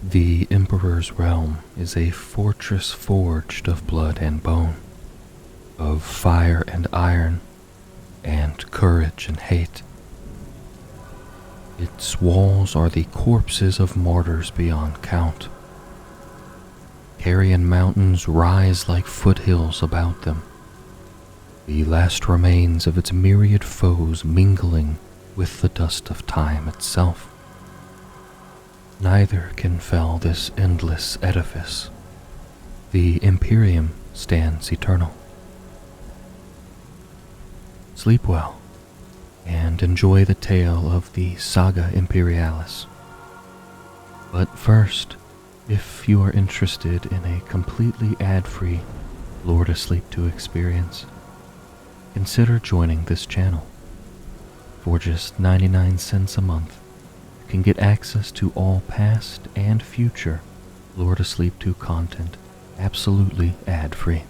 The Emperor's realm is a fortress forged of blood and bone, of fire and iron, and courage and hate. Its walls are the corpses of martyrs beyond count. Carrion mountains rise like foothills about them, the last remains of its myriad foes mingling with the dust of time itself. Neither can fell this endless edifice. The Imperium stands eternal. Sleep well, and enjoy the tale of the Saga Imperialis. But first, if you are interested in a completely ad-free Lord Asleep 2 experience, consider joining this channel. For just 99 cents a month, you can get access to all past and future Lord Asleep 2 content absolutely ad-free,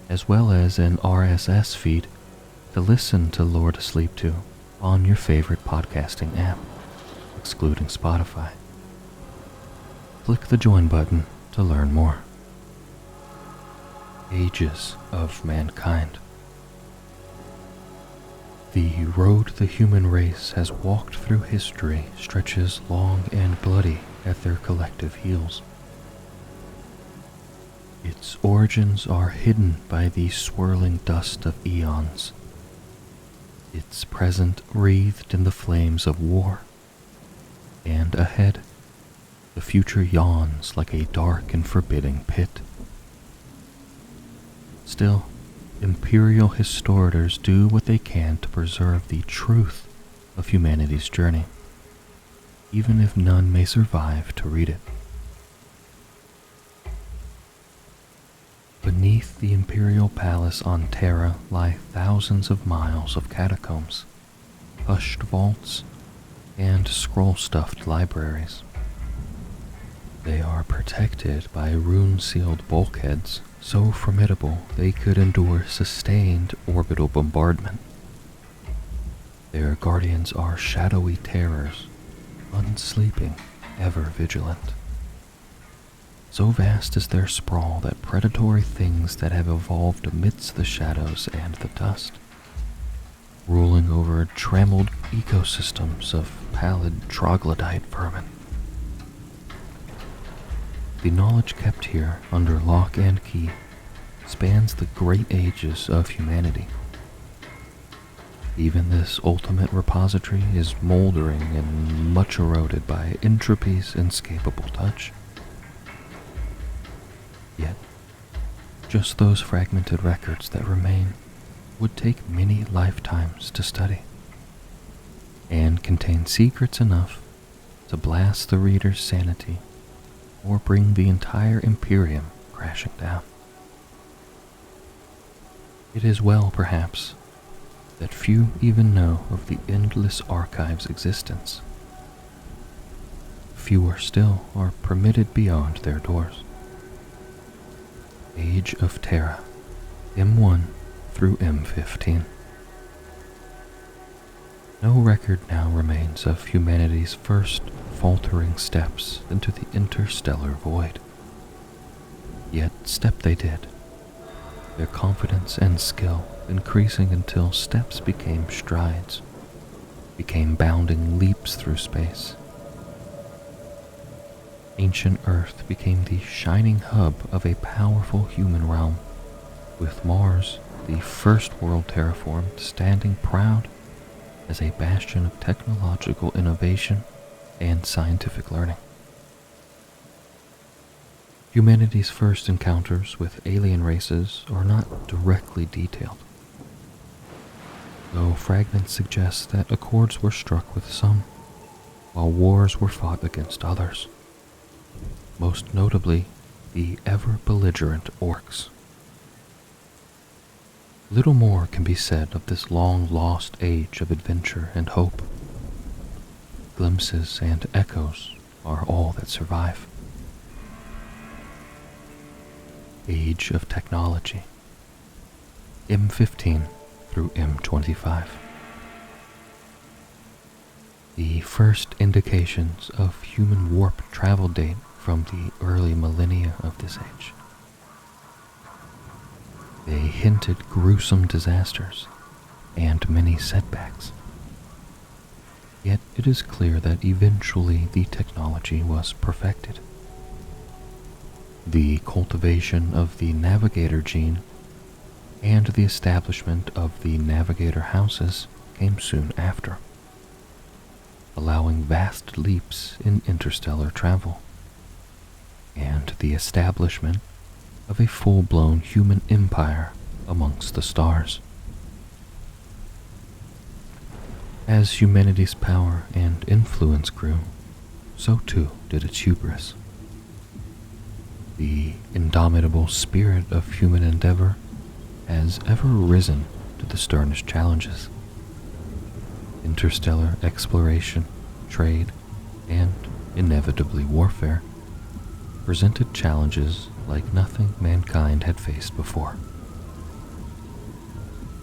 as well as an RSS feed to listen to Lord Asleep 2 on your favorite podcasting app, excluding Spotify. Click the join button to learn more. Ages of Mankind. The road the human race has walked through history stretches long and bloody at their collective heels. Its origins are hidden by the swirling dust of eons. Its present wreathed in the flames of war. And ahead, the future yawns like a dark and forbidding pit. Still, Imperial historians do what they can to preserve the truth of humanity's journey, even if none may survive to read it. Beneath the Imperial Palace on Terra lie thousands of miles of catacombs, hushed vaults, and scroll-stuffed libraries. They are protected by rune-sealed bulkheads so formidable they could endure sustained orbital bombardment. Their guardians are shadowy terrors, unsleeping, ever vigilant. So vast is their sprawl that predatory things that have evolved amidst the shadows and the dust, ruling over trammeled ecosystems of pallid troglodyte vermin. The knowledge kept here under lock and key spans the great ages of humanity. Even this ultimate repository is moldering and much eroded by entropy's inescapable touch. Yet, just those fragmented records that remain would take many lifetimes to study, and contain secrets enough to blast the reader's sanity or bring the entire Imperium crashing down. It is well, perhaps, that few even know of the endless archive's existence. Fewer still are permitted beyond their doors. Age of Terra, M1 through M15. No record now remains of humanity's first faltering steps into the interstellar void. Yet step they did, their confidence and skill increasing until steps became strides, became bounding leaps through space. Ancient Earth became the shining hub of a powerful human realm, with Mars, the first world terraformed, standing proud as a bastion of technological innovation and scientific learning. Humanity's first encounters with alien races are not directly detailed, though fragments suggest that accords were struck with some, while wars were fought against others, most notably the ever-belligerent orcs. Little more can be said of this long-lost age of adventure and hope. Glimpses and echoes are all that survive. Age of Technology, M15 through M25. The first indications of human warp travel date from the early millennia of this age. They hinted gruesome disasters and many setbacks. Yet it is clear that eventually the technology was perfected. The cultivation of the navigator gene and the establishment of the navigator houses came soon after, allowing vast leaps in interstellar travel, and the establishment of a full-blown human empire amongst the stars. As humanity's power and influence grew, so too did its hubris. The indomitable spirit of human endeavor has ever risen to the sternest challenges. Interstellar exploration, trade, and inevitably warfare presented challenges like nothing mankind had faced before.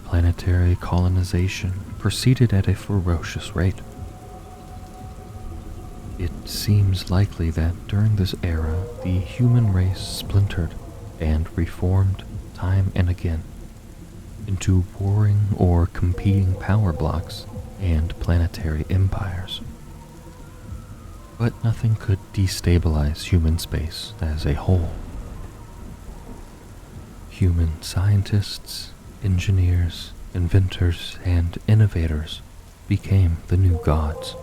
Planetary colonization proceeded at a ferocious rate. It seems likely that during this era the human race splintered and reformed time and again into warring or competing power blocks and planetary empires. But nothing could destabilize human space as a whole. Human scientists, engineers, inventors, and innovators became the new gods.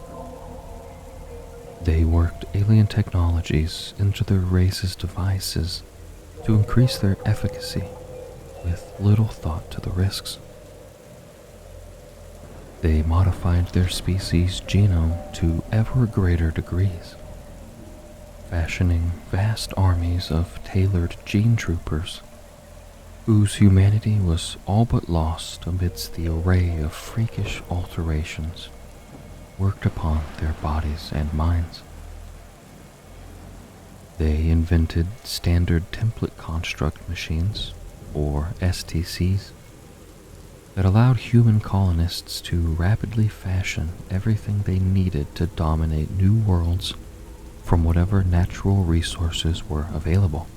They worked alien technologies into their race's devices to increase their efficacy with little thought to the risks. They modified their species' genome to ever greater degrees, fashioning vast armies of tailored gene troopers whose humanity was all but lost amidst the array of freakish alterations worked upon their bodies and minds. They invented standard template construct machines, or STCs, that allowed human colonists to rapidly fashion everything they needed to dominate new worlds from whatever natural resources were available.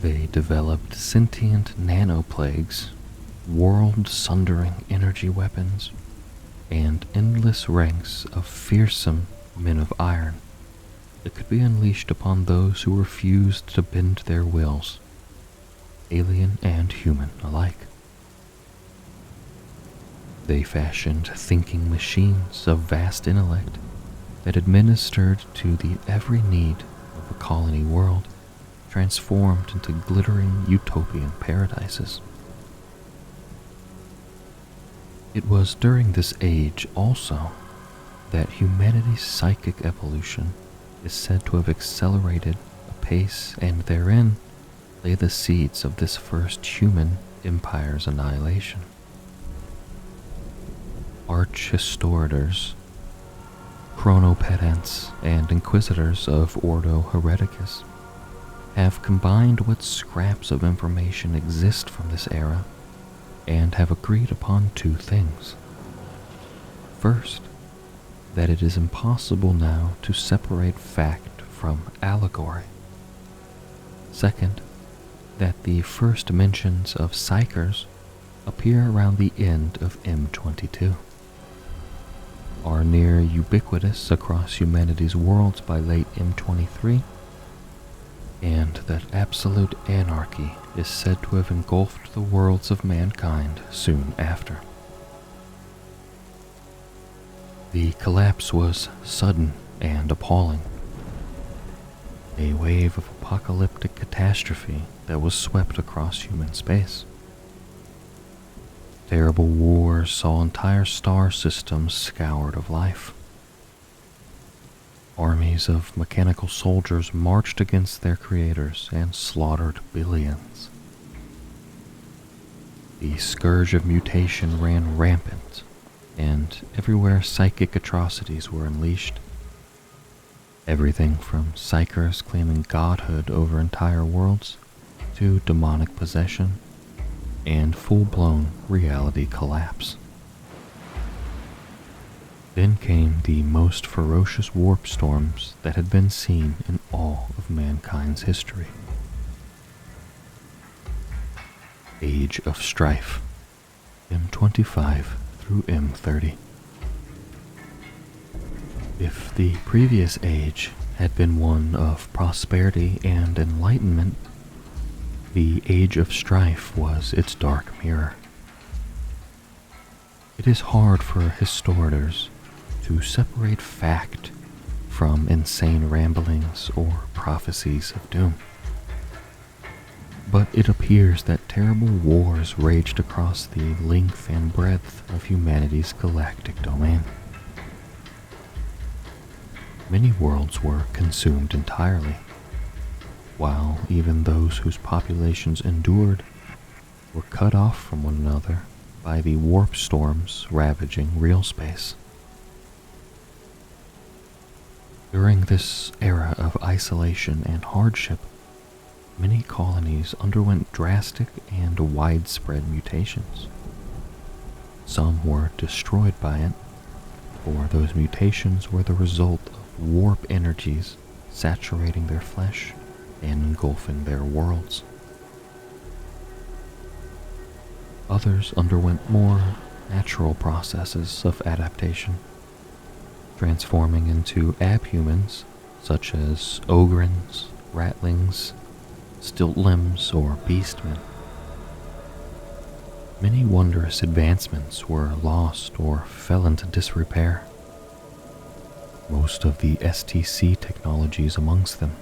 They developed sentient nanoplagues, world-sundering energy weapons, and endless ranks of fearsome men of iron that could be unleashed upon those who refused to bend their wills, alien and human alike. They fashioned thinking machines of vast intellect that administered to the every need of a colony world, transformed into glittering utopian paradises. It was during this age also that humanity's psychic evolution is said to have accelerated apace, and therein lay the seeds of this first human empire's annihilation. Arch-historitors, chronopedants, and inquisitors of Ordo Hereticus have combined what scraps of information exist from this era and have agreed upon two things. First, that it is impossible now to separate fact from allegory. Second, that the first mentions of psychers appear around the end of M22, are near ubiquitous across humanity's worlds by late M23, and that absolute anarchy is said to have engulfed the worlds of mankind soon after. The collapse was sudden and appalling, a wave of apocalyptic catastrophe that was swept across human space. Terrible wars saw entire star systems scoured of life. Armies of mechanical soldiers marched against their creators and slaughtered billions. The scourge of mutation ran rampant, and everywhere psychic atrocities were unleashed. Everything from psychers claiming godhood over entire worlds to demonic possession and full-blown reality collapse. Then came the most ferocious warp storms that had been seen in all of mankind's history. Age of Strife, M25 through M30. If the previous age had been one of prosperity and enlightenment, the Age of Strife was its dark mirror. It is hard for historians to separate fact from insane ramblings or prophecies of doom. But it appears that terrible wars raged across the length and breadth of humanity's galactic domain. Many worlds were consumed entirely, while even those whose populations endured were cut off from one another by the warp storms ravaging real space. During this era of isolation and hardship, many colonies underwent drastic and widespread mutations. Some were destroyed by it, or those mutations were the result of warp energies saturating their flesh and engulfing their worlds. Others underwent more natural processes of adaptation, transforming into abhumans such as ogrins, ratlings, stilt limbs, or beastmen. Many wondrous advancements were lost or fell into disrepair, most of the STC technologies amongst them.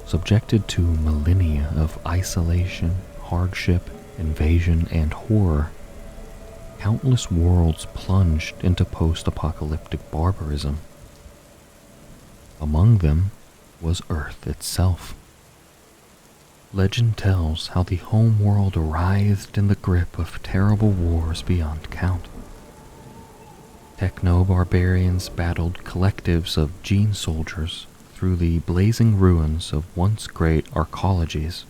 Subjected to millennia of isolation, hardship, invasion, and horror, countless worlds plunged into post-apocalyptic barbarism. Among them was Earth itself. Legend tells how the home world writhed in the grip of terrible wars beyond count. Techno-barbarians battled collectives of gene soldiers through the blazing ruins of once great arcologies.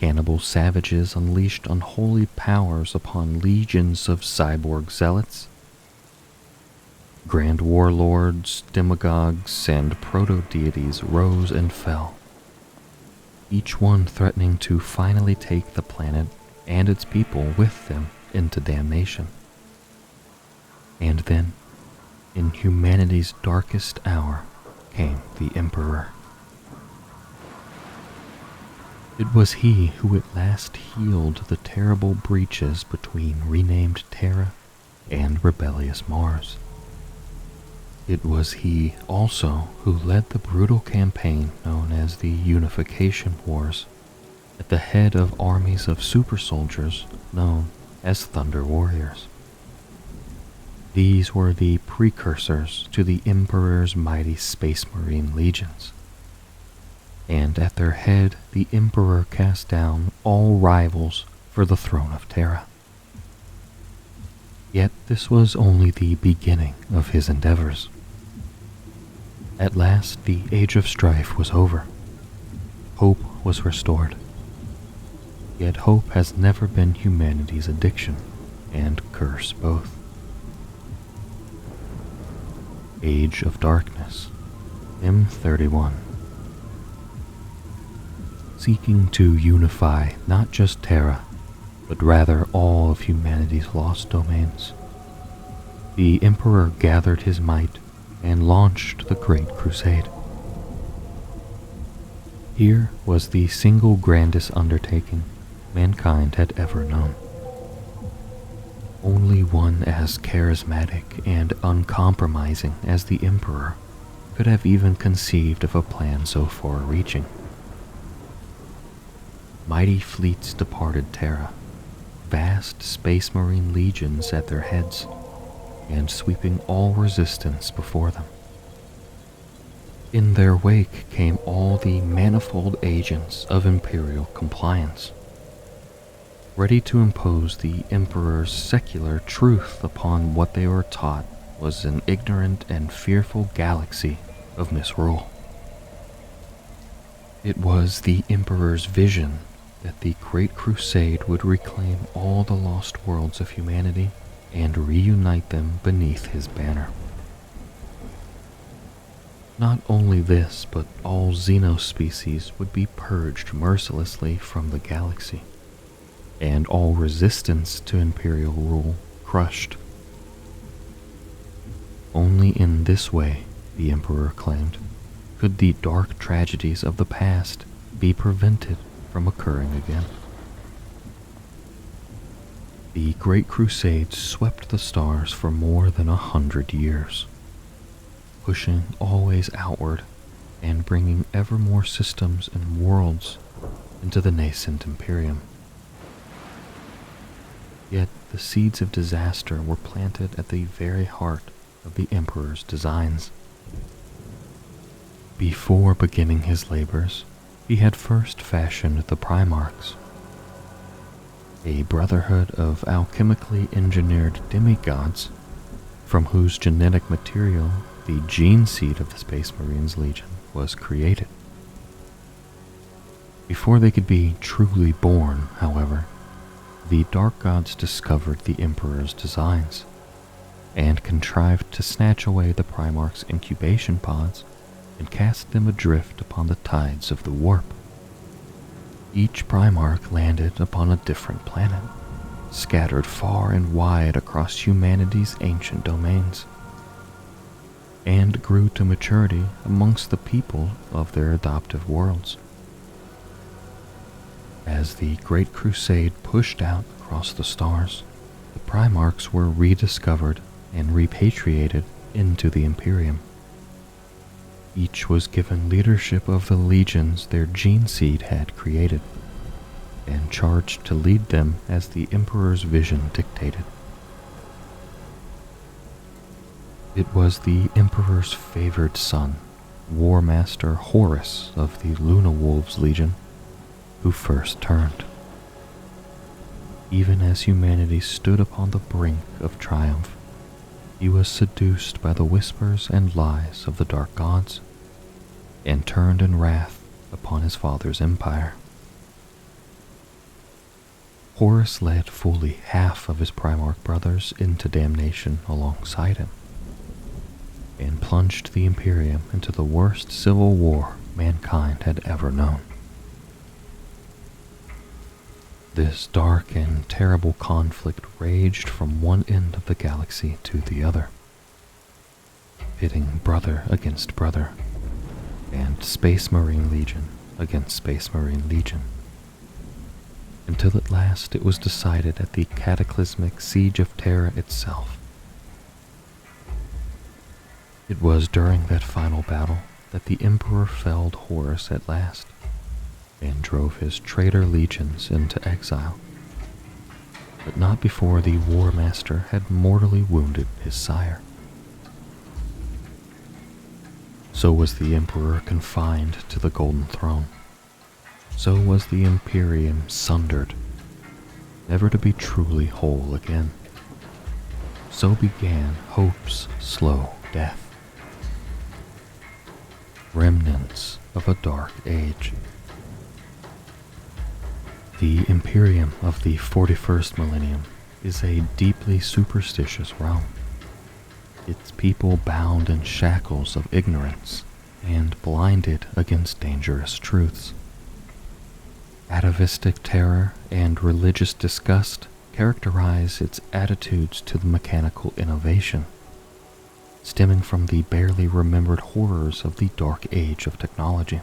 Cannibal savages unleashed unholy powers upon legions of cyborg zealots. Grand warlords, demagogues, and proto-deities rose and fell, each one threatening to finally take the planet and its people with them into damnation. And then, in humanity's darkest hour, came the Emperor. It was he who at last healed the terrible breaches between renamed Terra and rebellious Mars. It was he also who led the brutal campaign known as the Unification Wars, at the head of armies of super soldiers known as Thunder Warriors. These were the precursors to the Emperor's mighty Space Marine legions, and at their head the Emperor cast down all rivals for the throne of Terra. Yet this was only the beginning of his endeavors. At last the Age of Strife was over. Hope was restored. Yet hope has never been humanity's addiction and curse both. Age of Darkness, M31. Seeking to unify not just Terra, but rather all of humanity's lost domains, the Emperor gathered his might and launched the Great Crusade. Here was the single grandest undertaking mankind had ever known. Only one as charismatic and uncompromising as the Emperor could have even conceived of a plan so far-reaching. Mighty fleets departed Terra, vast space marine legions at their heads, and sweeping all resistance before them. In their wake came all the manifold agents of Imperial compliance, ready to impose the Emperor's secular truth upon what they were taught was an ignorant and fearful galaxy of misrule. It was the Emperor's vision that the Great Crusade would reclaim all the lost worlds of humanity and reunite them beneath his banner. Not only this, but all xenospecies would be purged mercilessly from the galaxy, and all resistance to Imperial rule crushed. Only in this way, the Emperor claimed, could the dark tragedies of the past be prevented from occurring again. The Great Crusades swept the stars for more than 100 years, pushing always outward and bringing ever more systems and worlds into the nascent Imperium. Yet the seeds of disaster were planted at the very heart of the Emperor's designs. Before beginning his labors, he had first fashioned the Primarchs, a brotherhood of alchemically engineered demigods from whose genetic material the gene seed of the Space Marines Legion was created. Before they could be truly born, however, the Dark Gods discovered the Emperor's designs and contrived to snatch away the Primarch's incubation pods and cast them adrift upon the tides of the warp. Each Primarch landed upon a different planet, scattered far and wide across humanity's ancient domains, and grew to maturity amongst the people of their adoptive worlds. As the Great Crusade pushed out across the stars, the Primarchs were rediscovered and repatriated into the Imperium. Each was given leadership of the legions their gene seed had created, and charged to lead them as the Emperor's vision dictated. It was the Emperor's favored son, War Master Horus of the Luna Wolves Legion, who first turned. Even as humanity stood upon the brink of triumph, he was seduced by the whispers and lies of the Dark Gods, and turned in wrath upon his father's empire. Horus led fully half of his Primarch brothers into damnation alongside him, and plunged the Imperium into the worst civil war mankind had ever known. This dark and terrible conflict raged from one end of the galaxy to the other, pitting brother against brother, and Space Marine Legion against Space Marine Legion, until at last it was decided at the cataclysmic Siege of Terra itself. It was during that final battle that the Emperor felled Horus at last, and drove his traitor legions into exile, but not before the War Master had mortally wounded his sire. So was the Emperor confined to the Golden Throne. So was the Imperium sundered, never to be truly whole again. So began hope's slow death. Remnants of a dark age. The Imperium of the 41st millennium is a deeply superstitious realm, its people bound in shackles of ignorance and blinded against dangerous truths. Atavistic terror and religious disgust characterize its attitudes to the mechanical innovation, stemming from the barely remembered horrors of the dark age of technology.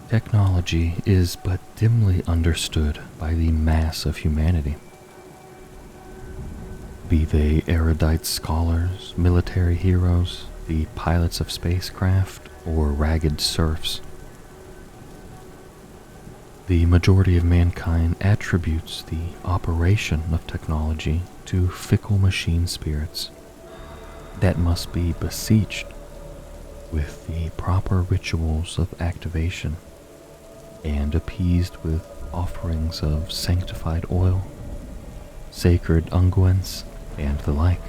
Technology is but dimly understood by the mass of humanity. Be they erudite scholars, military heroes, the pilots of spacecraft, or ragged serfs. The majority of mankind attributes the operation of technology to fickle machine spirits that must be beseeched with the proper rituals of activation and appeased with offerings of sanctified oil, sacred unguents, and the like.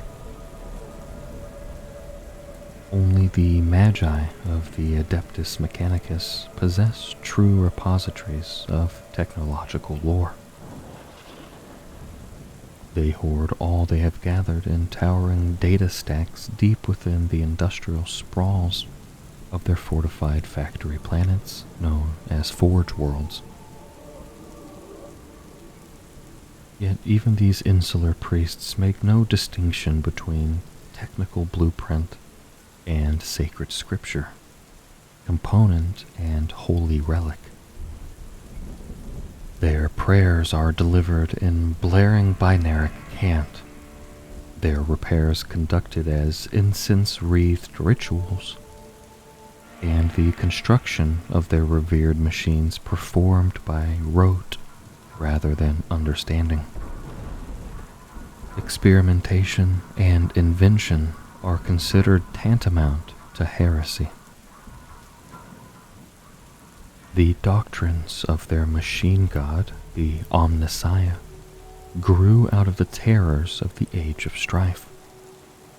Only the Magi of the Adeptus Mechanicus possess true repositories of technological lore. They hoard all they have gathered in towering data stacks deep within the industrial sprawls of their fortified factory planets known as Forge Worlds. Yet even these insular priests make no distinction between technical blueprint and sacred scripture, component and holy relic. Their prayers are delivered in blaring binaric cant, their repairs conducted as incense-wreathed rituals, and the construction of their revered machines performed by rote rather than understanding. Experimentation and invention are considered tantamount to heresy. The doctrines of their machine god, the Omnissiah, grew out of the terrors of the Age of Strife,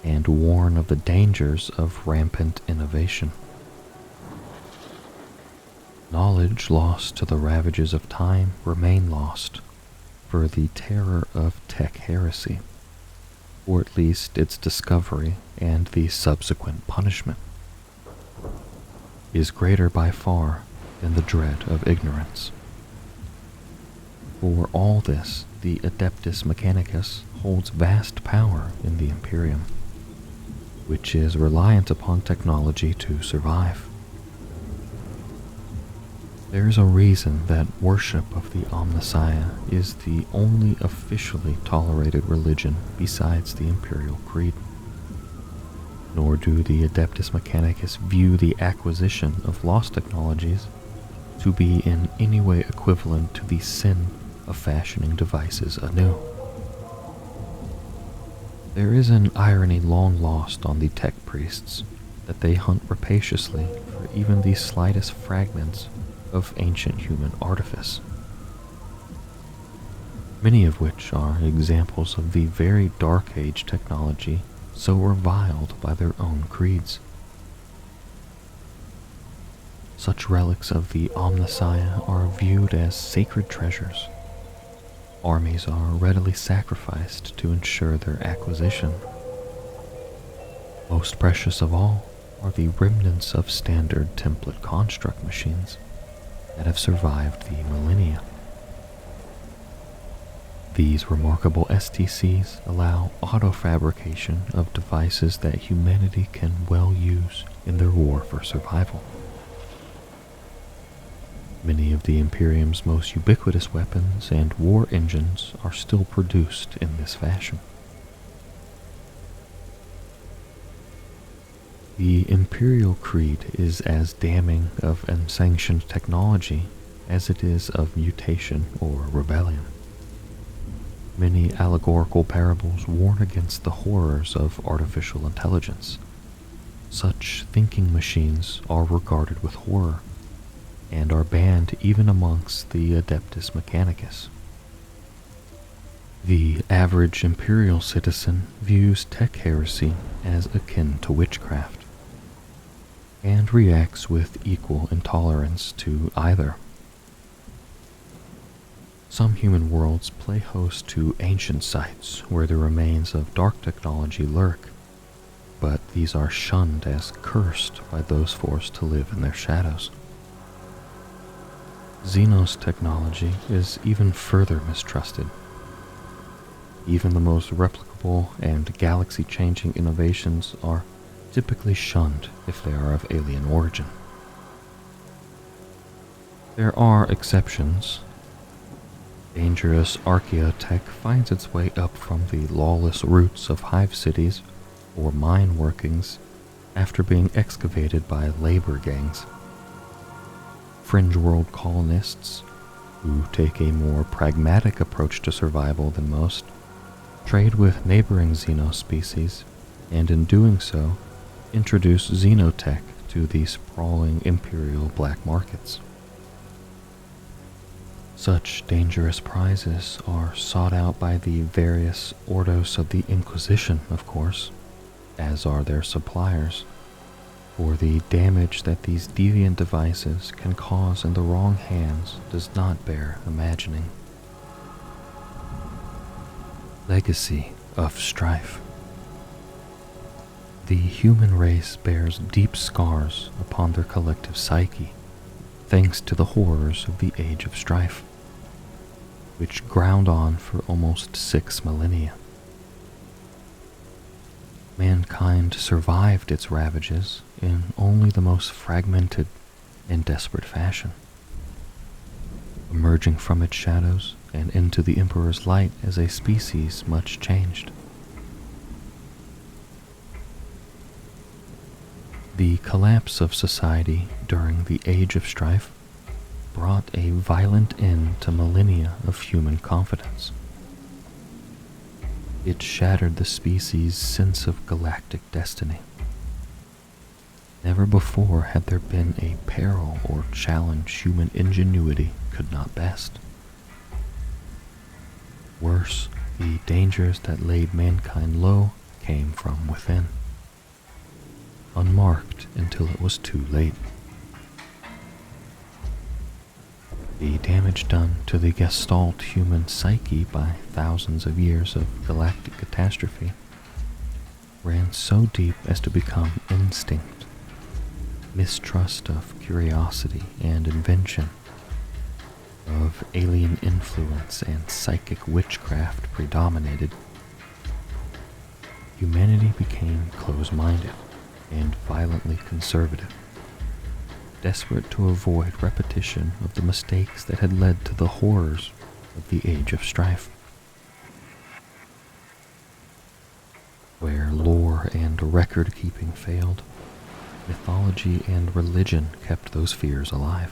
and warn of the dangers of rampant innovation. Knowledge lost to the ravages of time remain lost, for the terror of tech heresy, or at least its discovery and the subsequent punishment, is greater by far than the dread of ignorance. For all this, the Adeptus Mechanicus holds vast power in the Imperium, which is reliant upon technology to survive. There is a reason that worship of the Omnissiah is the only officially tolerated religion besides the Imperial Creed. Nor do the Adeptus Mechanicus view the acquisition of lost technologies to be in any way equivalent to the sin of fashioning devices anew. There is an irony long lost on the tech priests that they hunt rapaciously for even the slightest fragments of ancient human artifice, many of which are examples of the very dark age technology so reviled by their own creeds. Such relics of the Omnissiah are viewed as sacred treasures. Armies are readily sacrificed to ensure their acquisition. Most precious of all are the remnants of standard template construct machines that have survived the millennia. These remarkable STCs allow auto-fabrication of devices that humanity can well use in their war for survival. Many of the Imperium's most ubiquitous weapons and war engines are still produced in this fashion. The Imperial Creed is as damning of unsanctioned technology as it is of mutation or rebellion. Many allegorical parables warn against the horrors of artificial intelligence. Such thinking machines are regarded with horror, and are banned even amongst the Adeptus Mechanicus. The average Imperial citizen views tech heresy as akin to witchcraft, and reacts with equal intolerance to either. Some human worlds play host to ancient sites where the remains of dark technology lurk, but these are shunned as cursed by those forced to live in their shadows. Xenos technology is even further mistrusted. Even the most replicable and galaxy-changing innovations are typically shunned if they are of alien origin. There are exceptions. Dangerous archaeotech finds its way up from the lawless roots of hive cities or mine workings after being excavated by labor gangs. Fringe world colonists, who take a more pragmatic approach to survival than most, trade with neighboring xenos species, and in doing so, introduce xenotech to the sprawling imperial black markets. Such dangerous prizes are sought out by the various ordos of the Inquisition, of course, as are their suppliers, for the damage that these deviant devices can cause in the wrong hands does not bear imagining. Legacy of strife. The human race bears deep scars upon their collective psyche, thanks to the horrors of the Age of Strife, which ground on for almost 6 millennia. Mankind survived its ravages in only the most fragmented and desperate fashion, emerging from its shadows and into the Emperor's light as a species much changed. The collapse of society during the Age of Strife brought a violent end to millennia of human confidence. It shattered the species' sense of galactic destiny. Never before had there been a peril or challenge human ingenuity could not best. Worse, the dangers that laid mankind low came from within, unmarked until it was too late. The damage done to the gestalt human psyche by thousands of years of galactic catastrophe ran so deep as to become instinct, mistrust of curiosity and invention, of alien influence and psychic witchcraft predominated. Humanity became close-minded and violently conservative, desperate to avoid repetition of the mistakes that had led to the horrors of the Age of Strife. Where lore and record-keeping failed, mythology and religion kept those fears alive.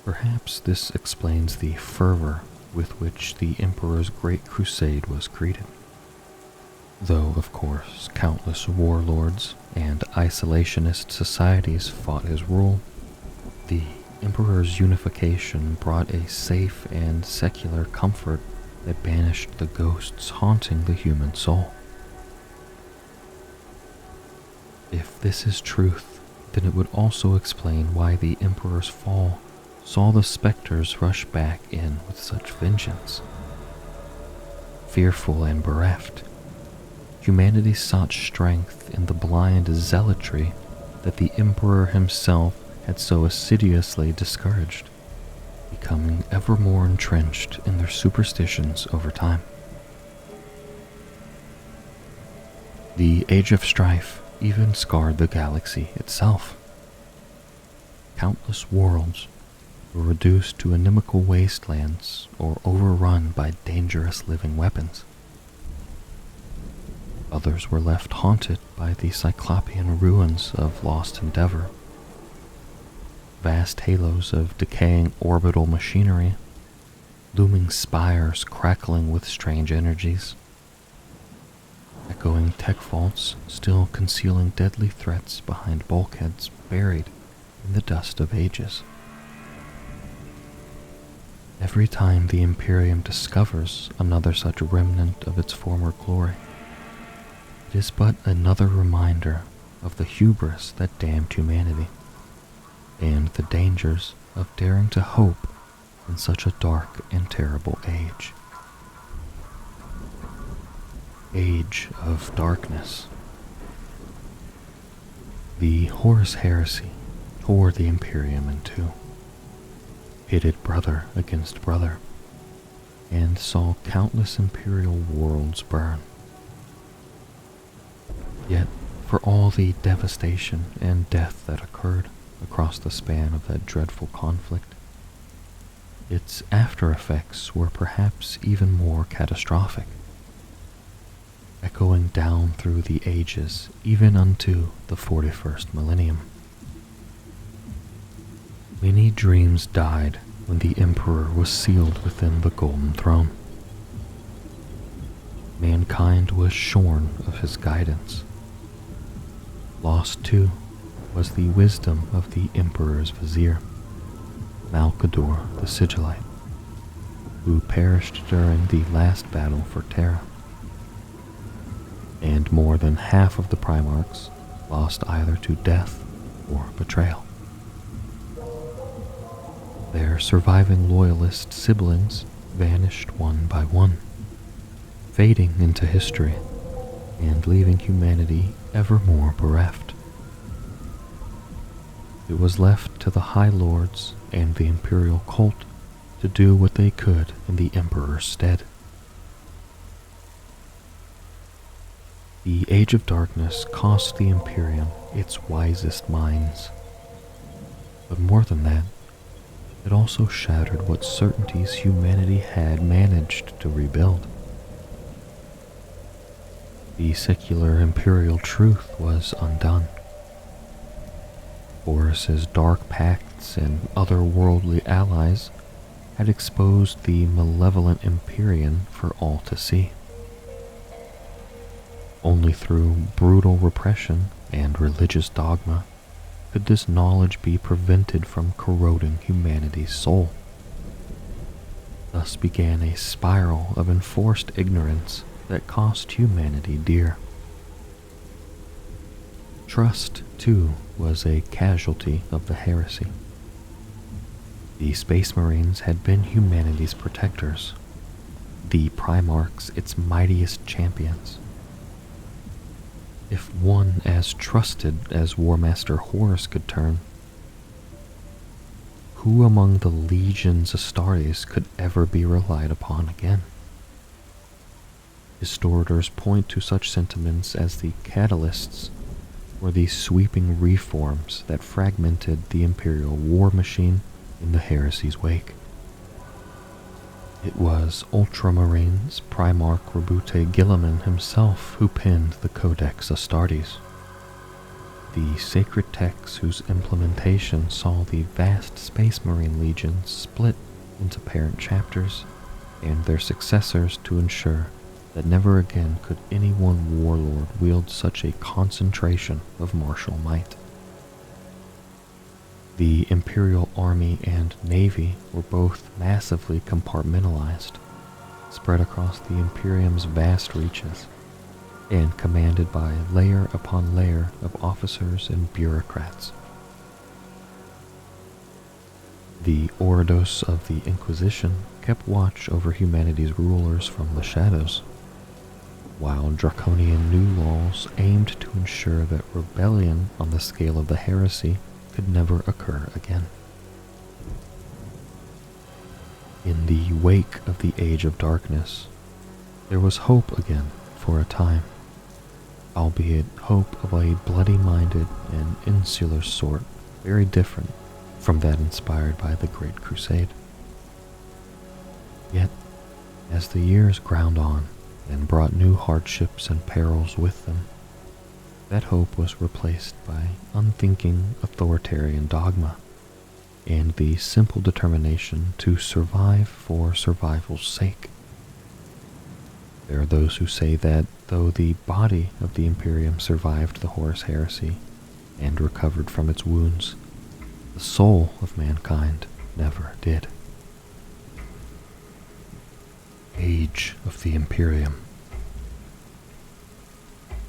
Perhaps this explains the fervor with which the Emperor's Great Crusade was greeted. Though, of course, countless warlords and isolationist societies fought his rule, the Emperor's unification brought a safe and secular comfort that banished the ghosts haunting the human soul. If this is truth, then it would also explain why the Emperor's fall saw the specters rush back in with such vengeance. Fearful and bereft, humanity sought strength in the blind zealotry that the Emperor himself had so assiduously discouraged, becoming ever more entrenched in their superstitions over time. The Age of Strife even scarred the galaxy itself. Countless worlds were reduced to inimical wastelands or overrun by dangerous living weapons. Others were left haunted by the cyclopean ruins of lost endeavor. Vast halos of decaying orbital machinery, looming spires crackling with strange energies, echoing tech vaults still concealing deadly threats behind bulkheads buried in the dust of ages. Every time the Imperium discovers another such remnant of its former glory, it is but another reminder of the hubris that damned humanity, and the dangers of daring to hope in such a dark and terrible age. Age of Darkness. The Horus Heresy tore the Imperium in two, pitted brother against brother, and saw countless imperial worlds burn. Yet, for all the devastation and death that occurred across the span of that dreadful conflict, its after effects were perhaps even more catastrophic, echoing down through the ages even unto the 41st millennium. Many dreams died when the Emperor was sealed within the Golden Throne. Mankind was shorn of his guidance. Lost, too, was the wisdom of the Emperor's vizier, Malcador the Sigillite, who perished during the last battle for Terra. And more than half of the Primarchs lost either to death or betrayal. Their surviving loyalist siblings vanished one by one, fading into history and leaving humanity ever more bereft. It was left to the High Lords and the Imperial cult to do what they could in the Emperor's stead. The Age of Darkness cost the Imperium its wisest minds. But more than that, it also shattered what certainties humanity had managed to rebuild. The secular imperial truth was undone. Horus's dark pacts and otherworldly allies had exposed the malevolent Imperium for all to see. Only through brutal repression and religious dogma could this knowledge be prevented from corroding humanity's soul. Thus began a spiral of enforced ignorance that cost humanity dear. Trust, too, was a casualty of the heresy. The Space Marines had been humanity's protectors, the Primarchs its mightiest champions. If one as trusted as War Master Horus could turn, who among the legions Astartes could ever be relied upon again? Historians point to such sentiments as the catalysts or the sweeping reforms that fragmented the imperial war machine in the heresy's wake. It was Ultramarines Primarch Rabute Guilliman himself who penned the Codex Astartes, the sacred text whose implementation saw the vast Space Marine legions split into parent chapters and their successors to ensure that never again could any one warlord wield such a concentration of martial might. The Imperial Army and Navy were both massively compartmentalized, spread across the Imperium's vast reaches, and commanded by layer upon layer of officers and bureaucrats. The Ordos of the Inquisition kept watch over humanity's rulers from the shadows, while draconian new laws aimed to ensure that rebellion on the scale of the heresy could never occur again. In the wake of the Age of Darkness, there was hope again for a time, albeit hope of a bloody-minded and insular sort very different from that inspired by the Great Crusade. Yet, as the years ground on and brought new hardships and perils with them, that hope was replaced by unthinking authoritarian dogma and the simple determination to survive for survival's sake. There are those who say that though the body of the Imperium survived the Horus heresy and recovered from its wounds, the soul of mankind never did. Age of the Imperium.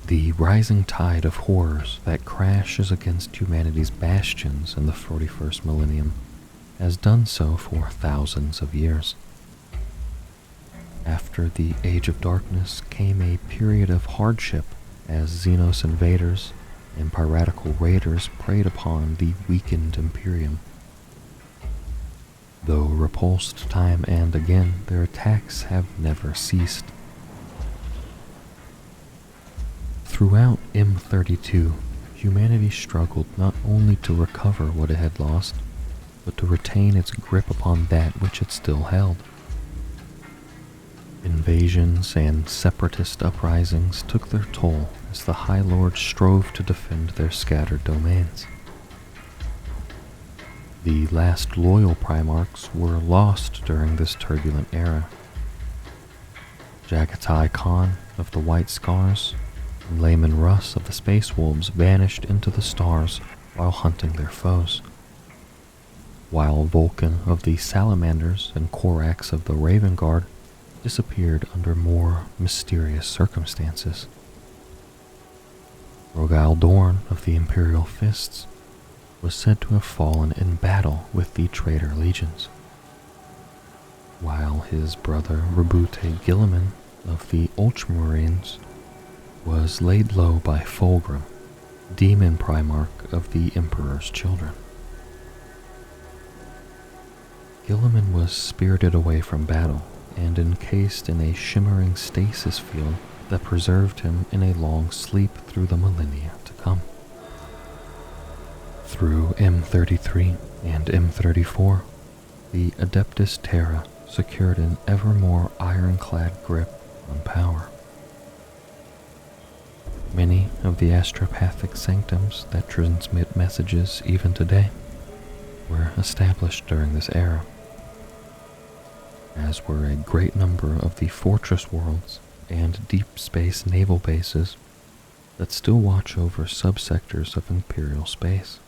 The rising tide of horrors that crashes against humanity's bastions in the 41st millennium has done so for thousands of years. After the Age of Darkness came a period of hardship as Xenos invaders and piratical raiders preyed upon the weakened Imperium. Though repulsed time and again, their attacks have never ceased. Throughout M32, humanity struggled not only to recover what it had lost, but to retain its grip upon that which it still held. Invasions and separatist uprisings took their toll as the High Lords strove to defend their scattered domains. The last loyal Primarchs were lost during this turbulent era. Jagatai Khan of the White Scars and Layman Russ of the Space Wolves vanished into the stars while hunting their foes, while Vulcan of the Salamanders and Korax of the Raven Guard disappeared under more mysterious circumstances. Rogal Dorn of the Imperial Fists was said to have fallen in battle with the traitor legions. while his brother Rebute Gilliman of the Ultramarines was laid low by Fulgrim, demon primarch of the Emperor's children. Gilliman was spirited away from battle and encased in a shimmering stasis field that preserved him in a long sleep through the millennia to come. Through M33 and M34, the Adeptus Terra secured an ever more ironclad grip on power. Many of the astropathic sanctums that transmit messages even today were established during this era, as were a great number of the fortress worlds and deep space naval bases that still watch over subsectors of Imperial space.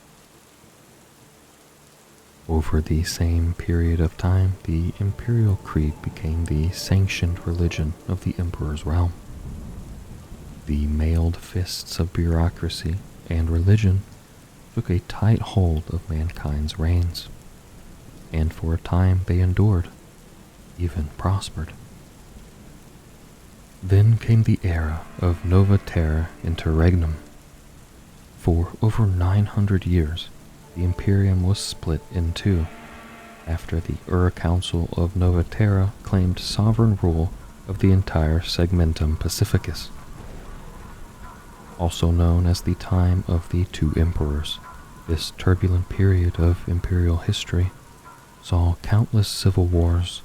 Over the same period of time, the Imperial Creed became the sanctioned religion of the Emperor's realm. The mailed fists of bureaucracy and religion took a tight hold of mankind's reins, and for a time they endured, even prospered. Then came the era of Nova Terra Interregnum. For over 900 years, the Imperium was split in two, after the Council of Nova Terra claimed sovereign rule of the entire Segmentum Pacificus. Also known as the time of the two emperors, this turbulent period of imperial history saw countless civil wars,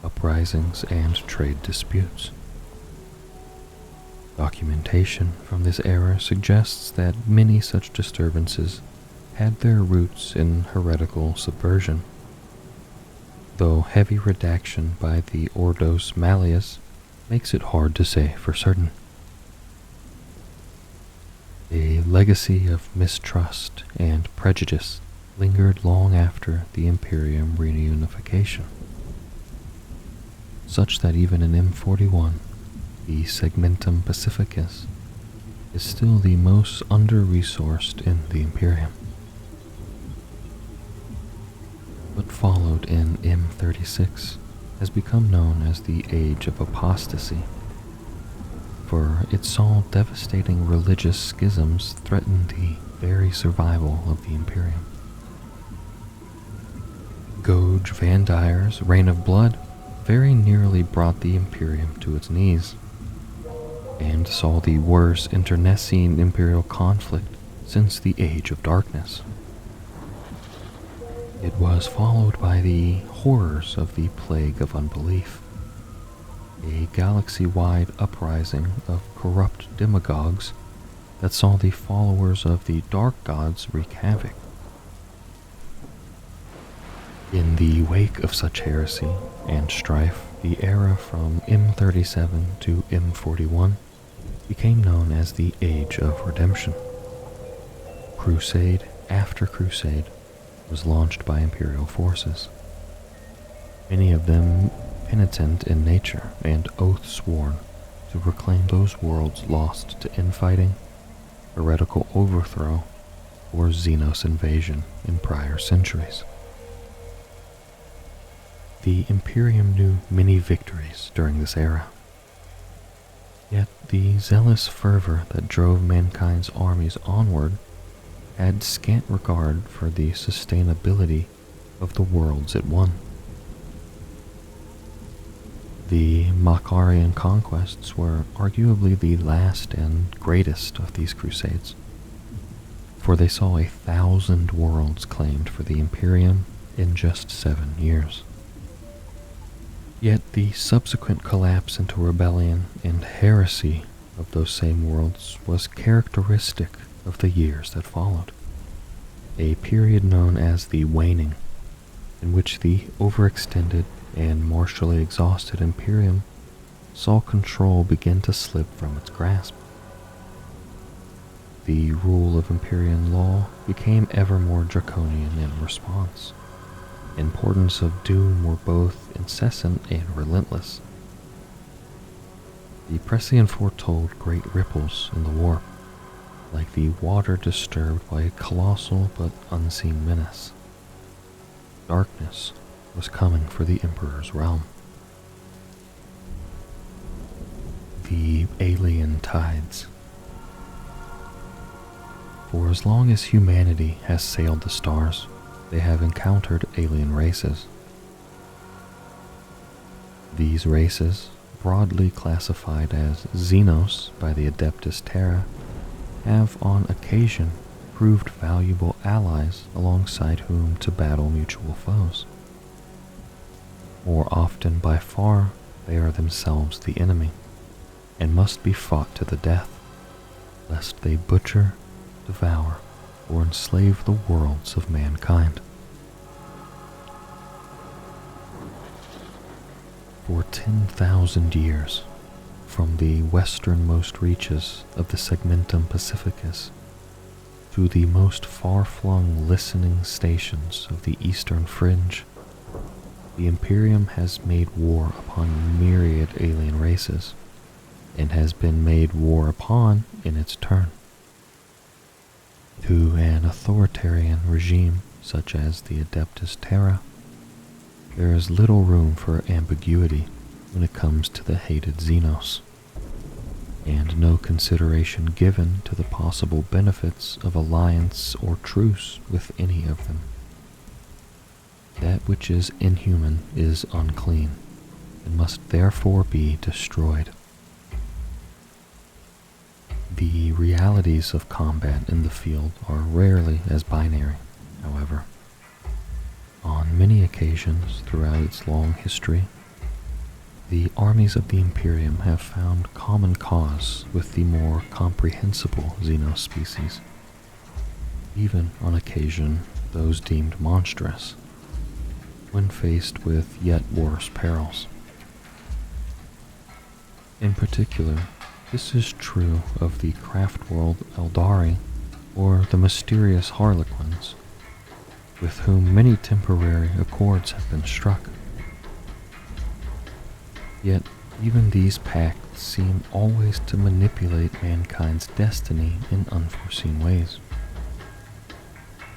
uprisings, and trade disputes. Documentation from this era suggests that many such disturbances had their roots in heretical subversion, though heavy redaction by the Ordos Malleus makes it hard to say for certain. A legacy of mistrust and prejudice lingered long after the Imperium reunification, such that even in M41, the Segmentum Pacificus is still the most under-resourced in the Imperium. What followed in M36 has become known as the Age of Apostasy, for it saw devastating religious schisms threaten the very survival of the Imperium. Goge Van Dyer's Reign of Blood very nearly brought the Imperium to its knees, and saw the worst internecine imperial conflict since the Age of Darkness. It was followed by the horrors of the Plague of Unbelief, a galaxy-wide uprising of corrupt demagogues that saw the followers of the Dark Gods wreak havoc. In the wake of such heresy and strife, the era from M37 to M41 became known as the Age of Redemption. Crusade after crusade was launched by Imperial forces, many of them penitent in nature and oath sworn to reclaim those worlds lost to infighting, heretical overthrow, or Xenos invasion in prior centuries. The Imperium knew many victories during this era, yet the zealous fervor that drove mankind's armies onward had scant regard for the sustainability of the worlds it won. The Makarian conquests were arguably the last and greatest of these crusades, for they saw 1,000 worlds claimed for the Imperium in just 7 years. Yet the subsequent collapse into rebellion and heresy of those same worlds was characteristic of the years that followed, a period known as the Waning, in which the overextended and martially exhausted Imperium saw control begin to slip from its grasp. The rule of Imperial law became ever more draconian in response, and portents of doom were both incessant and relentless. The Prescient foretold great ripples in the warp, like the water disturbed by a colossal but unseen menace. Darkness was coming for the Emperor's realm. The alien tides. For as long as humanity has sailed the stars, they have encountered alien races. These races, broadly classified as Xenos by the Adeptus Terra, have on occasion proved valuable allies alongside whom to battle mutual foes. More often by far, they are themselves the enemy, and must be fought to the death, lest they butcher, devour, or enslave the worlds of mankind. For 10,000 years, from the westernmost reaches of the Segmentum Pacificus to the most far-flung listening stations of the eastern fringe, the Imperium has made war upon myriad alien races, and has been made war upon in its turn. To an authoritarian regime such as the Adeptus Terra, there is little room for ambiguity when it comes to the hated Xenos, and no consideration given to the possible benefits of alliance or truce with any of them. That which is inhuman is unclean, and must therefore be destroyed. The realities of combat in the field are rarely as binary, however. On many occasions throughout its long history, the armies of the Imperium have found common cause with the more comprehensible Xenos species, even on occasion those deemed monstrous, when faced with yet worse perils. In particular, this is true of the craft world Eldari, or the mysterious Harlequins, with whom many temporary accords have been struck. Yet, even these pacts seem always to manipulate mankind's destiny in unforeseen ways.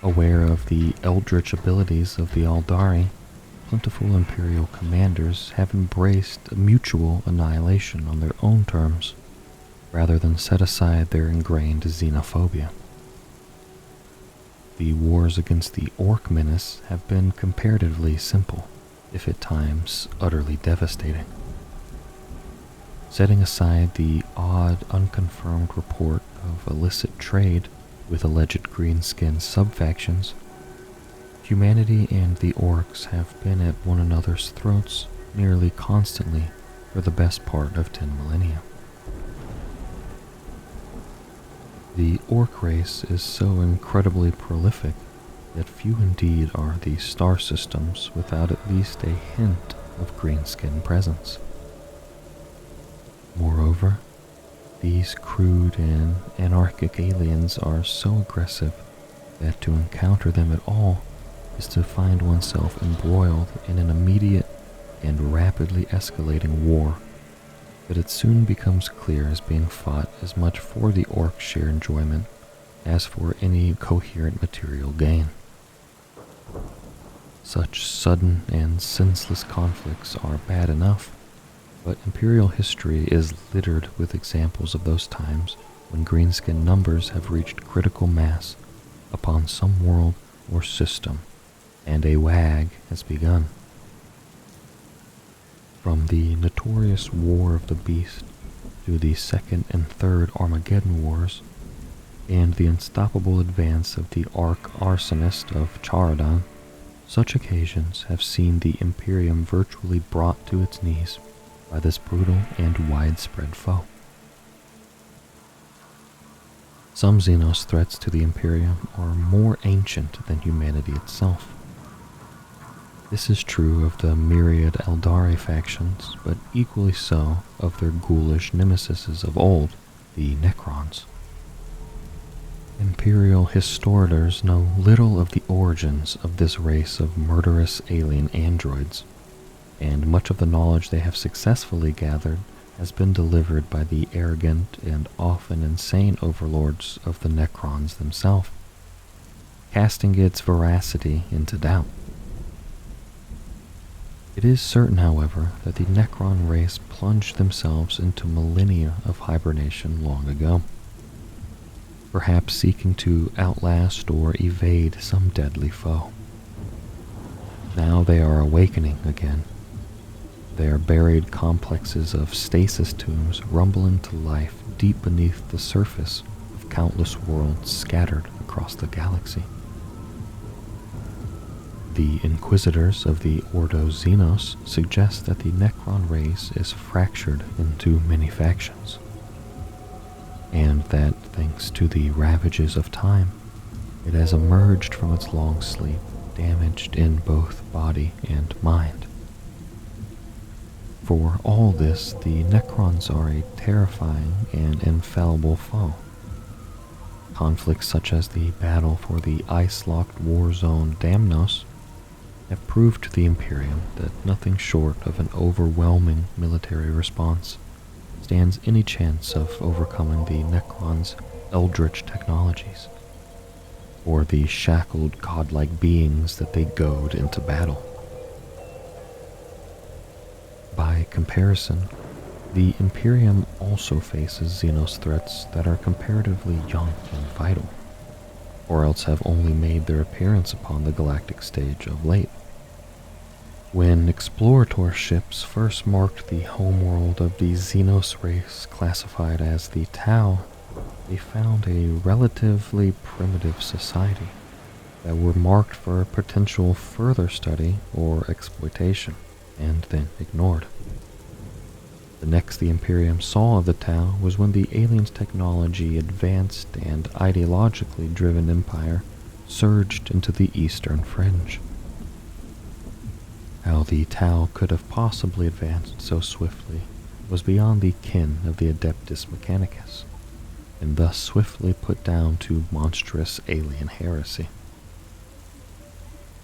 Aware of the eldritch abilities of the Eldari, plentiful Imperial commanders have embraced mutual annihilation on their own terms, rather than set aside their ingrained xenophobia. The wars against the Orc menace have been comparatively simple, if at times utterly devastating. Setting aside the odd, unconfirmed report of illicit trade with alleged greenskin subfactions, humanity and the Orcs have been at one another's throats nearly constantly for the best part of 10 millennia. The Orc race is so incredibly prolific that few indeed are the star systems without at least a hint of greenskin presence. Moreover, these crude and anarchic aliens are so aggressive that to encounter them at all is to find oneself embroiled in an immediate and rapidly escalating war that it soon becomes clear is being fought as much for the Orcs' sheer enjoyment as for any coherent material gain. Such sudden and senseless conflicts are bad enough, but Imperial history is littered with examples of those times when greenskin numbers have reached critical mass upon some world or system, and a wag has begun. From the notorious War of the Beast to the Second and Third Armageddon Wars, and the unstoppable advance of the Arc-Arsonist of Charadon, such occasions have seen the Imperium virtually brought to its knees by this brutal and widespread foe. Some Xenos threats to the Imperium are more ancient than humanity itself. This is true of the myriad Eldari factions, but equally so of their ghoulish nemesis of old, the Necrons. Imperial historians know little of the origins of this race of murderous alien androids, and much of the knowledge they have successfully gathered has been delivered by the arrogant and often insane overlords of the Necrons themselves, casting its veracity into doubt. It is certain, however, that the Necron race plunged themselves into millennia of hibernation long ago, perhaps seeking to outlast or evade some deadly foe. Now they are awakening again. Their buried complexes of stasis tombs rumble into life deep beneath the surface of countless worlds scattered across the galaxy. The Inquisitors of the Ordo Xenos suggest that the Necron race is fractured into many factions, and that, thanks to the ravages of time, it has emerged from its long sleep damaged in both body and mind. For all this, the Necrons are a terrifying and infallible foe. Conflicts such as the battle for the ice-locked war zone Damnos have proved to the Imperium that nothing short of an overwhelming military response stands any chance of overcoming the Necrons' eldritch technologies, or the shackled godlike beings that they goad into battle. By comparison, the Imperium also faces Xenos threats that are comparatively young and vital, or else have only made their appearance upon the galactic stage of late. When explorator ships first marked the homeworld of the Xenos race classified as the Tau, they found a relatively primitive society that were marked for potential further study or exploitation, and then ignored. The next the Imperium saw of the Tau was when the aliens' technology advanced and ideologically driven empire surged into the eastern fringe. How the Tau could have possibly advanced so swiftly was beyond the ken of the Adeptus Mechanicus, and thus swiftly put down to monstrous alien heresy.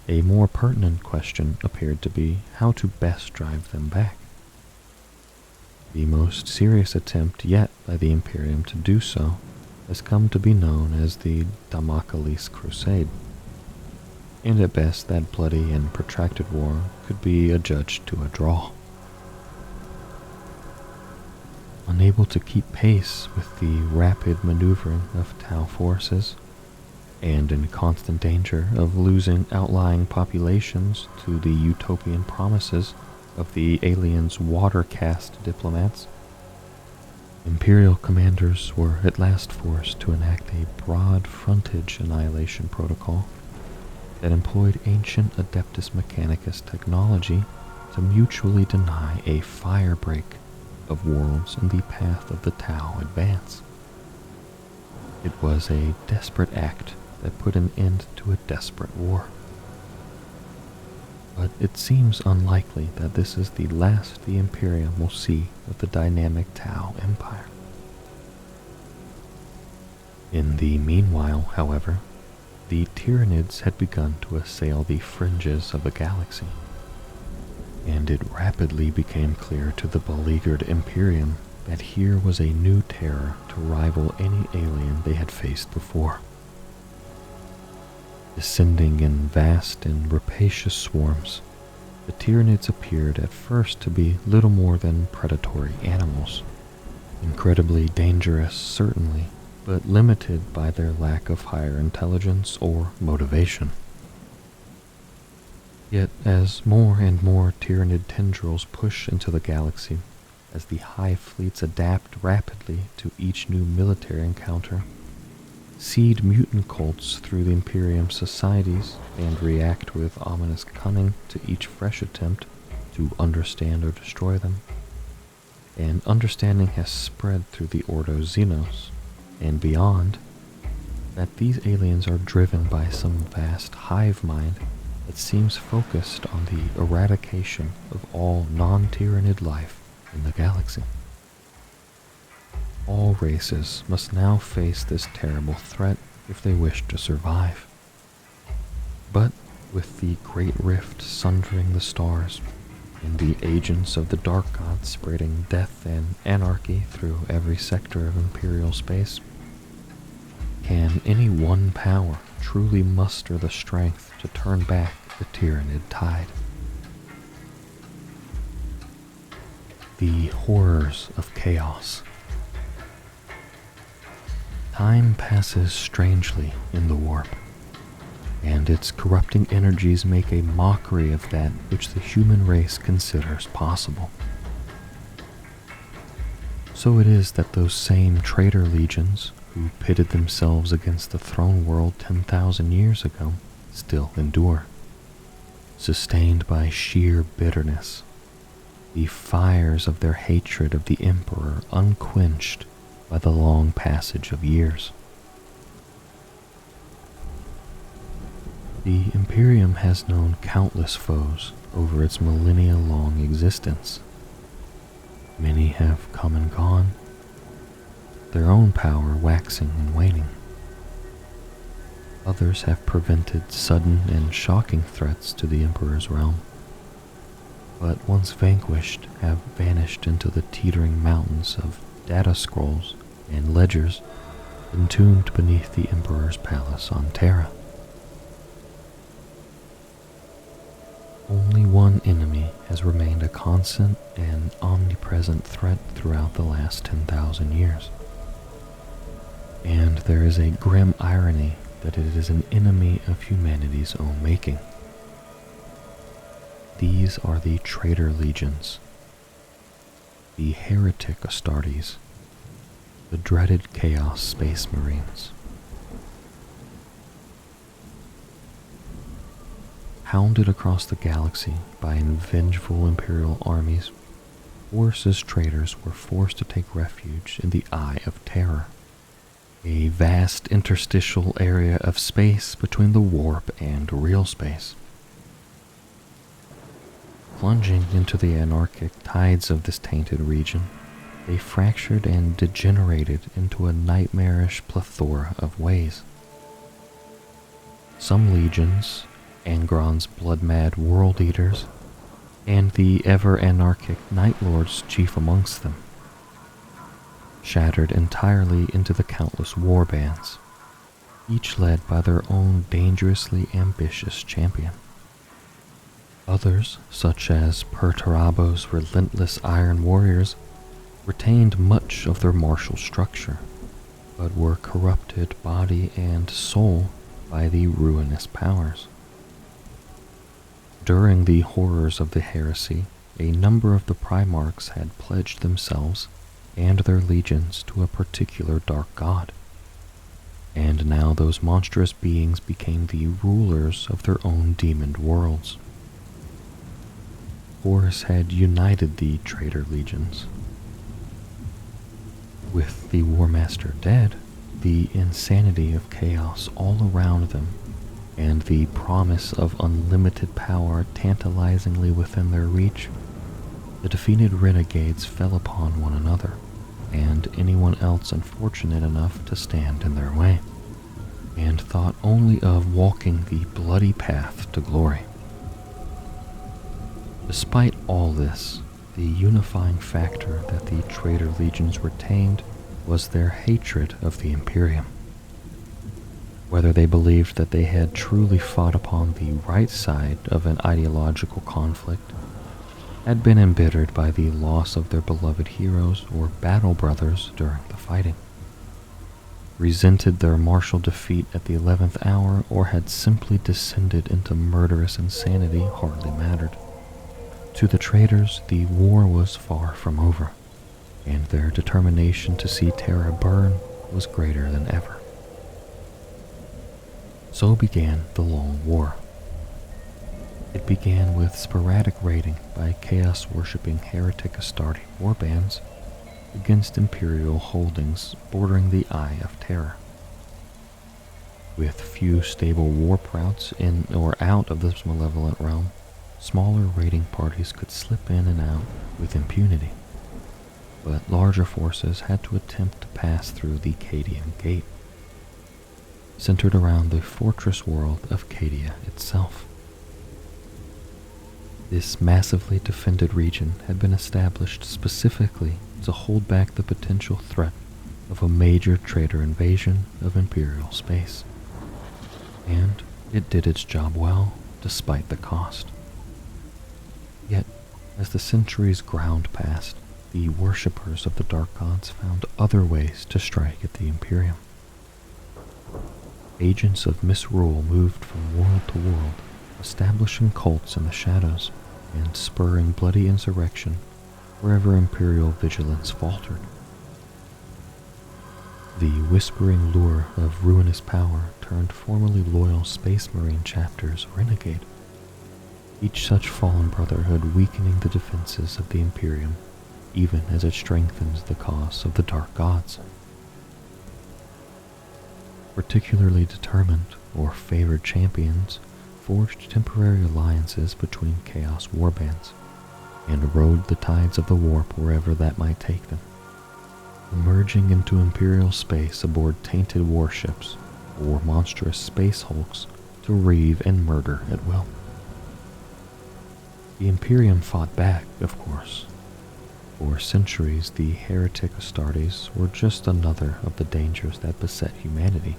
A more pertinent question appeared to be how to best drive them back. The most serious attempt yet by the Imperium to do so has come to be known as the Damocles Crusade, and at best that bloody and protracted war could be adjudged to a draw. Unable to keep pace with the rapid maneuvering of Tau forces, and in constant danger of losing outlying populations to the utopian promises of the aliens' water-caste diplomats, Imperial commanders were at last forced to enact a broad frontage annihilation protocol that employed ancient Adeptus Mechanicus technology to mutually deny a firebreak of worlds in the path of the Tau advance. It was a desperate act that put an end to a desperate war. But it seems unlikely that this is the last the Imperium will see of the dynamic Tau Empire. In the meanwhile, however, the Tyranids had begun to assail the fringes of the galaxy, and it rapidly became clear to the beleaguered Imperium that here was a new terror to rival any alien they had faced before. Descending in vast and rapacious swarms, the Tyranids appeared at first to be little more than predatory animals, incredibly dangerous certainly, but limited by their lack of higher intelligence or motivation. Yet as more and more Tyranid tendrils push into the galaxy, as the hive fleets adapt rapidly to each new military encounter, seed mutant cults through the Imperium societies, and react with ominous cunning to each fresh attempt to understand or destroy them, and understanding has spread through the Ordo Xenos, and beyond, that these aliens are driven by some vast hive mind that seems focused on the eradication of all non-Tyranid life in the galaxy. All races must now face this terrible threat if they wish to survive. But with the Great Rift sundering the stars, and the agents of the Dark Gods spreading death and anarchy through every sector of Imperial space, can any one power truly muster the strength to turn back the Tyranid tide? The horrors of chaos. Time passes strangely in the warp, and its corrupting energies make a mockery of that which the human race considers possible. So it is that those same traitor legions who pitted themselves against the throne world 10,000 years ago still endure, sustained by sheer bitterness, the fires of their hatred of the Emperor unquenched by the long passage of years. The Imperium has known countless foes over its millennia-long existence. Many have come and gone, their own power waxing and waning. Others have prevented sudden and shocking threats to the Emperor's realm, but once vanquished have vanished into the teetering mountains of data scrolls and ledgers entombed beneath the Emperor's palace on Terra. Only one enemy has remained a constant and omnipresent threat throughout the last 10,000 years. And there is a grim irony that it is an enemy of humanity's own making. These are the traitor legions, the heretic Astartes, the dreaded Chaos Space Marines. Hounded across the galaxy by vengeful Imperial armies, Horus's traitors were forced to take refuge in the Eye of Terror, a vast interstitial area of space between the warp and real space. Plunging into the anarchic tides of this tainted region, they fractured and degenerated into a nightmarish plethora of ways. Some legions, Angron's blood-mad world eaters, and the ever-anarchic Night Lords chief amongst them, shattered entirely into the countless warbands, each led by their own dangerously ambitious champion. Others, such as Perturabo's relentless Iron Warriors, retained much of their martial structure, but were corrupted body and soul by the ruinous powers. During the horrors of the heresy, a number of the Primarchs had pledged themselves and their legions to a particular dark god, and now those monstrous beings became the rulers of their own demoned worlds. Horus had united the traitor legions. With the War Master dead, the insanity of chaos all around them, and the promise of unlimited power tantalizingly within their reach, the defeated renegades fell upon one another, and anyone else unfortunate enough to stand in their way, and thought only of walking the bloody path to glory. Despite all this, the unifying factor that the traitor legions retained was their hatred of the Imperium. Whether they believed that they had truly fought upon the right side of an ideological conflict, had been embittered by the loss of their beloved heroes or battle brothers during the fighting, resented their martial defeat at the 11th hour, or had simply descended into murderous insanity hardly mattered. To the traitors, the war was far from over, and their determination to see Terra burn was greater than ever. So began the Long War. It began with sporadic raiding by chaos-worshipping heretic Astarte warbands against Imperial holdings bordering the Eye of Terror. With few stable warp routes in or out of this malevolent realm, smaller raiding parties could slip in and out with impunity, but larger forces had to attempt to pass through the Cadian Gate, centered around the fortress world of Cadia itself. This massively defended region had been established specifically to hold back the potential threat of a major traitor invasion of Imperial space, and it did its job well despite the cost. Yet, as the centuries ground past, the worshippers of the dark gods found other ways to strike at the Imperium. Agents of misrule moved from world to world, establishing cults in the shadows and spurring bloody insurrection wherever Imperial vigilance faltered. The whispering lure of ruinous power turned formerly loyal Space Marine chapters renegade, each such fallen brotherhood weakening the defenses of the Imperium even as it strengthens the cause of the dark gods. Particularly determined or favored champions forged temporary alliances between chaos warbands and rode the tides of the warp wherever that might take them, emerging into Imperial space aboard tainted warships or monstrous space hulks to reave and murder at will. The Imperium fought back, of course. For centuries, the heretic Astartes were just another of the dangers that beset humanity.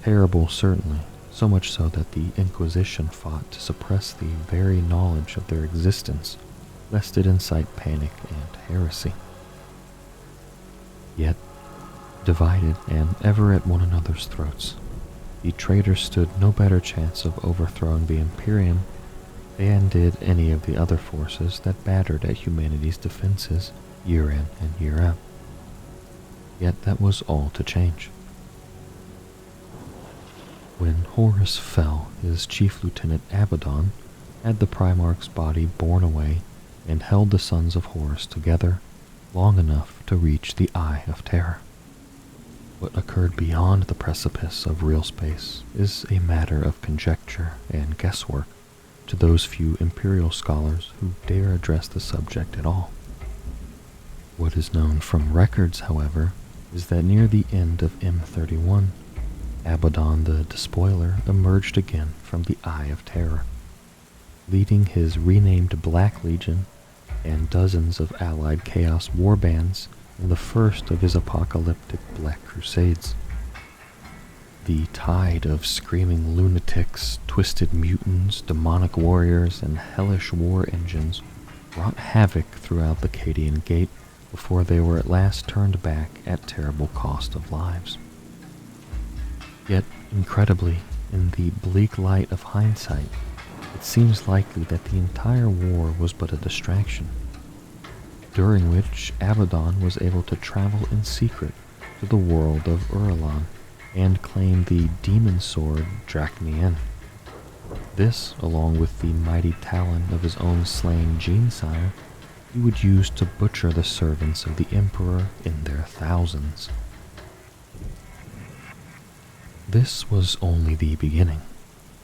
Terrible, certainly, so much so that the Inquisition fought to suppress the very knowledge of their existence, lest it incite panic and heresy. Yet, divided and ever at one another's throats, the traitors stood no better chance of overthrowing the Imperium than did any of the other forces that battered at humanity's defenses year in and year out. Yet that was all to change. When Horus fell, his chief lieutenant Abaddon had the Primarch's body borne away and held the sons of Horus together long enough to reach the Eye of Terror. What occurred beyond the precipice of real space is a matter of conjecture and guesswork to those few Imperial scholars who dare address the subject at all. What is known from records, however, is that near the end of M31, Abaddon the Despoiler emerged again from the Eye of Terror, leading his renamed Black Legion and dozens of allied Chaos warbands in the first of his apocalyptic Black Crusades. The tide of screaming lunatics, twisted mutants, demonic warriors, and hellish war engines wrought havoc throughout the Cadian Gate before they were at last turned back at terrible cost of lives. Yet, incredibly, in the bleak light of hindsight, it seems likely that the entire war was but a distraction, during which Abaddon was able to travel in secret to the world of Uralon and claim the demon sword Drachmien. This, along with the mighty talon of his own slain Genesire, he would use to butcher the servants of the Emperor in their thousands. This was only the beginning.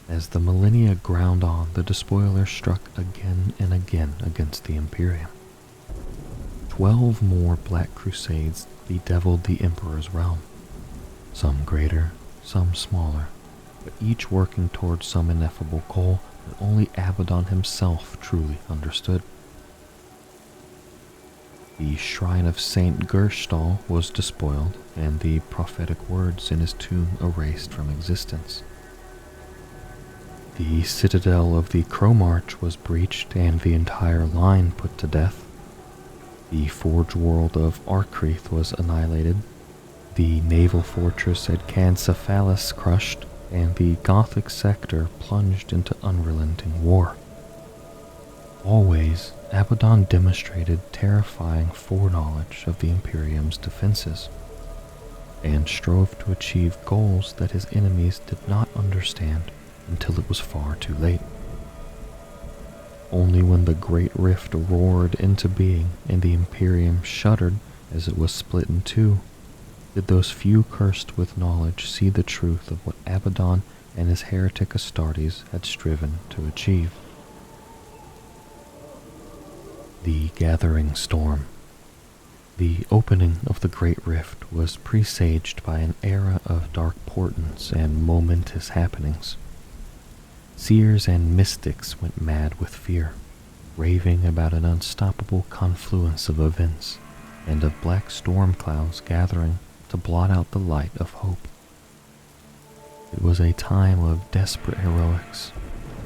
As the millennia ground on, the Despoiler struck again and again against the Imperium. 12 more Black Crusades bedeviled the Emperor's realm, some greater, some smaller, but each working towards some ineffable goal that only Abaddon himself truly understood. The shrine of Saint Gerstall was despoiled, and the prophetic words in his tomb erased from existence. The citadel of the Cromarch was breached and the entire line put to death. The forge world of Arkrith was annihilated, the naval fortress at Cancephalis crushed, and the Gothic sector plunged into unrelenting war. Always, Abaddon demonstrated terrifying foreknowledge of the Imperium's defenses, and strove to achieve goals that his enemies did not understand until it was far too late. Only when the Great Rift roared into being and the Imperium shuddered as it was split in two, did those few cursed with knowledge see the truth of what Abaddon and his heretic Astartes had striven to achieve. The gathering storm. The opening of the Great Rift was presaged by an era of dark portents and momentous happenings. Seers and mystics went mad with fear, raving about an unstoppable confluence of events and of black storm clouds gathering to blot out the light of hope. It was a time of desperate heroics,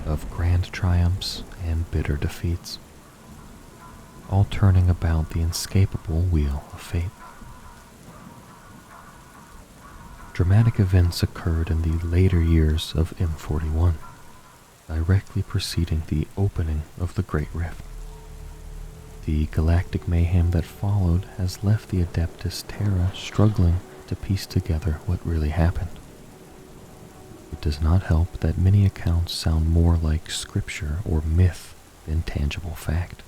of grand triumphs and bitter defeats. all turning about the inescapable wheel of fate. Dramatic events occurred in the later years of M41, directly preceding the opening of the Great Rift. The galactic mayhem that followed has left the Adeptus Terra struggling to piece together what really happened. It does not help that many accounts sound more like scripture or myth than tangible fact,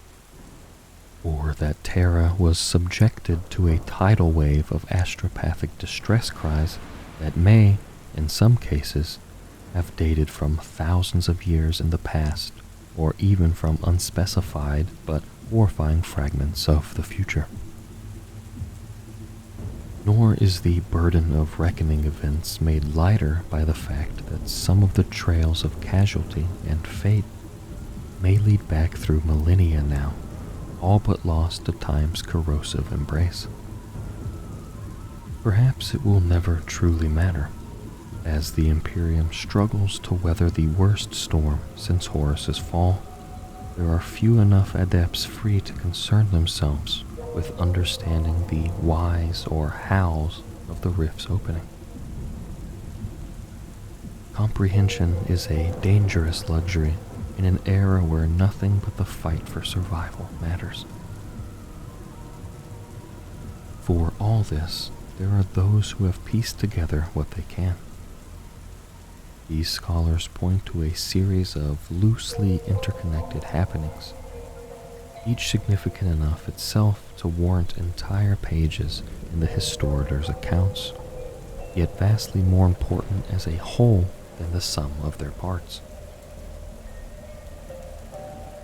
or that Terra was subjected to a tidal wave of astropathic distress cries that may, in some cases, have dated from thousands of years in the past, or even from unspecified but horrifying fragments of the future. Nor is the burden of reckoning events made lighter by the fact that some of the trails of casualty and fate may lead back through millennia now, all but lost to time's corrosive embrace. Perhaps it will never truly matter, as the Imperium struggles to weather the worst storm since Horus's fall. There are few enough adepts free to concern themselves with understanding the whys or hows of the rift's opening. Comprehension is a dangerous luxury in an era where nothing but the fight for survival matters. For all this, there are those who have pieced together what they can. These scholars point to a series of loosely interconnected happenings, each significant enough itself to warrant entire pages in the historiator's accounts, yet vastly more important as a whole than the sum of their parts.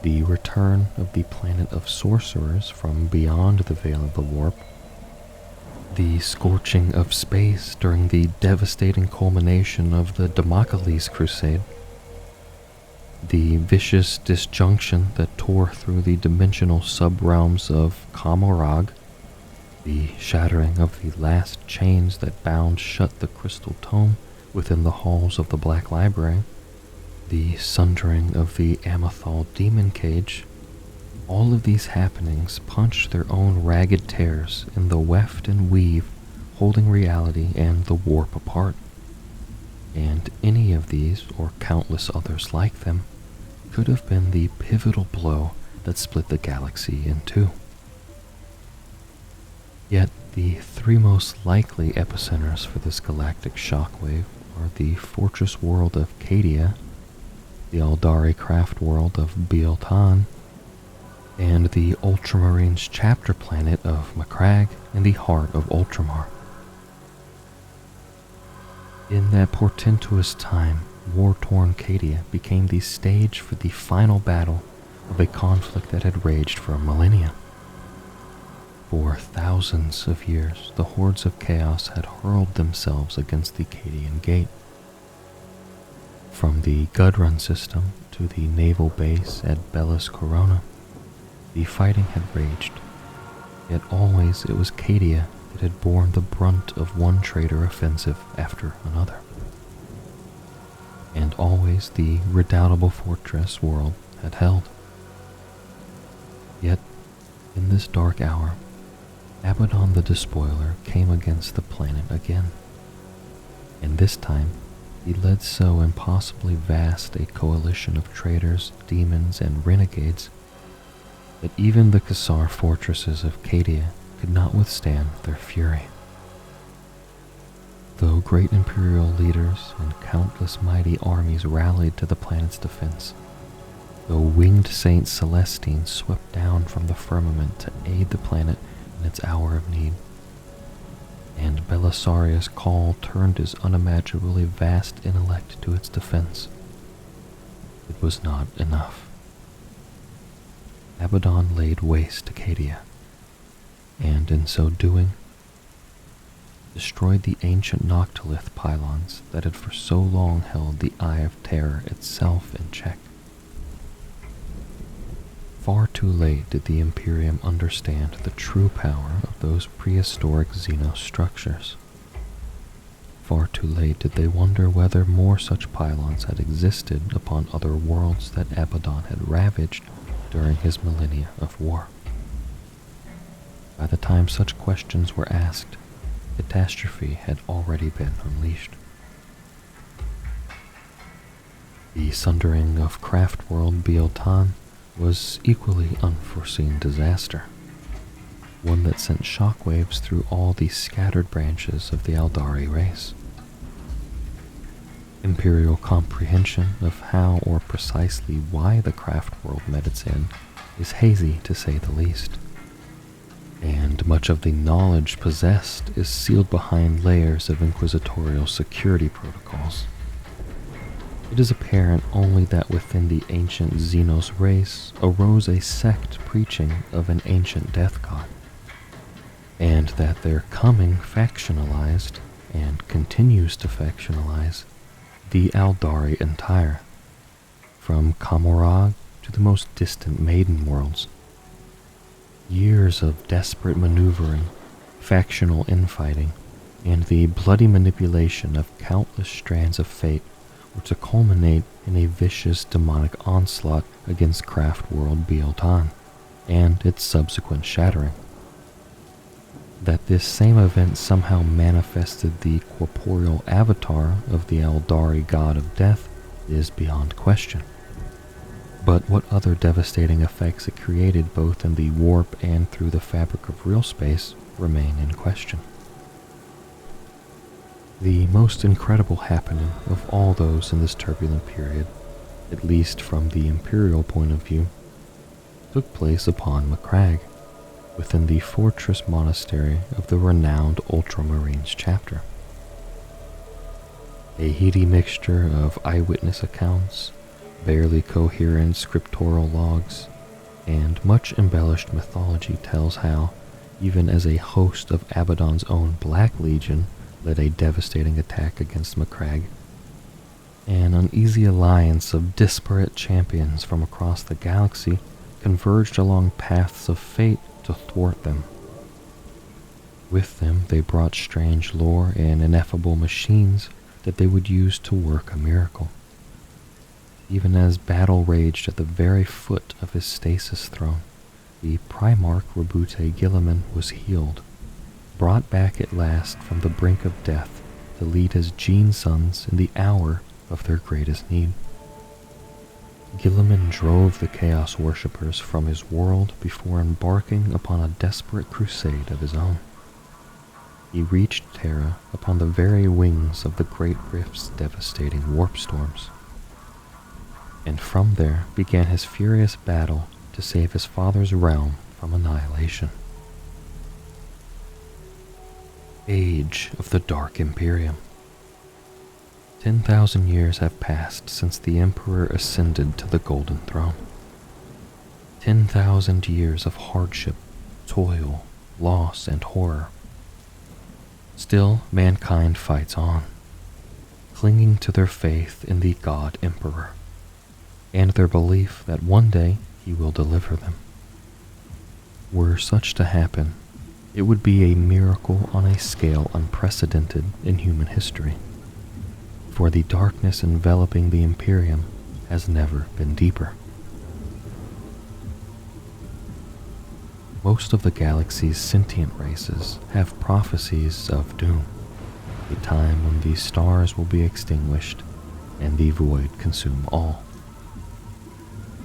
The return of the planet of sorcerers from beyond the Veil of the Warp, the scorching of space during the devastating culmination of the Damocles Crusade, the vicious disjunction that tore through the dimensional subrealms of Kamorag, the shattering of the last chains that bound shut the Crystal Tome within the halls of the Black Library, the sundering of the Amethal Demon Cage, all of these happenings punch their own ragged tears in the weft and weave holding reality and the warp apart. And any of these, or countless others like them, could have been the pivotal blow that split the galaxy in two. Yet the three most likely epicenters for this galactic shockwave are the fortress world of Cadia, the Aldari craft world of Bieltan, and the Ultramarines chapter planet of Macragge in the heart of Ultramar. In that portentous time, war-torn Cadia became the stage for the final battle of a conflict that had raged for millennia. For thousands of years, the hordes of chaos had hurled themselves against the Cadian Gate. From the Gudrun system to the naval base at Bellis Corona, the fighting had raged, yet always it was Cadia that had borne the brunt of one traitor offensive after another. And always the redoubtable fortress world had held. Yet, in this dark hour, Abaddon the Despoiler came against the planet again, and this time he led so impossibly vast a coalition of traitors, demons, and renegades that even the Cassar fortresses of Cadia could not withstand their fury. Though great imperial leaders and countless mighty armies rallied to the planet's defense, though winged Saint Celestine swept down from the firmament to aid the planet in its hour of need, and Belisarius' call turned his unimaginably vast intellect to its defense, it was not enough. Abaddon laid waste to Cadia, and in so doing, destroyed the ancient Noctilith pylons that had for so long held the Eye of Terror itself in check. Far too late did the Imperium understand the true power of those prehistoric Xenos structures. Far too late did they wonder whether more such pylons had existed upon other worlds that Abaddon had ravaged during his millennia of war. By the time such questions were asked, catastrophe had already been unleashed. The sundering of craft-world Biotan was equally unforeseen disaster, one that sent shockwaves through all the scattered branches of the Aldari race. Imperial comprehension of how or precisely why the craft world met its end is hazy to say the least, and much of the knowledge possessed is sealed behind layers of inquisitorial security protocols. It is apparent only that within the ancient Xenos race arose a sect preaching of an ancient death god, and that their coming factionalized, and continues to factionalize, the Aldari entire, from Kamorag to the most distant Maiden worlds. Years of desperate maneuvering, factional infighting, and the bloody manipulation of countless strands of fate were to culminate in a vicious demonic onslaught against craft world Biotan, and its subsequent shattering. That this same event somehow manifested the corporeal avatar of the Aldari god of death is beyond question. But what other devastating effects it created both in the warp and through the fabric of real space remain in question. The most incredible happening of all those in this turbulent period, at least from the Imperial point of view, took place upon Macragge, within the fortress monastery of the renowned Ultramarines chapter. A heady mixture of eyewitness accounts, barely coherent scriptural logs, and much embellished mythology tells how, even as a host of Abaddon's own Black Legion led a devastating attack against Macragge, an uneasy alliance of disparate champions from across the galaxy converged along paths of fate to thwart them. With them they brought strange lore and ineffable machines that they would use to work a miracle. Even as battle raged at the very foot of his stasis throne, the Primarch Rabute Gilliman was healed, brought back at last from the brink of death to lead his Gene Sons in the hour of their greatest need. Gilliman drove the Chaos Worshippers from his world before embarking upon a desperate crusade of his own. He reached Terra upon the very wings of the Great Rift's devastating warp storms, and from there began his furious battle to save his father's realm from annihilation. Age of the Dark Imperium. 10,000 years have passed since the Emperor ascended to the Golden Throne. 10,000 years of hardship, toil, loss, and horror. Still, mankind fights on, clinging to their faith in the God Emperor, and their belief that one day he will deliver them. Were such to happen, it would be a miracle on a scale unprecedented in human history, for the darkness enveloping the Imperium has never been deeper. Most of the galaxy's sentient races have prophecies of doom, a time when the stars will be extinguished and the void consume all.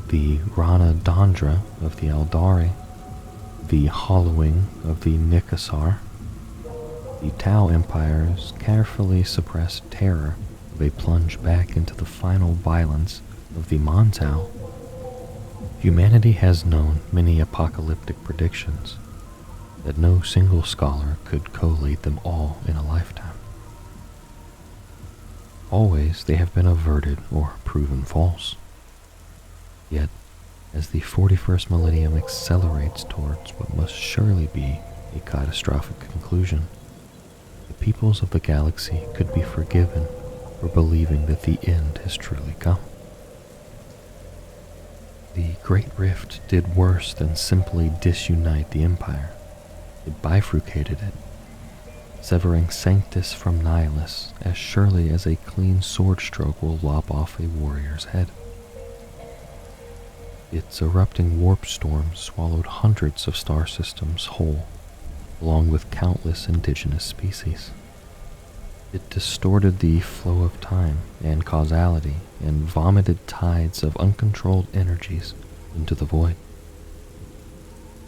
The Rana Dandra of the Aldari, the hollowing of the Nikasar, the Tau Empire's carefully suppressed terror of a plunge back into the final violence of the Montau. Humanity has known many apocalyptic predictions, that no single scholar could collate them all in a lifetime. Always they have been averted or proven false. Yet, as the 41st millennium accelerates towards what must surely be a catastrophic conclusion, the peoples of the galaxy could be forgiven for believing that the end has truly come. The Great Rift did worse than simply disunite the Empire. It bifurcated it, severing Sanctus from Nihilus as surely as a clean sword stroke will lop off a warrior's head. Its erupting warp storm swallowed hundreds of star systems whole along with countless indigenous species. It distorted the flow of time and causality and vomited tides of uncontrolled energies into the void.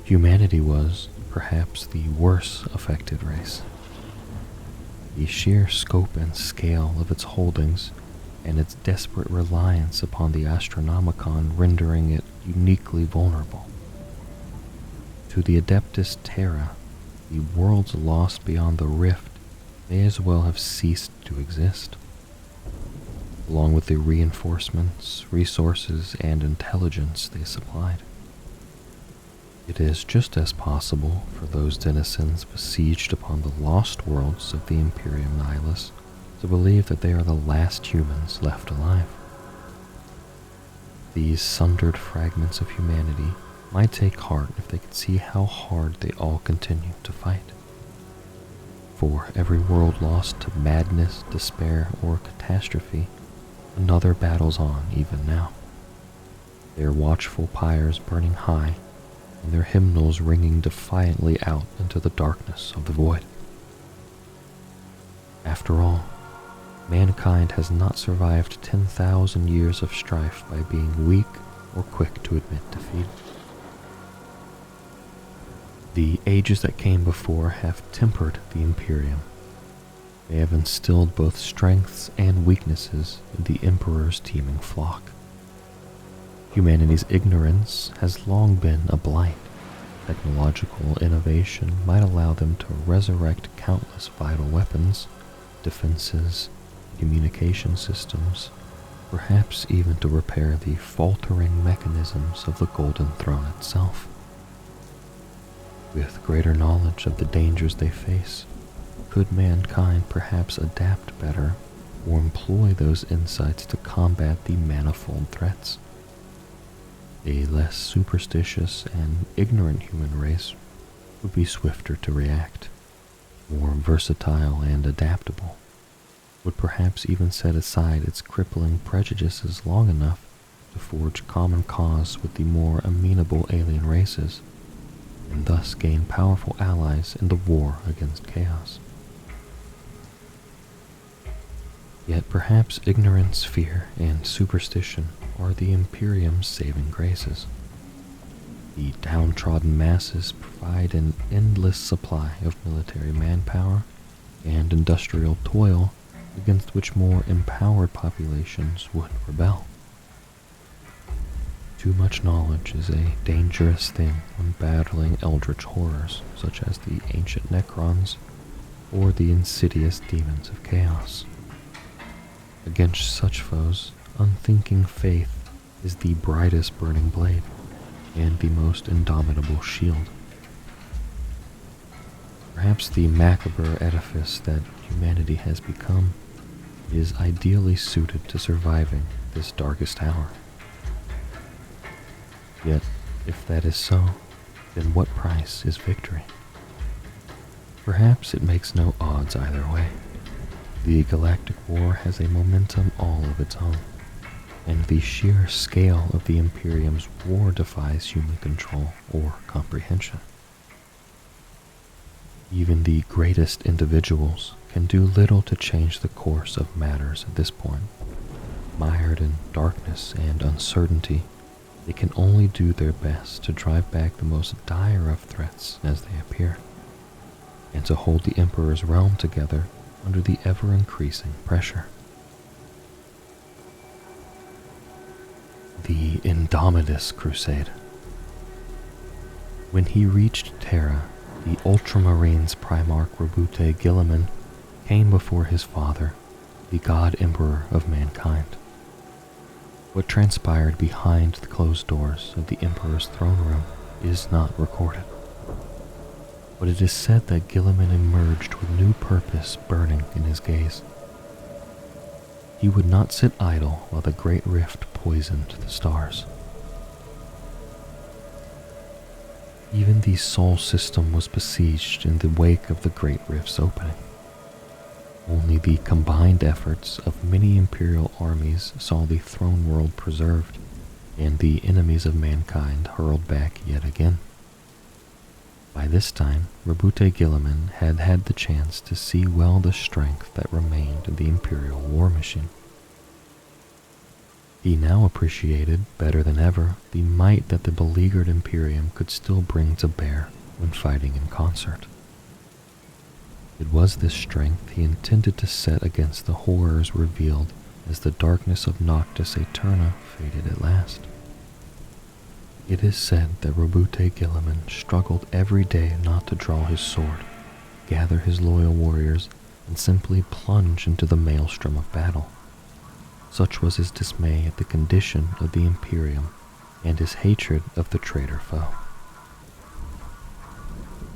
Humanity was, perhaps, the worst affected race. The sheer scope and scale of its holdings and its desperate reliance upon the Astronomicon rendering it uniquely vulnerable. To the Adeptus Terra, the worlds lost beyond the rift may as well have ceased to exist, along with the reinforcements, resources, and intelligence they supplied. It is just as possible for those denizens besieged upon the lost worlds of the Imperium Nihilus to believe that they are the last humans left alive. These sundered fragments of humanity might take heart if they could see how hard they all continue to fight. For every world lost to madness, despair, or catastrophe, another battles on even now, their watchful pyres burning high and their hymnals ringing defiantly out into the darkness of the void. After all, mankind has not survived 10,000 years of strife by being weak or quick to admit defeat. The ages that came before have tempered the Imperium. They have instilled both strengths and weaknesses in the Emperor's teeming flock. Humanity's ignorance has long been a blight. Technological innovation might allow them to resurrect countless vital weapons, defenses, communication systems, perhaps even to repair the faltering mechanisms of the Golden Throne itself. With greater knowledge of the dangers they face, could mankind perhaps adapt better or employ those insights to combat the manifold threats? A less superstitious and ignorant human race would be swifter to react, more versatile and adaptable, would perhaps even set aside its crippling prejudices long enough to forge common cause with the more amenable alien races, and thus gain powerful allies in the war against chaos. Yet perhaps ignorance, fear, and superstition are the Imperium's saving graces. The downtrodden masses provide an endless supply of military manpower and industrial toil against which more empowered populations would rebel. Too much knowledge is a dangerous thing when battling eldritch horrors such as the ancient Necrons or the insidious demons of chaos. Against such foes, unthinking faith is the brightest burning blade and the most indomitable shield. Perhaps the macabre edifice that humanity has become is ideally suited to surviving this darkest hour. Yet, if that is so, then what price is victory? Perhaps it makes no odds either way. The galactic war has a momentum all of its own, and the sheer scale of the Imperium's war defies human control or comprehension. Even the greatest individuals can do little to change the course of matters at this point. Mired in darkness and uncertainty, they can only do their best to drive back the most dire of threats as they appear, and to hold the Emperor's realm together under the ever-increasing pressure. The Indomitus Crusade. When he reached Terra, the Ultramarines Primarch Robute Guilliman came before his father, the God Emperor of mankind. What transpired behind the closed doors of the Emperor's throne room is not recorded, but it is said that Guilliman emerged with new purpose burning in his gaze. He would not sit idle while the Great Rift poisoned the stars. Even the Sol system was besieged in the wake of the Great Rift's opening. Only the combined efforts of many Imperial armies saw the throne world preserved, and the enemies of mankind hurled back yet again. By this time, Rabute Gilliman had had the chance to see well the strength that remained in the Imperial war machine. He now appreciated, better than ever, the might that the beleaguered Imperium could still bring to bear when fighting in concert. It was this strength he intended to set against the horrors revealed as the darkness of Noctis Aeterna faded at last. It is said that Rabute Gilliman struggled every day not to draw his sword, gather his loyal warriors, and simply plunge into the maelstrom of battle. Such was his dismay at the condition of the Imperium and his hatred of the traitor foe.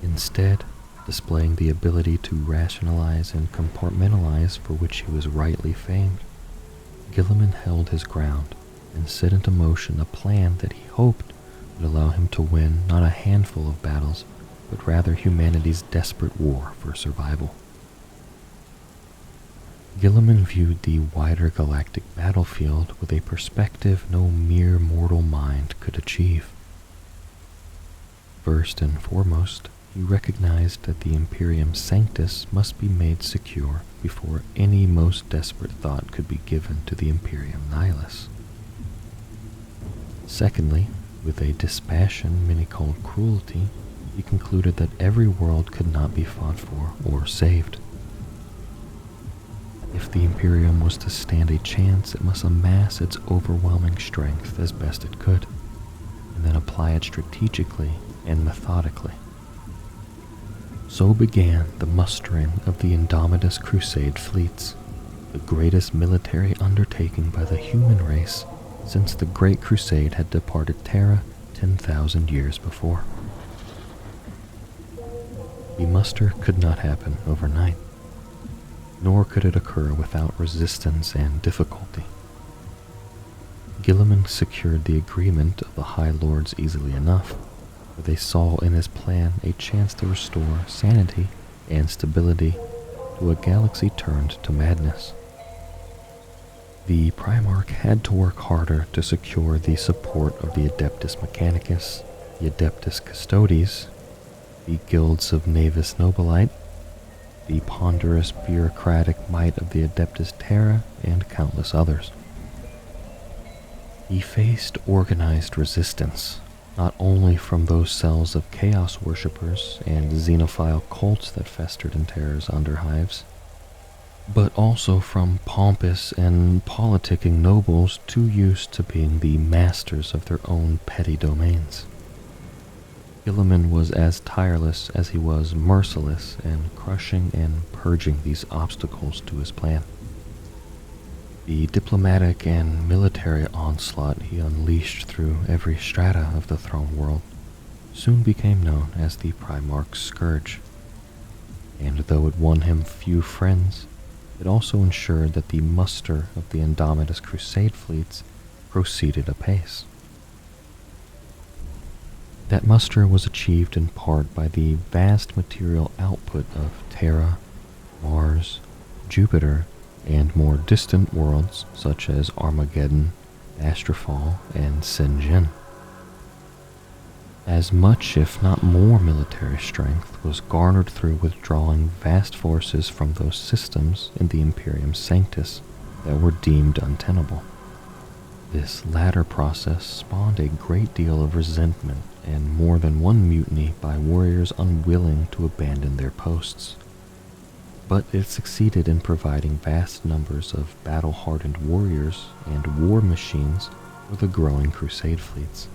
Instead, displaying the ability to rationalize and compartmentalize for which he was rightly famed, Gilliman held his ground and set into motion a plan that he hoped would allow him to win not a handful of battles, but rather humanity's desperate war for survival. Gilliman viewed the wider galactic battlefield with a perspective no mere mortal mind could achieve. First and foremost, he recognized that the Imperium Sanctus must be made secure before any most desperate thought could be given to the Imperium Nihilus. Secondly, with a dispassion many called cruelty, he concluded that every world could not be fought for or saved. If the Imperium was to stand a chance, it must amass its overwhelming strength as best it could, and then apply it strategically and methodically. So began the mustering of the Indomitus Crusade fleets, the greatest military undertaking by the human race since the Great Crusade had departed Terra 10,000 years before. The muster could not happen overnight, nor could it occur without resistance and difficulty. Gilliman secured the agreement of the High Lords easily enough, for they saw in his plan a chance to restore sanity and stability to a galaxy turned to madness. The Primarch had to work harder to secure the support of the Adeptus Mechanicus, the Adeptus Custodes, the guilds of Navis Nobilite, the ponderous bureaucratic might of the Adeptus Terra, and countless others. He faced organized resistance, not only from those cells of chaos worshippers and xenophile cults that festered in Terra's underhives, but also from pompous and politicking nobles too used to being the masters of their own petty domains. Gilliman was as tireless as he was merciless in crushing and purging these obstacles to his plan. The diplomatic and military onslaught he unleashed through every strata of the throne world soon became known as the Primarch's Scourge, and though it won him few friends, it also ensured that the muster of the Indomitus Crusade fleets proceeded apace. That muster was achieved in part by the vast material output of Terra, Mars, Jupiter, and more distant worlds such as Armageddon, Astrafall, and Sinjin. As much, if not more, military strength was garnered through withdrawing vast forces from those systems in the Imperium Sanctus that were deemed untenable. This latter process spawned a great deal of resentment and more than one mutiny by warriors unwilling to abandon their posts. But it succeeded in providing vast numbers of battle-hardened warriors and war machines for the growing Crusade fleets.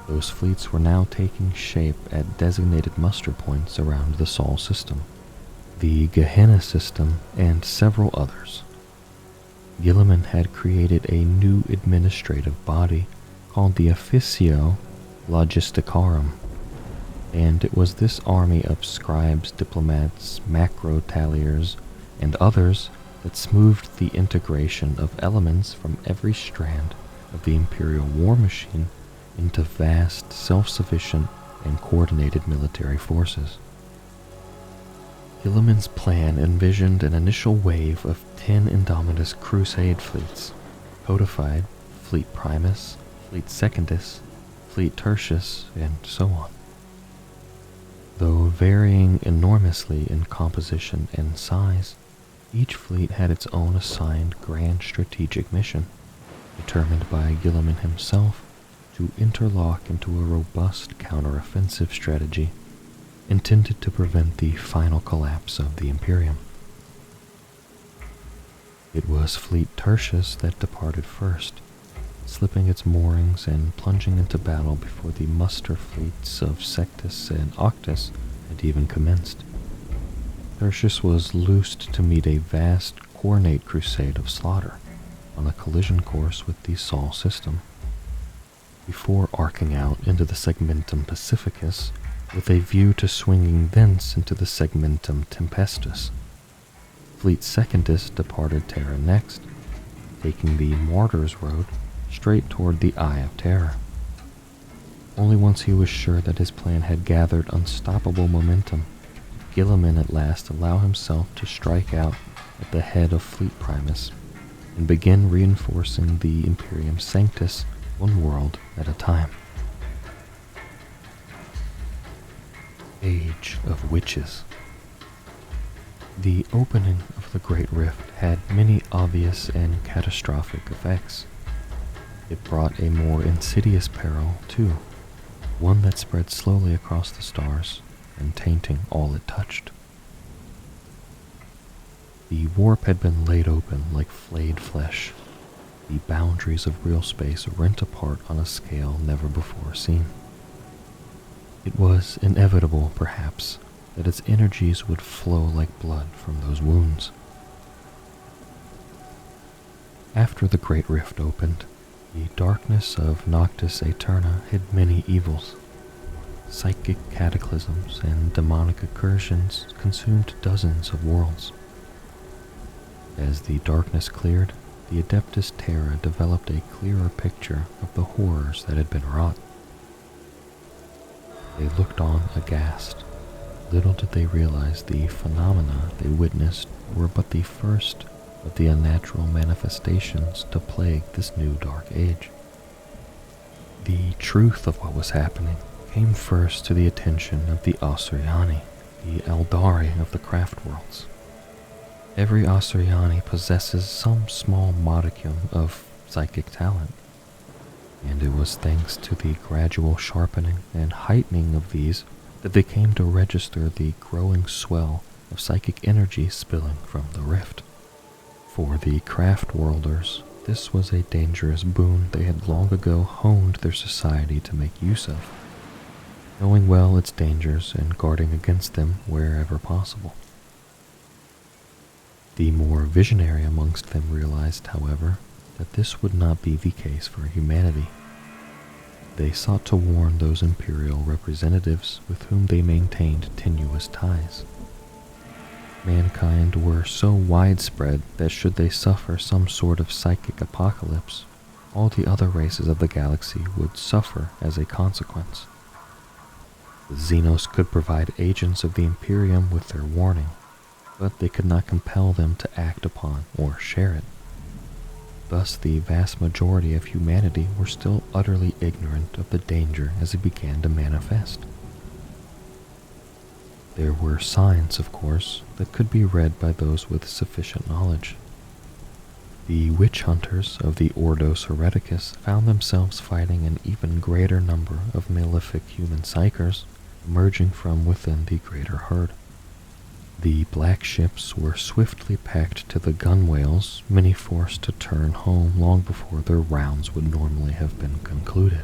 Those fleets were now taking shape at designated muster points around the Sol system, the Gehenna system, and several others. Gilliman had created a new administrative body called the Officio Logisticarum, and it was this army of scribes, diplomats, macro-talliers, and others that smoothed the integration of elements from every strand of the Imperial war machine into vast, self-sufficient, and coordinated military forces. Gilliman's plan envisioned an initial wave of 10 Indomitus Crusade fleets, codified Fleet Primus, Fleet Secundus, Fleet Tertius, and so on. Though varying enormously in composition and size, each fleet had its own assigned grand strategic mission, determined by Guilliman himself to interlock into a robust counteroffensive strategy intended to prevent the final collapse of the Imperium. It was Fleet Tertius that departed first, slipping its moorings and plunging into battle before the muster fleets of Sectus and Octus had even commenced. Tertius was loosed to meet a vast, coordinate crusade of slaughter on a collision course with the Sol system, before arcing out into the Segmentum Pacificus with a view to swinging thence into the Segmentum Tempestus. Fleet Secundus departed Terra next, taking the Martyrs Road straight toward the Eye of Terror. Only once he was sure that his plan had gathered unstoppable momentum did Guilliman at last allow himself to strike out at the head of Fleet Primus and begin reinforcing the Imperium Sanctus one world at a time. Age of Witches. The opening of the Great Rift had many obvious and catastrophic effects. It brought a more insidious peril, too, one that spread slowly across the stars and tainting all it touched. The warp had been laid open like flayed flesh, the boundaries of real space rent apart on a scale never before seen. It was inevitable, perhaps, that its energies would flow like blood from those wounds. After the Great Rift opened, the darkness of Noctis Aeterna hid many evils. Psychic cataclysms and demonic incursions consumed dozens of worlds. As the darkness cleared, the Adeptus Terra developed a clearer picture of the horrors that had been wrought. They looked on aghast. Little did they realize the phenomena they witnessed were but the first of the unnatural manifestations to plague this new dark age. The truth of what was happening came first to the attention of the Asuryani, the Eldari of the craft worlds. Every Asuryani possesses some small modicum of psychic talent, and it was thanks to the gradual sharpening and heightening of these that they came to register the growing swell of psychic energy spilling from the rift. For the craft worlders, this was a dangerous boon they had long ago honed their society to make use of, knowing well its dangers and guarding against them wherever possible. The more visionary amongst them realized, however, that this would not be the case for humanity. They sought to warn those imperial representatives with whom they maintained tenuous ties. Mankind were so widespread that should they suffer some sort of psychic apocalypse, all the other races of the galaxy would suffer as a consequence. The Xenos could provide agents of the Imperium with their warning, but they could not compel them to act upon or share it. Thus, the vast majority of humanity were still utterly ignorant of the danger as it began to manifest. There were signs, of course, that could be read by those with sufficient knowledge. The witch hunters of the Ordos Hereticus found themselves fighting an even greater number of malefic human psychers emerging from within the greater herd. The black ships were swiftly packed to the gunwales, many forced to turn home long before their rounds would normally have been concluded.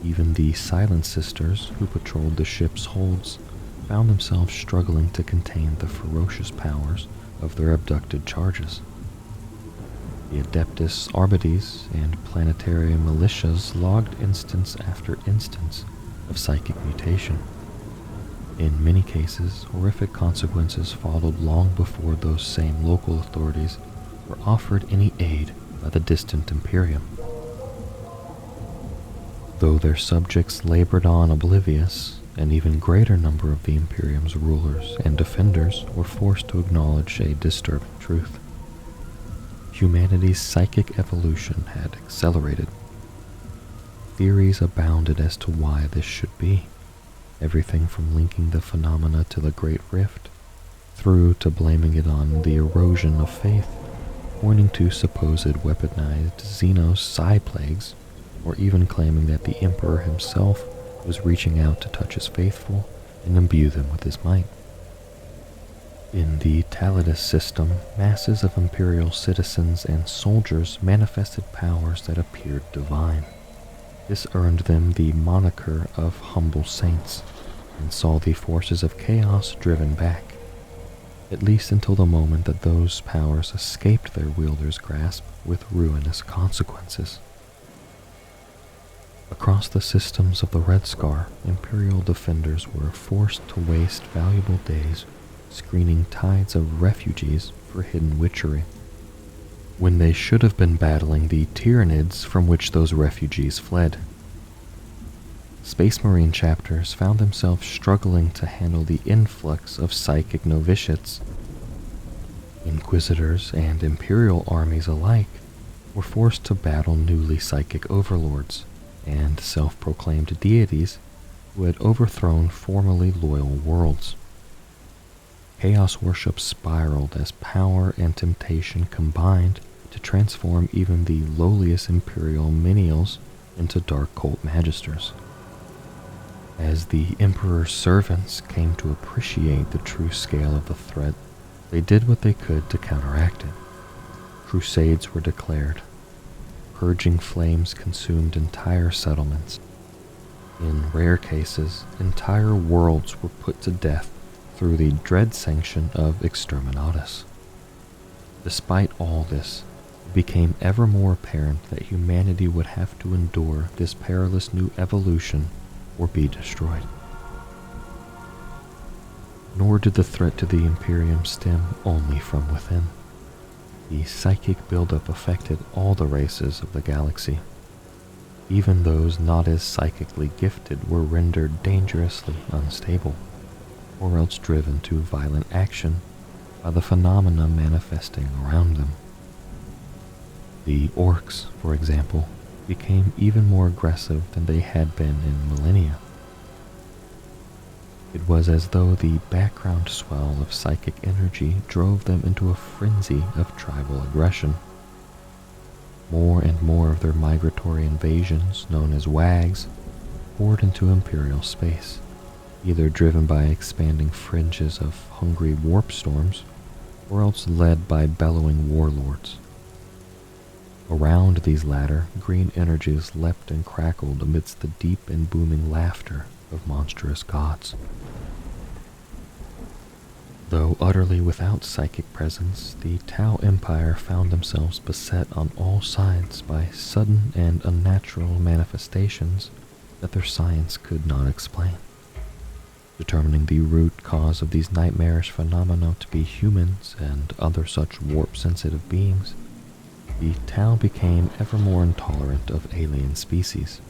Even the Silent Sisters, who patrolled the ship's holds, found themselves struggling to contain the ferocious powers of their abducted charges. The Adeptus Arbites and planetary militias logged instance after instance of psychic mutation. In many cases, horrific consequences followed long before those same local authorities were offered any aid by the distant Imperium. Though their subjects labored on oblivious, an even greater number of the Imperium's rulers and defenders were forced to acknowledge a disturbing truth. Humanity's psychic evolution had accelerated. Theories abounded as to why this should be, everything from linking the phenomena to the Great Rift, through to blaming it on the erosion of faith, pointing to supposed weaponized Xenos psi plagues, or even claiming that the Emperor himself was reaching out to touch his faithful and imbue them with his might. In the Talidus system, masses of Imperial citizens and soldiers manifested powers that appeared divine. This earned them the moniker of humble saints, and saw the forces of chaos driven back, at least until the moment that those powers escaped their wielder's grasp with ruinous consequences. Across the systems of the Red Scar, Imperial defenders were forced to waste valuable days screening tides of refugees for hidden witchery, when they should have been battling the tyrannids from which those refugees fled. Space Marine chapters found themselves struggling to handle the influx of psychic novitiates. Inquisitors and Imperial armies alike were forced to battle newly psychic overlords and self-proclaimed deities who had overthrown formerly loyal worlds. Chaos worship spiraled as power and temptation combined to transform even the lowliest Imperial menials into dark cult magisters. As the Emperor's servants came to appreciate the true scale of the threat, they did what they could to counteract it. Crusades were declared. Purging flames consumed entire settlements. In rare cases, entire worlds were put to death through the dread sanction of exterminatus. Despite all this, it became ever more apparent that humanity would have to endure this perilous new evolution or be destroyed. Nor did the threat to the Imperium stem only from within. The psychic buildup affected all the races of the galaxy. Even those not as psychically gifted were rendered dangerously unstable, or else driven to violent action by the phenomena manifesting around them. The orcs, for example, became even more aggressive than they had been in millennia. It was as though the background swell of psychic energy drove them into a frenzy of tribal aggression. More and more of their migratory invasions, known as wags, poured into Imperial space, either driven by expanding fringes of hungry warp storms, or else led by bellowing warlords. Around these latter, green energies leapt and crackled amidst the deep and booming laughter of monstrous gods. Though utterly without psychic presence, the Tau Empire found themselves beset on all sides by sudden and unnatural manifestations that their science could not explain. Determining the root cause of these nightmarish phenomena to be humans and other such warp-sensitive beings, the Tau became ever more intolerant of alien species,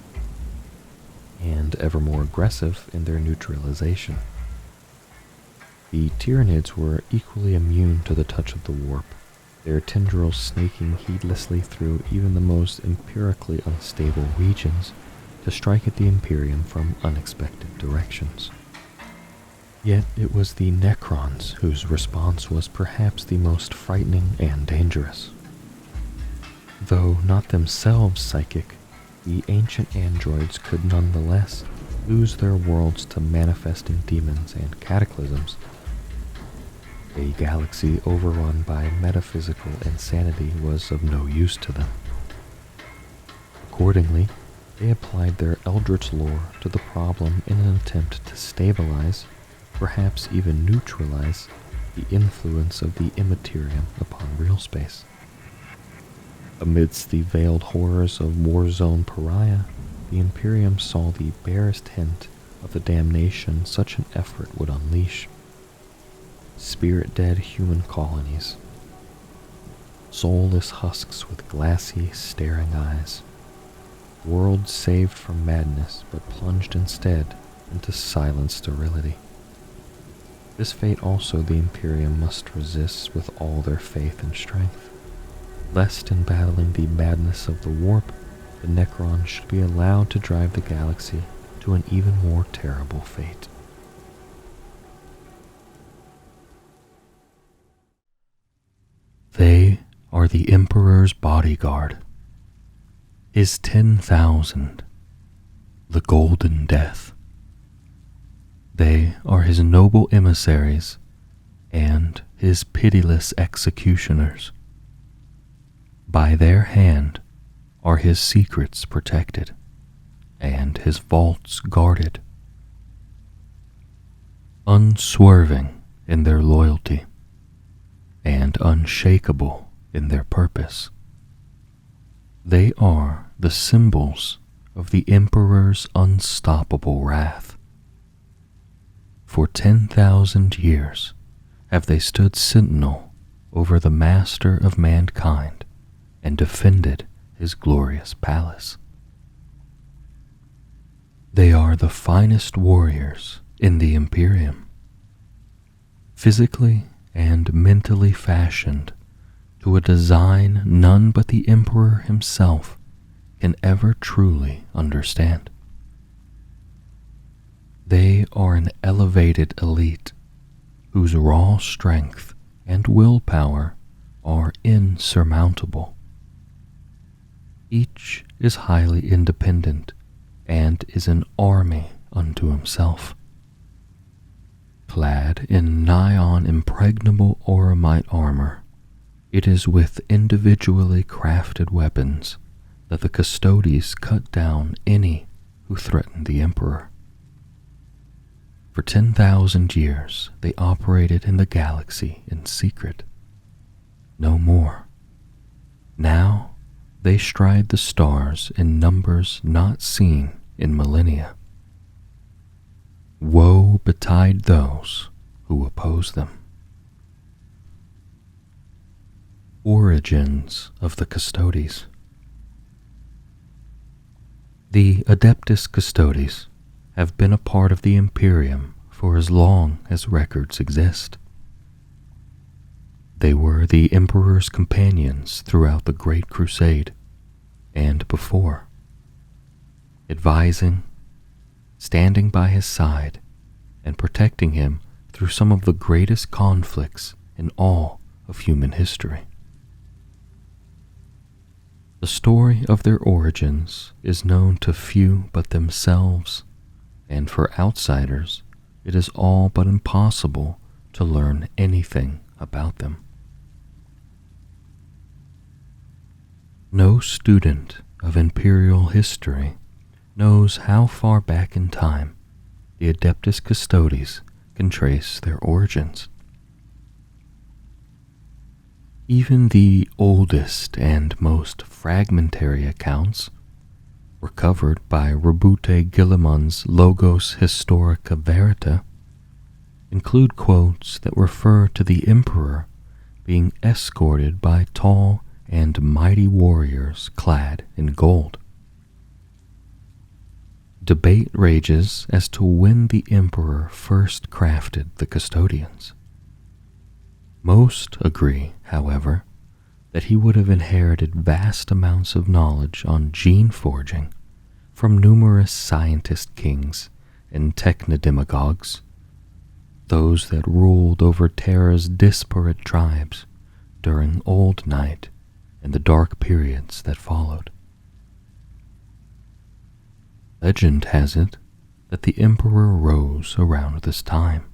and ever more aggressive in their neutralization. The Tyranids were equally immune to the touch of the warp, their tendrils snaking heedlessly through even the most empirically unstable regions to strike at the Imperium from unexpected directions. Yet it was the Necrons whose response was perhaps the most frightening and dangerous. Though not themselves psychic, the ancient androids could nonetheless lose their worlds to manifesting demons and cataclysms. A galaxy overrun by metaphysical insanity was of no use to them. Accordingly, they applied their eldritch lore to the problem in an attempt to stabilize, perhaps even neutralize, the influence of the Immaterium upon real space. Amidst the veiled horrors of Warzone Pariah, the Imperium saw the barest hint of the damnation such an effort would unleash. Spirit-dead human colonies, soulless husks with glassy, staring eyes, worlds saved from madness but plunged instead into silent sterility. This fate also the Imperium must resist with all their faith and strength, lest in battling the madness of the warp, the Necrons should be allowed to drive the galaxy to an even more terrible fate. They are the Emperor's bodyguard, his 10,000, the Golden Death. They are his noble emissaries and his pitiless executioners. By their hand are his secrets protected and his vaults guarded. Unswerving in their loyalty and unshakable in their purpose, they are the symbols of the Emperor's unstoppable wrath. For 10,000 years have they stood sentinel over the master of mankind and defended his glorious palace. They are the finest warriors in the Imperium, physically and mentally fashioned to a design none but the Emperor himself can ever truly understand. They are an elevated elite whose raw strength and willpower are insurmountable. Each is highly independent and is an army unto himself. Clad in nigh-on impregnable auramite armor, it is with individually crafted weapons that the Custodes cut down any who threatened the Emperor. For 10,000 years they operated in the galaxy in secret. No more. Now they stride the stars in numbers not seen in millennia. Woe betide those who oppose them. Origins of the Custodes. The Adeptus Custodes have been a part of the Imperium for as long as records exist. They were the Emperor's companions throughout the Great Crusade and before, advising, standing by his side, and protecting him through some of the greatest conflicts in all of human history. The story of their origins is known to few but themselves, and for outsiders, it is all but impossible to learn anything about them. No student of imperial history knows how far back in time the Adeptus Custodes can trace their origins. Even the oldest and most fragmentary accounts, recovered by Rabute Guillemot's Logos Historica Verita, include quotes that refer to the Emperor being escorted by tall and mighty warriors clad in gold. Debate rages as to when the Emperor first crafted the custodians. Most agree, however, that he would have inherited vast amounts of knowledge on gene forging from numerous scientist kings and technodemagogues, those that ruled over Terra's disparate tribes during Old Night and the dark periods that followed. Legend has it that the Emperor rose around this time,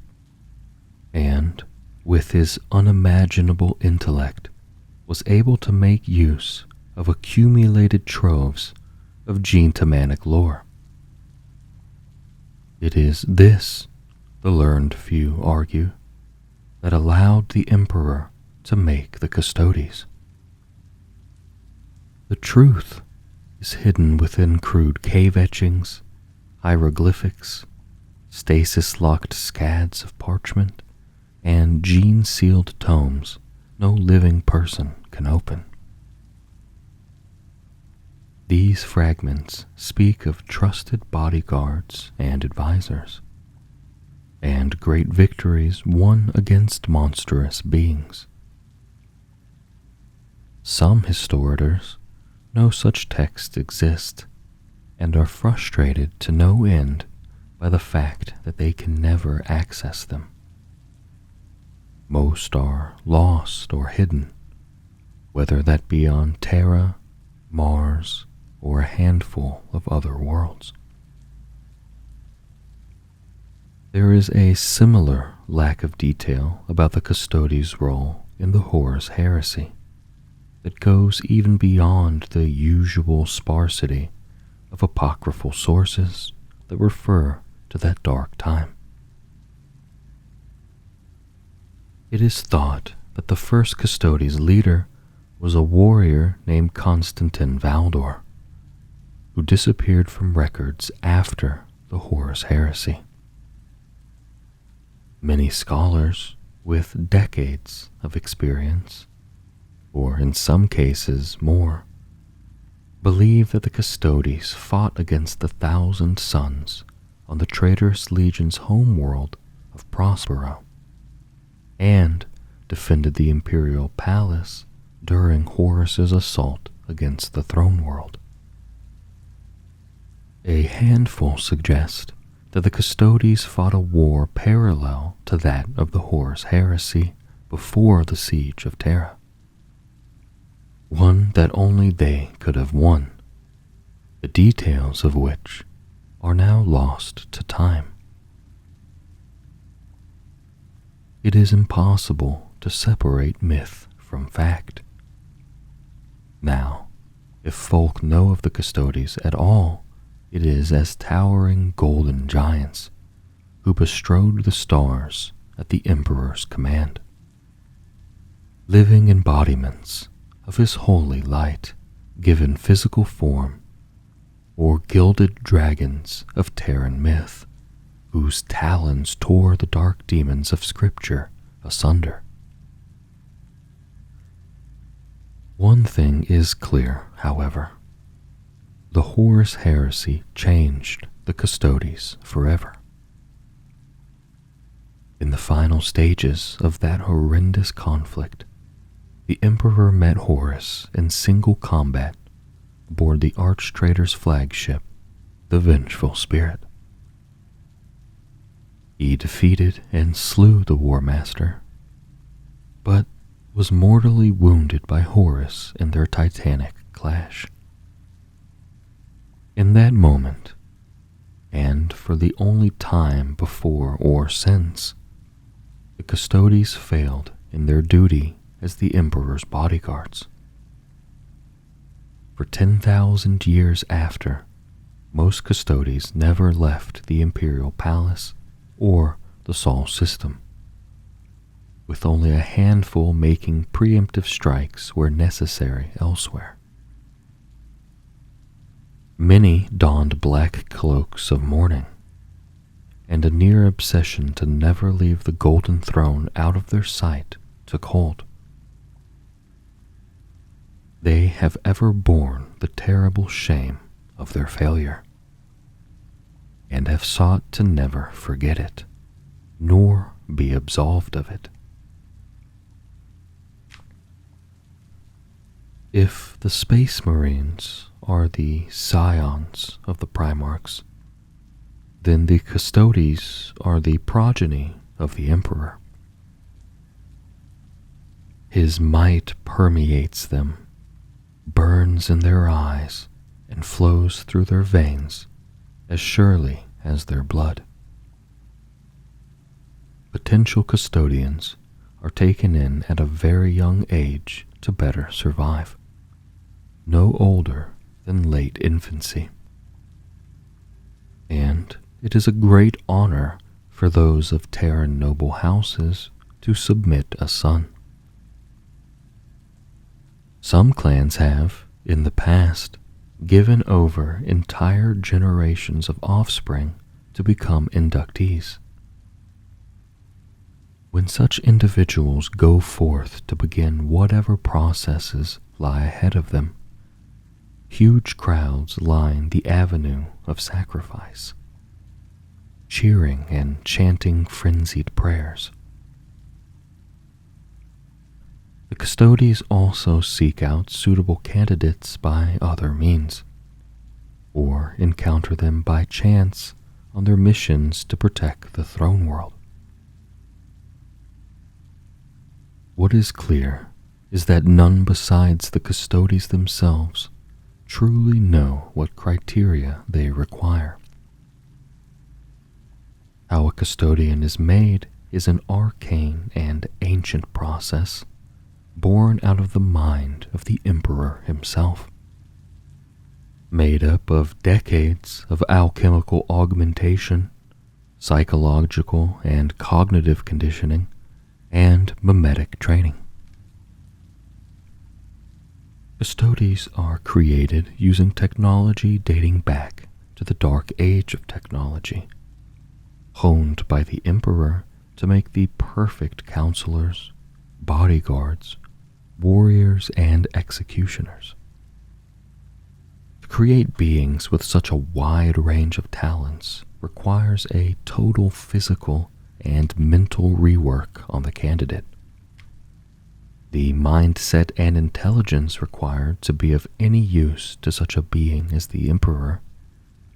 and, with his unimaginable intellect, was able to make use of accumulated troves of gentomanic lore. It is this, the learned few argue, that allowed the Emperor to make the Custodes. The truth is hidden within crude cave etchings, hieroglyphics, stasis-locked scads of parchment, and gene-sealed tomes no living person can open. These fragments speak of trusted bodyguards and advisors, and great victories won against monstrous beings. Some historians no such texts exist, and are frustrated to no end by the fact that they can never access them. Most are lost or hidden, whether that be on Terra, Mars, or a handful of other worlds. There is a similar lack of detail about the Custodes' role in the Horus heresy that goes even beyond the usual sparsity of apocryphal sources that refer to that dark time. It is thought that the first Custodes leader was a warrior named Constantin Valdor, who disappeared from records after the Horus heresy. Many scholars with decades of experience, or in some cases more, believe that the Custodes fought against the Thousand Sons on the traitorous legion's homeworld of Prospero, and defended the imperial palace during Horus's assault against the throne world. A handful suggest that the Custodes fought a war parallel to that of the Horus heresy before the siege of Terra, one that only they could have won, the details of which are now lost to time. It is impossible to separate myth from fact. Now, if folk know of the Custodes at all, it is as towering golden giants who bestrode the stars at the Emperor's command, living embodiments of his holy light given physical form, or gilded dragons of Terran myth whose talons tore the dark demons of Scripture asunder. One thing is clear, however. The Horus heresy changed the Custodes forever. In the final stages of that horrendous conflict, the Emperor met Horus in single combat aboard the arch-traitor's flagship, the Vengeful Spirit. He defeated and slew the War Master, but was mortally wounded by Horus in their titanic clash. In that moment, and for the only time before or since, the Custodes failed in their duty as the Emperor's bodyguards. For 10,000 years after, most Custodes never left the Imperial Palace or the Sol system, with only a handful making preemptive strikes where necessary elsewhere. Many donned black cloaks of mourning, and a near obsession to never leave the Golden Throne out of their sight took hold. They have ever borne the terrible shame of their failure, and have sought to never forget it, nor be absolved of it. If the Space Marines are the scions of the Primarchs, then the Custodes are the progeny of the Emperor. His might permeates them, burns in their eyes, and flows through their veins as surely as their blood. Potential custodians are taken in at a very young age to better survive, no older than late infancy. And it is a great honor for those of Terran noble houses to submit a son. Some clans have, in the past, given over entire generations of offspring to become inductees. When such individuals go forth to begin whatever processes lie ahead of them, huge crowds line the avenue of sacrifice, cheering and chanting frenzied prayers. The Custodes also seek out suitable candidates by other means, or encounter them by chance on their missions to protect the throne world. What is clear is that none besides the Custodes themselves truly know what criteria they require. How a custodian is made is an arcane and ancient process born out of the mind of the Emperor himself, made up of decades of alchemical augmentation, psychological and cognitive conditioning, and mimetic training. Custodes are created using technology dating back to the Dark Age of technology, honed by the Emperor to make the perfect counselors, bodyguards, warriors, and executioners. To create beings with such a wide range of talents requires a total physical and mental rework on the candidate. The mindset and intelligence required to be of any use to such a being as the Emperor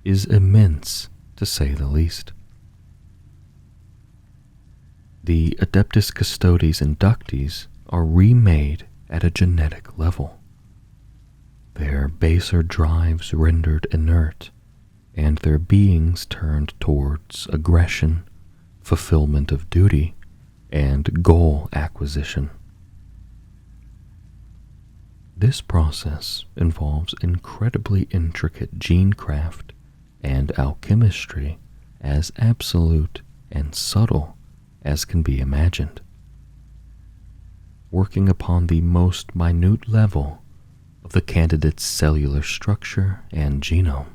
is immense, to say the least. The Adeptus Custodes inductees are remade at a genetic level, their baser drives rendered inert, and their beings turned towards aggression, fulfillment of duty, and goal acquisition. This process involves incredibly intricate genecraft and alchemistry as absolute and subtle as can be imagined, working upon the most minute level of the candidate's cellular structure and genome.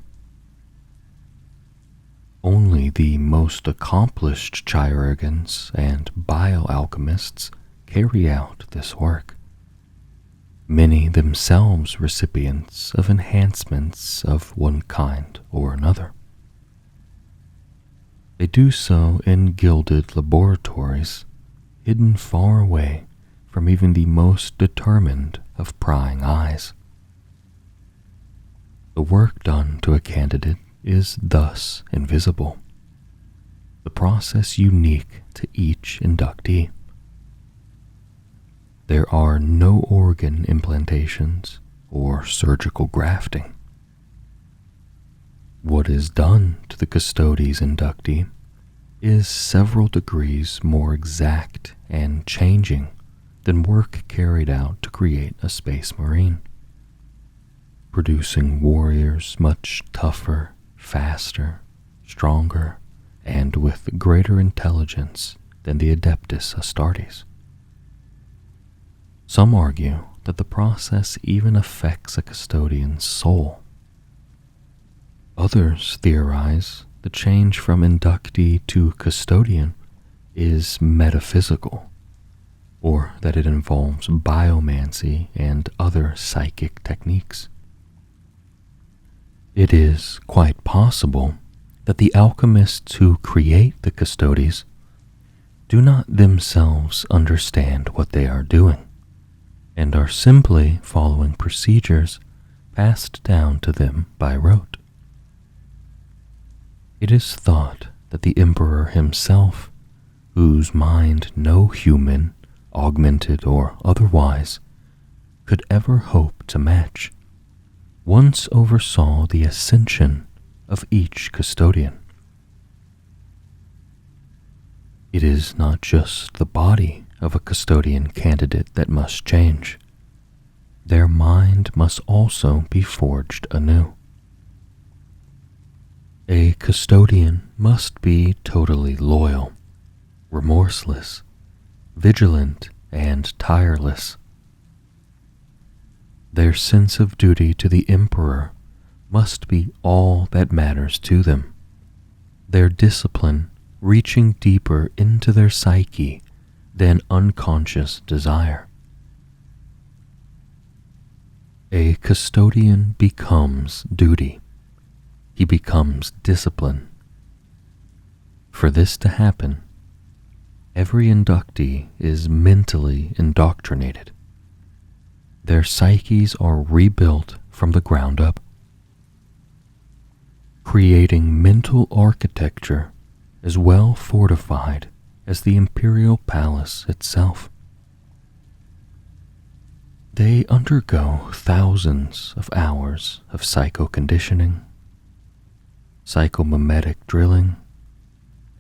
Only the most accomplished chirurgeons and bioalchemists carry out this work, many themselves recipients of enhancements of one kind or another. They do so in gilded laboratories, hidden far away from even the most determined of prying eyes. The work done to a candidate is thus invisible, the process unique to each inductee. There are no organ implantations or surgical grafting. What is done to the Custodes inductee is several degrees more exact and changing than work carried out to create a space marine, producing warriors much tougher, faster, stronger, and with greater intelligence than the Adeptus Astartes. Some argue that the process even affects a custodian's soul. Others theorize the change from inductee to custodian is metaphysical, or that it involves biomancy and other psychic techniques. It is quite possible that the alchemists who create the Custodes do not themselves understand what they are doing, and are simply following procedures passed down to them by rote. It is thought that the Emperor himself, whose mind no human, augmented or otherwise, could ever hope to match, once oversaw the ascension of each custodian. It is not just the body of a custodian candidate that must change. Their mind must also be forged anew. A custodian must be totally loyal, remorseless, vigilant, and tireless. Their sense of duty to the Emperor must be all that matters to them, their discipline reaching deeper into their psyche than unconscious desire. A custodian becomes duty. He becomes discipline. For this to happen, every inductee is mentally indoctrinated. Their psyches are rebuilt from the ground up. creating mental architecture as well fortified as the imperial palace itself. They undergo thousands of hours of psycho-conditioning, psychomimetic drilling,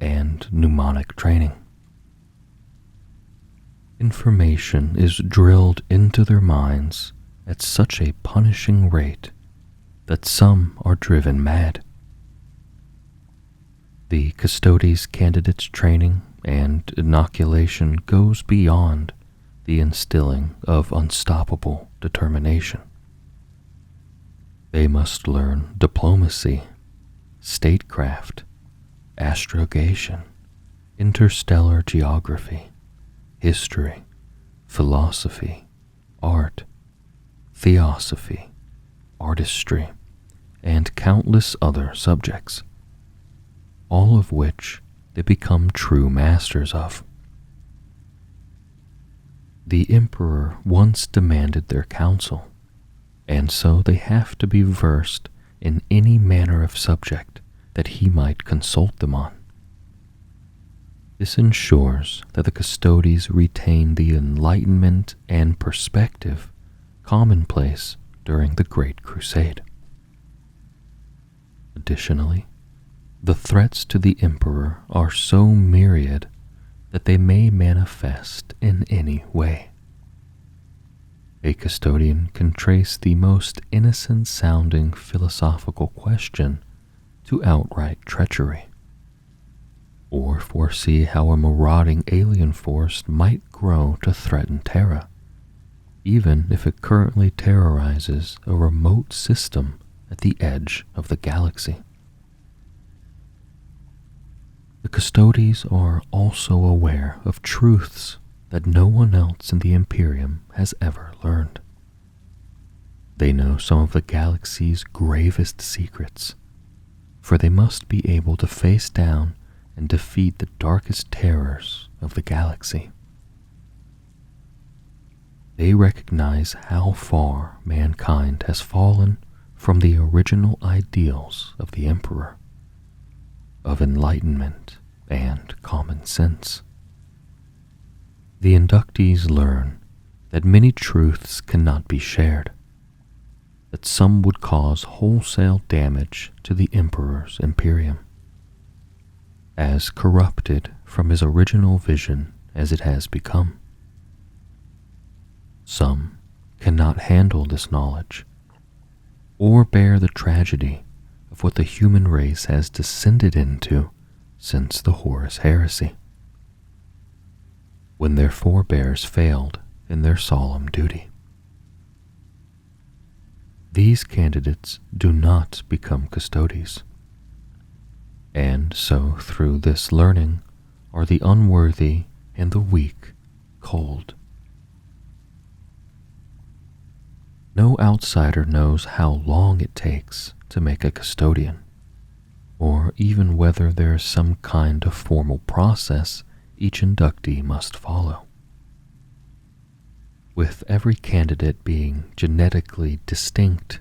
and mnemonic training. Information is drilled into their minds at such a punishing rate that some are driven mad. The Custodes candidates' training and inoculation goes beyond the instilling of unstoppable determination. They must learn diplomacy, statecraft, astrogation, interstellar geography, history, philosophy, art, theosophy, artistry, and countless other subjects, all of which they become true masters of. The Emperor once demanded their counsel, and so they have to be versed in any manner of subject that he might consult them on. This ensures that the Custodes retain the enlightenment and perspective commonplace during the Great Crusade. Additionally, the threats to the Emperor are so myriad that they may manifest in any way. A custodian can trace the most innocent-sounding philosophical question to outright treachery, or foresee how a marauding alien force might grow to threaten Terra, even if it currently terrorizes a remote system at the edge of the galaxy. The Custodes are also aware of truths that no one else in the Imperium has ever learned. They know some of the galaxy's gravest secrets, for they must be able to face down and defeat the darkest terrors of the galaxy. They recognize how far mankind has fallen from the original ideals of the Emperor, of enlightenment and common sense. The inductees learn that many truths cannot be shared, that some would cause wholesale damage to the Emperor's Imperium, as corrupted from his original vision as it has become. Some cannot handle this knowledge, or bear the tragedy of what the human race has descended into since the Horus Heresy, when their forebears failed in their solemn duty. These candidates do not become Custodes, and so through this learning are the unworthy and the weak culled. No outsider knows how long it takes to make a custodian, or even whether there is some kind of formal process each inductee must follow. With every candidate being genetically distinct,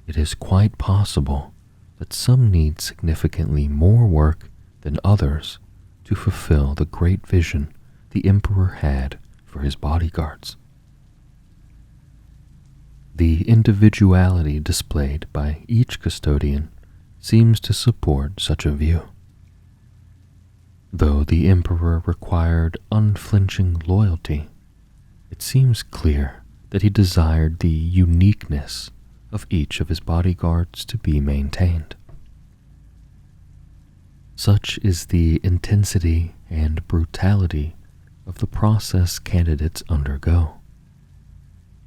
it is quite possible that some need significantly more work than others to fulfill the great vision the Emperor had for his bodyguards. The individuality displayed by each custodian seems to support such a view. Though the Emperor required unflinching loyalty, it seems clear that he desired the uniqueness of each of his bodyguards to be maintained. Such is the intensity and brutality of the process candidates undergo.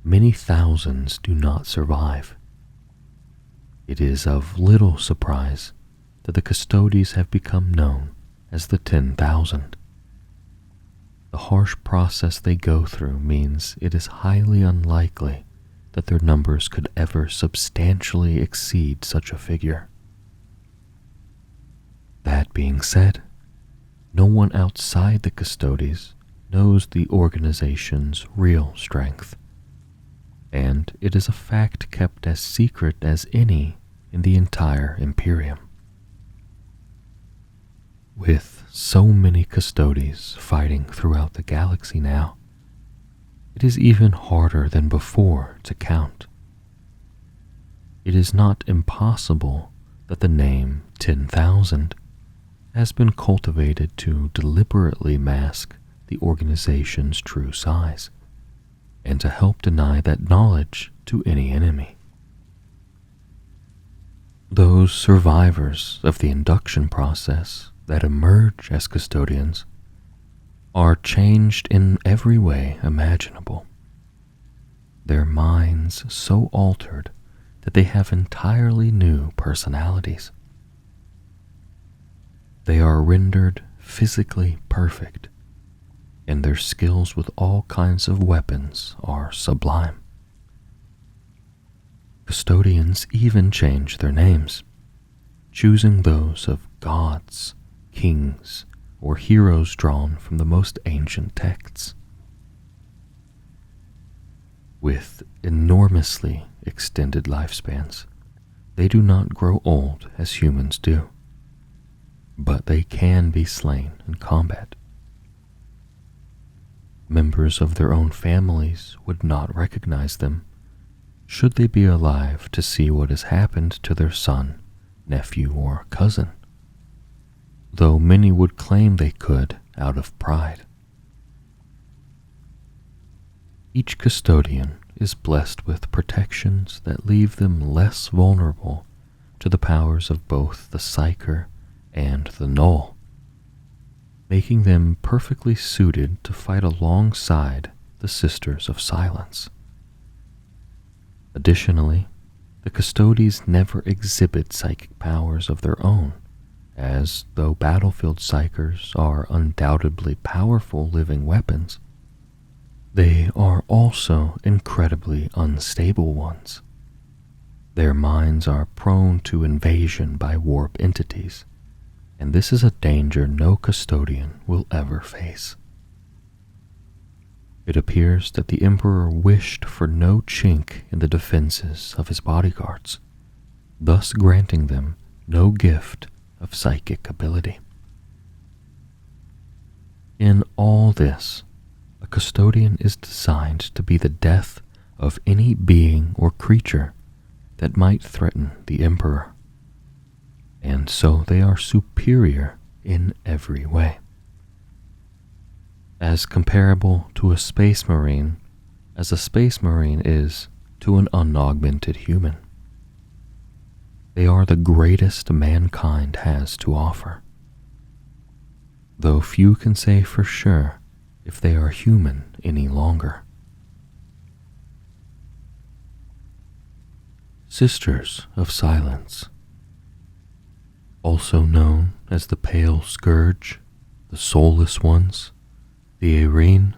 Many thousands do not survive. It is of little surprise that the Custodes have become known as the 10,000. The harsh process they go through means it is highly unlikely that their numbers could ever substantially exceed such a figure. That being said, no one outside the Custodes knows the organization's real strength, and it is a fact kept as secret as any in the entire Imperium. With so many Custodes fighting throughout the galaxy now, it is even harder than before to count. It is not impossible that the name 10,000 has been cultivated to deliberately mask the organization's true size, and to help deny that knowledge to any enemy. Those survivors of the induction process that emerge as custodians are changed in every way imaginable. Their minds so altered that they have entirely new personalities. They are rendered physically perfect, and their skills with all kinds of weapons are sublime. Custodians even change their names, choosing those of gods, kings, or heroes drawn from the most ancient texts. With enormously extended lifespans, they do not grow old as humans do, but they can be slain in combat. Members of their own families would not recognize them should they be alive to see what has happened to their son, nephew, or cousin, though many would claim they could out of pride. Each custodian is blessed with protections that leave them less vulnerable to the powers of both the Psyker and the Null, making them perfectly suited to fight alongside the Sisters of Silence. Additionally, the Custodes never exhibit psychic powers of their own, as though battlefield psychers are undoubtedly powerful living weapons, they are also incredibly unstable ones. Their minds are prone to invasion by warp entities, and this is a danger no custodian will ever face. It appears that the Emperor wished for no chink in the defenses of his bodyguards, thus granting them no gift of psychic ability. In all this, a custodian is designed to be the death of any being or creature that might threaten the Emperor, and so they are superior in every way. As comparable to a space marine as a space marine is to an unaugmented human. They are the greatest mankind has to offer, though few can say for sure if they are human any longer. Sisters of Silence, also known as the Pale Scourge, the Soulless Ones, the Arene,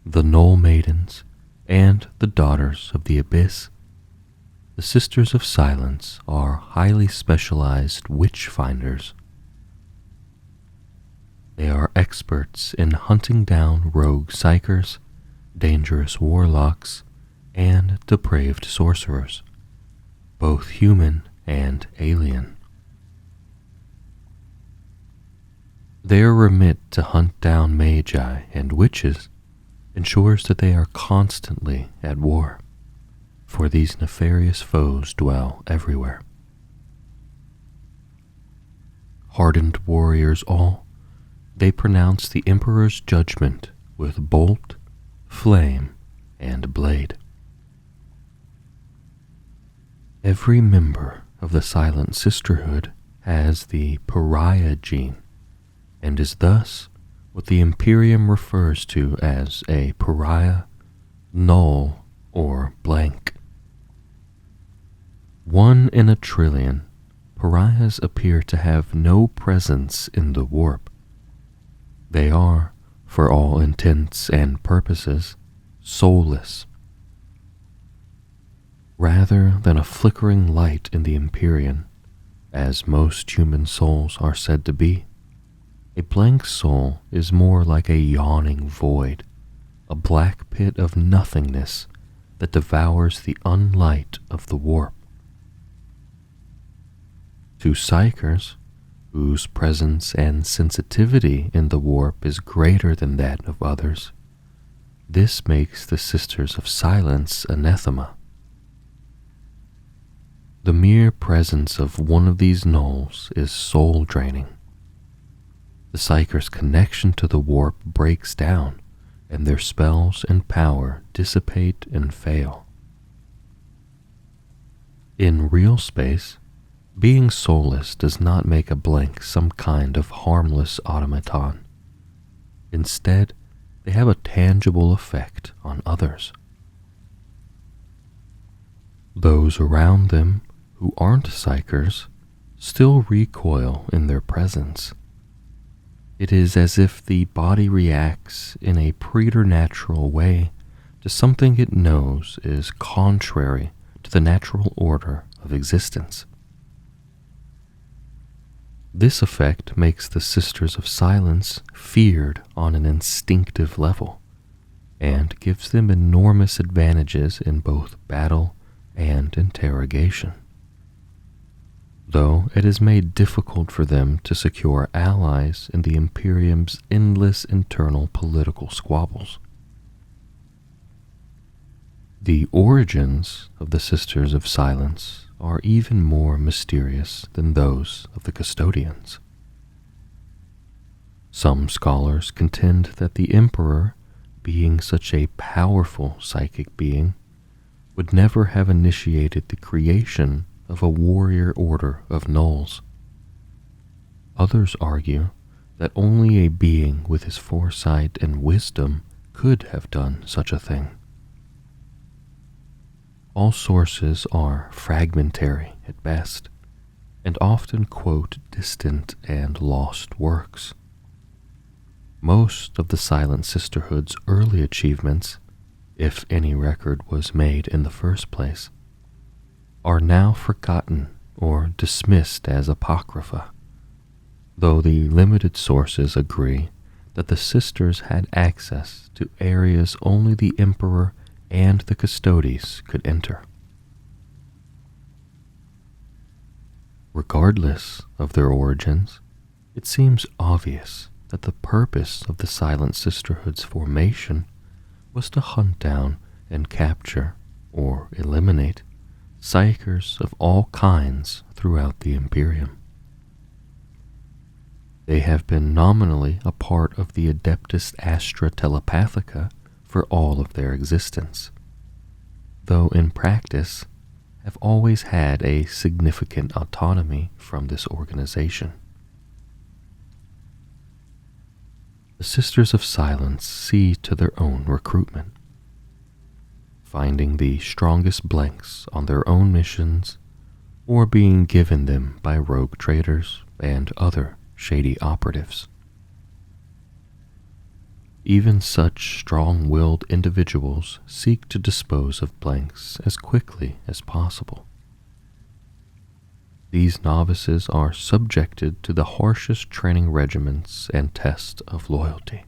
the Null Maidens, and the Daughters of the Abyss, the Sisters of Silence are highly specialized witch finders. They are experts in hunting down rogue psychers, dangerous warlocks, and depraved sorcerers, both human and alien. Their remit to hunt down magi and witches ensures that they are constantly at war, for these nefarious foes dwell everywhere. Hardened warriors all, they pronounce the Emperor's judgment with bolt, flame, and blade. Every member of the Silent Sisterhood has the pariah gene, and is thus what the Imperium refers to as a pariah, null, or blank. 1 in a trillion, pariahs appear to have no presence in the warp. They are, for all intents and purposes, soulless. Rather than a flickering light in the Imperium, as most human souls are said to be, a blank soul is more like a yawning void, a black pit of nothingness that devours the unlight of the warp. To psychers, whose presence and sensitivity in the warp is greater than that of others, this makes the Sisters of Silence anathema. The mere presence of one of these gnolls is soul-draining. The psycher's connection to the warp breaks down, and their spells and power dissipate and fail. In real space, being soulless does not make a blank some kind of harmless automaton. Instead, they have a tangible effect on others. Those around them who aren't psychers still recoil in their presence. It is as if the body reacts in a preternatural way to something it knows is contrary to the natural order of existence. This effect makes the Sisters of Silence feared on an instinctive level, and gives them enormous advantages in both battle and interrogation, though it is made difficult for them to secure allies in the Imperium's endless internal political squabbles. The origins of the Sisters of Silence are even more mysterious than those of the Custodians. Some scholars contend that the Emperor, being such a powerful psychic being, would never have initiated the creation of a warrior order of gnolls. Others argue that only a being with his foresight and wisdom could have done such a thing. All sources are fragmentary at best, and often quote distant and lost works. Most of the Silent Sisterhood's early achievements, if any record was made in the first place, are now forgotten or dismissed as apocrypha, though the limited sources agree that the Sisters had access to areas only the Emperor and the Custodes could enter. Regardless of their origins, it seems obvious that the purpose of the Silent Sisterhood's formation was to hunt down and capture, or eliminate, psychers of all kinds throughout the Imperium. They have been nominally a part of the Adeptus Astra Telepathica for all of their existence, though in practice have always had a significant autonomy from this organization. The Sisters of Silence see to their own recruitment, finding the strongest blanks on their own missions or being given them by rogue traders and other shady operatives. Even such strong-willed individuals seek to dispose of blanks as quickly as possible. These novices are subjected to the harshest training regimens and tests of loyalty.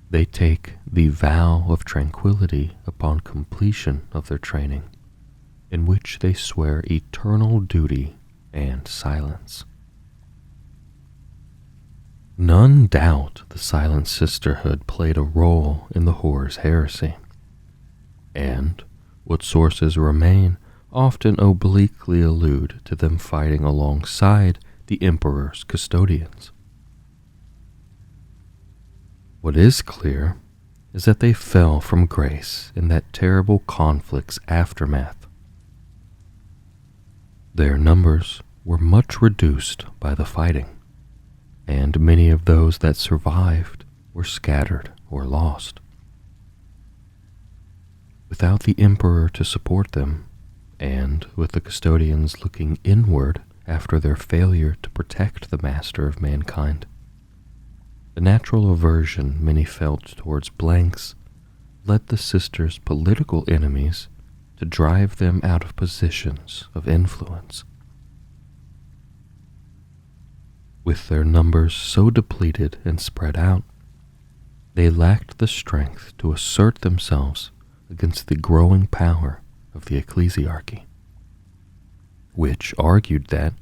They take the vow of tranquility upon completion of their training, in which they swear eternal duty and silence. None doubt the Silent Sisterhood played a role in the Horror's heresy, and what sources remain often obliquely allude to them fighting alongside the Emperor's custodians. What is clear is that they fell from grace in that terrible conflict's aftermath. Their numbers were much reduced by the fighting, and many of those that survived were scattered or lost. Without the Emperor to support them, and with the custodians looking inward after their failure to protect the master of mankind, the natural aversion many felt towards blanks led the Sisters' political enemies to drive them out of positions of influence. With their numbers so depleted and spread out, they lacked the strength to assert themselves against the growing power of the ecclesiarchy. which argued that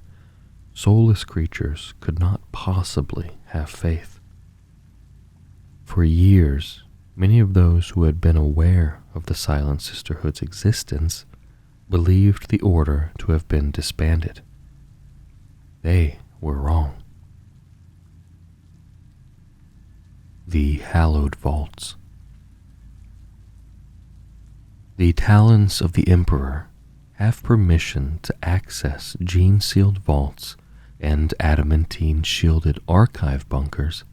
soulless creatures could not possibly have faith. For years, many of those who had been aware of the Silent Sisterhood's existence believed the order to have been disbanded. They were wrong. The Hallowed Vaults. The talons of the Emperor have permission to access gene-sealed vaults and adamantine-shielded archive bunkers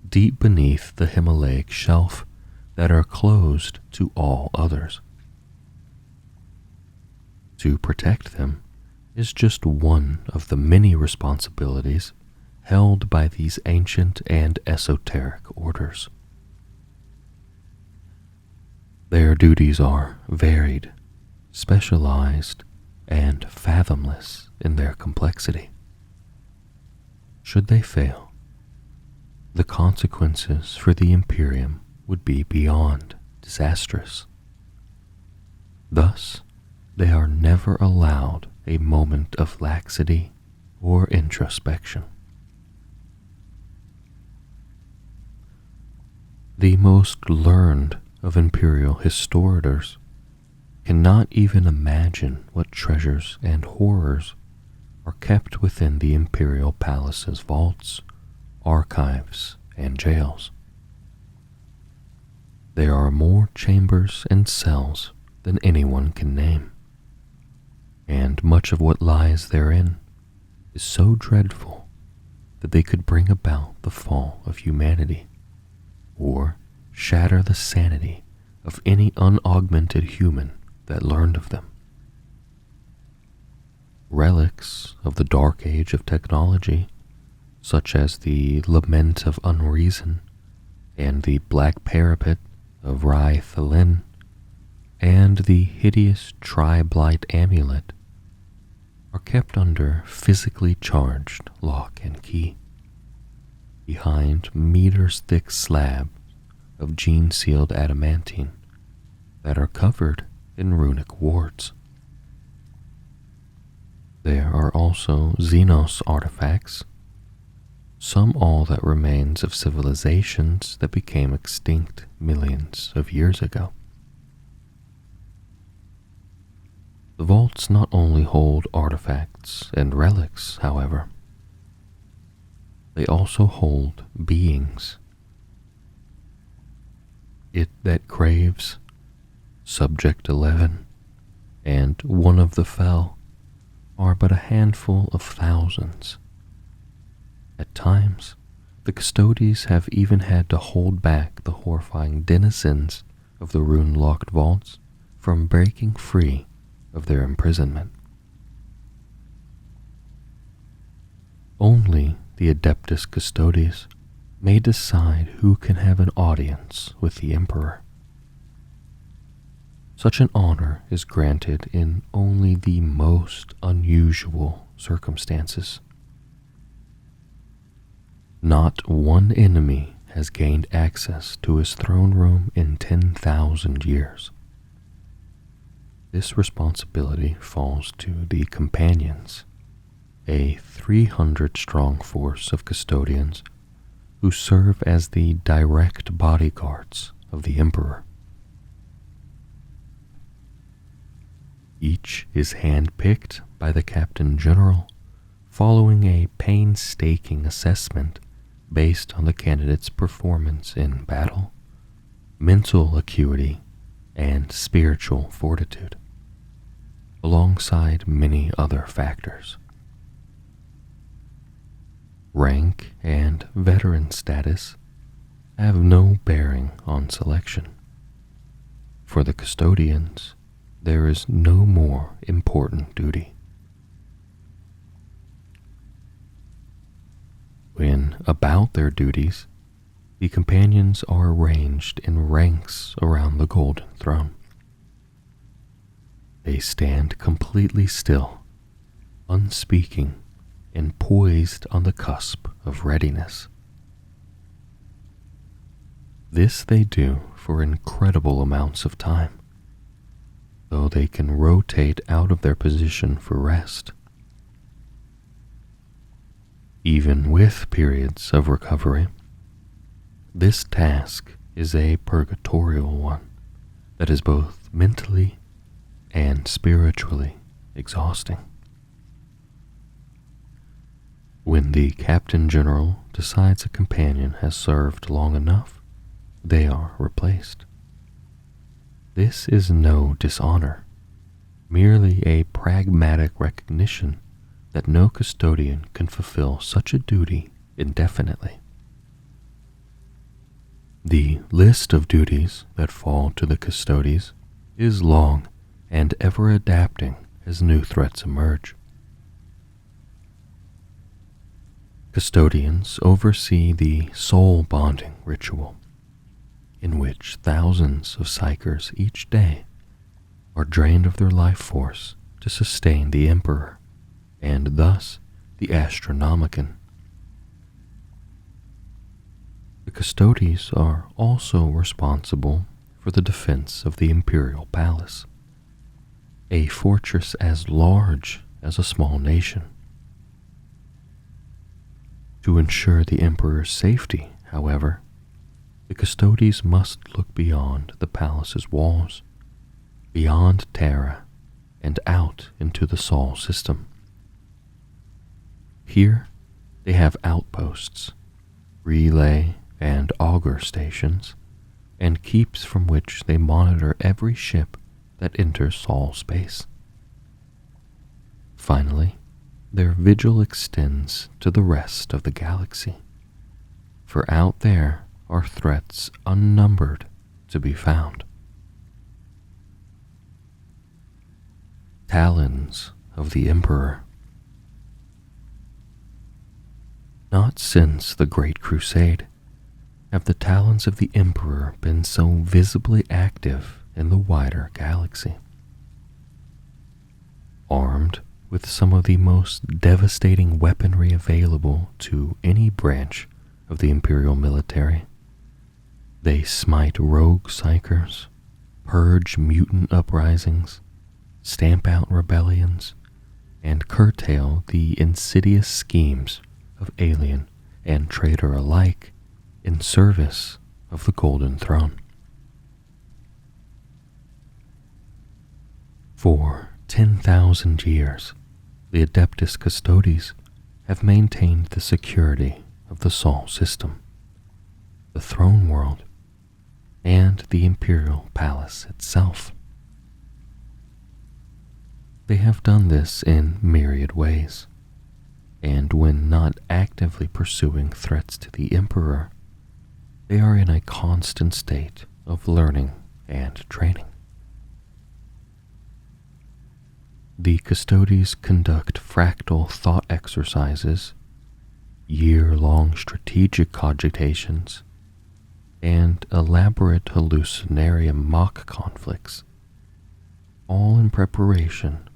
deep beneath the Himalaic shelf that are closed to all others. To protect them is just one of the many responsibilities held by these ancient and esoteric orders. Their duties are varied, specialized, and fathomless in their complexity. Should they fail, the consequences for the Imperium would be beyond disastrous. Thus, they are never allowed a moment of laxity or introspection. The most learned of Imperial historiators cannot even imagine what treasures and horrors are kept within the Imperial Palace's vaults, archives, and jails. There are more chambers and cells than anyone can name, and much of what lies therein is so dreadful that they could bring about the fall of humanity, or shatter the sanity of any unaugmented human that learned of them. Relics of the dark age of technology, such as the Lament of Unreason and the Black Parapet of Rai Thalin, and the hideous Tri-Blight Amulet, are kept under physically charged lock and key, behind meters-thick slabs of gene-sealed adamantine that are covered in runic wards. There are also Xenos artifacts, some all that remains of civilizations that became extinct millions of years ago. The vaults not only hold artifacts and relics, however, they also hold beings. It That Craves, Subject 11, and One of the Fell are but a handful of thousands. At times, the Custodes have even had to hold back the horrifying denizens of the rune-locked vaults from breaking free of their imprisonment. Only the Adeptus Custodes may decide who can have an audience with the Emperor. Such an honor is granted in only the most unusual circumstances. Not one enemy has gained access to his throne room in 10,000 years. This responsibility falls to the Companions, a 300-strong force of custodians who serve as the direct bodyguards of the Emperor. Each is handpicked by the Captain General following a painstaking assessment based on the candidate's performance in battle, mental acuity, and spiritual fortitude, alongside many other factors. Rank and veteran status have no bearing on selection. For the custodians, there is no more important duty. When about their duties, the companions are arranged in ranks around the golden throne. They stand completely still, unspeaking, and poised on the cusp of readiness. This they do for incredible amounts of time, though they can rotate out of their position for rest Even with periods of recovery, this task is a purgatorial one that is both mentally and spiritually exhausting. When the Captain General decides a companion has served long enough, they are replaced. This is no dishonor, merely a pragmatic recognition that no custodian can fulfill such a duty indefinitely. The list of duties that fall to the Custodes is long and ever adapting as new threats emerge. Custodians oversee the soul bonding ritual, in which thousands of psychers each day are drained of their life force to sustain the Emperor, and thus the Astronomicon. The Custodes are also responsible for the defense of the Imperial Palace, a fortress as large as a small nation. To ensure the Emperor's safety, however, the Custodes must look beyond the palace's walls, beyond Terra, and out into the Sol system. Here, they have outposts, relay and auger stations, and keeps from which they monitor every ship that enters Sol space. Finally, their vigil extends to the rest of the galaxy, for out there are threats unnumbered to be found. Talons of the Emperor. Not since the Great Crusade have the talons of the Emperor been so visibly active in the wider galaxy. Armed with some of the most devastating weaponry available to any branch of the Imperial military, they smite rogue psychers, purge mutant uprisings, stamp out rebellions, and curtail the insidious schemes of alien and traitor alike in service of the Golden Throne. For 10,000 years, the Adeptus Custodes have maintained the security of the Sol system, the throne world, and the Imperial Palace itself. They have done this in myriad ways, and when not actively pursuing threats to the Emperor, they are in a constant state of learning and training. The Custodes conduct fractal thought exercises, year-long strategic cogitations, and elaborate hallucinarium mock conflicts, all in preparation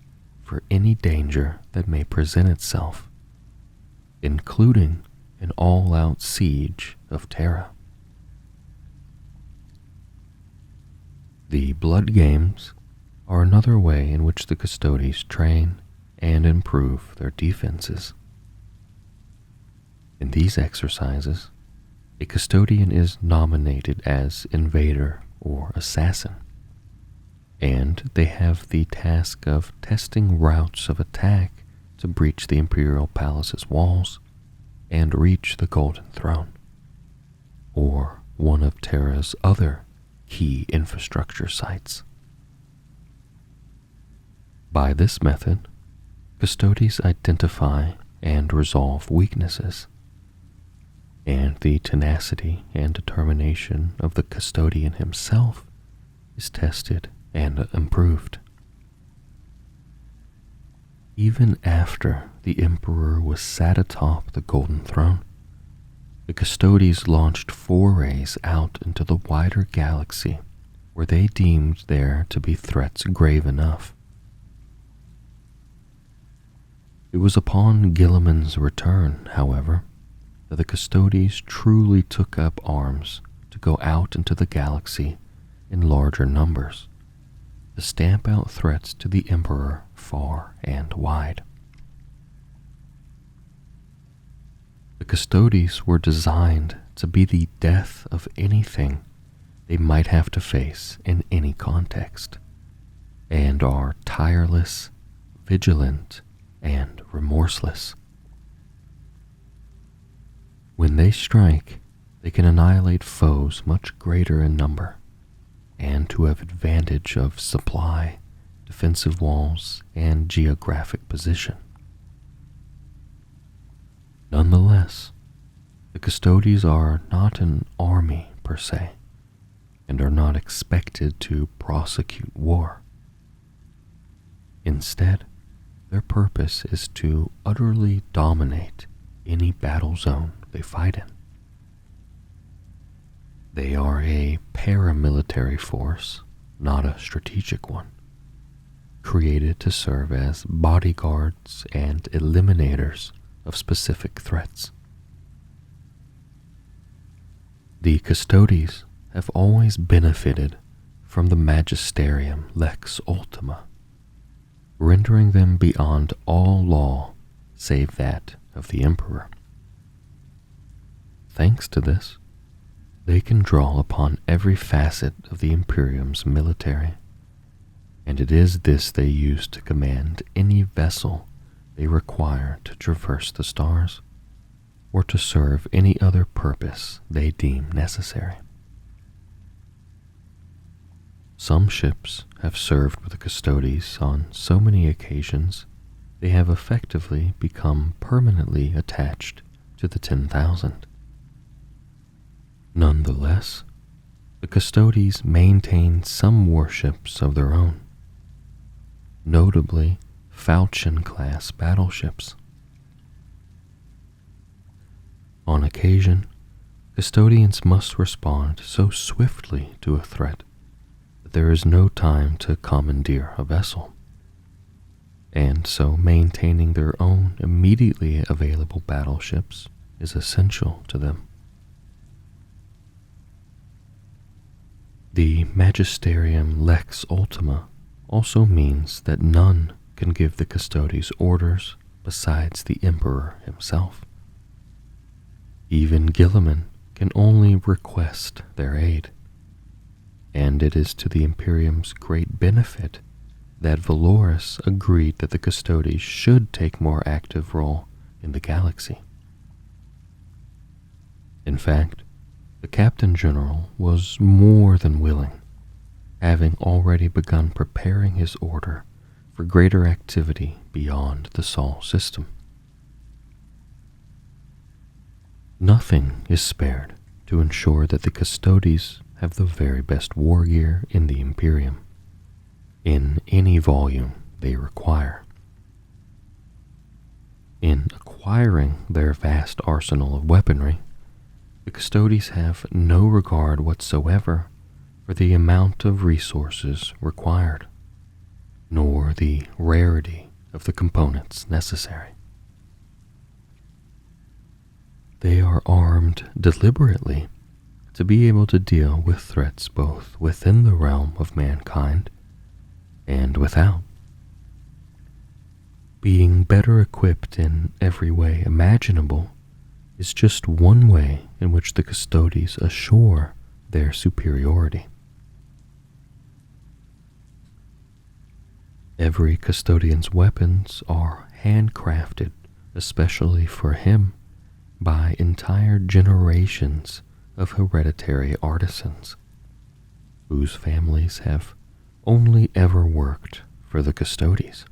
for any danger that may present itself, including an all-out siege of Terra. The Blood Games are another way in which the Custodes train and improve their defenses. In these exercises, a custodian is nominated as invader or assassin, and they have the task of testing routes of attack to breach the Imperial Palace's walls and reach the Golden Throne, or one of Terra's other key infrastructure sites. By this method, Custodes identify and resolve weaknesses, and the tenacity and determination of the custodian himself is tested and improved. Even after the Emperor was sat atop the Golden Throne, the Custodes launched forays out into the wider galaxy where they deemed there to be threats grave enough. It was upon Guilliman's return, however, that the Custodes truly took up arms to go out into the galaxy in larger numbers, to stamp out threats to the Emperor far and wide. The Custodes were designed to be the death of anything they might have to face in any context, and are tireless, vigilant, and remorseless. When they strike, they can annihilate foes much greater in number, and who have advantage of supply, defensive walls, and geographic position. Nonetheless, the Custodes are not an army per se, and are not expected to prosecute war. Instead, their purpose is to utterly dominate any battle zone they fight in. They are a paramilitary force, not a strategic one, created to serve as bodyguards and eliminators of specific threats. The Custodes have always benefited from the magisterium lex ultima, rendering them beyond all law save that of the emperor. Thanks to this, they can draw upon every facet of the Imperium's military, and it is this they use to command any vessel they require to traverse the stars, or to serve any other purpose they deem necessary. Some ships have served with the Custodes on so many occasions they have effectively become permanently attached to the 10,000. Nonetheless, the Custodes maintain some warships of their own, notably Falchion-class battleships. On occasion, Custodians must respond so swiftly to a threat that there is no time to commandeer a vessel, and so maintaining their own immediately available battleships is essential to them. The magisterium lex ultima also means that none can give the Custodes orders besides the emperor himself. Even Guilliman can only request their aid, and it is to the Imperium's great benefit that Valoris agreed that the Custodes should take more active role in the galaxy. In fact, the Captain General was more than willing, having already begun preparing his order for greater activity beyond the Sol system. Nothing is spared to ensure that the Custodes have the very best war gear in the Imperium, in any volume they require. In acquiring their vast arsenal of weaponry, the Custodes have no regard whatsoever for the amount of resources required, nor the rarity of the components necessary. They are armed deliberately to be able to deal with threats both within the realm of mankind and without. Being better equipped in every way imaginable is just one way in which the Custodes assure their superiority. Every Custodian's weapons are handcrafted especially for him by entire generations of hereditary artisans, whose families have only ever worked for the Custodes.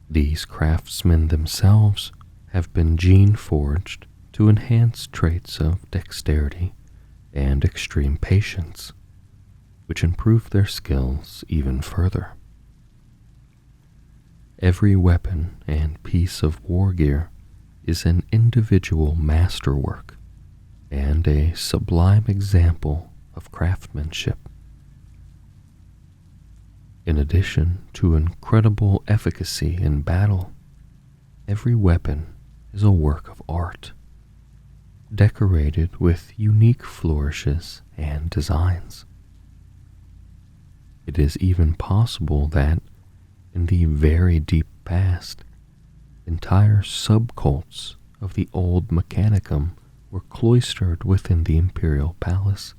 These craftsmen themselves have been gene-forged to enhance traits of dexterity and extreme patience, which improve their skills even further. Every weapon and piece of war gear is an individual masterwork and a sublime example of craftsmanship. In addition to incredible efficacy in battle, every weapon is a work of art, decorated with unique flourishes and designs. It is even possible that, in the very deep past, entire subcults of the old Mechanicum were cloistered within the Imperial Palace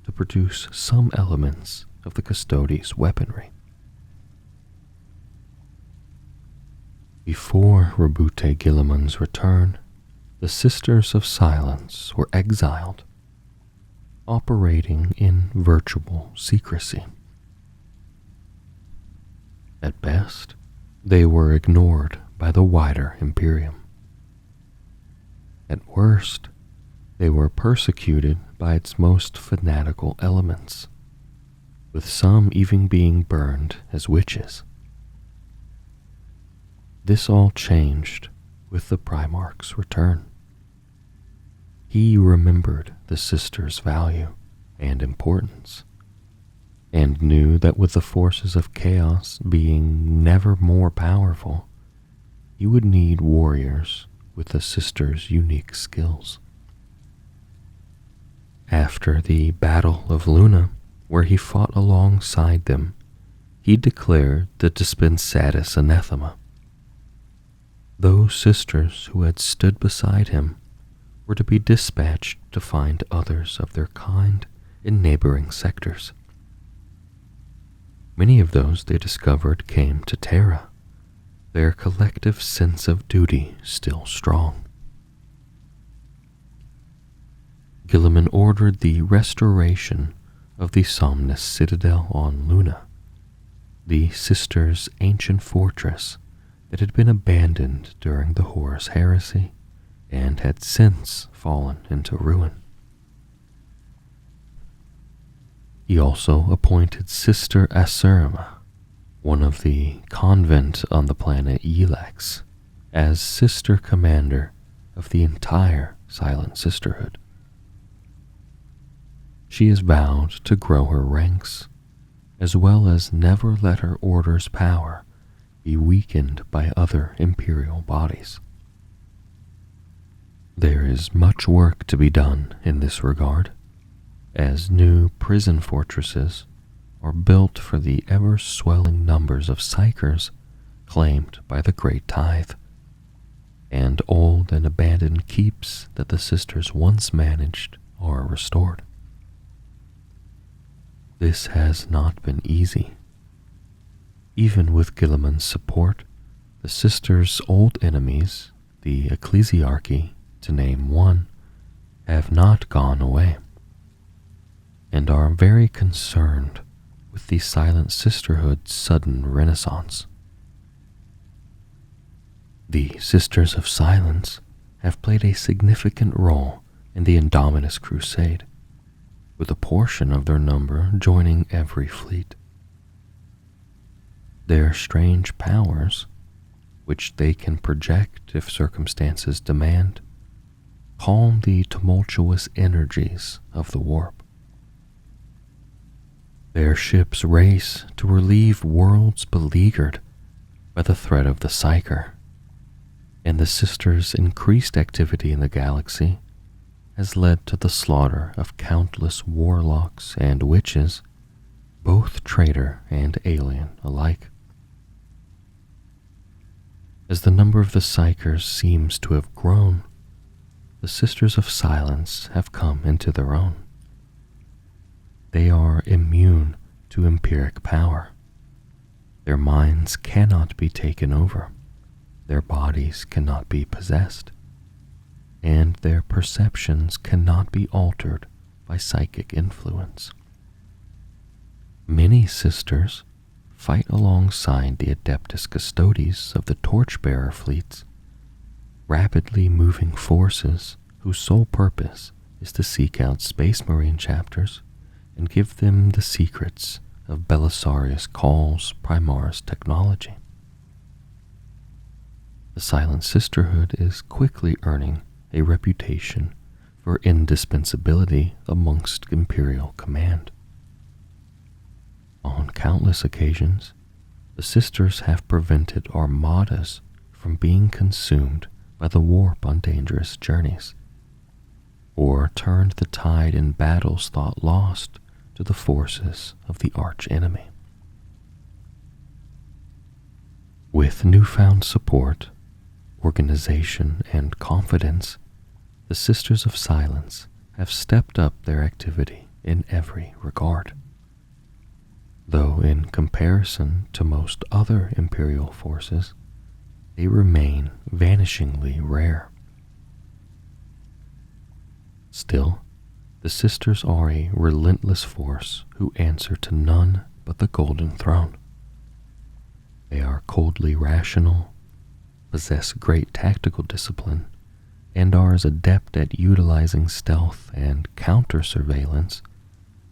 to produce some elements of the Custodes' weaponry. Before Rebute Guilliman's return, the Sisters of Silence were exiled, operating in virtual secrecy. At best, they were ignored by the wider Imperium. At worst, they were persecuted by its most fanatical elements, with some even being burned as witches. This all changed with the Primarch's return. He remembered the sisters' value and importance, and knew that with the forces of chaos being never more powerful, he would need warriors with the sisters' unique skills. After the Battle of Luna, where he fought alongside them, he declared the Dispensatus Anathema. Those sisters who had stood beside him were to be dispatched to find others of their kind in neighboring sectors. Many of those they discovered came to Terra, their collective sense of duty still strong. Guilliman ordered the restoration of the Somnus Citadel on Luna, the sisters' ancient fortress that had been abandoned during the Horus Heresy and had since fallen into ruin. He also appointed Sister Asurima, one of the convent on the planet Elax, as sister commander of the entire Silent Sisterhood. She is vowed to grow her ranks, as well as never let her order's power be weakened by other imperial bodies. There is much work to be done in this regard, as new prison fortresses are built for the ever-swelling numbers of psychers claimed by the Great Tithe, and old and abandoned keeps that the sisters once managed are restored. This has not been easy. Even with Guilliman's support, the sisters' old enemies, the Ecclesiarchy, to name one, have not gone away, and are very concerned with the Silent Sisterhood's sudden renaissance. The Sisters of Silence have played a significant role in the Indominus Crusade, with a portion of their number joining every fleet. Their strange powers, which they can project if circumstances demand, calm the tumultuous energies of the warp. Their ships race to relieve worlds beleaguered by the threat of the Psyker, and the sisters' increased activity in the galaxy has led to the slaughter of countless warlocks and witches, both traitor and alien alike. As the number of the Psychers seems to have grown, the Sisters of Silence have come into their own. They are immune to empiric power. Their minds cannot be taken over, their bodies cannot be possessed, and their perceptions cannot be altered by psychic influence. Many sisters fight alongside the Adeptus Custodes of the Torchbearer fleets, rapidly moving forces whose sole purpose is to seek out Space Marine chapters and give them the secrets of Belisarius Call's Primaris technology. The Silent Sisterhood is quickly earning a reputation for indispensability amongst Imperial command. On countless occasions, the sisters have prevented armadas from being consumed by the warp on dangerous journeys, or turned the tide in battles thought lost to the forces of the arch-enemy. With newfound support, organization, and confidence, the Sisters of Silence have stepped up their activity in every regard. Though in comparison to most other Imperial forces, they remain vanishingly rare. Still, the Sisters are a relentless force who answer to none but the Golden Throne. They are coldly rational, possess great tactical discipline, and are as adept at utilizing stealth and counter-surveillance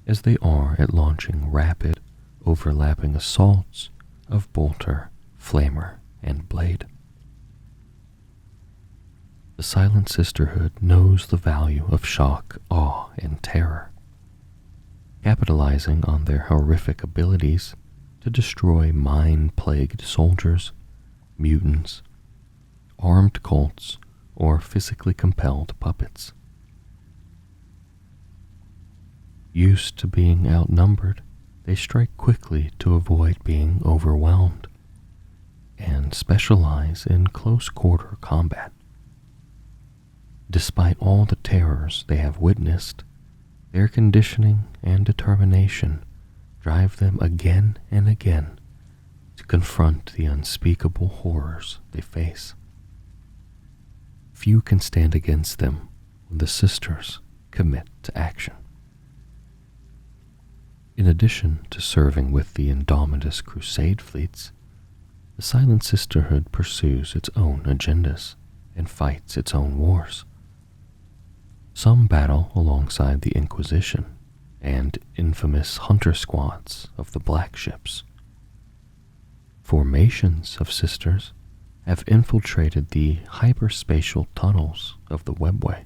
as they are at launching rapid, overlapping assaults of bolter, flamer, and blade. The Silent Sisterhood knows the value of shock, awe, and terror, capitalizing on their horrific abilities to destroy mind-plagued soldiers, mutants, armed cults, or physically compelled puppets. Used to being outnumbered, they strike quickly to avoid being overwhelmed, and specialize in close-quarter combat. Despite all the terrors they have witnessed, their conditioning and determination drive them again and again to confront the unspeakable horrors they face. Few can stand against them when the Sisters commit to action. In addition to serving with the Indomitus Crusade fleets, the Silent Sisterhood pursues its own agendas and fights its own wars. Some battle alongside the Inquisition and infamous hunter squads of the Black Ships. Formations of Sisters have infiltrated the hyperspatial tunnels of the Webway,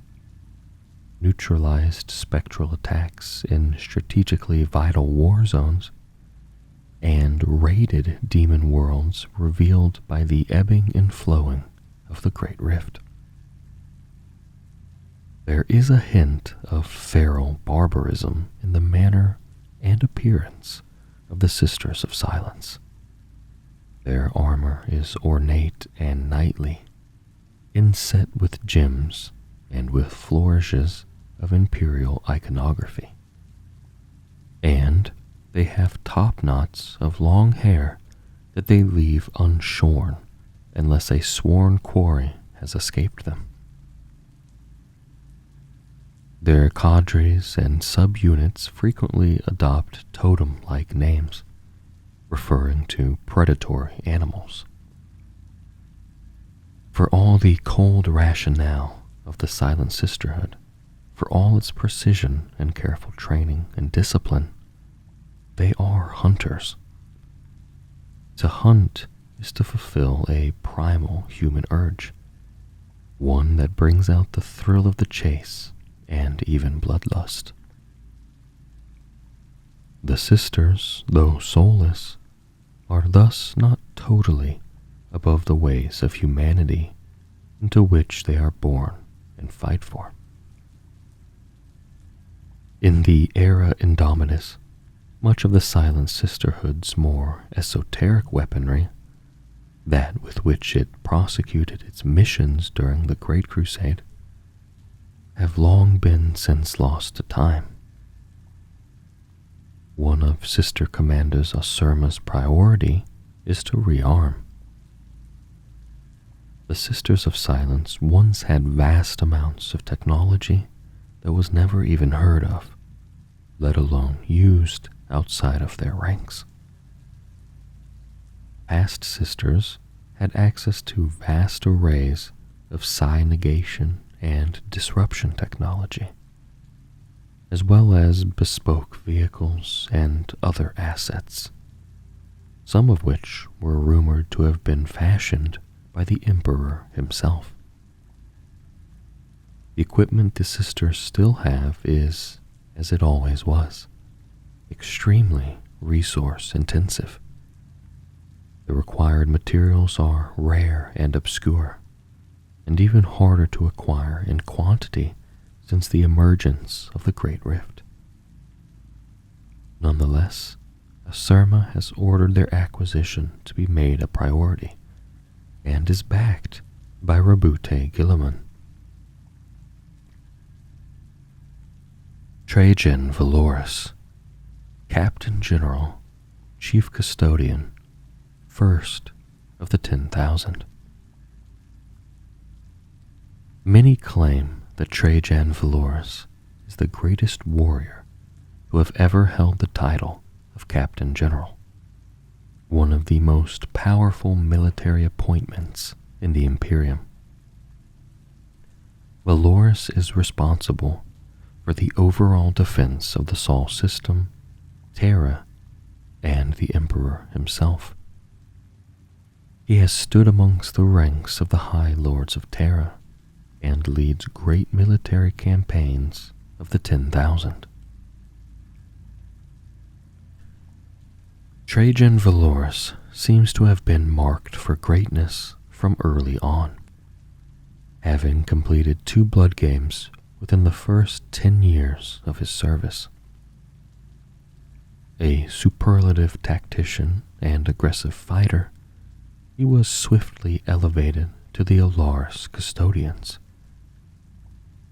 neutralized spectral attacks in strategically vital war zones, and raided demon worlds revealed by the ebbing and flowing of the Great Rift. There is a hint of feral barbarism in the manner and appearance of the Sisters of Silence. Their armor is ornate and knightly, inset with gems and with flourishes of Imperial iconography. And they have top knots of long hair that they leave unshorn unless a sworn quarry has escaped them. Their cadres and subunits frequently adopt totem-like names, referring to predatory animals. For all the cold rationale of the Silent Sisterhood, for all its precision and careful training and discipline, they are hunters. To hunt is to fulfill a primal human urge, one that brings out the thrill of the chase and even bloodlust. The Sisters, though soulless, are thus not totally above the ways of humanity into which they are born and fight for. In the era Indomitus, much of the Silent Sisterhood's more esoteric weaponry, that with which it prosecuted its missions during the Great Crusade, have long been since lost to time. One of Sister Commander Osurma's priority is to rearm. The Sisters of Silence once had vast amounts of technology that was never even heard of, let alone used outside of their ranks. Past Sisters had access to vast arrays of psi negation and disruption technology, as well as bespoke vehicles and other assets, some of which were rumored to have been fashioned by the Emperor himself. The equipment the Sisters still have is, as it always was, extremely resource-intensive. The required materials are rare and obscure, and even harder to acquire in quantity since the emergence of the Great Rift. Nonetheless, Osurma has ordered their acquisition to be made a priority, and is backed by Rabute Guilliman. Trajan Valorous, Captain General, Chief Custodian, First of the 10,000. Many claim that Trajan Valorous is the greatest warrior who have ever held the title of Captain General, one of the most powerful military appointments in the Imperium. Valorous is responsible for the overall defense of the Sol system, Terra, and the Emperor himself. He has stood amongst the ranks of the High Lords of Terra and leads great military campaigns of the 10,000. Trajan Valorous seems to have been marked for greatness from early on, having completed 2 blood games within the first 10 years of his service. A superlative tactician and aggressive fighter, he was swiftly elevated to the Alaris Custodians.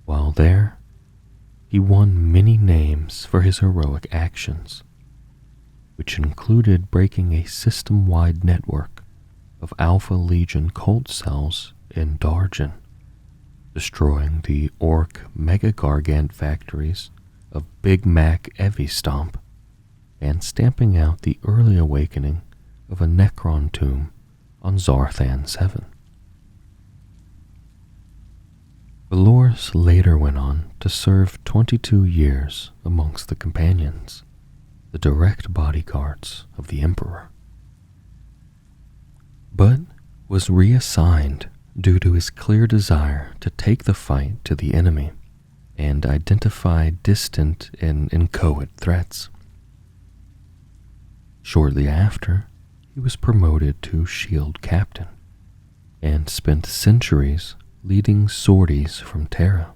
While there, he won many names for his heroic actions, which included breaking a system-wide network of Alpha Legion cult cells in Darjan, destroying the Orc Mega-Gargant factories of Big Mac Evistomp, and stamping out the early awakening of a Necron tomb on Zarthan 7. Valorous later went on to serve 22 years amongst the Companions, the direct bodyguards of the Emperor, but was reassigned due to his clear desire to take the fight to the enemy and identify distant and inchoate threats. Shortly after, he was promoted to Shield Captain and spent centuries leading sorties from Terra.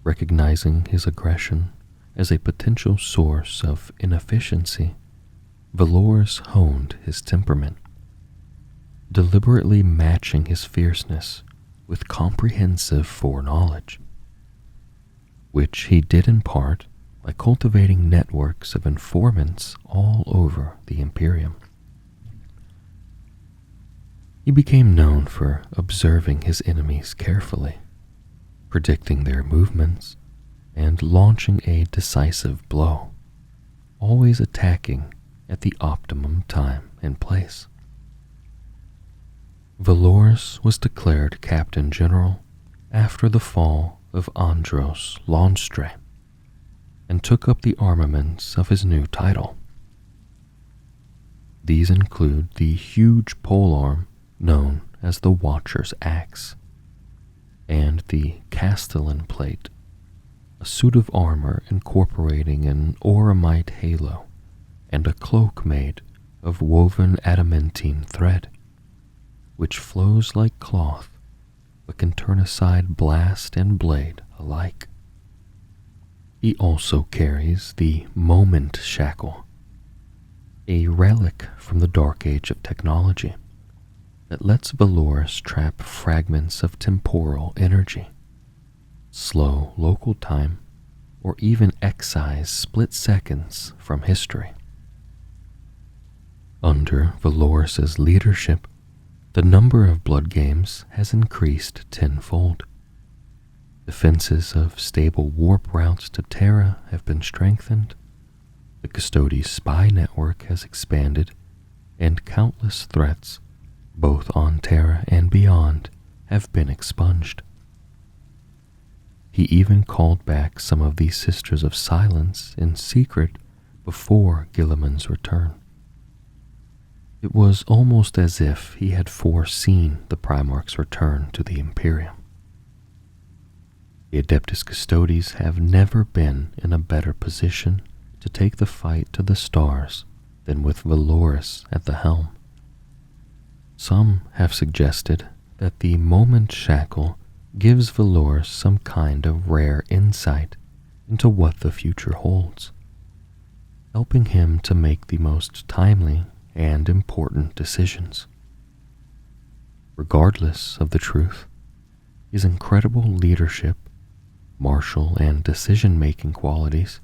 Recognizing his aggression as a potential source of inefficiency, Valorous honed his temperament, deliberately matching his fierceness with comprehensive foreknowledge, which he did in part by cultivating networks of informants all over the Imperium. He became known for observing his enemies carefully, predicting their movements, and launching a decisive blow, always attacking at the optimum time and place. Valorous was declared Captain General after the fall of Andros Lonstre, and took up the armaments of his new title. These include the huge polearm known as the Watcher's Axe, and the Castellan Plate, a suit of armor incorporating an auramite halo and a cloak made of woven adamantine thread, which flows like cloth but can turn aside blast and blade alike. He also carries the Moment Shackle, a relic from the Dark Age of technology that lets Valorous trap fragments of temporal energy, slow local time, or even excise split seconds from history. Under Valorous's leadership, the number of blood games has increased tenfold. Defenses of stable warp routes to Terra have been strengthened, the Custodes spy network has expanded, and countless threats, both on Terra and beyond, have been expunged. He even called back some of the Sisters of Silence in secret before Guilliman's return. It was almost as if he had foreseen the Primarch's return to the Imperium. The Adeptus Custodes have never been in a better position to take the fight to the stars than with Valorous at the helm. Some have suggested that the Moment Shackle gives Valorous some kind of rare insight into what the future holds, helping him to make the most timely and important decisions. regardless of the truth, his incredible leadership, martial and decision-making qualities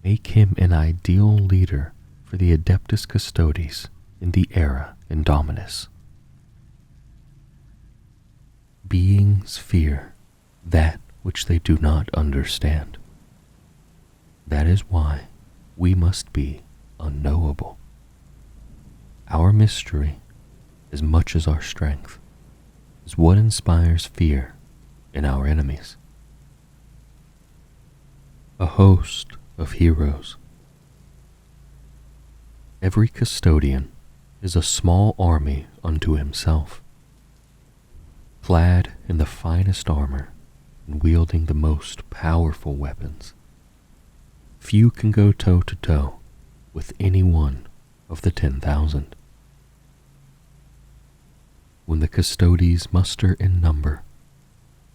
make him an ideal leader for the Adeptus Custodes in the era Indominus. Beings fear that which they do not understand. That is why we must be unknowable. Our mystery, as much as our strength, is what inspires fear in our enemies. A host of heroes. Every custodian is a small army unto himself, clad in the finest armor and wielding the most powerful weapons. Few can go toe-to-toe with any one of the 10,000. When the Custodes muster in number,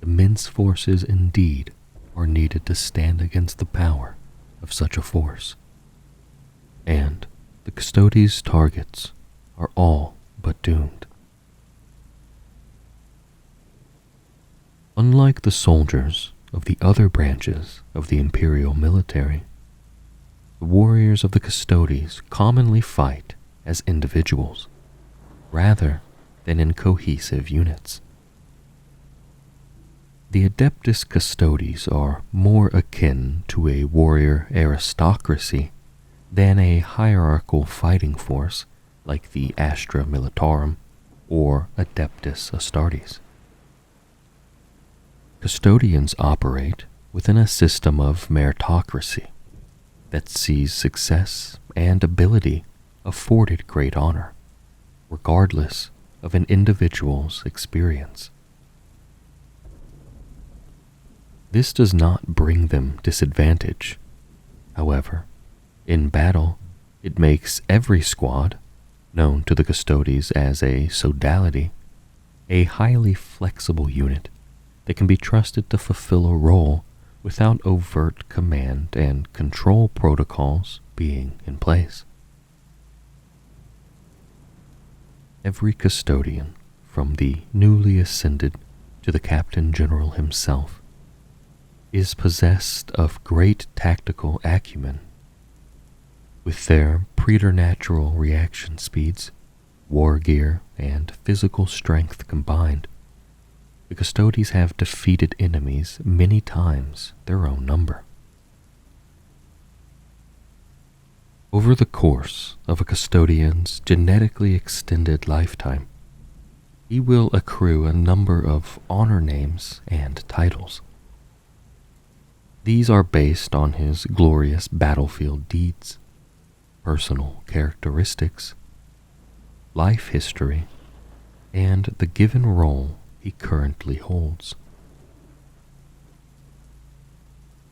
immense forces indeed are needed to stand against the power of such a force, and the Custodes' targets are all but doomed. Unlike the soldiers of the other branches of the imperial military, the warriors of the Custodes commonly fight as individuals, rather than in cohesive units. The Adeptus Custodes are more akin to a warrior aristocracy than a hierarchical fighting force like the Astra Militarum or Adeptus Astartes. Custodians operate within a system of meritocracy that sees success and ability afforded great honor, regardless of an individual's experience. This does not bring them disadvantage. However, in battle, it makes every squad, known to the Custodes as a sodality, a highly flexible unit that can be trusted to fulfill a role without overt command and control protocols being in place. Every custodian, from the newly ascended to the Captain General himself, is possessed of great tactical acumen. With their preternatural reaction speeds, war gear, and physical strength combined, the Custodes have defeated enemies many times their own number. Over the course of a custodian's genetically extended lifetime, he will accrue a number of honor names and titles. These are based on his glorious battlefield deeds, personal characteristics, life history, and the given role he currently holds.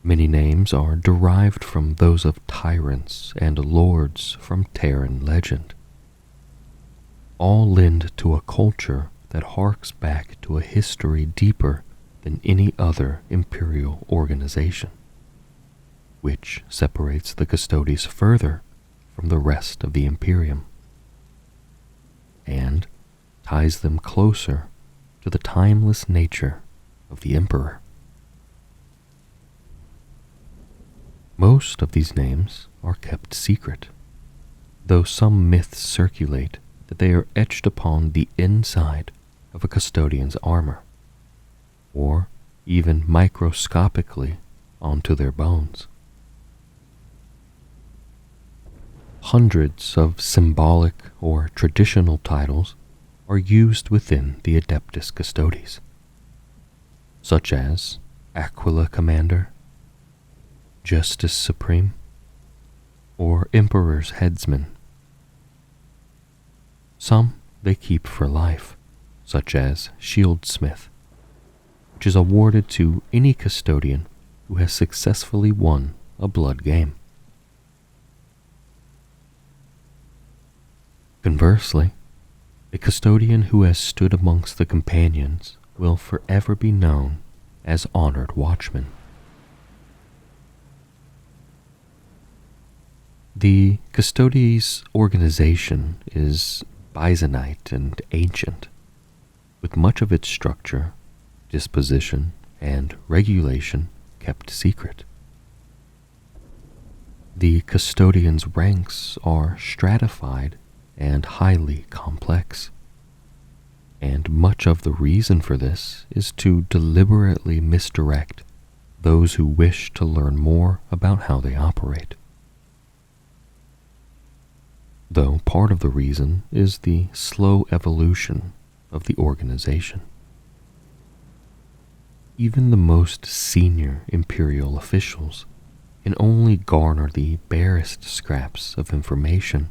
Many names are derived from those of tyrants and lords from Terran legend. All lend to a culture that harks back to a history deeper than any other imperial organization, which separates the Custodes further from the rest of the Imperium, and ties them closer to the timeless nature of the Emperor. Most of these names are kept secret, though some myths circulate that they are etched upon the inside of a custodian's armor, or even microscopically onto their bones. Hundreds of symbolic or traditional titles are used within the Adeptus Custodes, such as Aquila Commander, Justice Supreme, or Emperor's Headsman. Some they keep for life, such as Shieldsmith, which is awarded to any custodian who has successfully won a blood game. Conversely, a custodian who has stood amongst the companions will forever be known as Honored Watchman. The Custodes organization is Byzantine and ancient, with much of its structure, disposition, and regulation kept secret. The custodian's ranks are stratified and highly complex, and much of the reason for this is to deliberately misdirect those who wish to learn more about how they operate. Though part of the reason is the slow evolution of the organization. Even the most senior Imperial officials can only garner the barest scraps of information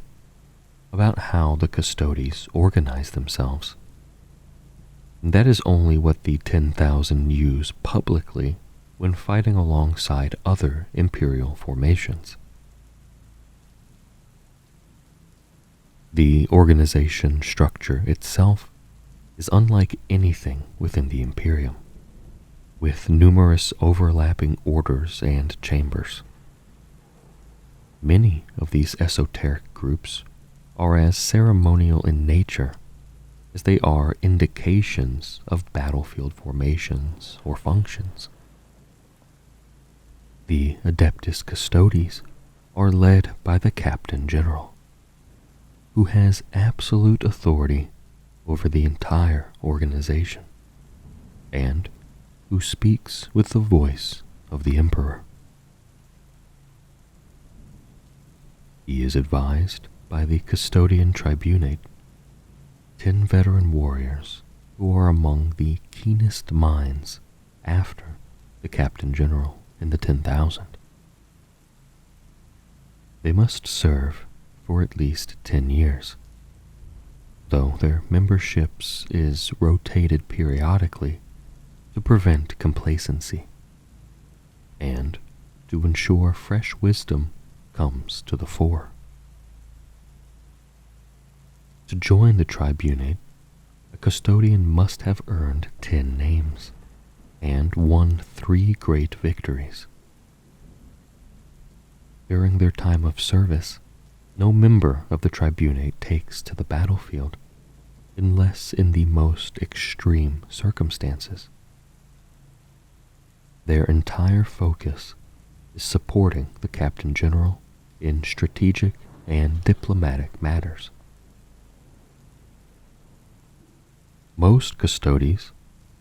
about how the Custodes organize themselves. And that is only what the 10,000 use publicly when fighting alongside other Imperial formations. The organization structure itself is unlike anything within the Imperium, with numerous overlapping orders and chambers. Many of these esoteric groups are as ceremonial in nature as they are indications of battlefield formations or functions. The Adeptus Custodes are led by the Captain General, who has absolute authority over the entire organization, and who speaks with the voice of the Emperor. He is advised by the Custodian Tribunate, 10 veteran warriors who are among the keenest minds after the Captain General in the 10,000. They must serve for at least 10 years, though their memberships is rotated periodically to prevent complacency and to ensure fresh wisdom comes to the fore. To join the Tribunate, a custodian must have earned 10 names and won 3 great victories. During their time of service, no member of the Tribunate takes to the battlefield unless in the most extreme circumstances. Their entire focus is supporting the Captain General in strategic and diplomatic matters. Most Custodes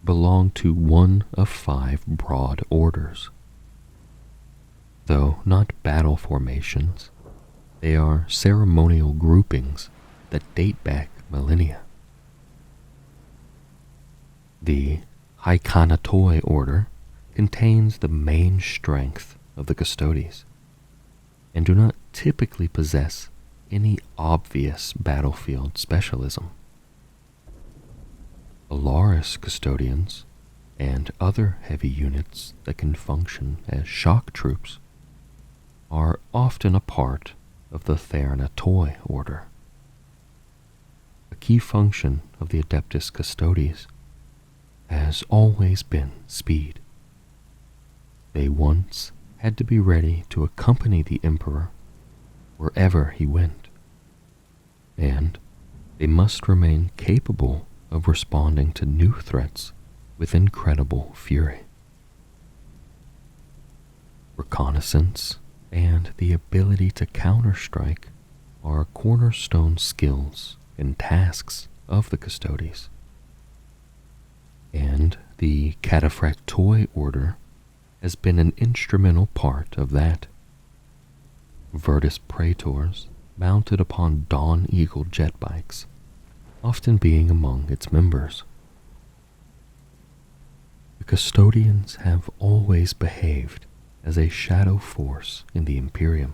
belong to one of 5 broad orders. Though not battle formations, they are ceremonial groupings that date back millennia. The Hykanatoi order contains the main strength of the Custodes, and do not typically possess any obvious battlefield specialism. Alaris custodians and other heavy units that can function as shock troops are often a part of the Theranatoi order. A key function of the Adeptus Custodes has always been speed. They once had to be ready to accompany the Emperor wherever he went, and they must remain capable of responding to new threats with incredible fury. Reconnaissance and the ability to counterstrike are cornerstone skills and tasks of the Custodes. And the Cataphractoi order has been an instrumental part of that. Virtus Praetors mounted upon Dawn Eagle jet bikes, often being among its members. The Custodians have always behaved as a shadow force in the Imperium,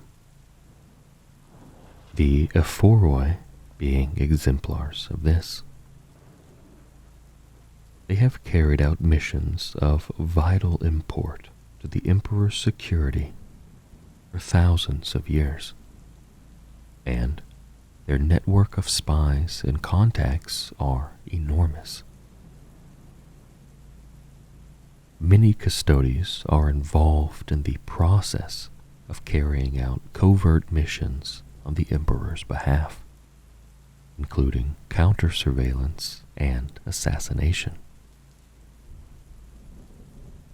the Ephoroi being exemplars of this. They have carried out missions of vital import to the Emperor's security for thousands of years, and their network of spies and contacts are enormous. Many Custodes are involved in the process of carrying out covert missions on the Emperor's behalf, including counter-surveillance and assassination.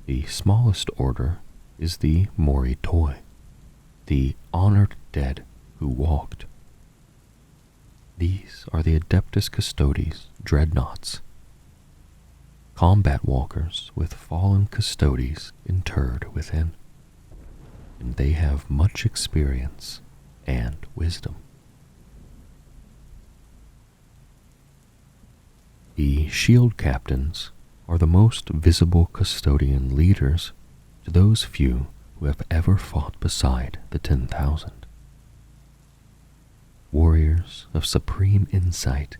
The smallest order is the Moritoi, the honored dead who walked. These are the Adeptus Custodes dreadnoughts, combat walkers with fallen custodes interred within, and they have much experience and wisdom. The shield captains are the most visible custodian leaders to those few who have ever fought beside the 10,000. Warriors of supreme insight,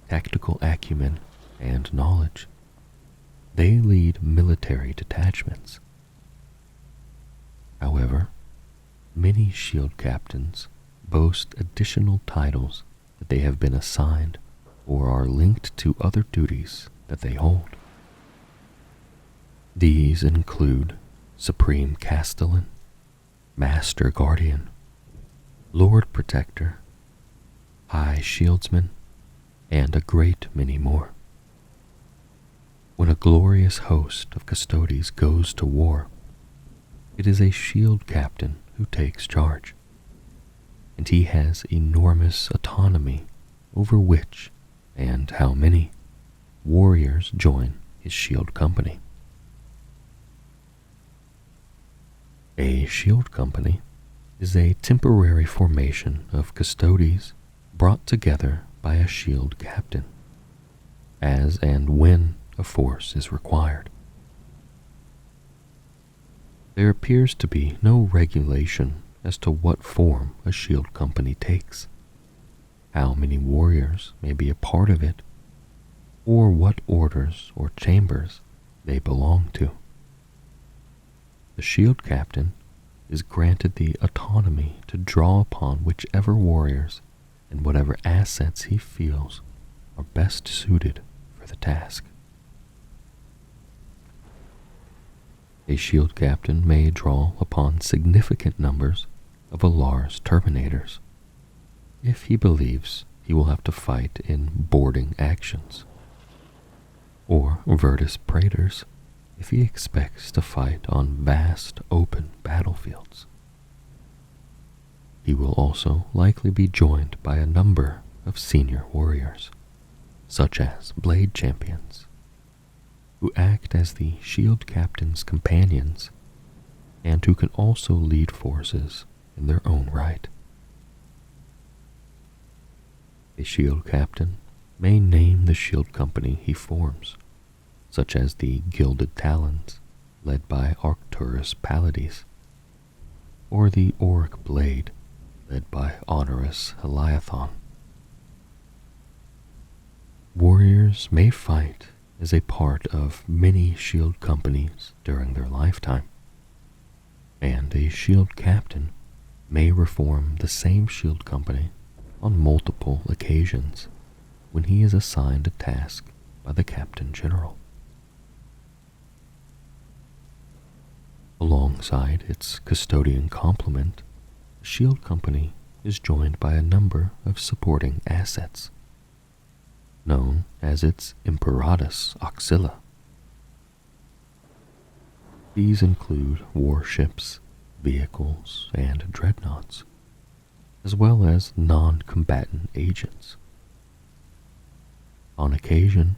tactical acumen, and knowledge, they lead military detachments. However, many shield captains boast additional titles that they have been assigned or are linked to other duties that they hold. These include Supreme Castellan, Master Guardian, Lord Protector, High Shieldsman, and a great many more. When a glorious host of custodes goes to war, it is a shield captain who takes charge, and he has enormous autonomy over which and how many warriors join his shield company. A shield company is a temporary formation of custodes brought together by a shield captain, as and when a force is required. There appears to be no regulation as to what form a shield company takes, how many warriors may be a part of it, or what orders or chambers they belong to. The shield captain is granted the autonomy to draw upon whichever warriors and whatever assets he feels are best suited for the task. A shield captain may draw upon significant numbers of Alar's Terminators if he believes he will have to fight in boarding actions, or Virtus Praetors if he expects to fight on vast open battlefields. He will also likely be joined by a number of senior warriors, such as Blade Champions, who act as the shield captain's companions and who can also lead forces in their own right. A shield captain may name the shield company he forms, such as the Gilded Talons, led by Arcturus Pallades, or the Auric Blade, led by Honorus Eliathon. Warriors may fight as a part of many shield companies during their lifetime, and a shield captain may reform the same shield company on multiple occasions when he is assigned a task by the Captain General. Alongside its custodian complement, the shield company is joined by a number of supporting assets, known as its Imperatus Auxilia. These include warships, vehicles, and dreadnoughts, as well as non-combatant agents. On occasion,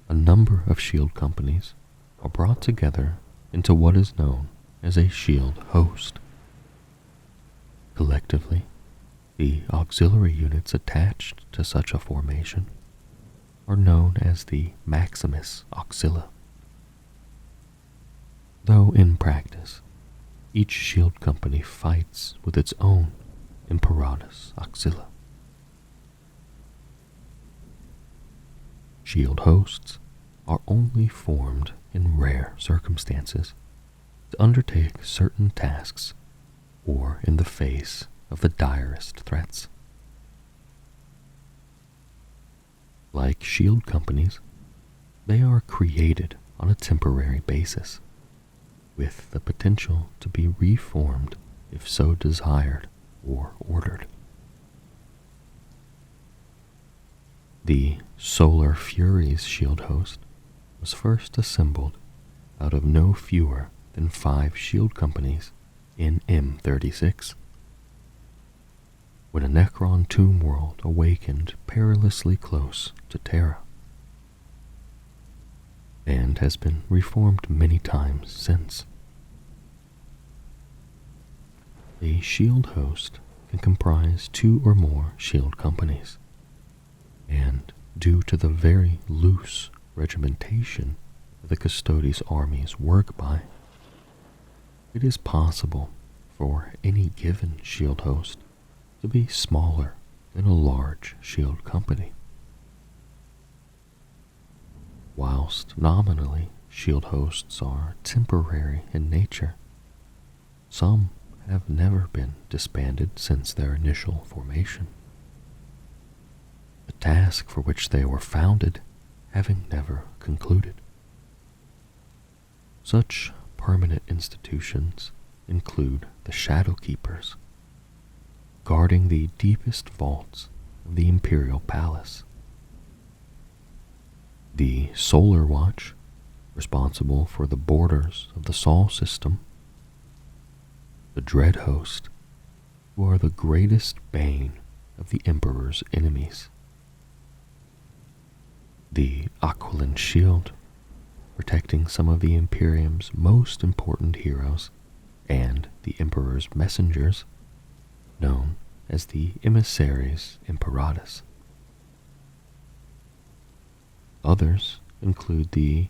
a number of shield companies are brought together into what is known as a shield host. Collectively, the auxiliary units attached to such a formation are known as the Maximus Auxilia. Though in practice, each shield company fights with its own Imperatus Auxilia. Shield hosts are only formed in rare circumstances to undertake certain tasks or in the face of the direst threats. Like shield companies, they are created on a temporary basis, with the potential to be reformed if so desired or ordered. The Solar Furies shield host was first assembled out of no fewer than 5 shield companies in M36. When a Necron tomb world awakened perilously close to Terra, and has been reformed many times since. A shield host can comprise 2 or more shield companies, and due to the very loose regimentation the Custodes armies work by, it is possible for any given shield host to be smaller than a large shield company. Whilst nominally shield hosts are temporary in nature, some have never been disbanded since their initial formation, the task for which they were founded having never concluded. Such permanent institutions include the Shadow Keepers, guarding the deepest vaults of the Imperial Palace, the Solar Watch, responsible for the borders of the Sol system, the Dread Host, who are the greatest bane of the Emperor's enemies, the Aquiline Shield, protecting some of the Imperium's most important heroes, and the Emperor's messengers, known as the Emissaries Imperatus. Others include the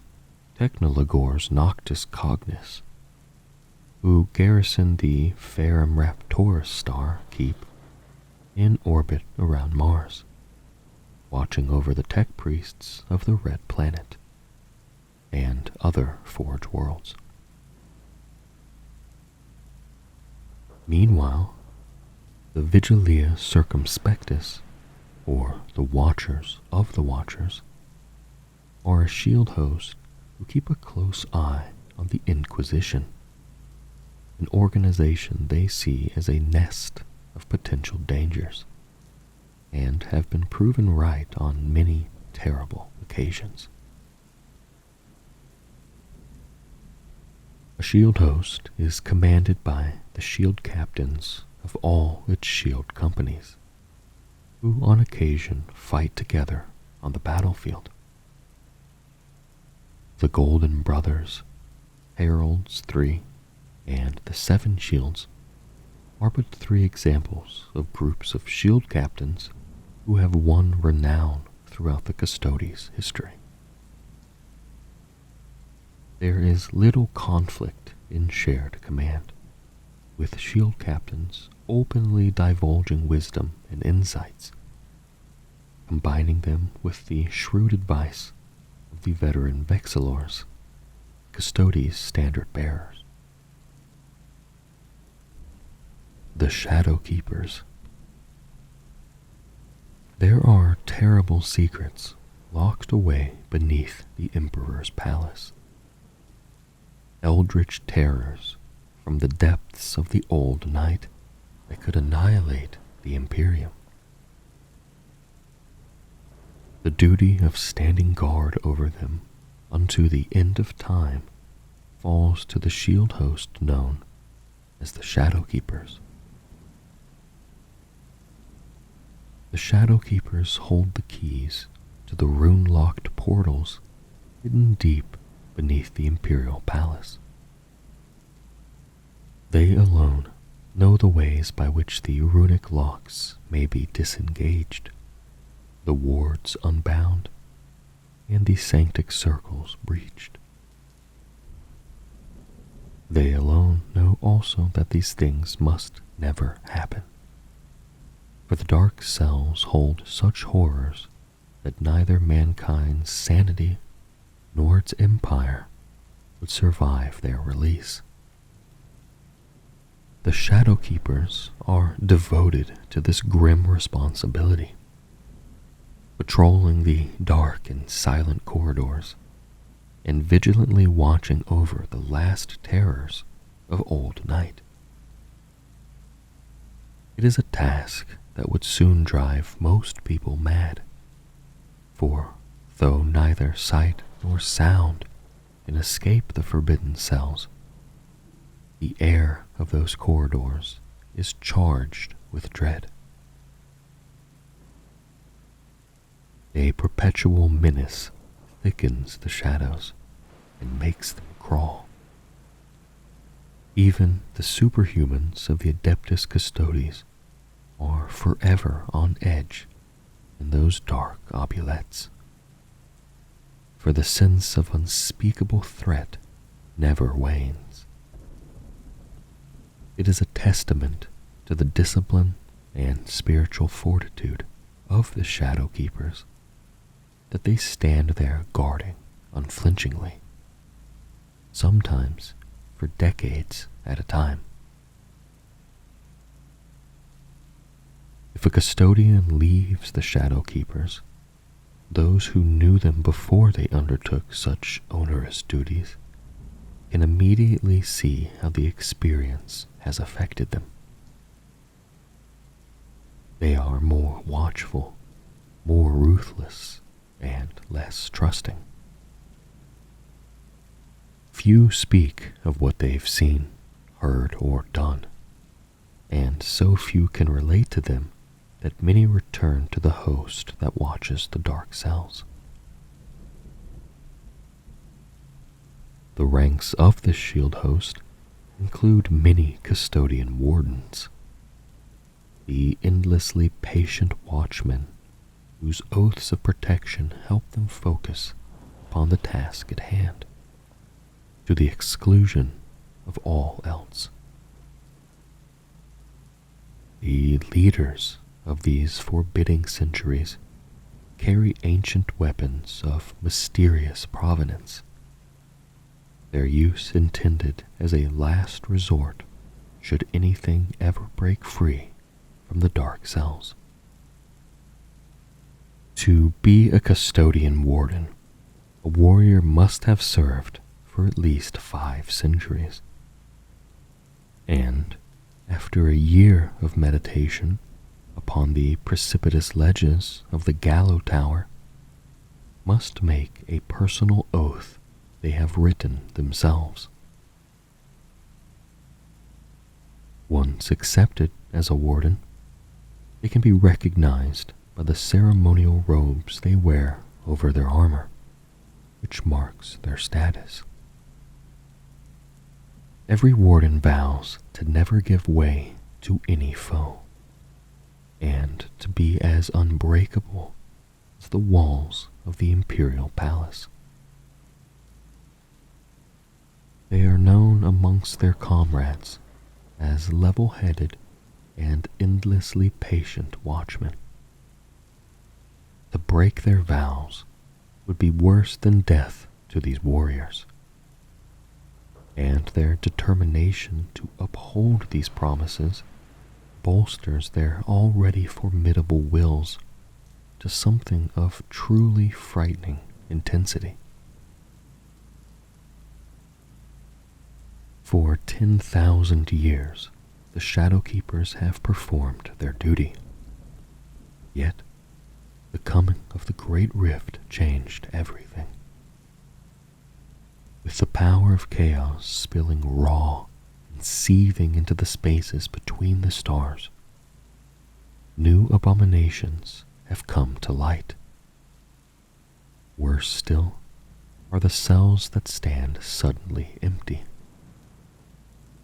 Technologors Noctis Cognis, who garrison the Ferrum Raptoris star keep in orbit around Mars, watching over the tech priests of the Red Planet and other Forge worlds. Meanwhile, the Vigilia Circumspectus, or the Watchers of the Watchers, are a shield host who keep a close eye on the Inquisition, an organization they see as a nest of potential dangers, and have been proven right on many terrible occasions. A shield host is commanded by the shield captains of all its shield companies, who on occasion fight together on the battlefield. The Golden Brothers, Heralds 3, and the 7 Shields are but 3 examples of groups of shield captains who have won renown throughout the Custodes' history. There is little conflict in shared command, with shield captains openly divulging wisdom and insights, combining them with the shrewd advice of the veteran Vexillors, Custodes' standard bearers. The Shadow Keepers. There are terrible secrets locked away beneath the Emperor's palace, eldritch terrors from the depths of the old night that could annihilate the Imperium. The duty of standing guard over them unto the end of time falls to the shield host known as the Shadow Keepers. The Shadow Keepers hold the keys to the rune-locked portals hidden deep beneath the Imperial Palace. They alone know the ways by which the runic locks may be disengaged, the wards unbound, and the sanctic circles breached. They alone know also that these things must never happen, for the dark cells hold such horrors that neither mankind's sanity nor its empire would survive their release. The Shadow Keepers are devoted to this grim responsibility, patrolling the dark and silent corridors and vigilantly watching over the last terrors of old night. It is a task that would soon drive most people mad, For though neither sight nor sound can escape the forbidden cells, the air of those corridors is charged with dread. A perpetual menace thickens the shadows and makes them crawl. Even the superhumans of the Adeptus Custodes are forever on edge in those dark oubliettes, for the sense of unspeakable threat never wanes. It is a testament to the discipline and spiritual fortitude of the Shadow Keepers that they stand there guarding unflinchingly, sometimes for decades at a time. If a custodian leaves the Shadow Keepers, those who knew them before they undertook such onerous duties can immediately see how the experience has affected them. They are more watchful, more ruthless, and less trusting. Few speak of what they've seen, heard, or done, and so few can relate to them that many return to the host that watches the dark cells. The ranks of this shield host include many custodian wardens, the endlessly patient watchmen whose oaths of protection help them focus upon the task at hand, to the exclusion of all else. The leaders of these forbidding centuries carry ancient weapons of mysterious provenance, their use intended as a last resort should anything ever break free from the dark cells. To be a custodian warden, a warrior must have served for at least 5 centuries, and after a year of meditation upon the precipitous ledges of the Gallow Tower, must make a personal oath they have written themselves. Once accepted as a warden, they can be recognized by the ceremonial robes they wear over their armor, which marks their status. Every warden vows to never give way to any foe, and to be as unbreakable as the walls of the Imperial Palace. They are known amongst their comrades as level-headed and endlessly patient watchmen. To break their vows would be worse than death to these warriors, and their determination to uphold these promises bolsters their already formidable wills to something of truly frightening intensity. For 10,000 years, the Shadow Keepers have performed their duty. Yet, the coming of the Great Rift changed everything. With the power of chaos spilling raw and seething into the spaces between the stars, new abominations have come to light. Worse still are the cells that stand suddenly empty.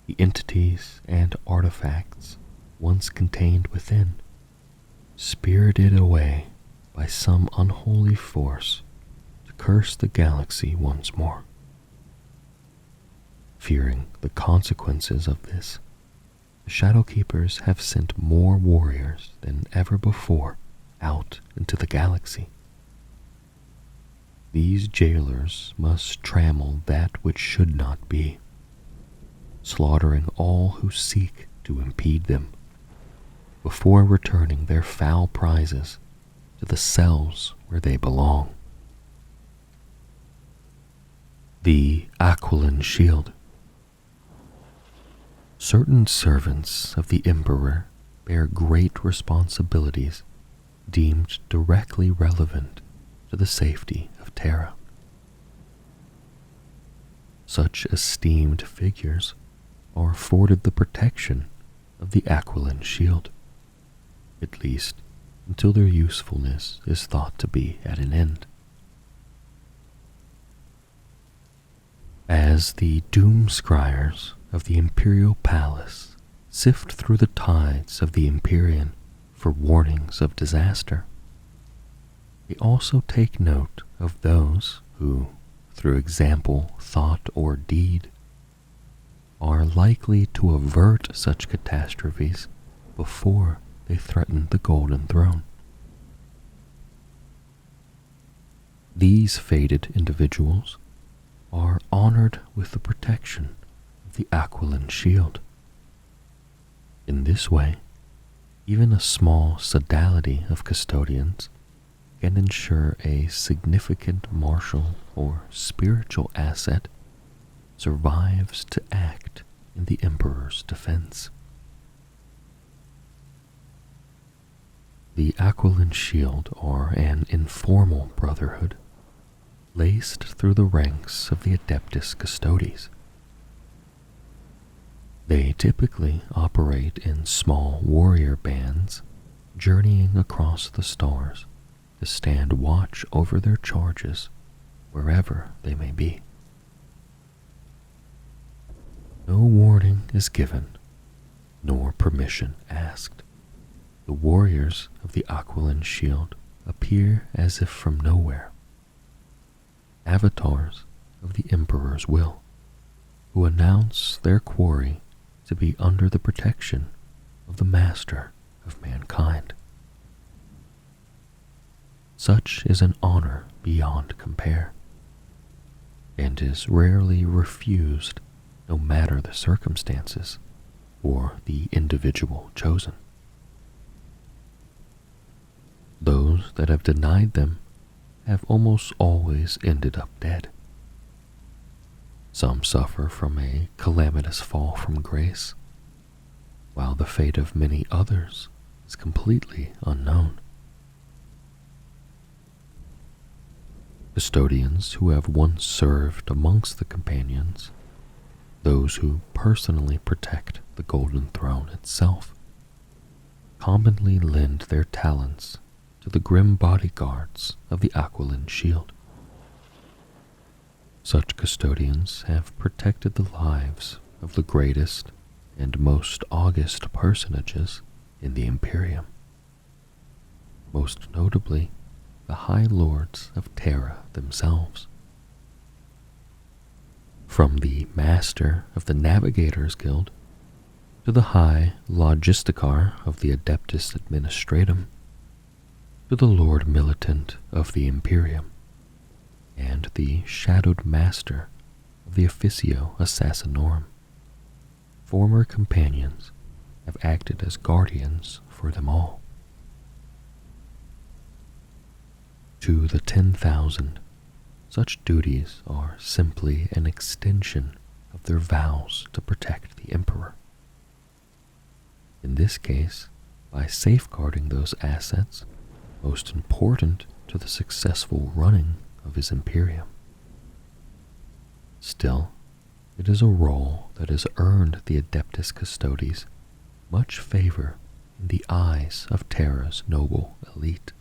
The entities and artifacts once contained within, spirited away by some unholy force to curse the galaxy once more. Fearing the consequences of this, the Shadow Keepers have sent more warriors than ever before out into the galaxy. These jailers must trammel that which should not be, slaughtering all who seek to impede them, before returning their foul prizes to the cells where they belong. The Aquiline Shield. Certain servants of the Emperor bear great responsibilities deemed directly relevant to the safety of Terra. Such esteemed figures are afforded the protection of the Aquiline shield, at least until their usefulness is thought to be at an end. As the doom-scryers of the Imperial Palace sift through the tides of the Imperium for warnings of disaster, they also take note of those who, through example, thought, or deed, are likely to avert such catastrophes before they threaten the Golden Throne. These fated individuals are honored with the protection of the Aquiline shield. In this way, even a small sodality of custodians can ensure a significant martial or spiritual asset survives to act in the Emperor's defense. The Aquiline Shield are an informal brotherhood laced through the ranks of the Adeptus Custodes. They typically operate in small warrior bands, journeying across the stars to stand watch over their charges wherever they may be. No warning is given, nor permission asked. The warriors of the Aquiline Shield appear as if from nowhere, avatars of the Emperor's will, who announce their quarry to be under the protection of the Master of Mankind. Such is an honor beyond compare, and is rarely refused no matter the circumstances or the individual chosen. Those that have denied them have almost always ended up dead. Some suffer from a calamitous fall from grace, while the fate of many others is completely unknown. Custodians who have once served amongst the companions, those who personally protect the Golden Throne itself, commonly lend their talents to the grim bodyguards of the Aquiline Shield. Such custodians have protected the lives of the greatest and most august personages in the Imperium, most notably the High Lords of Terra themselves. From the Master of the Navigators Guild to the High Logisticar of the Adeptus Administratum, to the Lord Militant of the Imperium, and the Shadowed Master of the Officio Assassinorum, former companions have acted as guardians for them all. To the 10,000, such duties are simply an extension of their vows to protect the Emperor. In this case, by safeguarding those assets most important to the successful running of his Imperium. Still, it is a role that has earned the Adeptus Custodes much favor in the eyes of Terra's noble elite.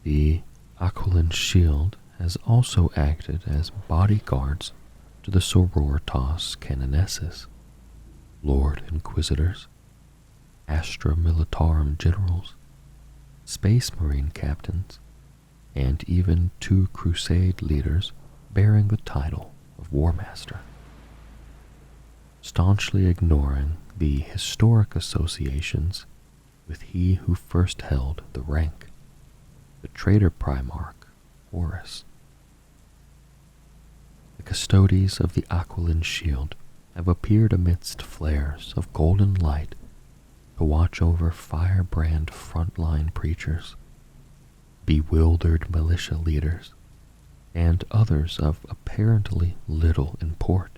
The Aquiline Shield has also acted as bodyguards to the Sororitas Canonesses, Lord Inquisitors, Astra Militarum generals, Space Marine captains, and even 2 crusade leaders bearing the title of War Master, staunchly ignoring the historic associations with he who first held the rank, the traitor Primarch Horus. The Custodes of the Aquiline Shield have appeared amidst flares of golden light to watch over firebrand frontline preachers, bewildered militia leaders, and others of apparently little import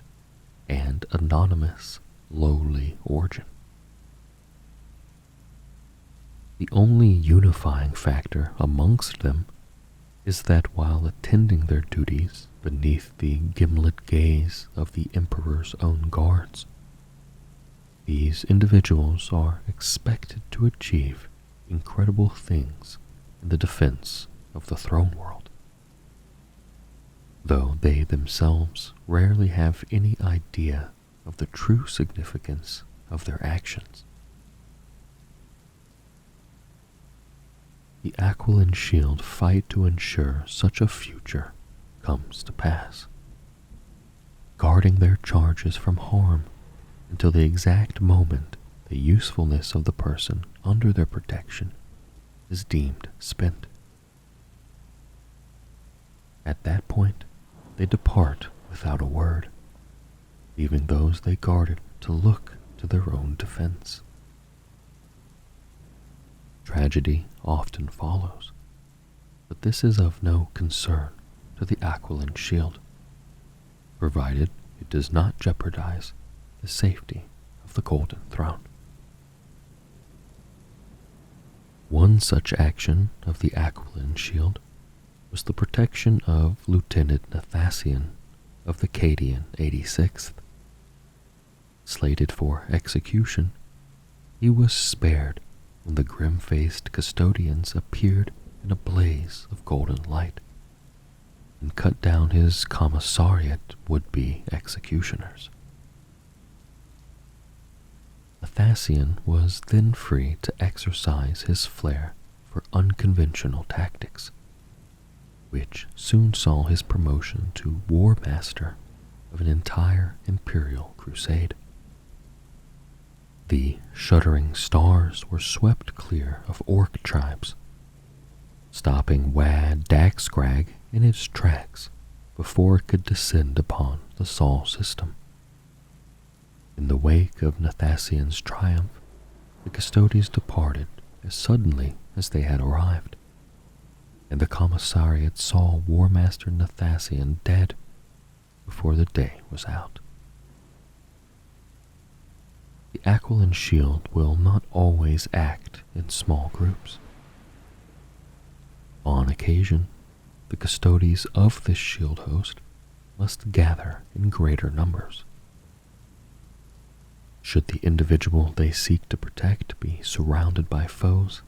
and anonymous, lowly origin. The only unifying factor amongst them is that while attending their duties beneath the gimlet gaze of the Emperor's own guards, these individuals are expected to achieve incredible things in the defense of the throne world, though they themselves rarely have any idea of the true significance of their actions. The Aquiline Shield fight to ensure such a future comes to pass, guarding their charges from harm until the exact moment the usefulness of the person under their protection is deemed spent. At that point, they depart without a word, leaving those they guarded to look to their own defense. Tragedy often follows, but this is of no concern to the Aquiline Shield, provided it does not jeopardize the safety of the Golden Throne. One such action of the Aquiline Shield was the protection of Lieutenant Nathassian of the Cadian 86th. Slated for execution, he was spared when the grim-faced custodians appeared in a blaze of golden light and cut down his commissariat would-be executioners. Nathassian was then free to exercise his flair for unconventional tactics, which soon saw his promotion to War Master of an entire Imperial crusade. The shuddering stars were swept clear of orc tribes, stopping Wad Daxgrag in its tracks before it could descend upon the Sol system. In the wake of Nathassian's triumph, the Custodes departed as suddenly as they had arrived, and the commissariat saw War Master Nathassian dead before the day was out. The Aquiline Shield will not always act in small groups. On occasion, the Custodes of this shield host must gather in greater numbers. Should the individual they seek to protect be surrounded by foes,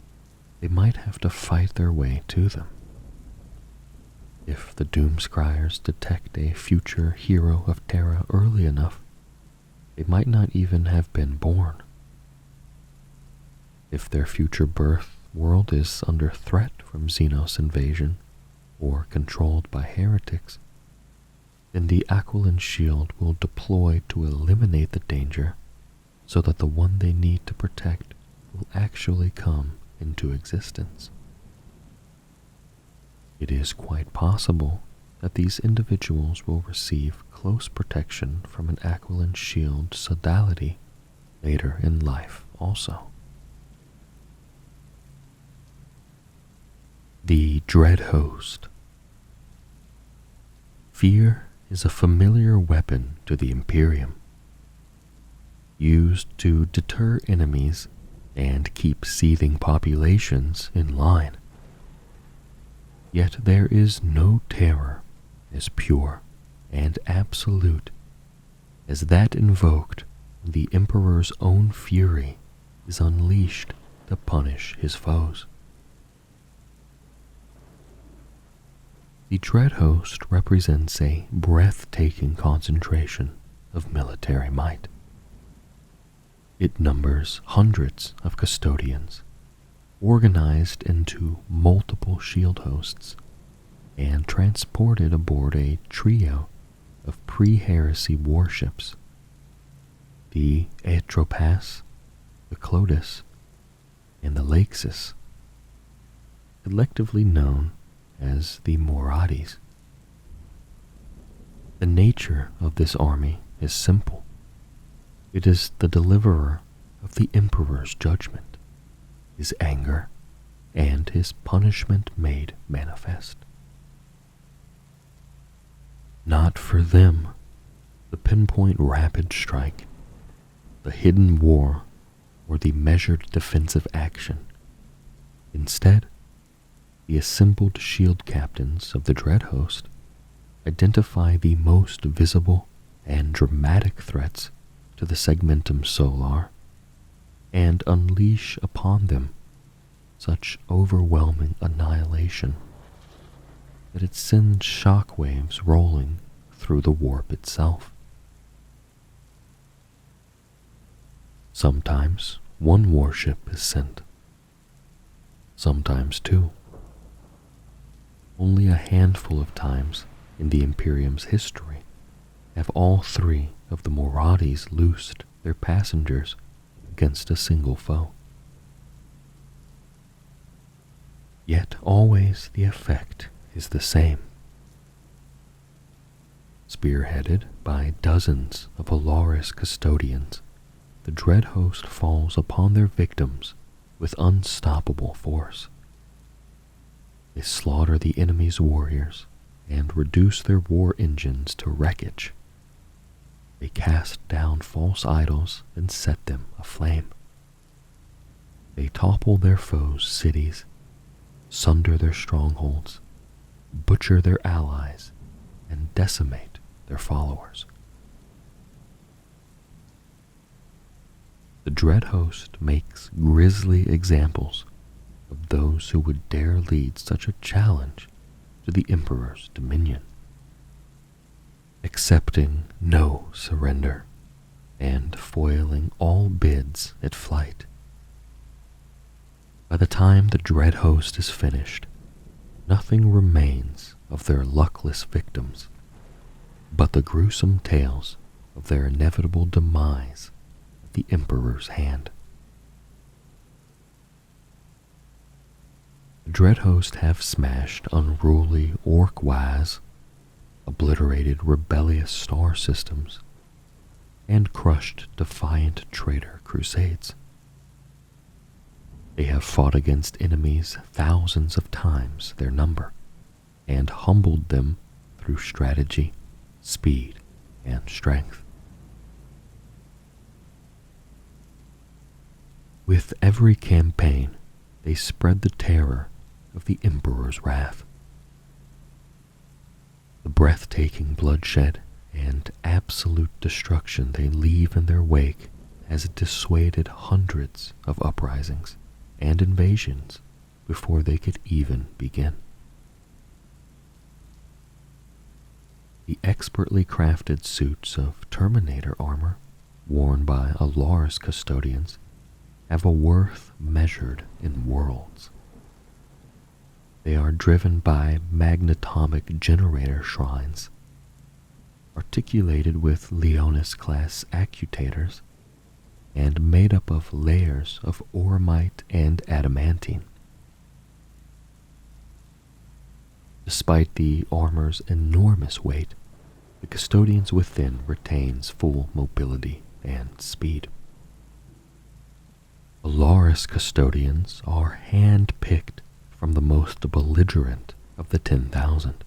they might have to fight their way to them. If the Doomscryers detect a future hero of Terra early enough, they might not even have been born. If their future birth world is under threat from Xenos invasion or controlled by heretics, then the Aquiline Shield will deploy to eliminate the danger so that the one they need to protect will actually come into existence. It is quite possible that these individuals will receive close protection from an Aquiline Shield sodality later in life also. The Dread Host. Fear is a familiar weapon to the Imperium, used to deter enemies and keep seething populations in line. Yet there is no terror as pure and absolute as that invoked when the Emperor's own fury is unleashed to punish his foes. The Dread Host represents a breathtaking concentration of military might. It numbers hundreds of custodians, organized into multiple shield hosts, and transported aboard a trio of pre-heresy warships, the Aetropas, the Clotus, and the Laxus, collectively known as the Morades. The nature of this army is simple. It is the deliverer of the Emperor's judgment, his anger, and his punishment made manifest. Not for them, the pinpoint rapid strike, the hidden war, or the measured defensive action Instead, the assembled shield captains of the Dread Host identify the most visible and dramatic threats to the Segmentum Solar and unleash upon them such overwhelming annihilation that it sends shockwaves rolling through the warp itself. Sometimes one warship is sent, sometimes two. Only a handful of times in the Imperium's history have all three of the Moradis loosed their passengers against a single foe. Yet always the effect is the same. Spearheaded by dozens of Alaris custodians, the Dread Host falls upon their victims with unstoppable force. They slaughter the enemy's warriors and reduce their war engines to wreckage. They cast down false idols and set them aflame. They topple their foes' cities, sunder their strongholds, butcher their allies, and decimate their followers. The Dread Host makes grisly examples of those who would dare lead such a challenge to the Emperor's dominion, accepting no surrender and foiling all bids at flight. By the time the Dread Host is finished, nothing remains of their luckless victims but the gruesome tales of their inevitable demise at the Emperor's hand. The Dread Host have smashed unruly orc-wise, obliterated rebellious star systems, and crushed defiant traitor crusades. They have fought against enemies thousands of times their number, and humbled them through strategy, speed, and strength. With every campaign, they spread the terror of the Emperor's wrath. The breathtaking bloodshed and absolute destruction they leave in their wake has dissuaded hundreds of uprisings and invasions before they could even begin. The expertly crafted suits of Terminator armor worn by Alaris custodians have a worth measured in worlds. They are driven by magnetomic generator shrines, articulated with Leonis-class accutators, and made up of layers of ormite and adamantine. Despite the armor's enormous weight, the custodians within retains full mobility and speed. Alaris custodians are hand-picked from the most belligerent of the 10,000,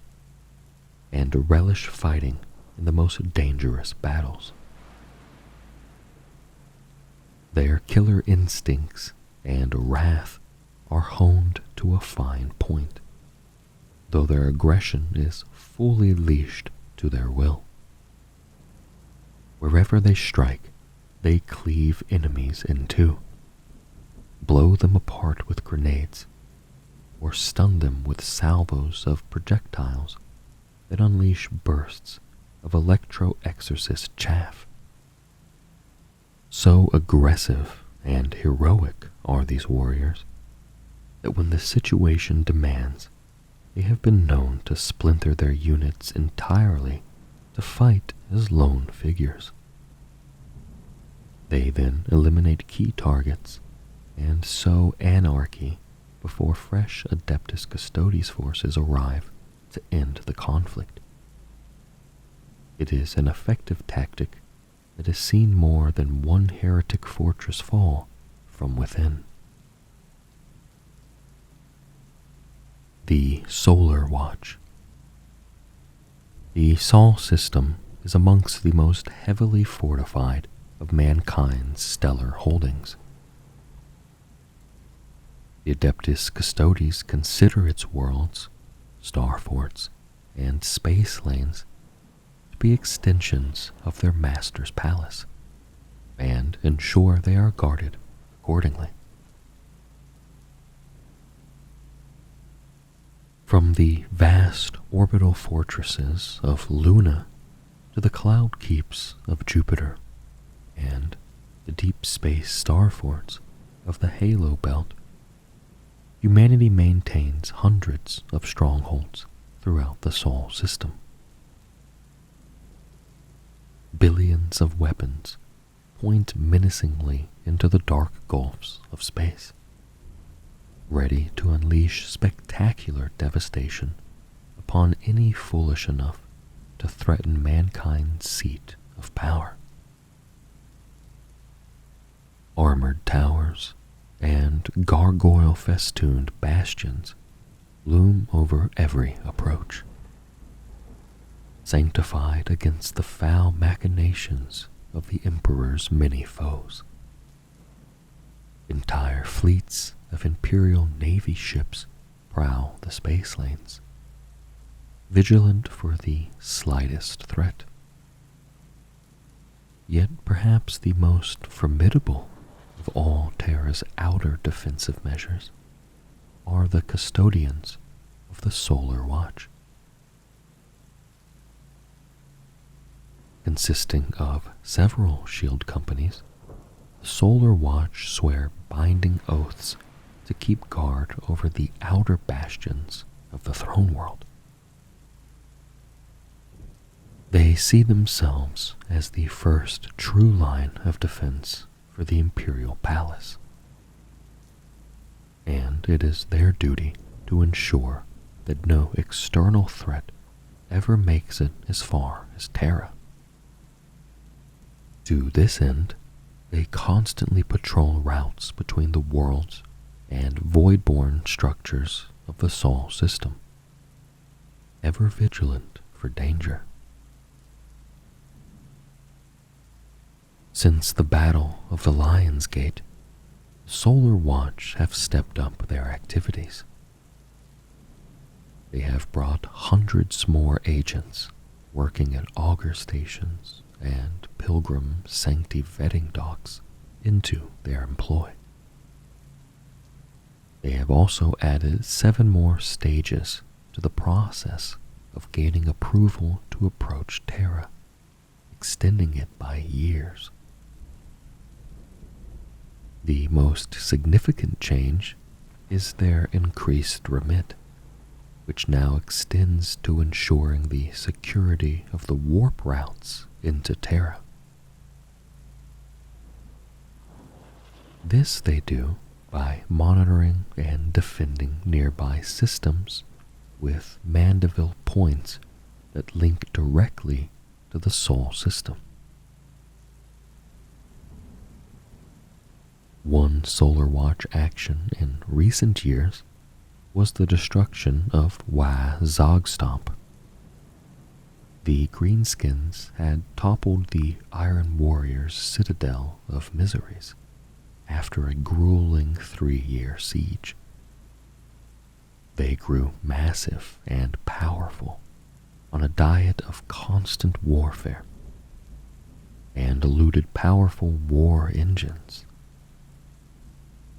and relish fighting in the most dangerous battles. Their killer instincts and wrath are honed to a fine point, though their aggression is fully leashed to their will. Wherever they strike, they cleave enemies in two, blow them apart with grenades, or stun them with salvos of projectiles that unleash bursts of electro-exorcist chaff. So aggressive and heroic are these warriors that when the situation demands, they have been known to splinter their units entirely to fight as lone figures. They then eliminate key targets and sow anarchy before fresh Adeptus Custodes forces arrive to end the conflict. It is an effective tactic that has seen more than one heretic fortress fall from within. The Solar Watch. The Sol system is amongst the most heavily fortified of mankind's stellar holdings. The Adeptus Custodes consider its worlds, star forts, and space lanes to be extensions of their master's palace, and ensure they are guarded accordingly. From the vast orbital fortresses of Luna to the cloud keeps of Jupiter and the deep space star forts of the Halo Belt, humanity maintains hundreds of strongholds throughout the Sol system. Billions of weapons point menacingly into the dark gulfs of space, ready to unleash spectacular devastation upon any foolish enough to threaten mankind's seat of power. Armored towers and gargoyle-festooned bastions loom over every approach, sanctified against the foul machinations of the Emperor's many foes. Entire fleets of Imperial Navy ships prowl the space lanes, vigilant for the slightest threat. Yet perhaps the most formidable of all Terra's outer defensive measures are the custodians of the Solar Watch. Consisting of several shield companies, the Solar Watch swear binding oaths to keep guard over the outer bastions of the throne world. They see themselves as the first true line of defense for the Imperial Palace, and it is their duty to ensure that no external threat ever makes it as far as Terra. To this end, they constantly patrol routes between the worlds and void-born structures of the Sol system, ever vigilant for danger. Since the Battle of the Lion's Gate, Solar Watch have stepped up their activities. They have brought hundreds more agents working at augur stations and pilgrim sancti vetting docks into their employ. They have also added 7 more stages to the process of gaining approval to approach Terra, extending it by years. The most significant change is their increased remit, which now extends to ensuring the security of the warp routes into Terra. This they do by monitoring and defending nearby systems with Mandeville points that link directly to the Sol system. One Solar Watch action in recent years was the destruction of Zogstomp. The Greenskins had toppled the Iron Warriors' citadel of miseries after a grueling 3-year siege. They grew massive and powerful on a diet of constant warfare and eluded powerful war engines.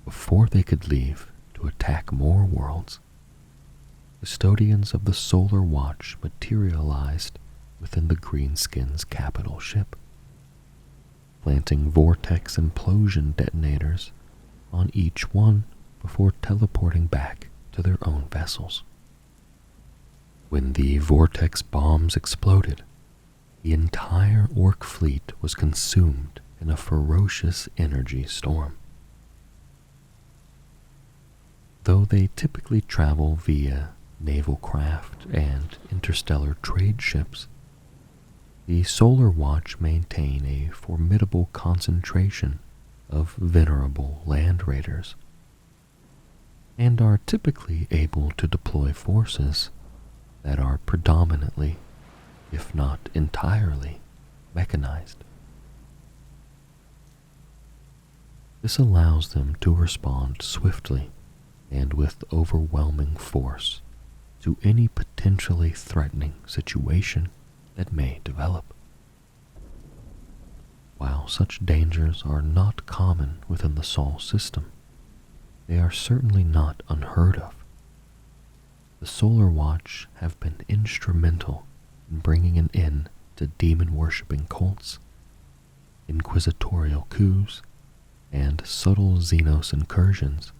Before they could leave to attack more worlds, custodians of the Solar Watch materialized within the Greenskins' capital ship, planting vortex implosion detonators on each one before teleporting back to their own vessels. When the vortex bombs exploded, the entire Orc fleet was consumed in a ferocious energy storm. Though they typically travel via naval craft and interstellar trade ships, the Solar Watch maintain a formidable concentration of venerable land raiders, and are typically able to deploy forces that are predominantly, if not entirely, mechanized. This allows them to respond swiftly and with overwhelming force to any potentially threatening situation that may develop. While such dangers are not common within the Sol system, they are certainly not unheard of. The Solar Watch have been instrumental in bringing an end to demon-worshipping cults, inquisitorial coups, and subtle Xenos incursions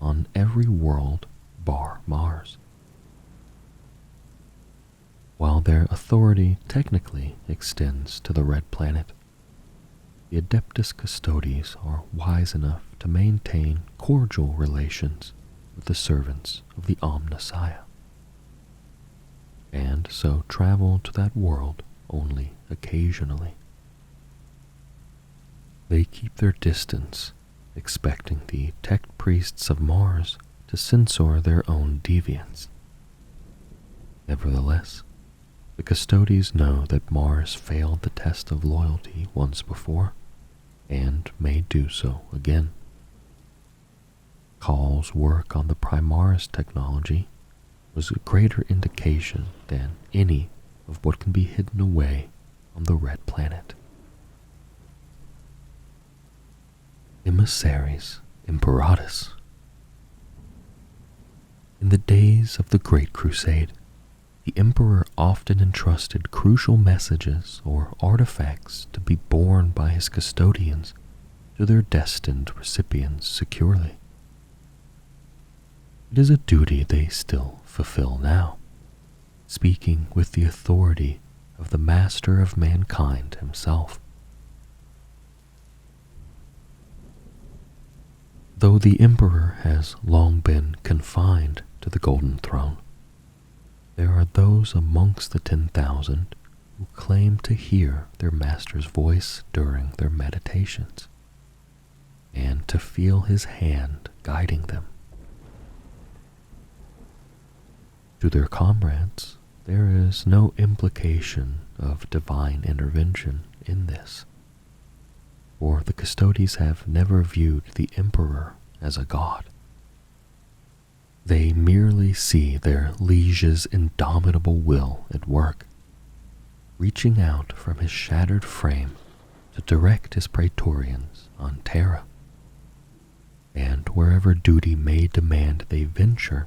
on every world bar Mars. While their authority technically extends to the Red Planet, the Adeptus Custodes are wise enough to maintain cordial relations with the servants of the Omnissiah, and so travel to that world only occasionally. They keep their distance, expecting the tech priests of Mars to censor their own deviance. Nevertheless, the Custodes know that Mars failed the test of loyalty once before, and may do so again. Call's work on the Primaris technology was a greater indication than any of what can be hidden away on the Red Planet. Emissaries Imperatus. In the days of the Great Crusade, the Emperor often entrusted crucial messages or artifacts to be borne by his custodians to their destined recipients securely. It is a duty they still fulfill now, speaking with the authority of the Master of Mankind himself. Though the Emperor has long been confined to the Golden Throne, there are those amongst the 10,000 who claim to hear their master's voice during their meditations, and to feel his hand guiding them. To their comrades, there is no implication of divine intervention in this, for the Custodes have never viewed the Emperor as a god. They merely see their liege's indomitable will at work, reaching out from his shattered frame to direct his praetorians on Terra, and wherever duty may demand they venture,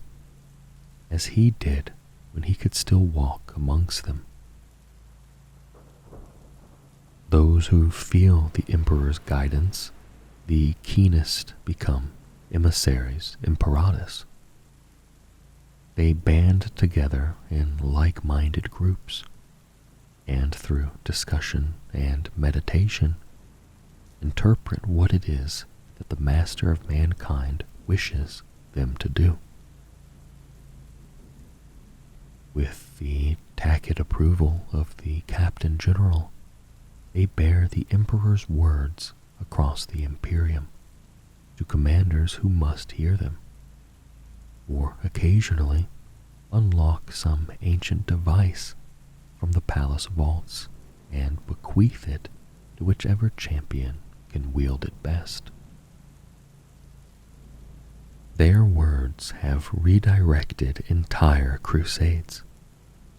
as he did when he could still walk amongst them. Those who feel the Emperor's guidance the keenest become emissaries Imperatus. They band together in like-minded groups, and through discussion and meditation, interpret what it is that the Master of Mankind wishes them to do. With the tacit approval of the Captain General, they bear the Emperor's words across the Imperium to commanders who must hear them, or occasionally unlock some ancient device from the palace vaults and bequeath it to whichever champion can wield it best. Their words have redirected entire crusades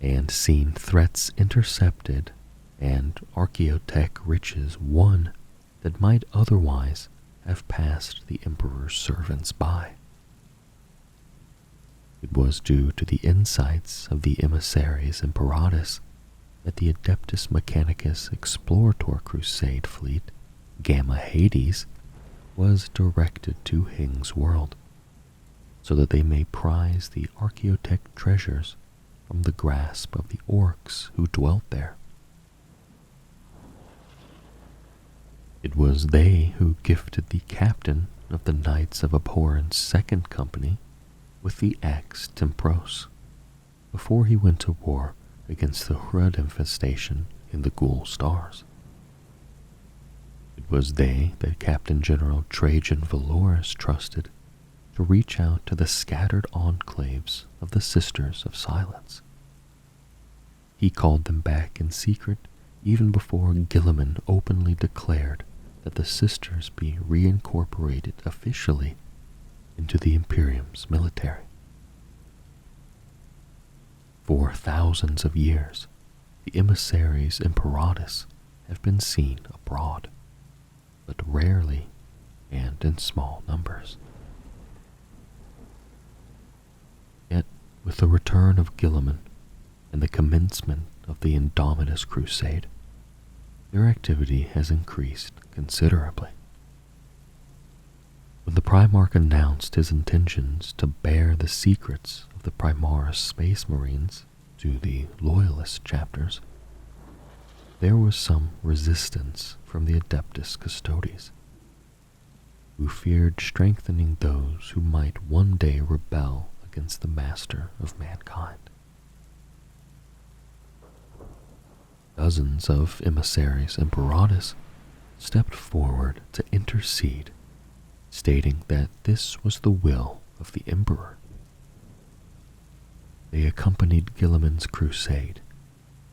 and seen threats intercepted and archaeotech riches won that might otherwise have passed the Emperor's servants by. It was due to the insights of the emissaries Imperatus that the Adeptus Mechanicus Explorator Crusade fleet, Gamma Hades, was directed to Hing's world, so that they may prize the archaeotech treasures from the grasp of the orcs who dwelt there. It was they who gifted the captain of the Knights of Abhorrence Second Company with the axe Tempros, before he went to war against the Hrud infestation in the Ghoul Stars. It was they that Captain General Trajan Valoris trusted to reach out to the scattered enclaves of the Sisters of Silence. He called them back in secret even before Gilliman openly declared that the Sisters be reincorporated officially into the Imperium's military. For thousands of years, the emissaries Imperatus have been seen abroad, but rarely and in small numbers. Yet, with the return of Guilliman and the commencement of the Indomitus Crusade, their activity has increased considerably. When the Primarch announced his intentions to bear the secrets of the Primaris Space Marines to the Loyalist chapters, there was some resistance from the Adeptus Custodes, who feared strengthening those who might one day rebel against the master of mankind. Dozens of emissaries Imperatus stepped forward to intercede, stating that this was the will of the Emperor. They accompanied Guilliman's crusade,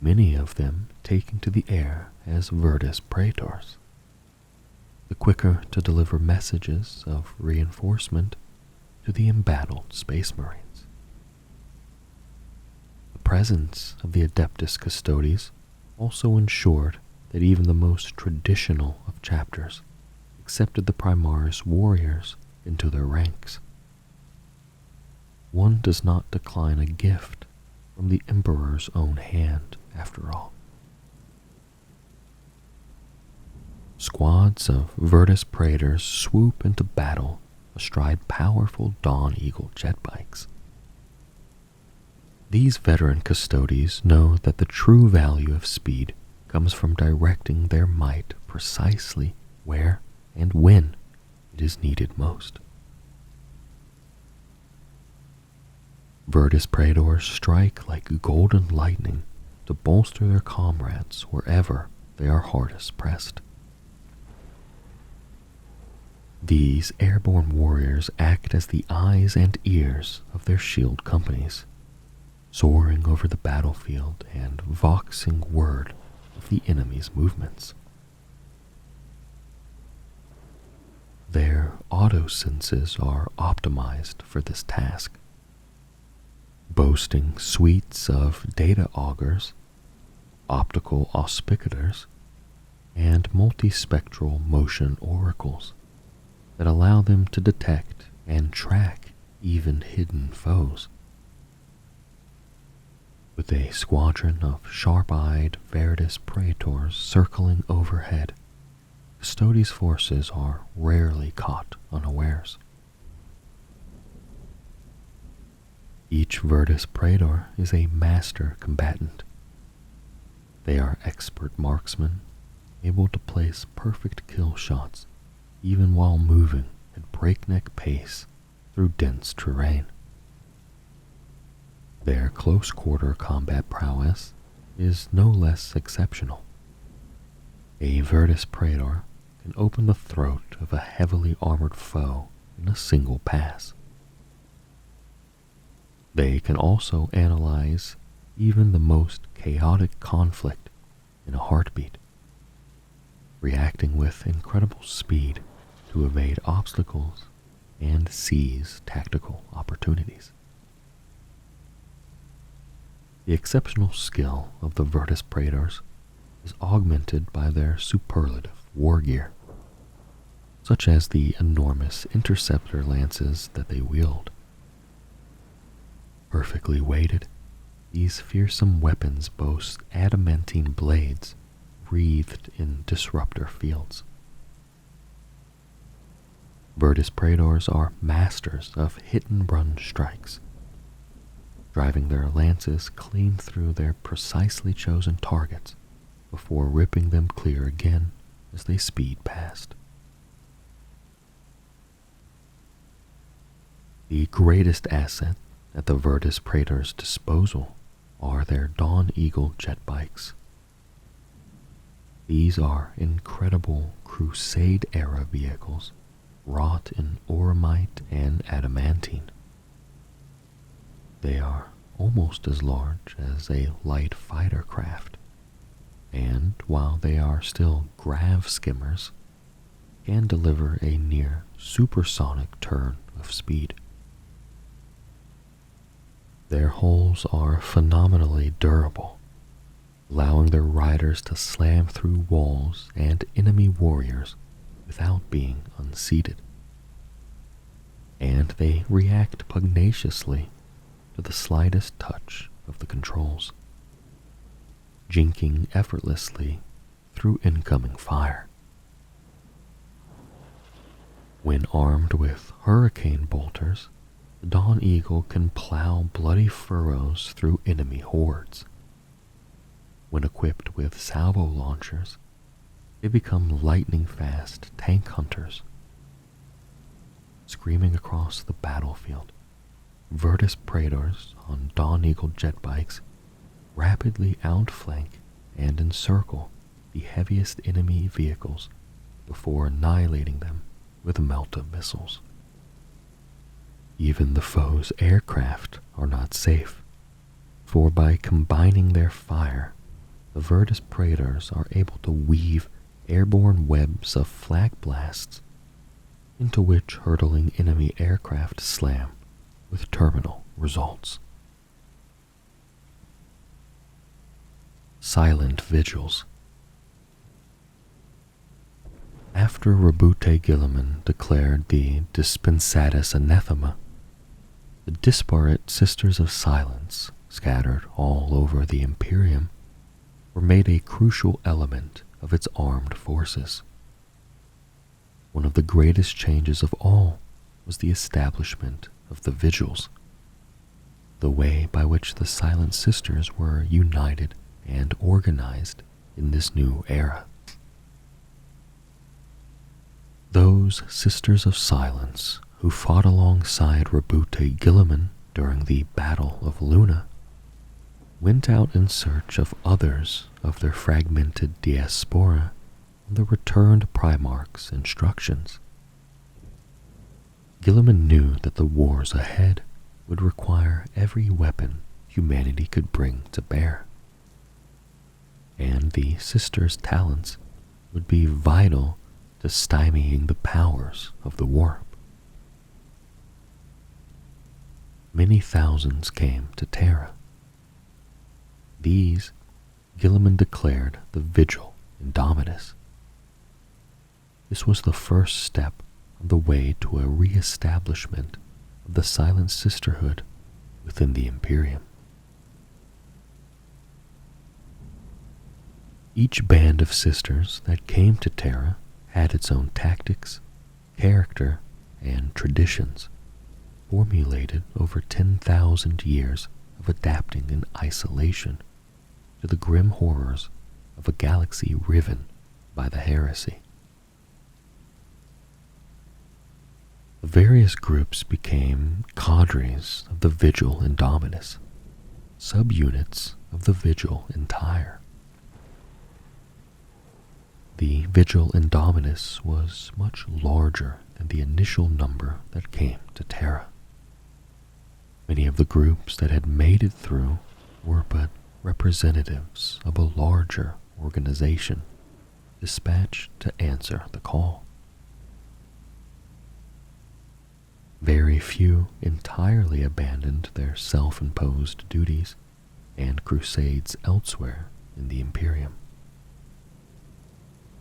many of them taking to the air as Virtus Praetors, the quicker to deliver messages of reinforcement to the embattled Space Marines. The presence of the Adeptus Custodes also ensured that even the most traditional of chapters accepted the Primaris warriors into their ranks. One does not decline a gift from the Emperor's own hand, after all. Squads of Virtus Praetors swoop into battle astride powerful Dawn Eagle jet bikes. These veteran Custodes know that the true value of speed comes from directing their might precisely where and when it is needed most. Virtus Praetors strike like golden lightning to bolster their comrades wherever they are hardest pressed. These airborne warriors act as the eyes and ears of their shield companies, soaring over the battlefield and voxing word of the enemy's movements. Their auto-senses are optimized for this task, boasting suites of data augers, optical auspicators, and multispectral motion oracles that allow them to detect and track even hidden foes. With a squadron of sharp-eyed Virtus Praetors circling overhead, Custodes' forces are rarely caught unawares. Each Virtus Praetor is a master combatant. They are expert marksmen, able to place perfect kill shots even while moving at breakneck pace through dense terrain. Their close-quarter combat prowess is no less exceptional. A Virtus Praetor can open the throat of a heavily armored foe in a single pass. They can also analyze even the most chaotic conflict in a heartbeat, reacting with incredible speed to evade obstacles and seize tactical opportunities. The exceptional skill of the Virtus Praetors is augmented by their superlative war gear, such as the enormous interceptor lances that they wield. Perfectly weighted, these fearsome weapons boast adamantine blades wreathed in disruptor fields. Virtus Praetors are masters of hit-and-run strikes, driving their lances clean through their precisely chosen targets before ripping them clear again as they speed past. The greatest asset at the Virtus Praetors' disposal are their Dawn Eagle jet bikes. These are incredible Crusade-era vehicles wrought in auramite and adamantine. They are almost as large as a light fighter craft, and while they are still grav skimmers, can deliver a near supersonic turn of speed. Their hulls are phenomenally durable, allowing their riders to slam through walls and enemy warriors without being unseated. And they react pugnaciously to the slightest touch of the controls, jinking effortlessly through incoming fire. When armed with hurricane bolters, the Dawn Eagle can plow bloody furrows through enemy hordes. When equipped with salvo launchers, they become lightning-fast tank hunters. Screaming across the battlefield, Virtus Praetors on Dawn Eagle jet bikes rapidly outflank and encircle the heaviest enemy vehicles before annihilating them with Melta missiles. Even the foe's aircraft are not safe, for by combining their fire, the Virtus Praetors are able to weave airborne webs of flak blasts into which hurtling enemy aircraft slam with terminal results. Silent Vigils. After Rabute Guilliman declared the Dispensatus Anathema, the disparate Sisters of Silence, scattered all over the Imperium, were made a crucial element of its armed forces. One of the greatest changes of all was the establishment of the Vigils, the way by which the Silent Sisters were united and organized in this new era. Those Sisters of Silence who fought alongside Rabute Guilliman during the Battle of Luna went out in search of others of their fragmented diaspora on the returned Primarch's instructions. Guilliman knew that the wars ahead would require every weapon humanity could bring to bear, and the Sisters' talents would be vital to stymieing the powers of the warp. Many thousands came to Terra. These Guilliman declared the Vigil Indomitus. This was the first step on the way to a re-establishment of the Silent Sisterhood within the Imperium. Each band of sisters that came to Terra had its own tactics, character, and traditions, formulated over 10,000 years of adapting in isolation to the grim horrors of a galaxy riven by the heresy. The various groups became cadres of the Vigil Indomitus, subunits of the Vigil entire. The Vigil Indomitus was much larger than the initial number that came to Terra. Many of the groups that had made it through were but representatives of a larger organization dispatched to answer the call. Very few entirely abandoned their self-imposed duties and crusades elsewhere in the Imperium.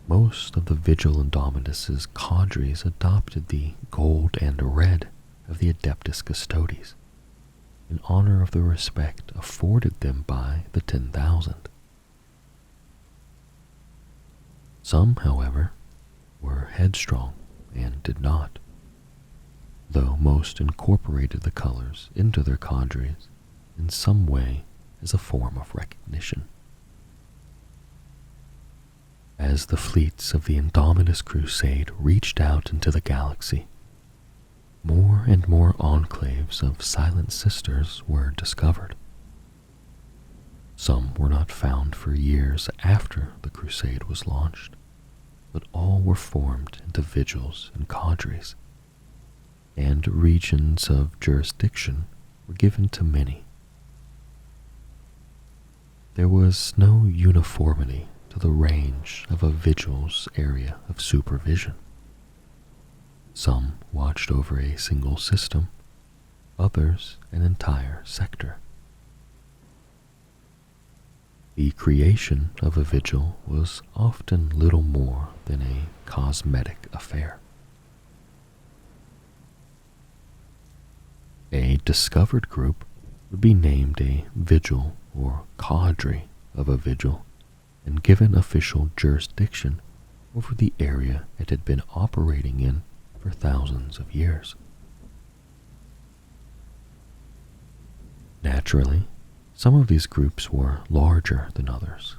Most of the Vigil Indomitus's cadres adopted the gold and red of the Adeptus Custodes in honor of the respect afforded them by the 10,000. Some, however, were headstrong and did not, though most incorporated the colors into their cadres in some way as a form of recognition. As the fleets of the Indomitus Crusade reached out into the galaxy, more and more enclaves of Silent Sisters were discovered. Some were not found for years after the crusade was launched, but all were formed into vigils and cadres, and regions of jurisdiction were given to many. There was no uniformity to the range of a vigil's area of supervision. Some watched over a single system, others an entire sector. The creation of a vigil was often little more than a cosmetic affair. A discovered group would be named a vigil or cadre of a vigil and given official jurisdiction over the area it had been operating in for thousands of years. Naturally, some of these groups were larger than others,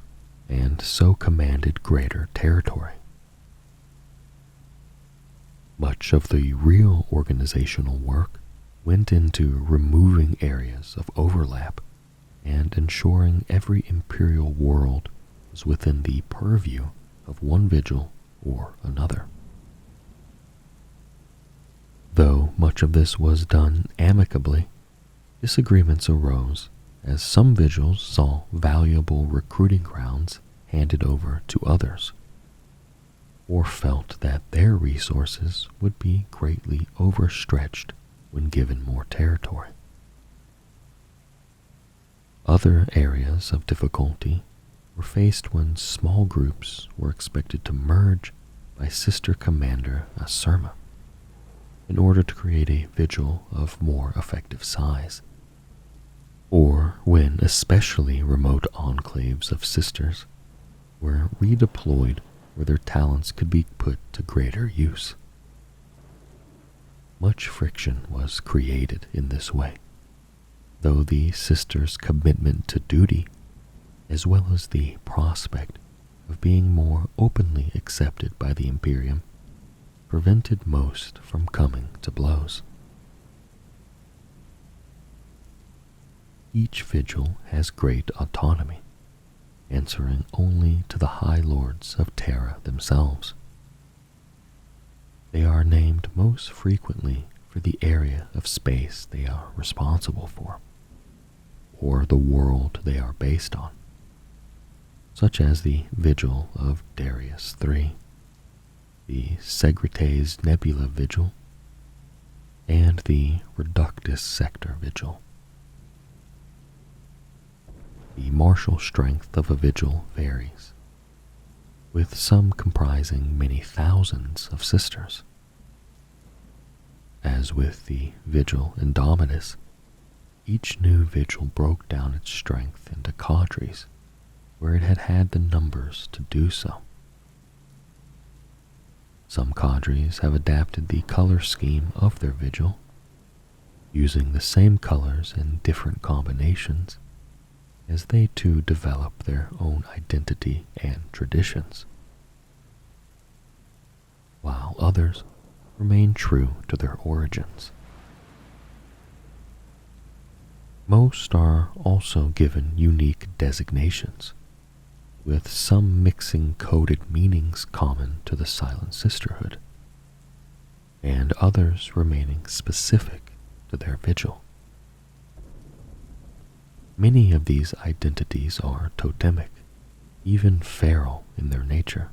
and so commanded greater territory. Much of the real organizational work went into removing areas of overlap and ensuring every imperial world was within the purview of one vigil or another. Though much of this was done amicably, disagreements arose as some vigils saw valuable recruiting grounds handed over to others, or felt that their resources would be greatly overstretched when given more territory. Other areas of difficulty were faced when small groups were expected to merge by Sister Commander Asurma in order to create a vigil of more effective size, or when especially remote enclaves of sisters were redeployed where their talents could be put to greater use. Much friction was created in this way, though the sisters' commitment to duty, as well as the prospect of being more openly accepted by the Imperium, prevented most from coming to blows. Each vigil has great autonomy, answering only to the High Lords of Terra themselves. They are named most frequently for the area of space they are responsible for, or the world they are based on, such as the Vigil of Darius III, the Segretes Nebula Vigil, and the Reductus Sector Vigil. The martial strength of a vigil varies, with some comprising many thousands of sisters. As with the Vigil Indomitus, each new vigil broke down its strength into cadres where it had had the numbers to do so. Some cadres have adapted the color scheme of their vigil, using the same colors in different combinations as they too develop their own identity and traditions, while others remain true to their origins. Most are also given unique designations, with some mixing coded meanings common to the Silent Sisterhood, and others remaining specific to their vigil. Many of these identities are totemic, even feral in their nature,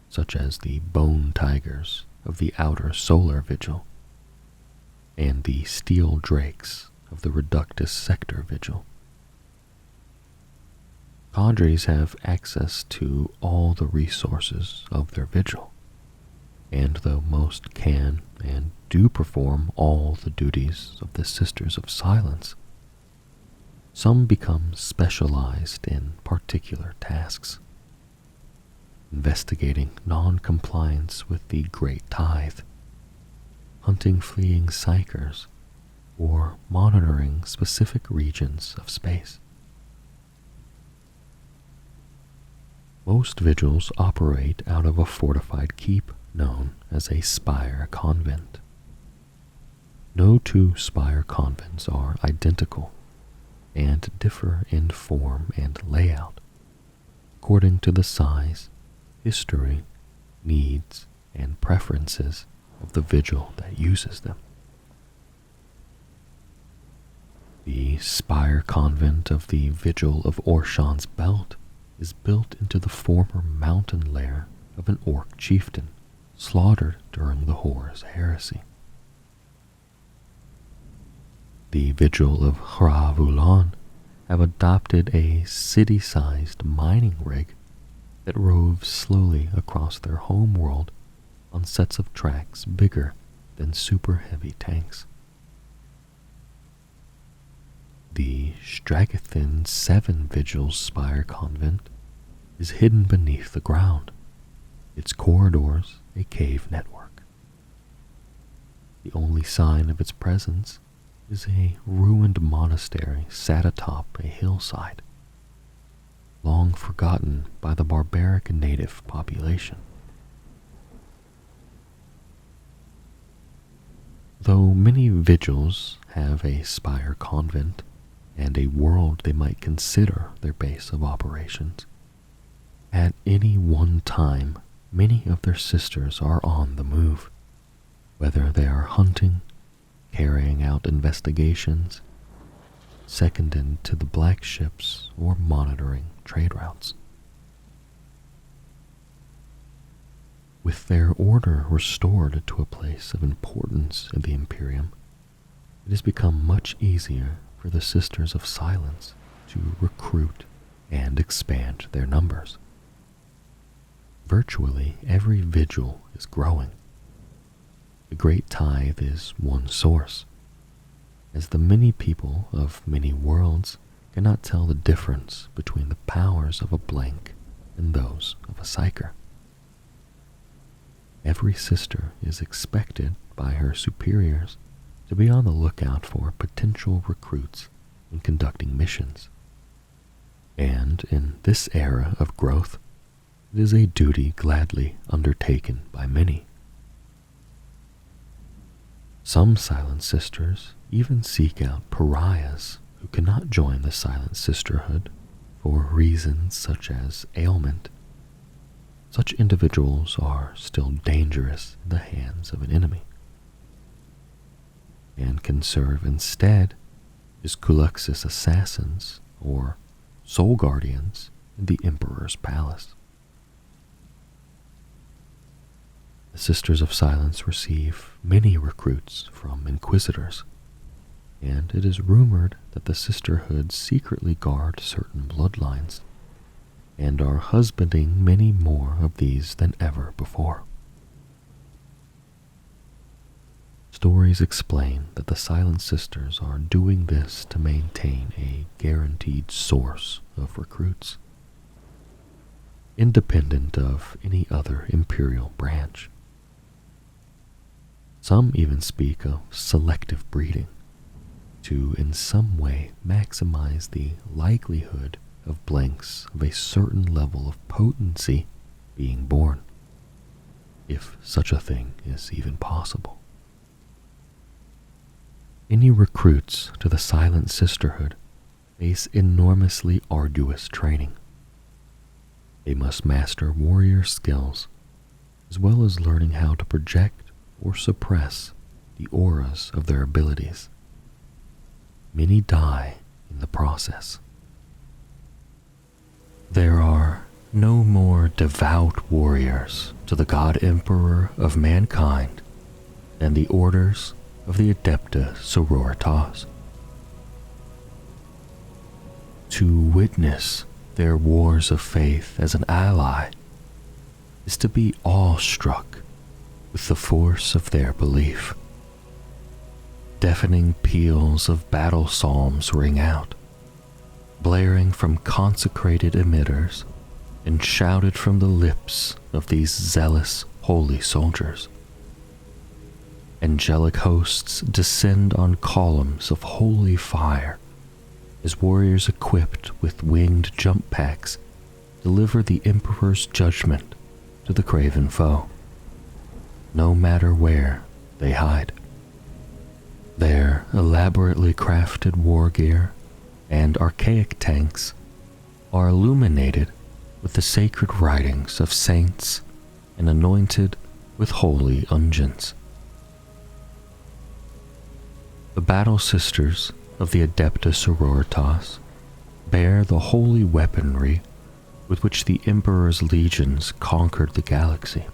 such as the Bone Tigers of the Outer Solar Vigil, and the Steel Drakes of the Reductus Sector Vigil. Cadres have access to all the resources of their vigil, and though most can and do perform all the duties of the Sisters of Silence, some become specialized in particular tasks, investigating non-compliance with the Great Tithe, hunting fleeing psychers, or monitoring specific regions of space. Most vigils operate out of a fortified keep known as a spire convent. No two spire convents are identical and differ in form and layout according to the size, history, needs, and preferences of the vigil that uses them. The spire convent of the Vigil of Orshan's Belt is built into the former mountain lair of an orc chieftain slaughtered during the Horror's heresy. The Vigil of Hra-Vulan have adopted a city-sized mining rig that roves slowly across their home world on sets of tracks bigger than super-heavy tanks. The Stragathin 7 Vigil's spire convent is hidden beneath the ground, its corridors a cave network. The only sign of its presence is a ruined monastery sat atop a hillside, long forgotten by the barbaric native population. Though many vigils have a spire convent and a world they might consider their base of operations, at any one time many of their sisters are on the move, whether they are hunting, carrying out investigations, seconded to the black ships, or monitoring trade routes. With their order restored to a place of importance in the Imperium, it has become much easier for the Sisters of Silence to recruit and expand their numbers. Virtually every vigil is growing. The Great Tithe is one source, as the many people of many worlds cannot tell the difference between the powers of a blank and those of a psyker. Every sister is expected by her superiors to be on the lookout for potential recruits when conducting missions. And in this era of growth, it is a duty gladly undertaken by many. Some Silent Sisters even seek out pariahs who cannot join the Silent Sisterhood for reasons such as ailment. Such individuals are still dangerous in the hands of an enemy, and can serve instead as Kuluxis assassins or soul guardians in the Emperor's palace. The Sisters of Silence receive many recruits from Inquisitors, and it is rumored that the Sisterhood secretly guard certain bloodlines, and are husbanding many more of these than ever before. Stories explain that the Silent Sisters are doing this to maintain a guaranteed source of recruits, independent of any other Imperial branch. Some even speak of selective breeding, to in some way maximize the likelihood of blanks of a certain level of potency being born, if such a thing is even possible. Any recruits to the Silent Sisterhood face enormously arduous training. They must master warrior skills, as well as learning how to project or suppress the auras of their abilities. Many die in the process. There are no more devout warriors to the God Emperor of mankind than the orders of the Adepta Sororitas. To witness their wars of faith as an ally is to be awestruck with the force of their belief. Deafening peals of battle psalms ring out, blaring from consecrated emitters and shouted from the lips of these zealous, holy soldiers. Angelic hosts descend on columns of holy fire as warriors equipped with winged jump packs deliver the Emperor's judgment to the craven foe, no matter where they hide. Their elaborately crafted war gear and archaic tanks are illuminated with the sacred writings of saints and anointed with holy unguents. The battle sisters of the Adepta Sororitas bear the holy weaponry with which the Emperor's legions conquered the galaxy.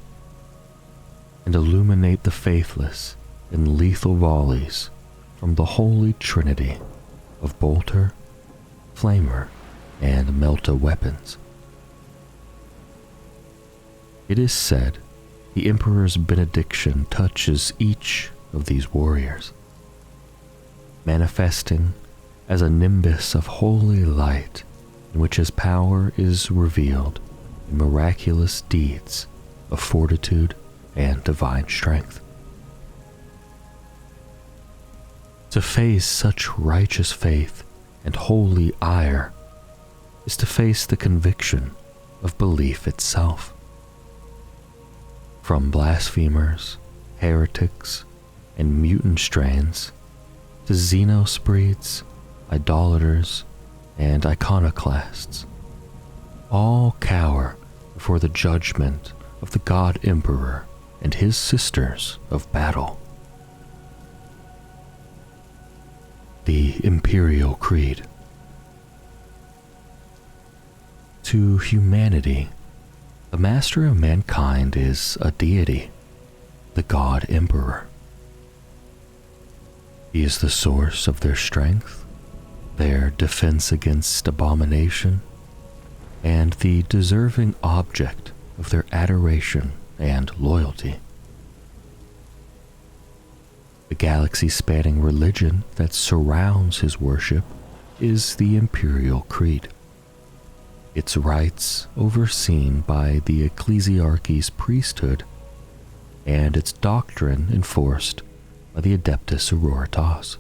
and illuminate the faithless in lethal volleys from the holy trinity of bolter, flamer, and melta weapons. It is said the Emperor's benediction touches each of these warriors, manifesting as a nimbus of holy light in which his power is revealed in miraculous deeds of fortitude and divine strength. To face such righteous faith and holy ire is to face the conviction of belief itself. From blasphemers, heretics, and mutant strains to xenos breeds, idolaters, and iconoclasts, all cower before the judgment of the God Emperor and his sisters of battle. The Imperial Creed. To humanity, the master of mankind is a deity, the God Emperor. He is the source of their strength, their defense against abomination, and the deserving object of their adoration and loyalty. The galaxy-spanning religion that surrounds his worship is the Imperial Creed. Its rites overseen by the ecclesiarchy's priesthood, and its doctrine enforced by the Adepta Sororitas.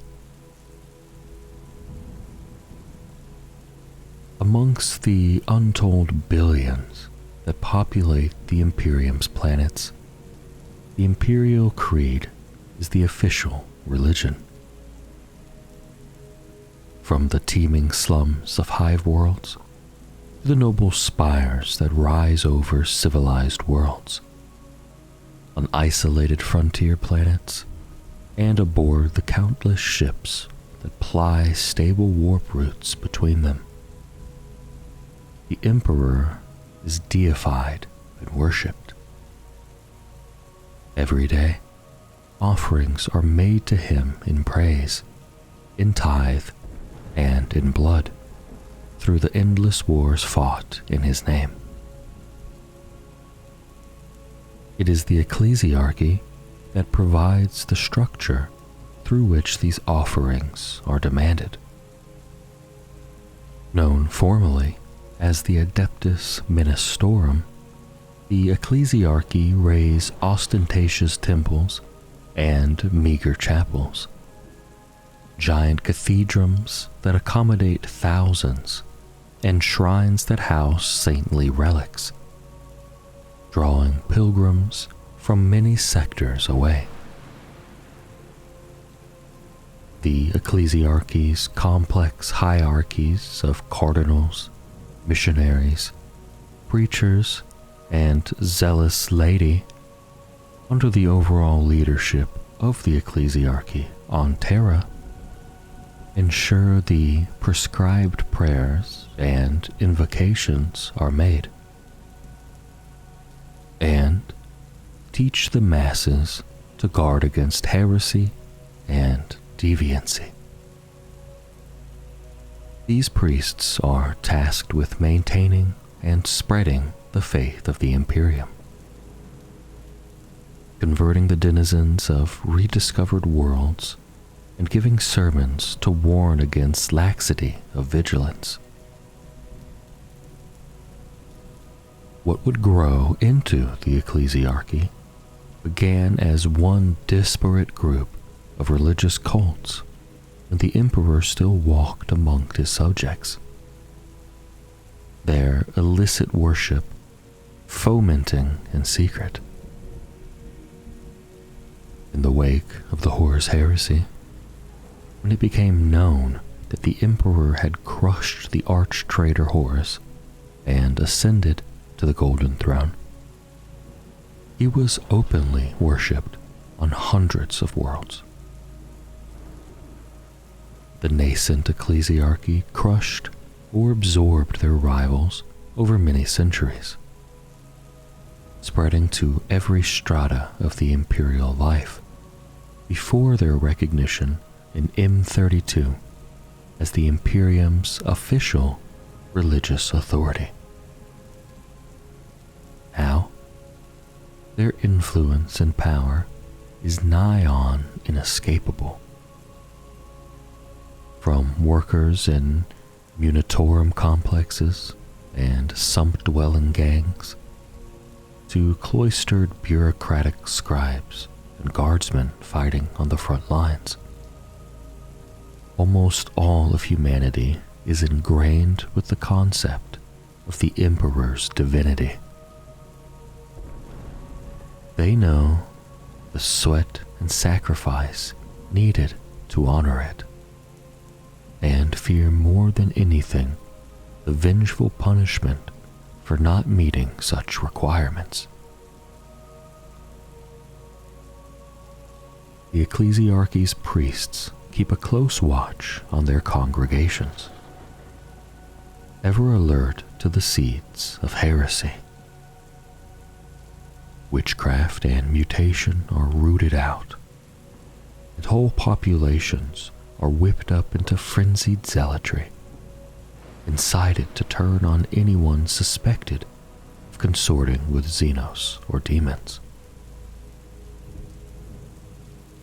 Amongst the untold billions that populate the Imperium's planets, the Imperial Creed is the official religion. From the teeming slums of hive worlds to the noble spires that rise over civilized worlds, on isolated frontier planets, and aboard the countless ships that ply stable warp routes between them, the Emperor is deified and worshipped. Every day, offerings are made to him in praise, in tithe, and in blood, through the endless wars fought in his name. It is the ecclesiarchy that provides the structure through which these offerings are demanded. Known formally as the Adeptus Ministorum, the ecclesiarchy raise ostentatious temples and meager chapels, giant cathedrals that accommodate thousands, and shrines that house saintly relics, drawing pilgrims from many sectors away. The ecclesiarchy's complex hierarchies of cardinals, missionaries, preachers, and zealous laity, under the overall leadership of the ecclesiarchy on Terra, ensure the prescribed prayers and invocations are made, and teach the masses to guard against heresy and deviancy. These priests are tasked with maintaining and spreading the faith of the Imperium, converting the denizens of rediscovered worlds and giving sermons to warn against laxity of vigilance. What would grow into the ecclesiarchy began as one disparate group of religious cults when the Emperor still walked among his subjects. Their illicit worship fomenting in secret. In the wake of the Horus heresy, when it became known that the Emperor had crushed the arch-traitor Horus and ascended to the Golden Throne, he was openly worshipped on hundreds of worlds. The nascent ecclesiarchy crushed or absorbed their rivals over many centuries, spreading to every strata of the imperial life before their recognition in M32 as the Imperium's official religious authority. How? Their influence and power is nigh on inescapable. From workers in munitorum complexes and sump-dwelling gangs, to cloistered bureaucratic scribes and guardsmen fighting on the front lines. Almost all of humanity is ingrained with the concept of the Emperor's divinity. They know the sweat and sacrifice needed to honor it, and fear more than anything the vengeful punishment for not meeting such requirements. The ecclesiarchy's priests keep a close watch on their congregations, ever alert to the seeds of heresy. Witchcraft and mutation are rooted out, and whole populations are whipped up into frenzied zealotry, incited to turn on anyone suspected of consorting with Xenos or demons.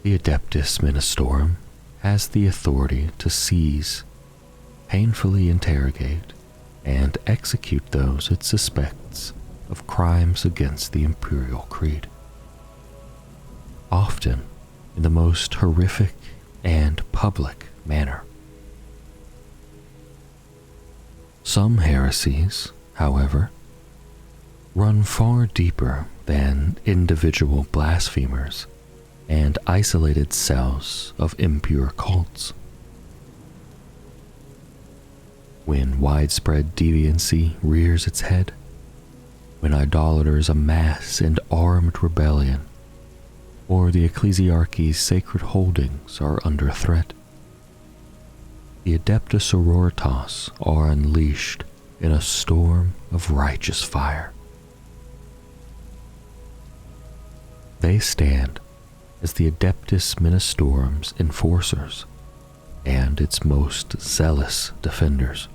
The Adeptus Ministorum has the authority to seize, painfully interrogate, and execute those it suspects of crimes against the imperial creed, often in the most horrific and public manner. Some heresies, however, run far deeper than individual blasphemers and isolated cells of impure cults. When widespread deviancy rears its head, when idolaters amass in armed rebellion, or the ecclesiarchy's sacred holdings are under threat, the Adepta Sororitas are unleashed in a storm of righteous fire. They stand as the Adeptus Ministorum's enforcers and its most zealous defenders.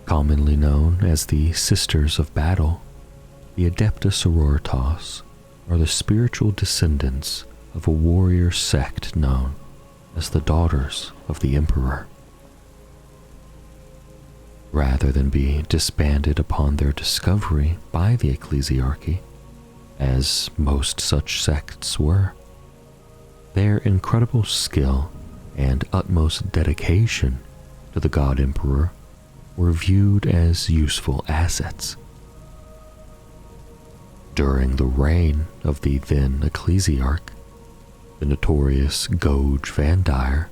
Commonly known as the Sisters of Battle, the Adepta Sororitas are the spiritual descendants of a warrior sect known as the Daughters of the Emperor. Rather than be disbanded upon their discovery by the ecclesiarchy, as most such sects were, their incredible skill and utmost dedication to the God Emperor were viewed as useful assets. During the reign of the then ecclesiarch, the notorious Goge Van Dyer,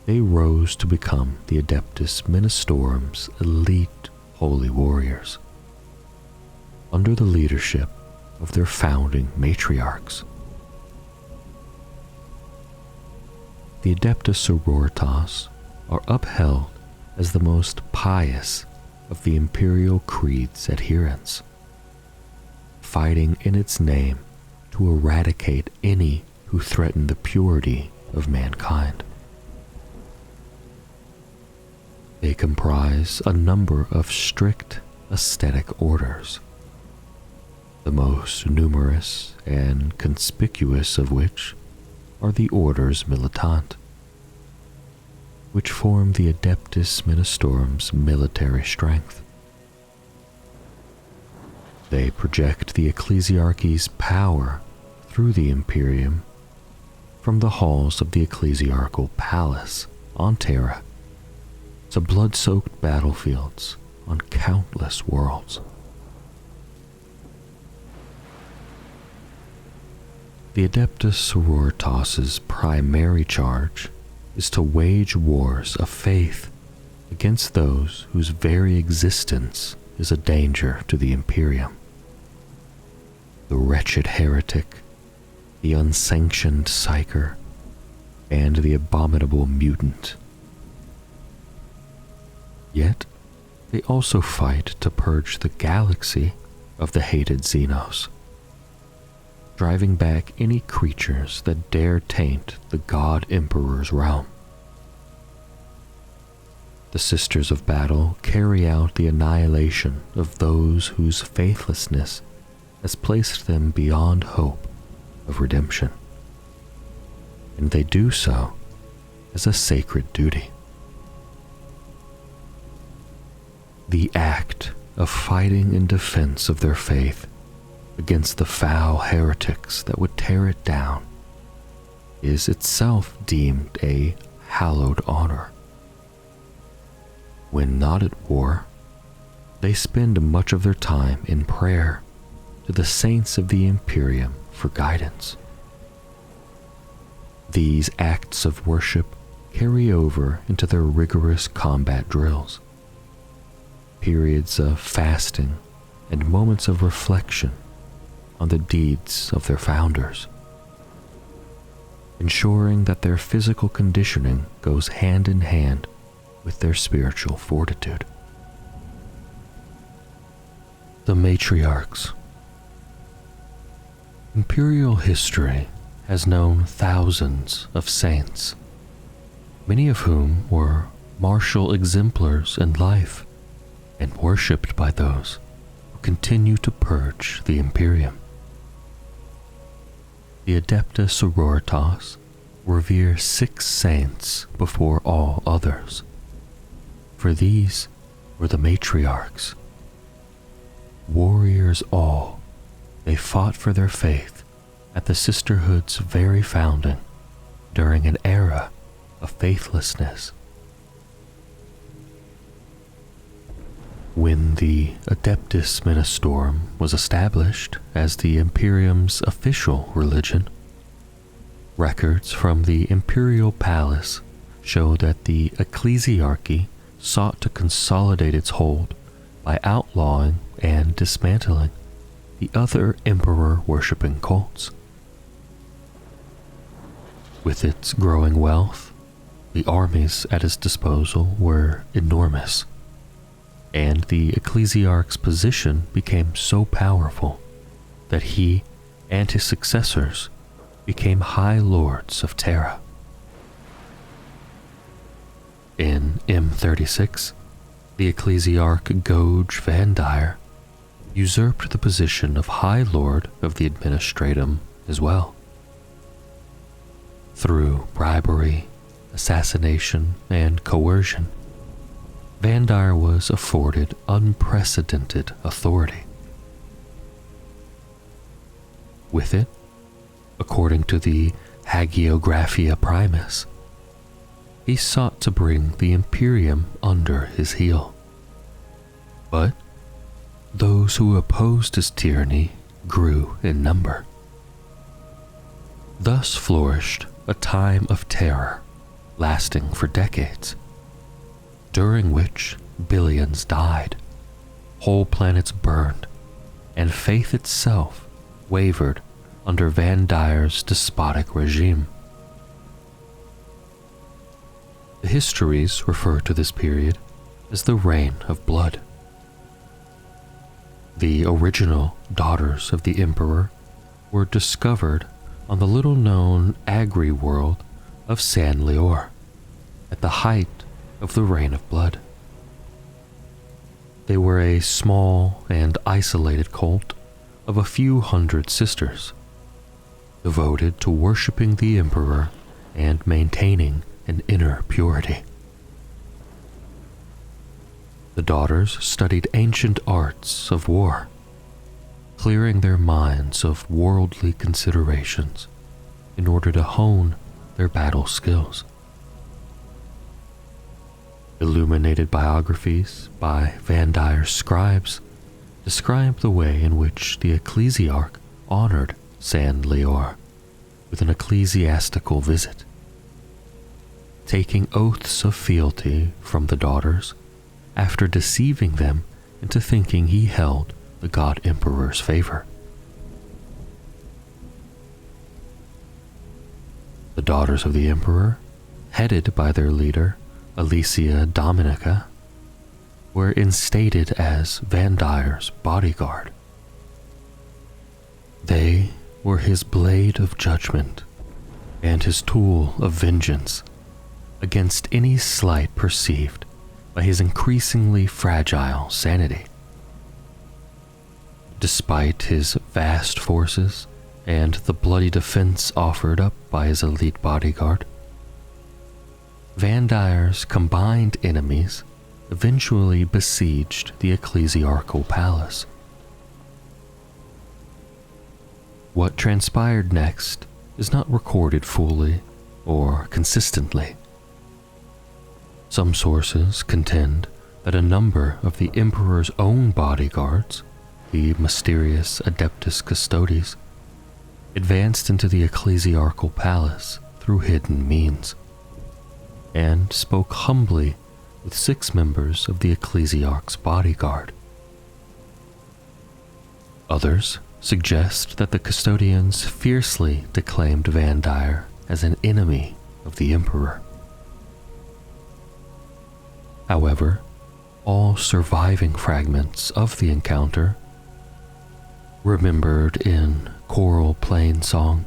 they rose to become the Adeptus Ministorum's elite holy warriors, under the leadership of their founding matriarchs. The Adepta Sororitas are upheld as the most pious of the imperial creed's adherents, fighting in its name to eradicate any who threaten the purity of mankind. They comprise a number of strict ascetic orders, the most numerous and conspicuous of which are the Orders Militant, which form the Adeptus Ministorum's military strength. They project the ecclesiarchy's power through the Imperium from the halls of the ecclesiarchal palace on Terra to blood-soaked battlefields on countless worlds. The Adeptus Sororitas' primary charge is to wage wars of faith against those whose very existence is a danger to the Imperium. The wretched heretic, the unsanctioned psyker, and the abominable mutant. Yet, they also fight to purge the galaxy of the hated Xenos, driving back any creatures that dare taint the God Emperor's realm. The Sisters of Battle carry out the annihilation of those whose faithlessness has placed them beyond hope of redemption, and they do so as a sacred duty. The act of fighting in defense of their faith against the foul heretics that would tear it down is itself deemed a hallowed honor. When not at war, they spend much of their time in prayer to the saints of the Imperium for guidance. These acts of worship carry over into their rigorous combat drills, periods of fasting, and moments of reflection on the deeds of their founders, ensuring that their physical conditioning goes hand in hand with their spiritual fortitude. The Matriarchs. Imperial history has known thousands of saints, many of whom were martial exemplars in life and worshipped by those who continue to purge the Imperium. The Adepta Sororitas revere 6 saints before all others, for these were the matriarchs. Warriors all, they fought for their faith at the sisterhood's very founding during an era of faithlessness. When the Adeptus Ministorum was established as the Imperium's official religion, records from the Imperial Palace show that the ecclesiarchy sought to consolidate its hold by outlawing and dismantling the other emperor-worshipping cults. With its growing wealth, the armies at its disposal were enormous, and the ecclesiarch's position became so powerful that he and his successors became High Lords of Terra. In M36, the ecclesiarch Goge Vandire usurped the position of High Lord of the Administratum as well. Through bribery, assassination, and coercion, Vandire was afforded unprecedented authority. With it, according to the Hagiographia Primus, he sought to bring the Imperium under his heel. But those who opposed his tyranny grew in number. Thus flourished a time of terror lasting for decades, during which billions died, whole planets burned, and faith itself wavered under Vandire's despotic regime. The histories refer to this period as the Reign of Blood. The original daughters of the Emperor were discovered on the little-known agri-world of San Leor at the height of the Reign of Blood. They were a small and isolated cult of a few hundred sisters, devoted to worshipping the Emperor and maintaining an inner purity. The daughters studied ancient arts of war, clearing their minds of worldly considerations in order to hone their battle skills. Illuminated biographies by Vandire's scribes describe the way in which the ecclesiarch honored San Leor with an ecclesiastical visit, taking oaths of fealty from the daughters after deceiving them into thinking he held the God Emperor's favor. The daughters of the Emperor, headed by their leader, Alicia Dominica, were instated as Vandire's bodyguard. They were his blade of judgment and his tool of vengeance against any slight perceived by his increasingly fragile sanity. Despite his vast forces and the bloody defense offered up by his elite bodyguard, Vandire's combined enemies eventually besieged the ecclesiarchal palace. What transpired next is not recorded fully or consistently. Some sources contend that a number of the Emperor's own bodyguards, the mysterious Adeptus Custodes, advanced into the ecclesiarchal palace through hidden means, and spoke humbly with 6 members of the ecclesiarch's bodyguard. Others suggest that the custodians fiercely declaimed Vandire as an enemy of the Emperor. However, all surviving fragments of the encounter, remembered in choral plain song,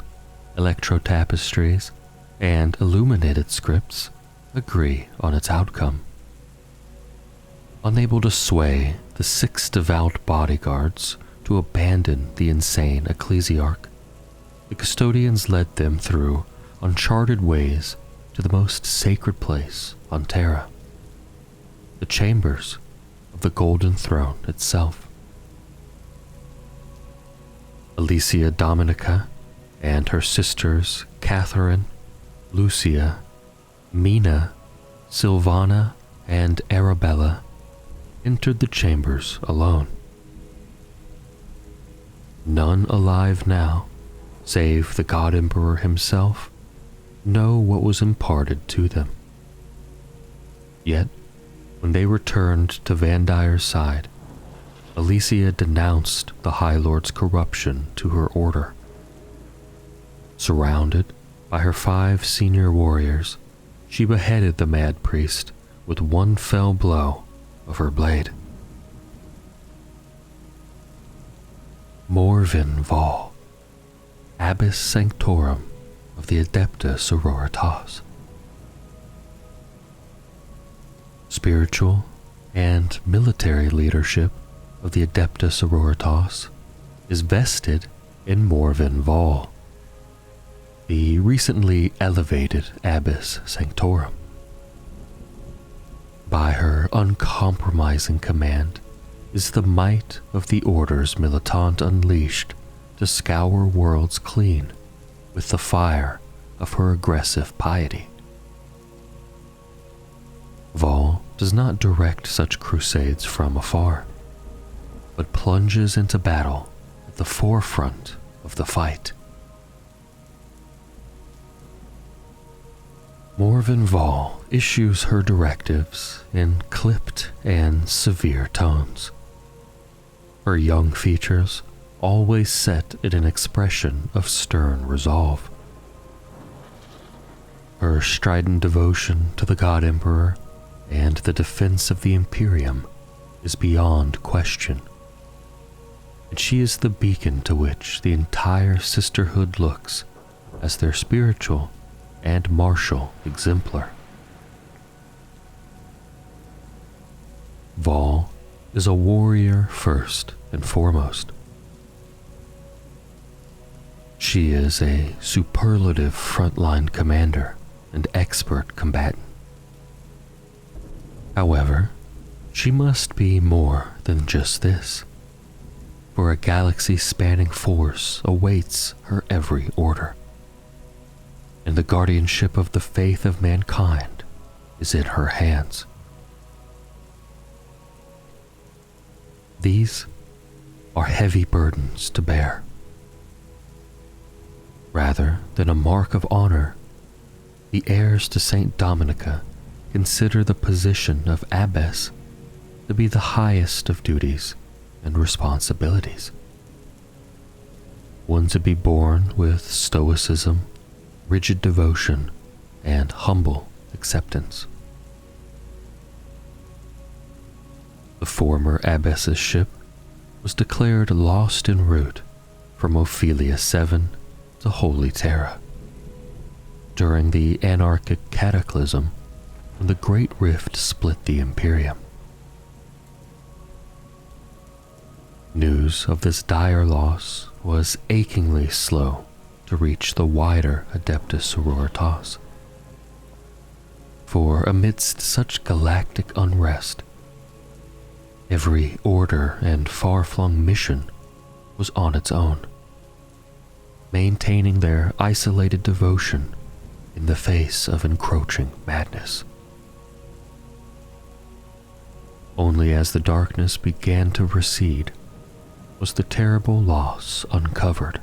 electro-tapestries, and illuminated scripts, agree on its outcome. Unable to sway the 6 devout bodyguards to abandon the insane ecclesiarch, the custodians led them through uncharted ways to the most sacred place on Terra, the chambers of the Golden Throne itself. Alicia Dominica and her sisters Catherine, Lucia, Mina, Silvana, and Arabella entered the chambers alone. None alive now, save the God Emperor himself, know what was imparted to them. Yet, when they returned to Vandire's side, Alicia denounced the High Lord's corruption to her order. Surrounded by her 5 senior warriors, she beheaded the mad priest with one fell blow of her blade. Morven Vol, Abbess Sanctorum of the Adepta Sororitas. Spiritual and military leadership of the Adepta Sororitas is vested in Morven Vol, the recently elevated Abbess Sanctorum. By her uncompromising command is the might of the Order's militant unleashed to scour worlds clean with the fire of her aggressive piety. Vol does not direct such crusades from afar, but plunges into battle at the forefront of the fight. Morven Vol issues her directives in clipped and severe tones, her young features always set in an expression of stern resolve. Her strident devotion to the God Emperor and the defense of the Imperium is beyond question, and she is the beacon to which the entire sisterhood looks as their spiritual and martial exemplar. Vol is a warrior first and foremost. She is a superlative frontline commander and expert combatant. However, she must be more than just this, for a galaxy-spanning force awaits her every order, and the guardianship of the faith of mankind is in her hands. These are heavy burdens to bear. Rather than a mark of honor, the heirs to Saint Dominica consider the position of abbess to be the highest of duties and responsibilities, one to be borne with stoicism, rigid devotion, and humble acceptance. The former abbess's ship was declared lost en route from Ophelia 7 to Holy Terra during the anarchic cataclysm when the Great Rift split the Imperium. News of this dire loss was achingly slow to reach the wider Adeptus Sororitas. For amidst such galactic unrest, every order and far-flung mission was on its own, maintaining their isolated devotion in the face of encroaching madness. Only as the darkness began to recede was the terrible loss uncovered.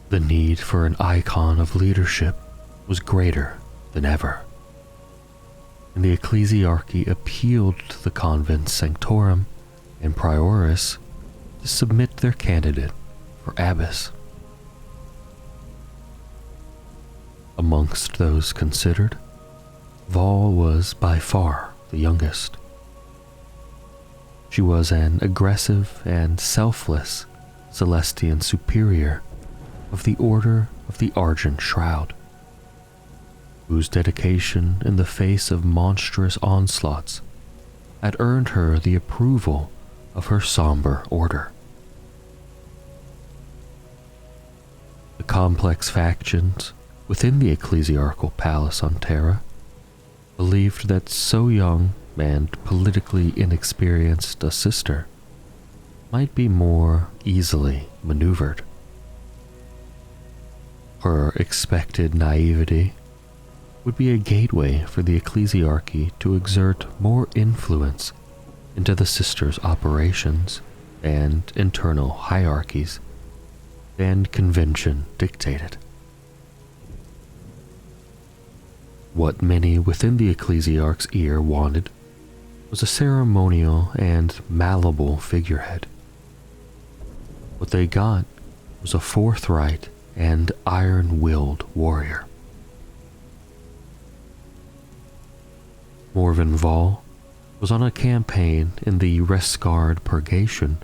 The need for an icon of leadership was greater than ever, and the ecclesiarchy appealed to the convent sanctorum and prioris to submit their candidate for abbess. Amongst those considered, Vol was by far the youngest. She was an aggressive and selfless Celestian superior of the Order of the Argent Shroud, whose dedication in the face of monstrous onslaughts had earned her the approval of her somber order. The complex factions within the ecclesiarchal palace on Terra believed that so young and politically inexperienced a sister might be more easily maneuvered. Her expected naivety would be a gateway for the ecclesiarchy to exert more influence into the sisters' operations and internal hierarchies than convention dictated. What many within the ecclesiarch's ear wanted was a ceremonial and malleable figurehead. What they got was a forthright and iron-willed warrior. Morven Vol was on a campaign in the Rescard Purgation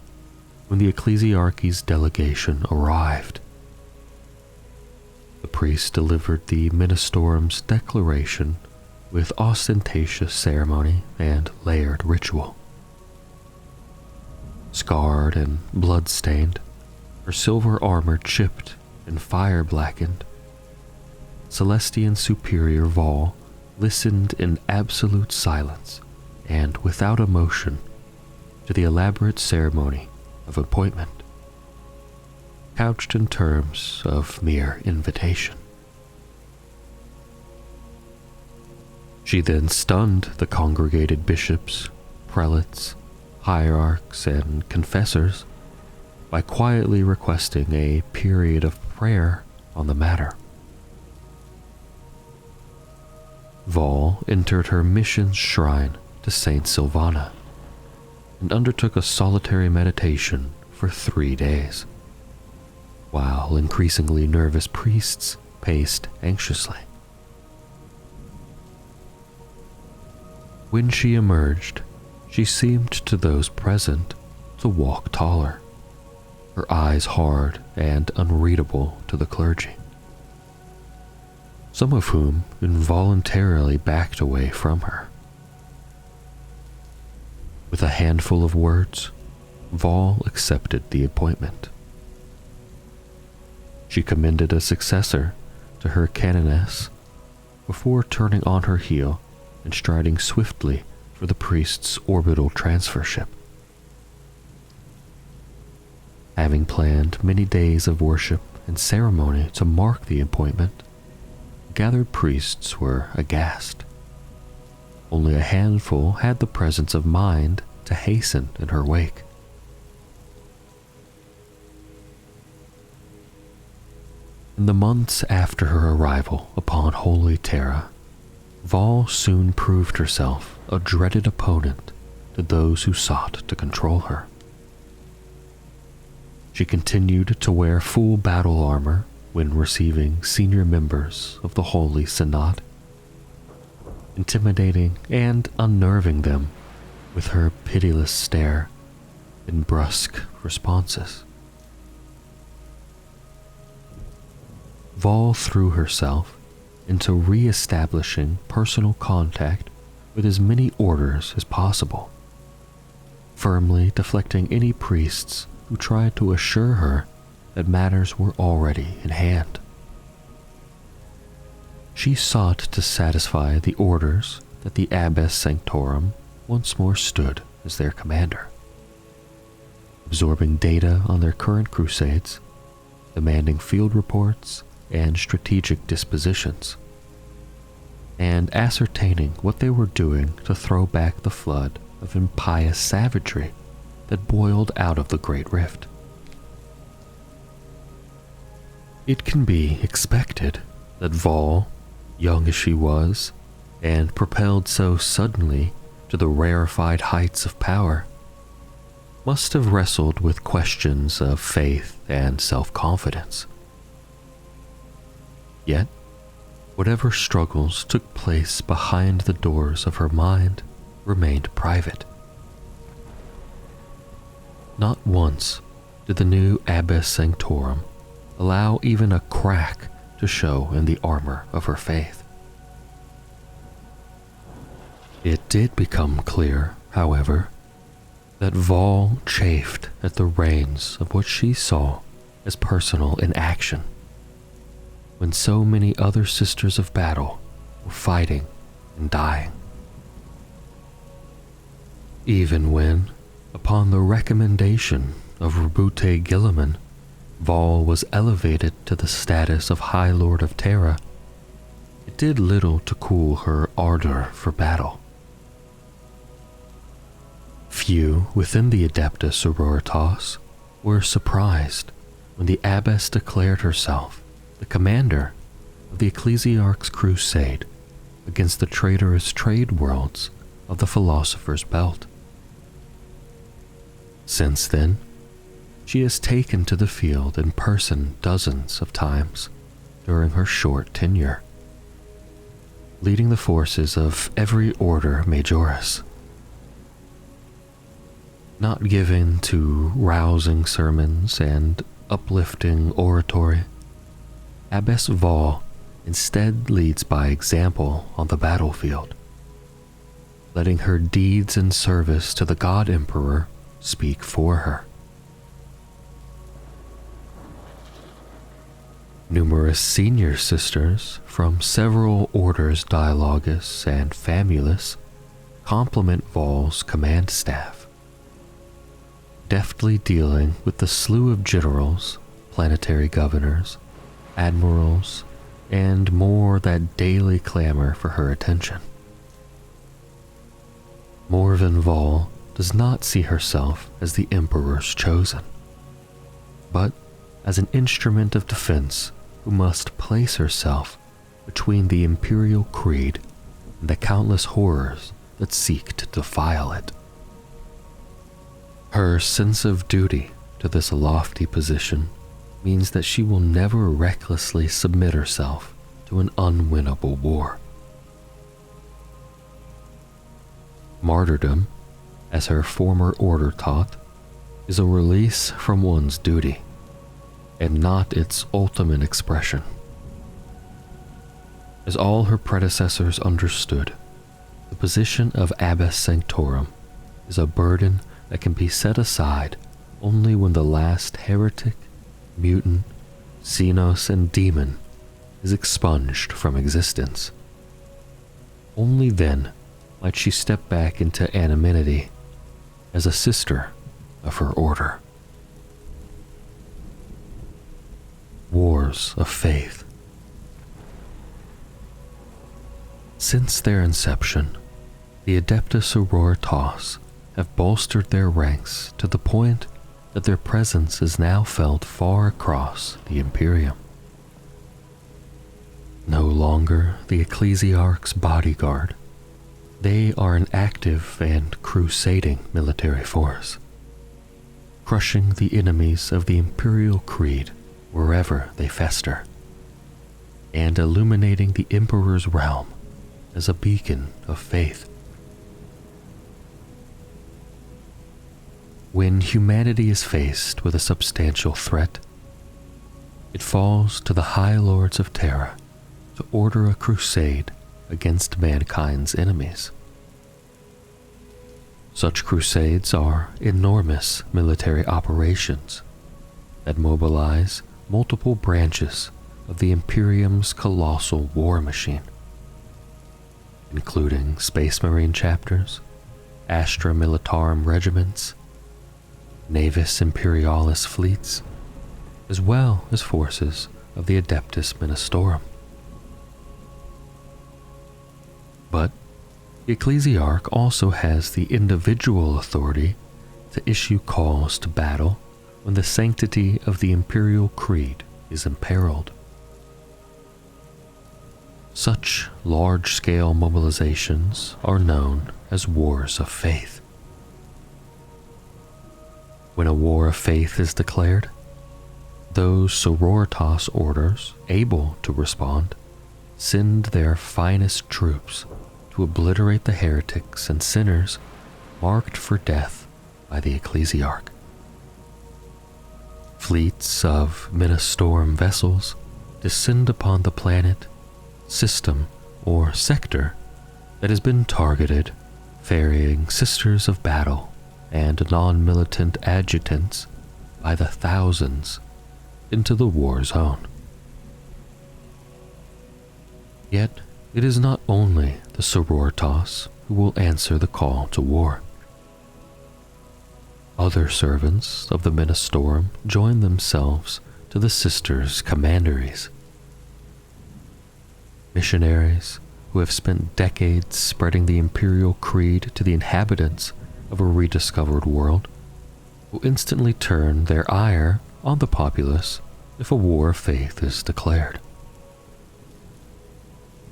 when the ecclesiarchy's delegation arrived. The priest delivered the Ministerum's declaration with ostentatious ceremony and layered ritual. Scarred and blood-stained, her silver armor chipped and fire-blackened, Celestian Superior Vol listened in absolute silence and without emotion to the elaborate ceremony of appointment, couched in terms of mere invitation. She then stunned the congregated bishops, prelates, hierarchs, and confessors by quietly requesting a period of prayer on the matter. Vol entered her mission's shrine to Saint Silvana and undertook a solitary meditation for 3 days, while increasingly nervous priests paced anxiously. When she emerged, she seemed to those present to walk taller, her eyes hard and unreadable to the clergy, some of whom involuntarily backed away from her. With a handful of words, Vol accepted the appointment. She commended a successor to her canoness before turning on her heel and striding swiftly for the priest's orbital transfer ship. Having planned many days of worship and ceremony to mark the appointment, gathered priests were aghast. Only a handful had the presence of mind to hasten in her wake. In the months after her arrival upon Holy Terra, Vol soon proved herself a dreaded opponent to those who sought to control her. She continued to wear full battle armor when receiving senior members of the Holy Synod, intimidating and unnerving them with her pitiless stare and brusque responses. Vol threw herself into re-establishing personal contact with as many orders as possible, firmly deflecting any priests who tried to assure her that matters were already in hand. She sought to satisfy the orders that the Abbess Sanctorum once more stood as their commander, absorbing data on their current crusades, demanding field reports and strategic dispositions, and ascertaining what they were doing to throw back the flood of impious savagery that boiled out of the Great Rift. It can be expected that Vol, young as she was, and propelled so suddenly to the rarefied heights of power, must have wrestled with questions of faith and self-confidence. Yet, whatever struggles took place behind the doors of her mind remained private. Not once did the new Abbess Sanctorum allow even a crack to show in the armor of her faith. It did become clear, however, that Vol chafed at the reins of what she saw as personal inaction, when so many other sisters of battle were fighting and dying. Even when, upon the recommendation of Rabute Gilliman, Vol was elevated to the status of High Lord of Terra, it did little to cool her ardor for battle. Few within the Adepta Sororitas were surprised when the Abbess declared herself the commander of the Ecclesiarch's crusade against the traitorous trade worlds of the Philosopher's Belt. Since then, she has taken to the field in person dozens of times during her short tenure, leading the forces of every order majoris. Not given to rousing sermons and uplifting oratory, Abbess Vol instead leads by example on the battlefield, letting her deeds and service to the God Emperor speak for her. Numerous senior sisters from several orders Dialogus and Famulus complement Vol's command staff, deftly dealing with the slew of generals, planetary governors, admirals, and more that daily clamor for her attention. Morven Vol does not see herself as the Emperor's chosen, but as an instrument of defense who must place herself between the Imperial Creed and the countless horrors that seek to defile it. Her sense of duty to this lofty position means that she will never recklessly submit herself to an unwinnable war. Martyrdom, as her former order taught, is a release from one's duty, and not its ultimate expression. As all her predecessors understood, the position of Abbess Sanctorum is a burden that can be set aside only when the last heretic, mutant, xenos, and demon is expunged from existence. Only then might she step back into anonymity as a sister of her order. Wars of Faith. Since their inception, the Adepta Sororitas have bolstered their ranks to the point that their presence is now felt far across the Imperium. No longer the Ecclesiarch's bodyguard, they are an active and crusading military force, crushing the enemies of the Imperial Creed wherever they fester, and illuminating the Emperor's realm as a beacon of faith. When humanity is faced with a substantial threat, it falls to the High Lords of Terra to order a crusade against mankind's enemies. Such crusades are enormous military operations that mobilize multiple branches of the Imperium's colossal war machine, including Space Marine chapters, Astra Militarum regiments, Navis Imperialis fleets, as well as forces of the Adeptus Ministorum. But the Ecclesiarch also has the individual authority to issue calls to battle when the sanctity of the Imperial Creed is imperiled. Such large-scale mobilizations are known as wars of faith. When a war of faith is declared, those Sororitas orders able to respond send their finest troops to obliterate the heretics and sinners marked for death by the Ecclesiarch. Fleets of Ministorum vessels descend upon the planet, system, or sector that has been targeted, ferrying sisters of battle and non-militant adjutants by the thousands into the war zone. Yet, it is not only the Sororitas who will answer the call to war. Other servants of the Ministorum join themselves to the sisters' commanderies. Missionaries who have spent decades spreading the Imperial Creed to the inhabitants of a rediscovered world will instantly turn their ire on the populace if a war of faith is declared.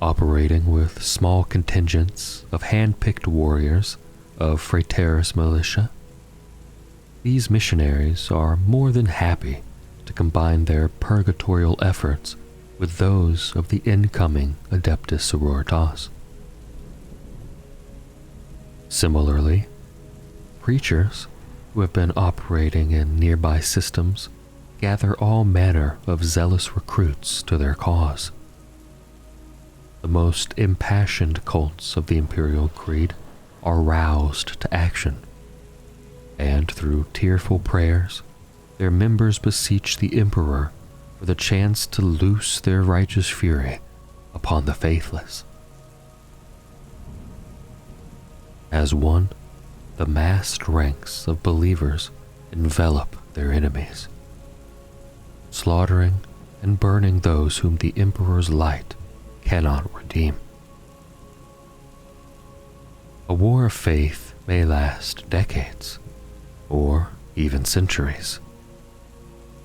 Operating with small contingents of hand-picked warriors of Fraterra's militia, these missionaries are more than happy to combine their purgatorial efforts with those of the incoming Adeptus Sororitas. Similarly, preachers who have been operating in nearby systems gather all manner of zealous recruits to their cause. The most impassioned cults of the Imperial Creed are roused to action, and through tearful prayers, their members beseech the Emperor for the chance to loose their righteous fury upon the faithless. As one, the massed ranks of believers envelop their enemies, slaughtering and burning those whom the Emperor's light cannot redeem. A war of faith may last decades, or even centuries,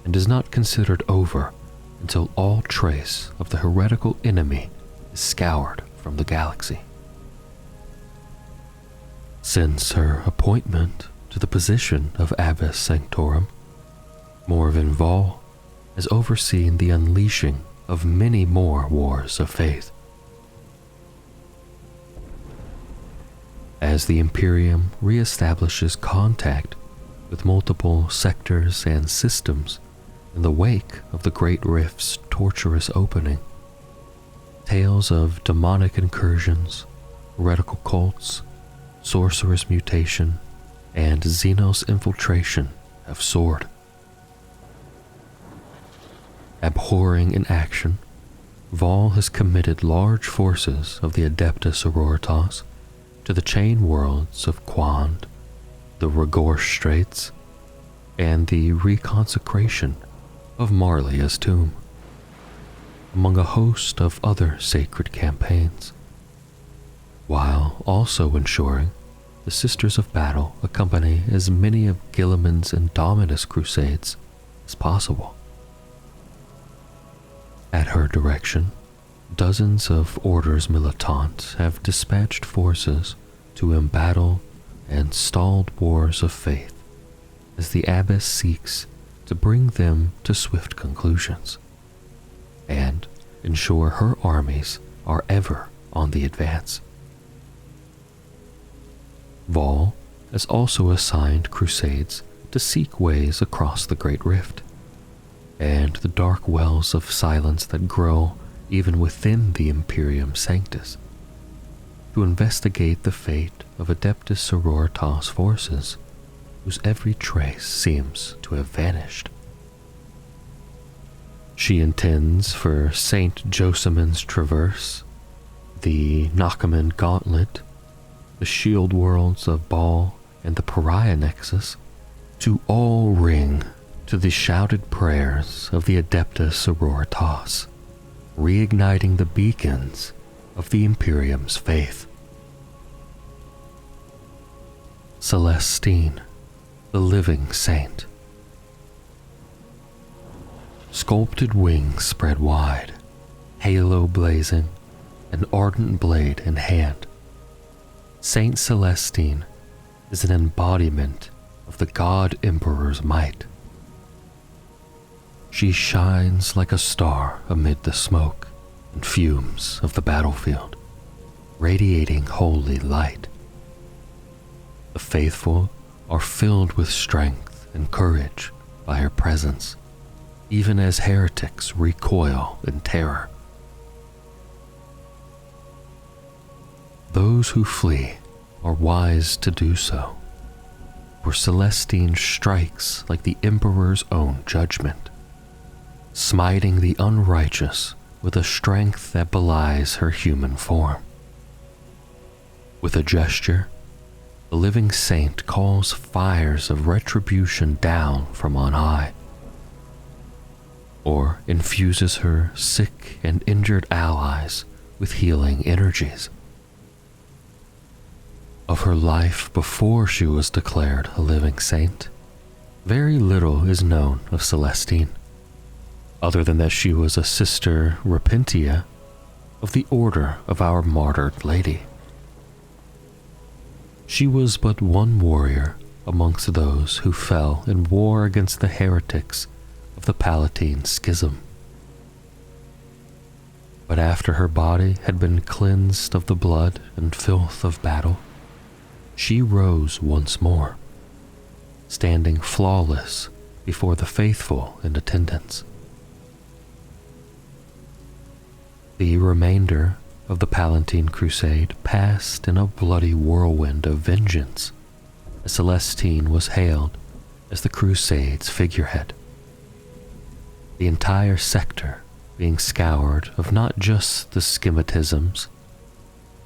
and is not considered over until all trace of the heretical enemy is scoured from the galaxy. Since her appointment to the position of Abbess Sanctorum, Morven Vol has overseen the unleashing of many more wars of faith. As the Imperium reestablishes contact with multiple sectors and systems in the wake of the Great Rift's torturous opening, tales of demonic incursions, heretical cults, sorceress mutation, and Xenos infiltration have soared. Abhorring inaction, Vol has committed large forces of the Adepta Sororitas to the chain worlds of Quand, the Rigor Straits, and the reconsecration of Marlia's tomb, among a host of other sacred campaigns, while also ensuring the Sisters of Battle accompany as many of Guilliman's Indominus crusades as possible. At her direction, dozens of orders militant have dispatched forces to embattle and stalled wars of faith as the abbess seeks to bring them to swift conclusions and ensure her armies are ever on the advance. Vol has also assigned crusades to seek ways across the Great Rift, and the dark wells of silence that grow even within the Imperium Sanctus, to investigate the fate of Adeptus Sororitas forces whose every trace seems to have vanished. She intends for St. Josiman's Traverse, the Nakaman Gauntlet, the Shield Worlds of Baal, and the Pariah Nexus to all ring to the shouted prayers of the Adepta Sororitas, reigniting the beacons of the Imperium's faith. Celestine, the living saint. Sculpted wings spread wide, halo blazing, an ardent blade in hand. Saint Celestine is an embodiment of the God Emperor's might. She shines like a star amid the smoke and fumes of the battlefield, radiating holy light. The faithful are filled with strength and courage by her presence, even as heretics recoil in terror. Those who flee are wise to do so, for Celestine strikes like the Emperor's own judgment, smiting the unrighteous with a strength that belies her human form. With a gesture, the living saint calls fires of retribution down from on high, or infuses her sick and injured allies with healing energies. Of her life before she was declared a living saint, very little is known of Celestine, other than that she was a Sister Repentia of the Order of Our Martyred Lady. She was but one warrior amongst those who fell in war against the heretics of the Palatine Schism. But after her body had been cleansed of the blood and filth of battle, she rose once more, standing flawless before the faithful in attendance. The remainder of the Palatine Crusade passed in a bloody whirlwind of vengeance, as Celestine was hailed as the Crusade's figurehead. The entire sector being scoured of not just the schematisms,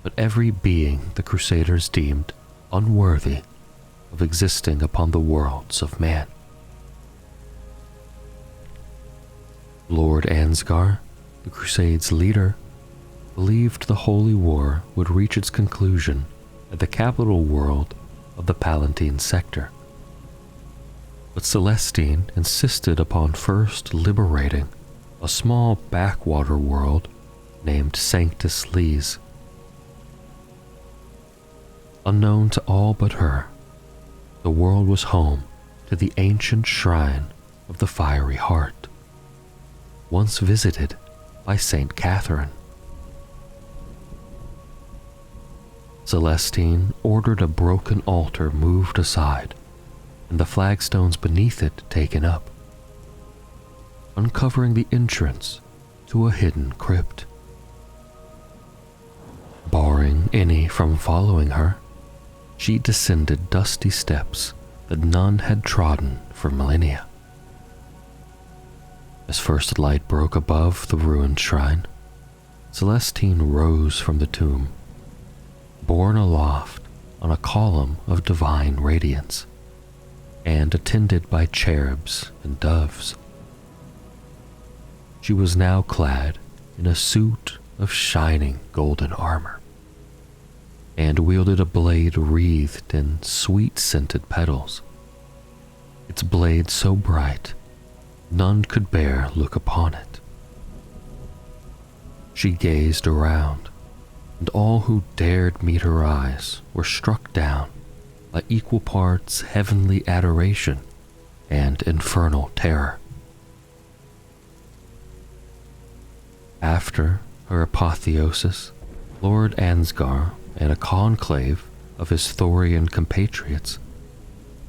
but every being the Crusaders deemed unworthy of existing upon the worlds of man. Lord Ansgar, the Crusade's leader, believed the Holy War would reach its conclusion at the capital world of the Palatine sector. But Celestine insisted upon first liberating a small backwater world named Sanctus Lees. Unknown to all but her, the world was home to the ancient shrine of the Fiery Heart, once visited by Saint Catherine. Celestine ordered a broken altar moved aside and the flagstones beneath it taken up, uncovering the entrance to a hidden crypt. Barring any from following her, she descended dusty steps that none had trodden for millennia. As first light broke above the ruined shrine, Celestine rose from the tomb, borne aloft on a column of divine radiance, and attended by cherubs and doves. She was now clad in a suit of shining golden armor, and wielded a blade wreathed in sweet-scented petals. Its blade so bright, none could bear look upon it. She gazed around, and all who dared meet her eyes were struck down by equal parts heavenly adoration and infernal terror. After her apotheosis, Lord Ansgar and a conclave of his Thorian compatriots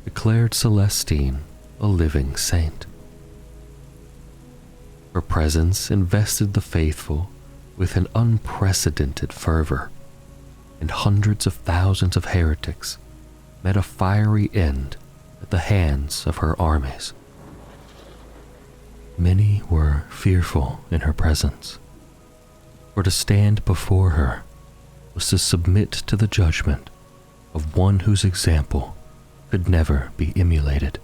declared Celestine a living saint. Her presence invested the faithful with an unprecedented fervor, and hundreds of thousands of heretics met a fiery end at the hands of her armies. Many were fearful in her presence, for to stand before her was to submit to the judgment of one whose example could never be emulated.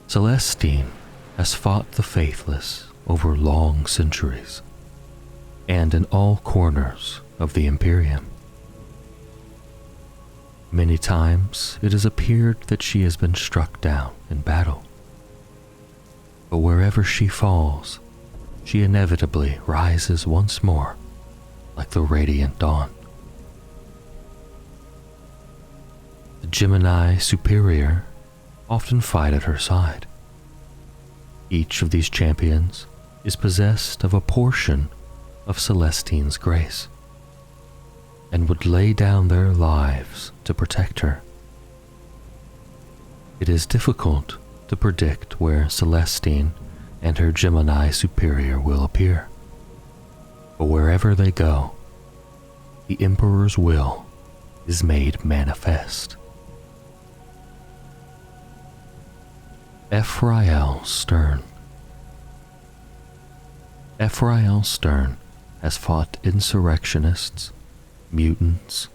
Celestine has fought the faithless over long centuries, and in all corners of the Imperium. Many times it has appeared that she has been struck down in battle, but wherever she falls, she inevitably rises once more like the radiant dawn. The Gemini Superior often fight at her side. Each of these champions is possessed of a portion of Celestine's grace, and would lay down their lives to protect her. It is difficult to predict where Celestine and her Gemini Superior will appear, but wherever they go, the Emperor's will is made manifest. Ephrael Stern. Ephrael Stern has fought insurrectionists, mutants,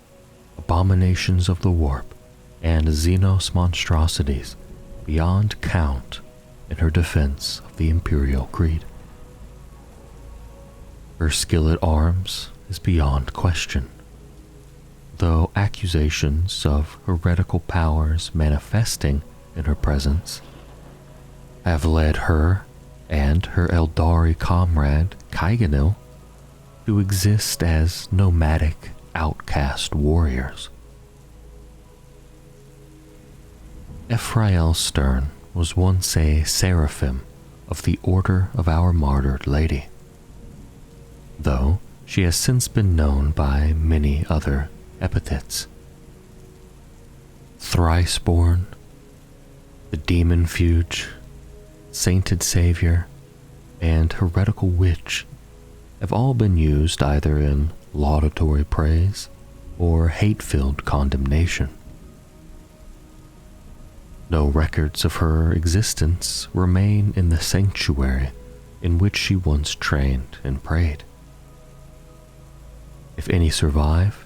abominations of the warp, and Xenos monstrosities beyond count in her defense of the Imperial Creed. Her skill at arms is beyond question, though accusations of heretical powers manifesting in her presence have led her and her Eldari comrade Kaiganil to exist as nomadic outcast warriors. Ephrael Stern was once a seraphim of the Order of Our Martyred Lady, though she has since been known by many other epithets. Thriceborn, the Demon Fuge, Sainted Savior, and Heretical Witch have all been used either in laudatory praise or hate-filled condemnation. No records of her existence remain in the sanctuary in which she once trained and prayed. If any survive,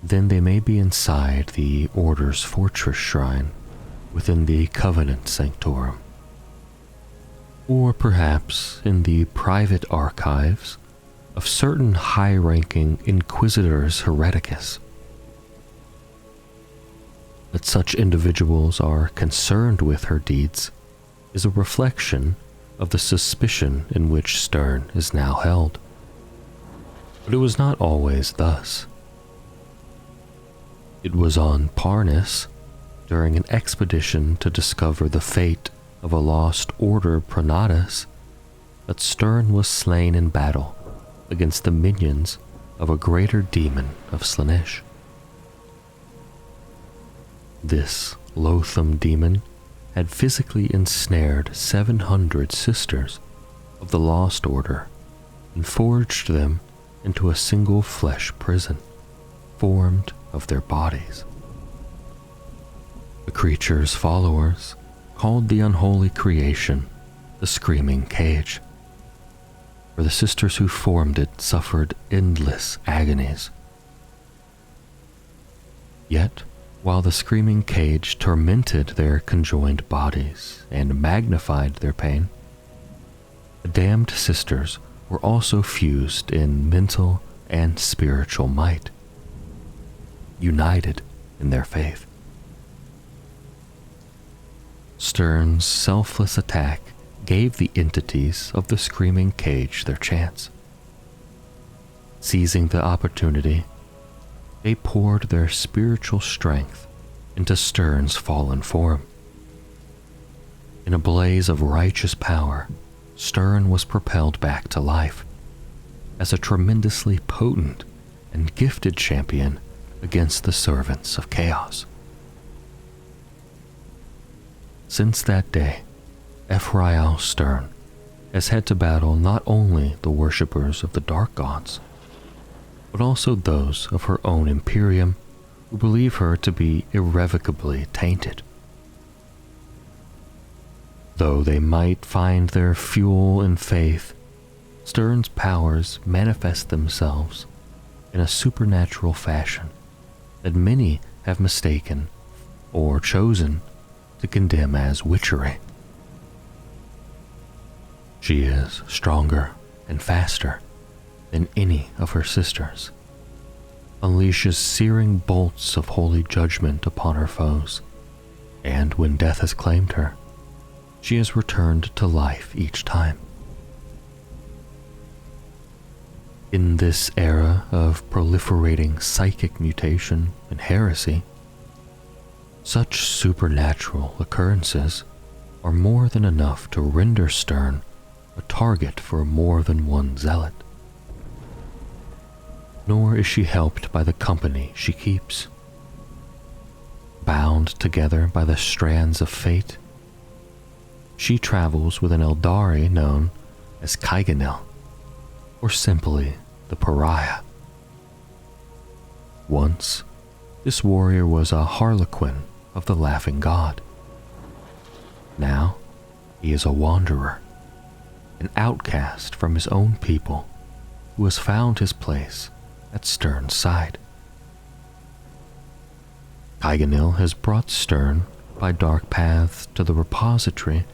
then they may be inside the Order's fortress shrine within the Covenant Sanctorum, or perhaps in the private archives of certain high-ranking Inquisitors Hereticus. That such individuals are concerned with her deeds is a reflection of the suspicion in which Stern is now held. But it was not always thus. It was on Parnis, during an expedition to discover the fate of a lost order Pronatus, that Stern was slain in battle against the minions of a greater demon of Slaanesh. This loathsome demon had physically ensnared 700 sisters of the Lost Order and forged them into a single flesh prison, formed of their bodies. The creature's followers called the unholy creation the Screaming Cage, for the sisters who formed it suffered endless agonies. Yet, while the Screaming Cage tormented their conjoined bodies and magnified their pain, the damned sisters were also fused in mental and spiritual might, united in their faith. Stern's selfless attack gave the entities of the Screaming Cage their chance. Seizing the opportunity, they poured their spiritual strength into Stern's fallen form. In a blaze of righteous power, Stern was propelled back to life, as a tremendously potent and gifted champion against the servants of chaos. Since that day, Ephrael Stern has had to battle not only the worshippers of the dark gods, but also those of her own Imperium who believe her to be irrevocably tainted. Though they might find their fuel in faith, Stern's powers manifest themselves in a supernatural fashion that many have mistaken or chosen to condemn as witchery. She is stronger and faster than any of her sisters, unleashes searing bolts of holy judgment upon her foes, and when death has claimed her, she is returned to life each time. In this era of proliferating psychic mutation and heresy, such supernatural occurrences are more than enough to render Stern a target for more than one zealot. Nor is she helped by the company she keeps. Bound together by the strands of fate, she travels with an Eldari known as Kaiganil, or simply the Pariah. Once, this warrior was a harlequin of the Laughing God. Now, he is a wanderer, an outcast from his own people who has found his place at Stern's side. Kaiganil has brought Stern by dark paths to the repository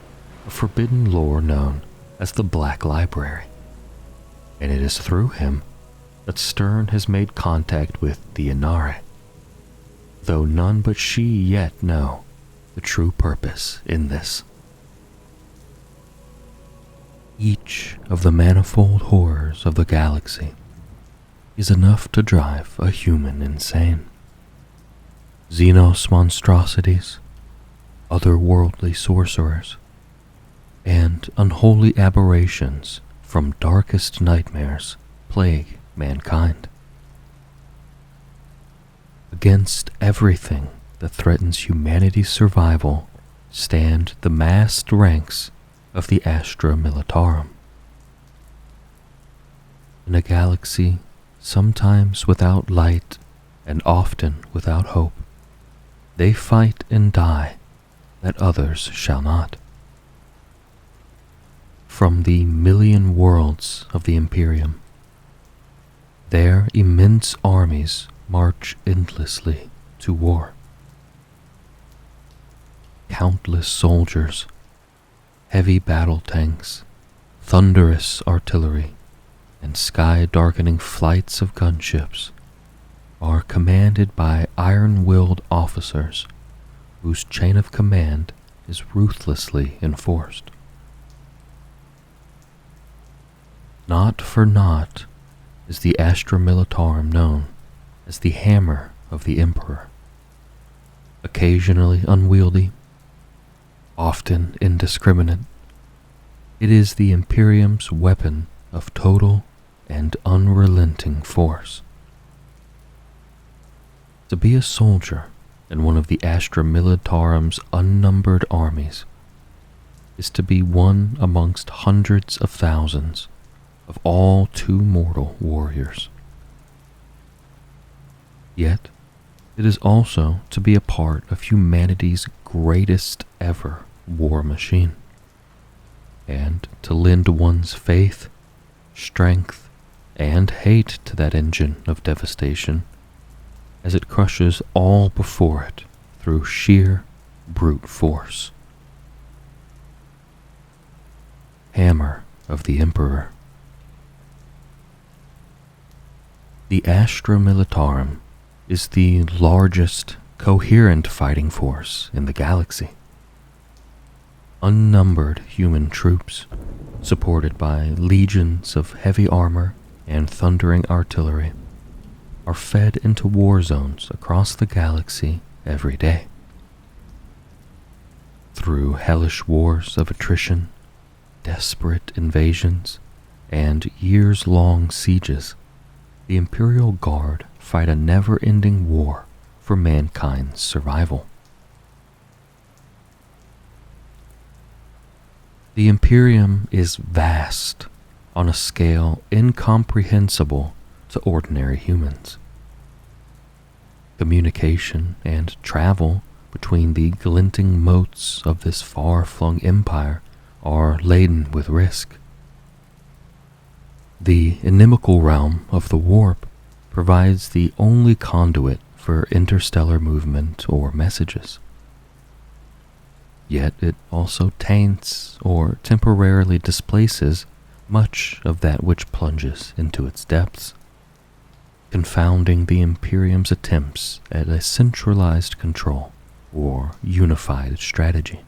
of forbidden lore known as the Black Library, and it is through him that Stern has made contact with the Inari, though none but she yet know the true purpose in this. Each of the manifold horrors of the galaxy is enough to drive a human insane. Xenos monstrosities, otherworldly sorcerers, and unholy aberrations from darkest nightmares plague mankind. Against everything that threatens humanity's survival stand the massed ranks of the Astra Militarum. In a galaxy sometimes without light and often without hope, they fight and die that others shall not. From the million worlds of the Imperium, their immense armies march endlessly to war. Countless soldiers, heavy battle tanks, thunderous artillery, and sky-darkening flights of gunships are commanded by iron-willed officers whose chain of command is ruthlessly enforced. Not for naught is the Astra Militarum known as the Hammer of the Emperor. Occasionally unwieldy, often indiscriminate, it is the Imperium's weapon of total and unrelenting force. To be a soldier in one of the Astra Militarum's unnumbered armies is to be one amongst hundreds of thousands of all too mortal warriors. Yet, it is also to be a part of humanity's greatest ever war machine, and to lend one's faith, strength, and hate to that engine of devastation as it crushes all before it through sheer brute force. Hammer of the Emperor. The Astra Militarum is the largest coherent fighting force in the galaxy. Unnumbered human troops, supported by legions of heavy armor and thundering artillery, are fed into war zones across the galaxy every day. Through hellish wars of attrition, desperate invasions, and years-long sieges, the Imperial Guard fight a never-ending war for mankind's survival. The Imperium is vast on a scale incomprehensible to ordinary humans. Communication and travel between the glinting moats of this far-flung empire are laden with risk. The inimical realm of the warp provides the only conduit for interstellar movement or messages. Yet it also taints or temporarily displaces much of that which plunges into its depths, confounding the Imperium's attempts at a centralized control or unified strategy.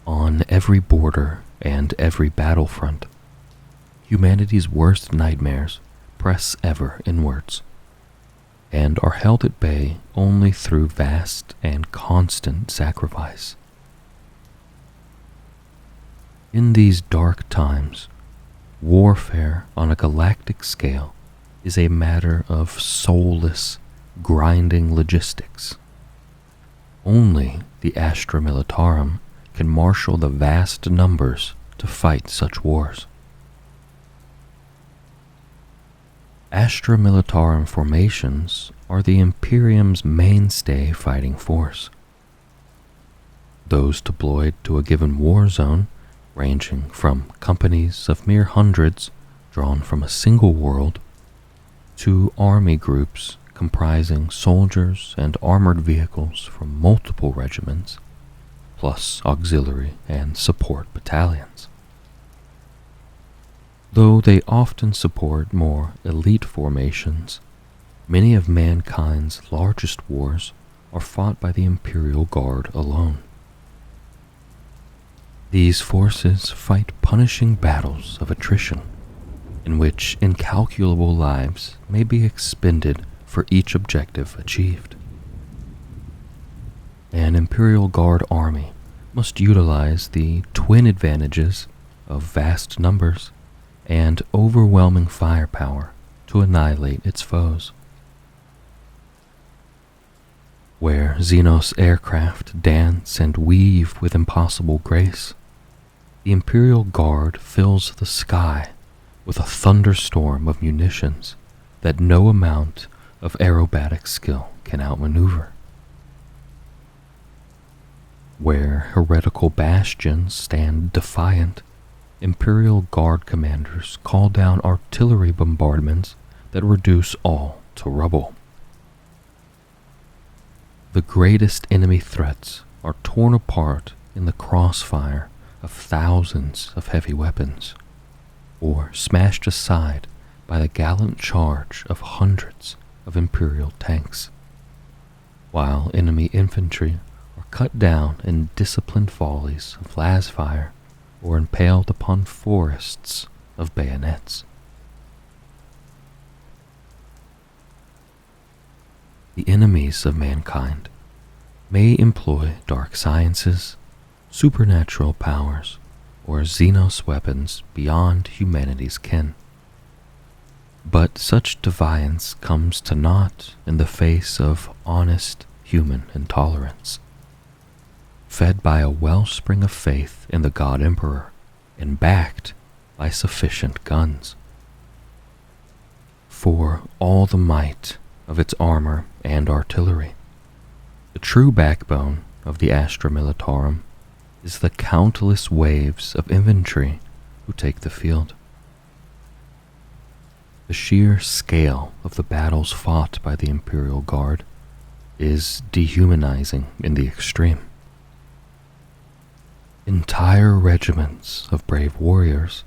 On every border and every battlefront, humanity's worst nightmares press ever inwards, and are held at bay only through vast and constant sacrifice. In these dark times, warfare on a galactic scale is a matter of soulless, grinding logistics. Only the Astra Militarum can marshal the vast numbers to fight such wars. Astra Militarum formations are the Imperium's mainstay fighting force. Those deployed to a given war zone, ranging from companies of mere hundreds drawn from a single world, to army groups comprising soldiers and armored vehicles from multiple regiments, plus auxiliary and support battalions. Though they often support more elite formations, many of mankind's largest wars are fought by the Imperial Guard alone. These forces fight punishing battles of attrition, in which incalculable lives may be expended for each objective achieved. An Imperial Guard army must utilize the twin advantages of vast numbers and overwhelming firepower to annihilate its foes. Where Xenos aircraft dance and weave with impossible grace, the Imperial Guard fills the sky with a thunderstorm of munitions that no amount of aerobatic skill can outmaneuver. Where heretical bastions stand defiant, Imperial Guard commanders call down artillery bombardments that reduce all to rubble. The greatest enemy threats are torn apart in the crossfire of thousands of heavy weapons, or smashed aside by the gallant charge of hundreds of Imperial tanks, while enemy infantry are cut down in disciplined volleys of lasfire or impaled upon forests of bayonets. The enemies of mankind may employ dark sciences, supernatural powers, or Xenos weapons beyond humanity's ken. But such defiance comes to naught in the face of honest human intolerance, fed by a wellspring of faith in the God Emperor and backed by sufficient guns. For all the might of its armor and artillery, the true backbone of the Astra Militarum is the countless waves of infantry who take the field. The sheer scale of the battles fought by the Imperial Guard is dehumanizing in the extreme. Entire regiments of brave warriors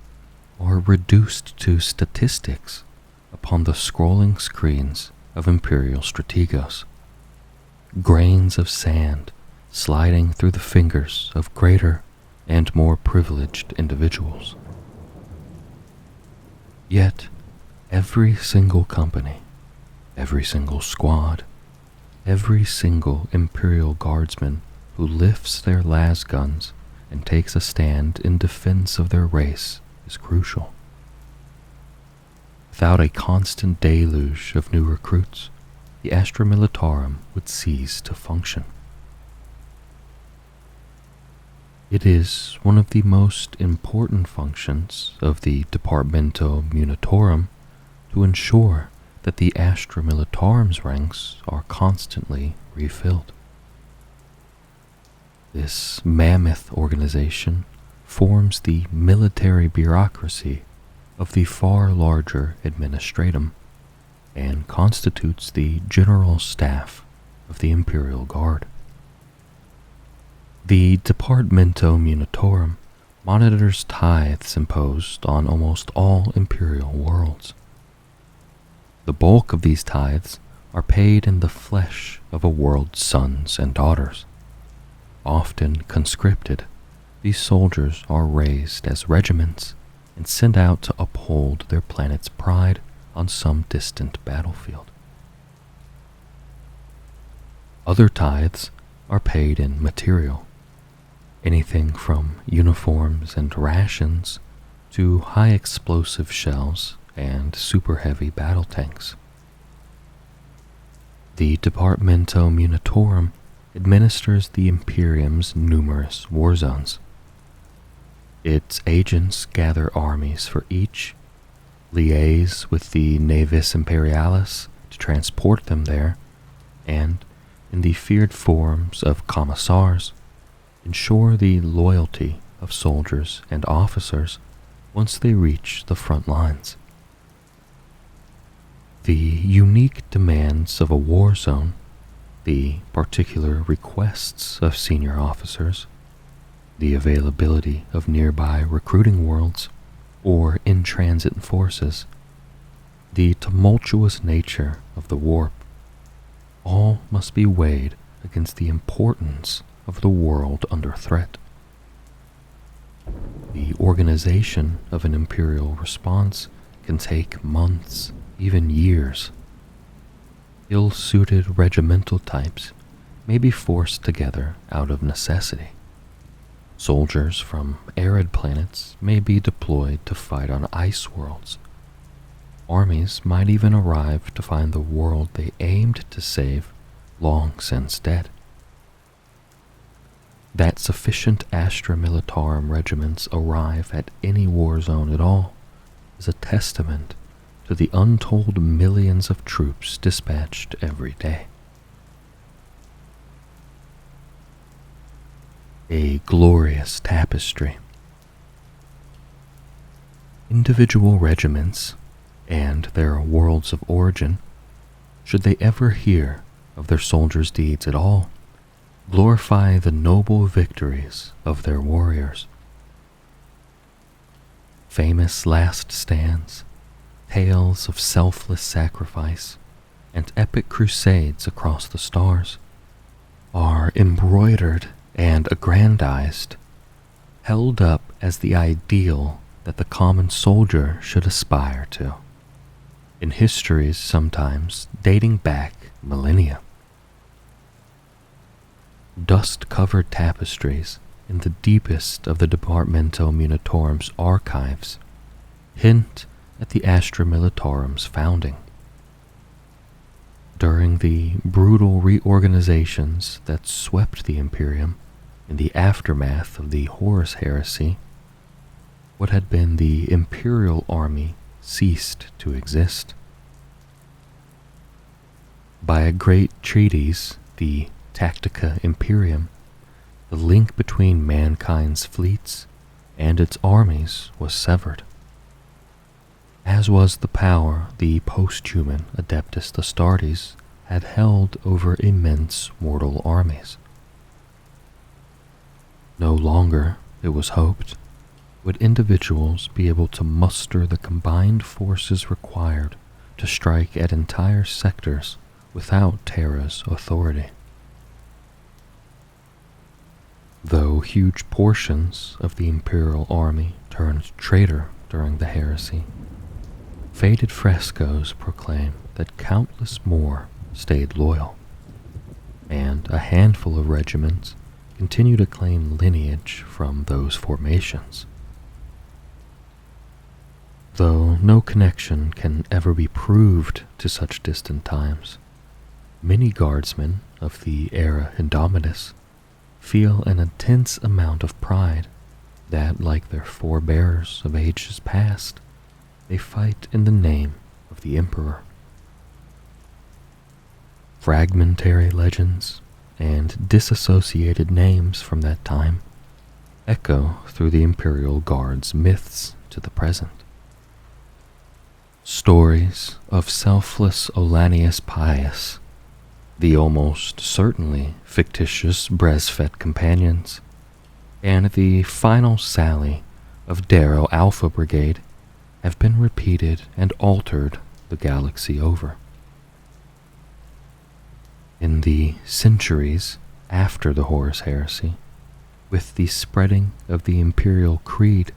are reduced to statistics upon the scrolling screens of Imperial strategos, grains of sand sliding through the fingers of greater and more privileged individuals. Yet, every single company, every single squad, every single Imperial Guardsman who lifts their las guns and takes a stand in defense of their race is crucial. Without a constant deluge of new recruits, the Astra Militarum would cease to function. It is one of the most important functions of the Departamento Munitorum to ensure that the Astra Militarum's ranks are constantly refilled. This mammoth organization forms the military bureaucracy of the far larger administratum and constitutes the general staff of the Imperial Guard. The Departamento Munitorum monitors tithes imposed on almost all Imperial worlds. The bulk of these tithes are paid in the flesh of a world's sons and daughters. Often conscripted, these soldiers are raised as regiments and sent out to uphold their planet's pride on some distant battlefield. Other tithes are paid in material, anything from uniforms and rations to high explosive shells and super heavy battle tanks. The Departamento Munitorum administers the Imperium's numerous war zones. Its agents gather armies for each, liaise with the Navis Imperialis to transport them there, and, in the feared forms of commissars, ensure the loyalty of soldiers and officers once they reach the front lines. The unique demands of a war zone, the particular requests of senior officers, the availability of nearby recruiting worlds or in-transit forces, the tumultuous nature of the warp, all must be weighed against the importance of the world under threat. The organization of an Imperial response can take months, even years. Ill-suited regimental types may be forced together out of necessity. Soldiers from arid planets may be deployed to fight on ice worlds. Armies might even arrive to find the world they aimed to save long since dead. That sufficient Astra Militarum regiments arrive at any war zone at all is a testament to the untold millions of troops dispatched every day. A glorious tapestry. Individual regiments and their worlds of origin, should they ever hear of their soldiers' deeds at all, glorify the noble victories of their warriors. Famous last stands, tales of selfless sacrifice, and epic crusades across the stars are embroidered and aggrandized, held up as the ideal that the common soldier should aspire to, in histories sometimes dating back millennia. Dust-covered tapestries in the deepest of the Departamento Munitorum's archives hint at the Astra Militarum's founding. During the brutal reorganizations that swept the Imperium in the aftermath of the Horus Heresy, what had been the Imperial Army ceased to exist. By a great treatise, the Tactica Imperium, the link between mankind's fleets and its armies was severed, as was the power the post-human Adeptus Astartes had held over immense mortal armies. No longer, it was hoped, would individuals be able to muster the combined forces required to strike at entire sectors without Terra's authority. Though huge portions of the Imperial army turned traitor during the heresy, faded frescoes proclaim that countless more stayed loyal, and a handful of regiments continue to claim lineage from those formations. Though no connection can ever be proved to such distant times, many guardsmen of the era Indomitus feel an intense amount of pride that, like their forebears of ages past, they fight in the name of the Emperor. Fragmentary legends and disassociated names from that time echo through the Imperial Guard's myths to the present. Stories of selfless Olanius Pius, the almost certainly fictitious Bresfet companions, and the final sally of Darrow Alpha Brigade have been repeated and altered the galaxy over. In the centuries after the Horus Heresy, with the spreading of the Imperial Creed,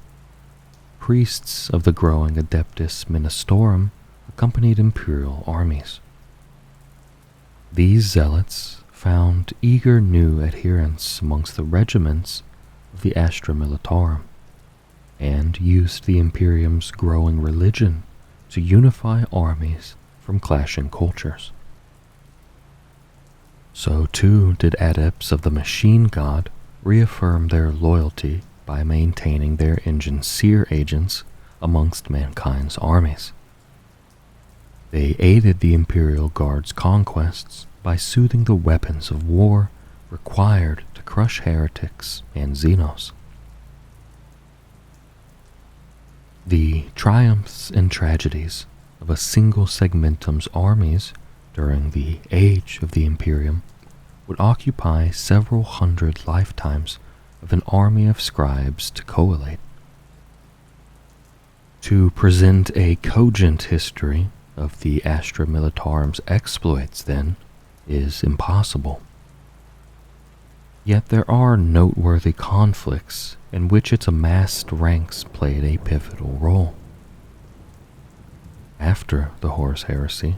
priests of the growing Adeptus Ministorum accompanied Imperial armies. These zealots found eager new adherents amongst the regiments of the Astra Militarum, and used the Imperium's growing religion to unify armies from clashing cultures. So too did adepts of the Machine God reaffirm their loyalty by maintaining their engine seer agents amongst mankind's armies. They aided the Imperial Guard's conquests by soothing the weapons of war required to crush heretics and Xenos. The triumphs and tragedies of a single segmentum's armies during the age of the Imperium would occupy several hundred lifetimes of an army of scribes to collate. To present a cogent history of the Astra Militarum's exploits, then, is impossible. Yet there are noteworthy conflicts in which its amassed ranks played a pivotal role. After the Horus Heresy,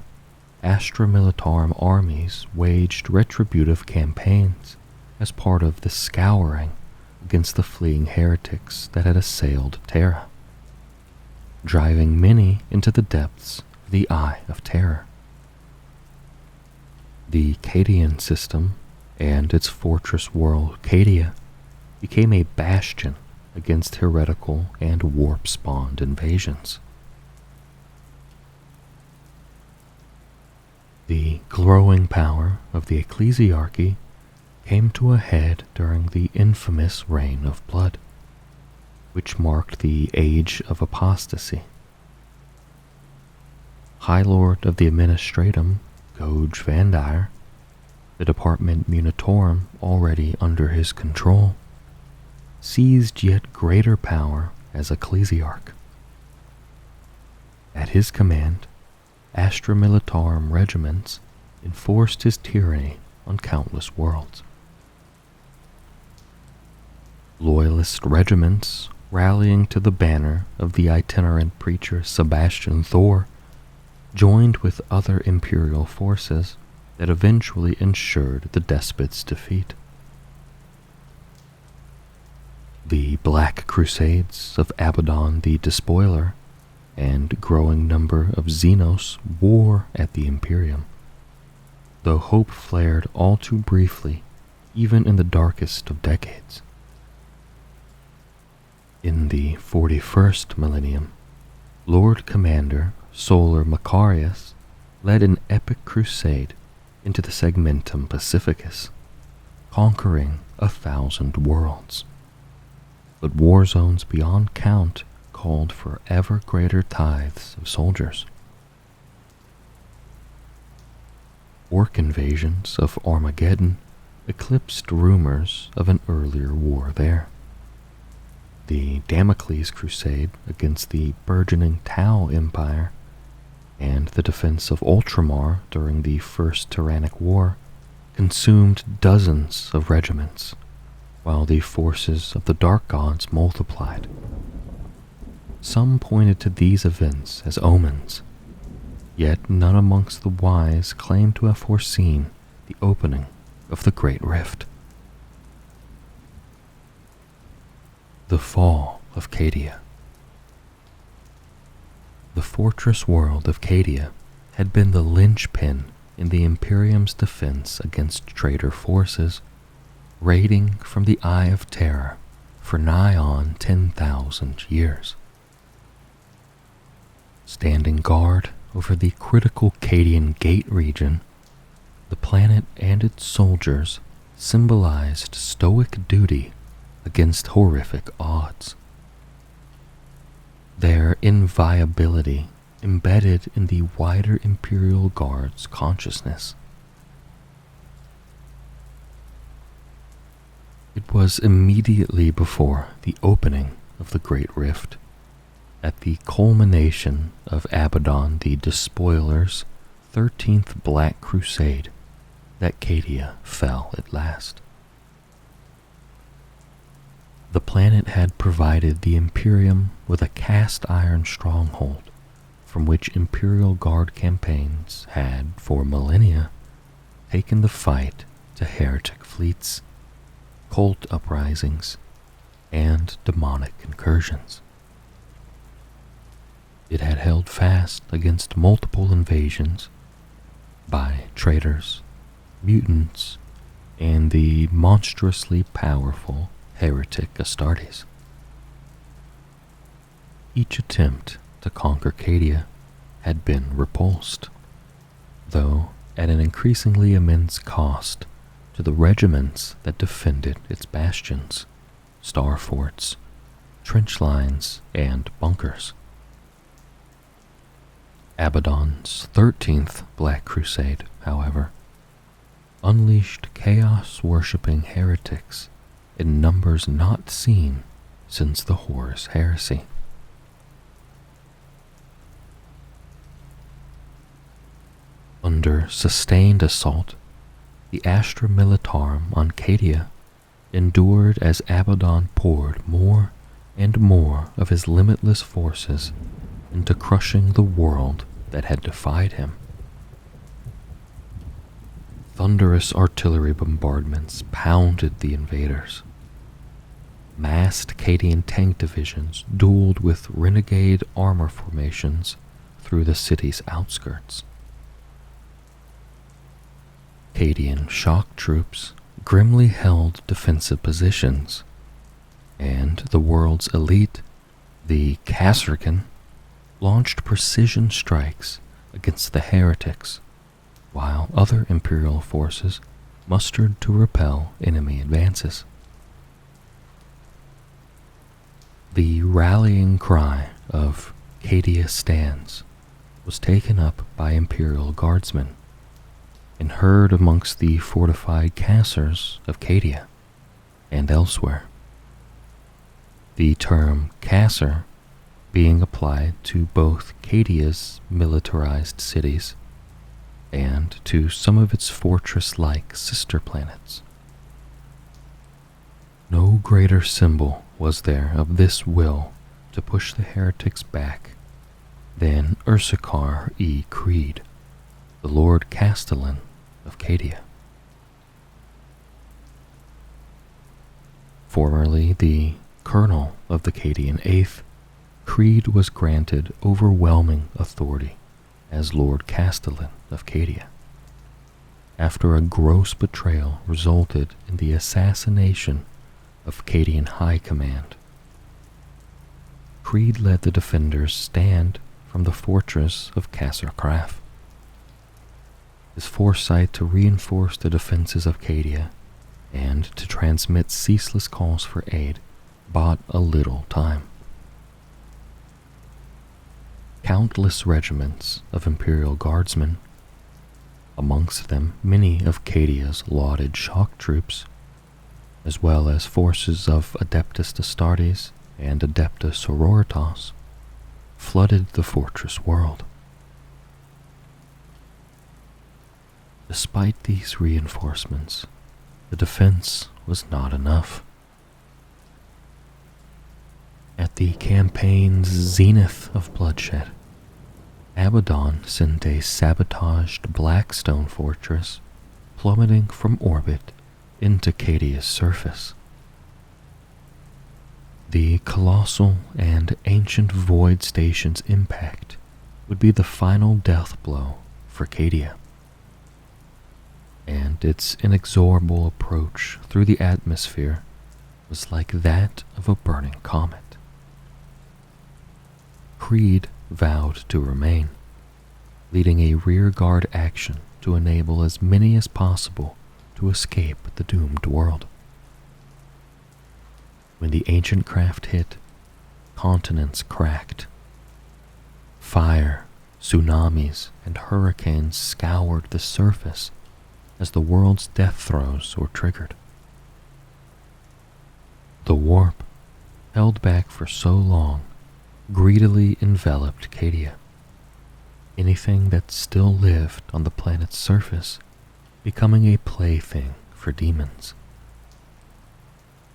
Astra Militarum armies waged retributive campaigns as part of the scouring against the fleeing heretics that had assailed Terra, driving many into the depths of the Eye of Terror. The Cadian system and its fortress world Cadia became a bastion against heretical and warp-spawned invasions. The growing power of the ecclesiarchy came to a head during the infamous Reign of Blood, which marked the Age of Apostasy. High Lord of the Administratum, Goj Vandire, the Department Munitorum already under his control, seized yet greater power as ecclesiarch. At his command, Astra Militarum regiments enforced his tyranny on countless worlds. Loyalist regiments, rallying to the banner of the itinerant preacher Sebastian Thor, joined with other imperial forces that eventually ensured the despot's defeat. The Black Crusades of Abaddon the Despoiler and growing number of Xenos war at the Imperium, though hope flared all too briefly even in the darkest of decades. In the 41st millennium, Lord Commander Solar Macarius led an epic crusade into the Segmentum Pacificus, conquering 1,000 worlds. But war zones beyond count called for ever greater tithes of soldiers. Orc invasions of Armageddon eclipsed rumors of an earlier war there. The Damocles Crusade against the burgeoning Tau Empire and the defense of Ultramar during the First Tyrannic War consumed dozens of regiments, while the forces of the Dark Gods multiplied. Some pointed to these events as omens, yet none amongst the wise claimed to have foreseen the opening of the Great Rift. The fall of Cadia. The fortress world of Cadia had been the linchpin in the Imperium's defense against traitor forces raiding from the Eye of Terror for nigh on 10,000 years. Standing guard over the critical Cadian Gate region, the planet and its soldiers symbolized stoic duty against horrific odds. Their inviolability embedded in the wider Imperial Guard's consciousness. It was immediately before the opening of the Great Rift, at the culmination of Abaddon the Despoiler's 13th Black Crusade, that Cadia fell at last. The planet had provided the Imperium with a cast-iron stronghold from which Imperial Guard campaigns had, for millennia, taken the fight to heretic fleets, cult uprisings, and demonic incursions. It had held fast against multiple invasions by traitors, mutants, and the monstrously powerful heretic Astartes. Each attempt to conquer Cadia had been repulsed, though at an increasingly immense cost to the regiments that defended its bastions, star forts, trench lines, and bunkers. Abaddon's 13th Black Crusade, however, unleashed chaos-worshipping heretics in numbers not seen since the Horus Heresy. Under sustained assault, the Astra Militarum on Cadia endured as Abaddon poured more and more of his limitless forces into crushing the world that had defied him. Thunderous artillery bombardments pounded the invaders. Massed Cadian tank divisions dueled with renegade armor formations through the city's outskirts. Cadian shock troops grimly held defensive positions, and the world's elite, the Kasrkin, launched precision strikes against the heretics, while other Imperial forces mustered to repel enemy advances. The rallying cry of Cadia stands was taken up by Imperial Guardsmen and heard amongst the fortified Cassars of Cadia and elsewhere. The term Cassar being applied to both Cadia's militarized cities and to some of its fortress-like sister planets. No greater symbol was there of this will to push the heretics back than Ursarkar E. Creed, the Lord Castellan of Cadia. Formerly the colonel of the Cadian 8th, Creed was granted overwhelming authority as Lord Castellan of Cadia, after a gross betrayal resulted in the assassination of Cadian High Command. Creed led the defenders stand from the fortress of Kassar-Kraf. His foresight to reinforce the defenses of Cadia and to transmit ceaseless calls for aid bought a little time. Countless regiments of Imperial Guardsmen, amongst them many of Cadia's lauded shock troops, as well as forces of Adeptus Astartes and Adepta Sororitas, flooded the fortress world. Despite these reinforcements, the defense was not enough. At the campaign's zenith of bloodshed, Abaddon sent a sabotaged Blackstone fortress plummeting from orbit into Cadia's surface. The colossal and ancient void station's impact would be the final death blow for Cadia, and its inexorable approach through the atmosphere was like that of a burning comet. Creed vowed to remain, leading a rearguard action to enable as many as possible to escape the doomed world. When the ancient craft hit, continents cracked. Fire, tsunamis, and hurricanes scoured the surface as the world's death throes were triggered. The warp, held back for so long, greedily enveloped Cadia. Anything that still lived on the planet's surface becoming a plaything for demons.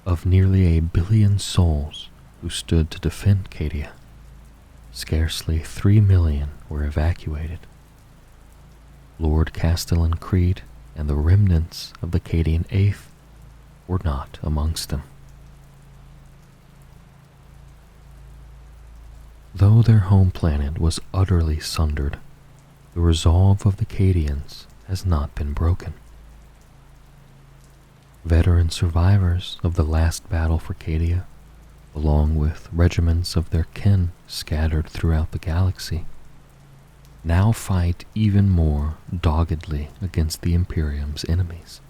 Of nearly 1 billion souls who stood to defend Cadia, scarcely 3 million were evacuated. Lord Castellan Creed and the remnants of the Cadian Eighth were not amongst them. Though their home planet was utterly sundered, the resolve of the Cadians has not been broken. Veteran survivors of the last battle for Cadia, along with regiments of their kin scattered throughout the galaxy, now fight even more doggedly against the Imperium's enemies.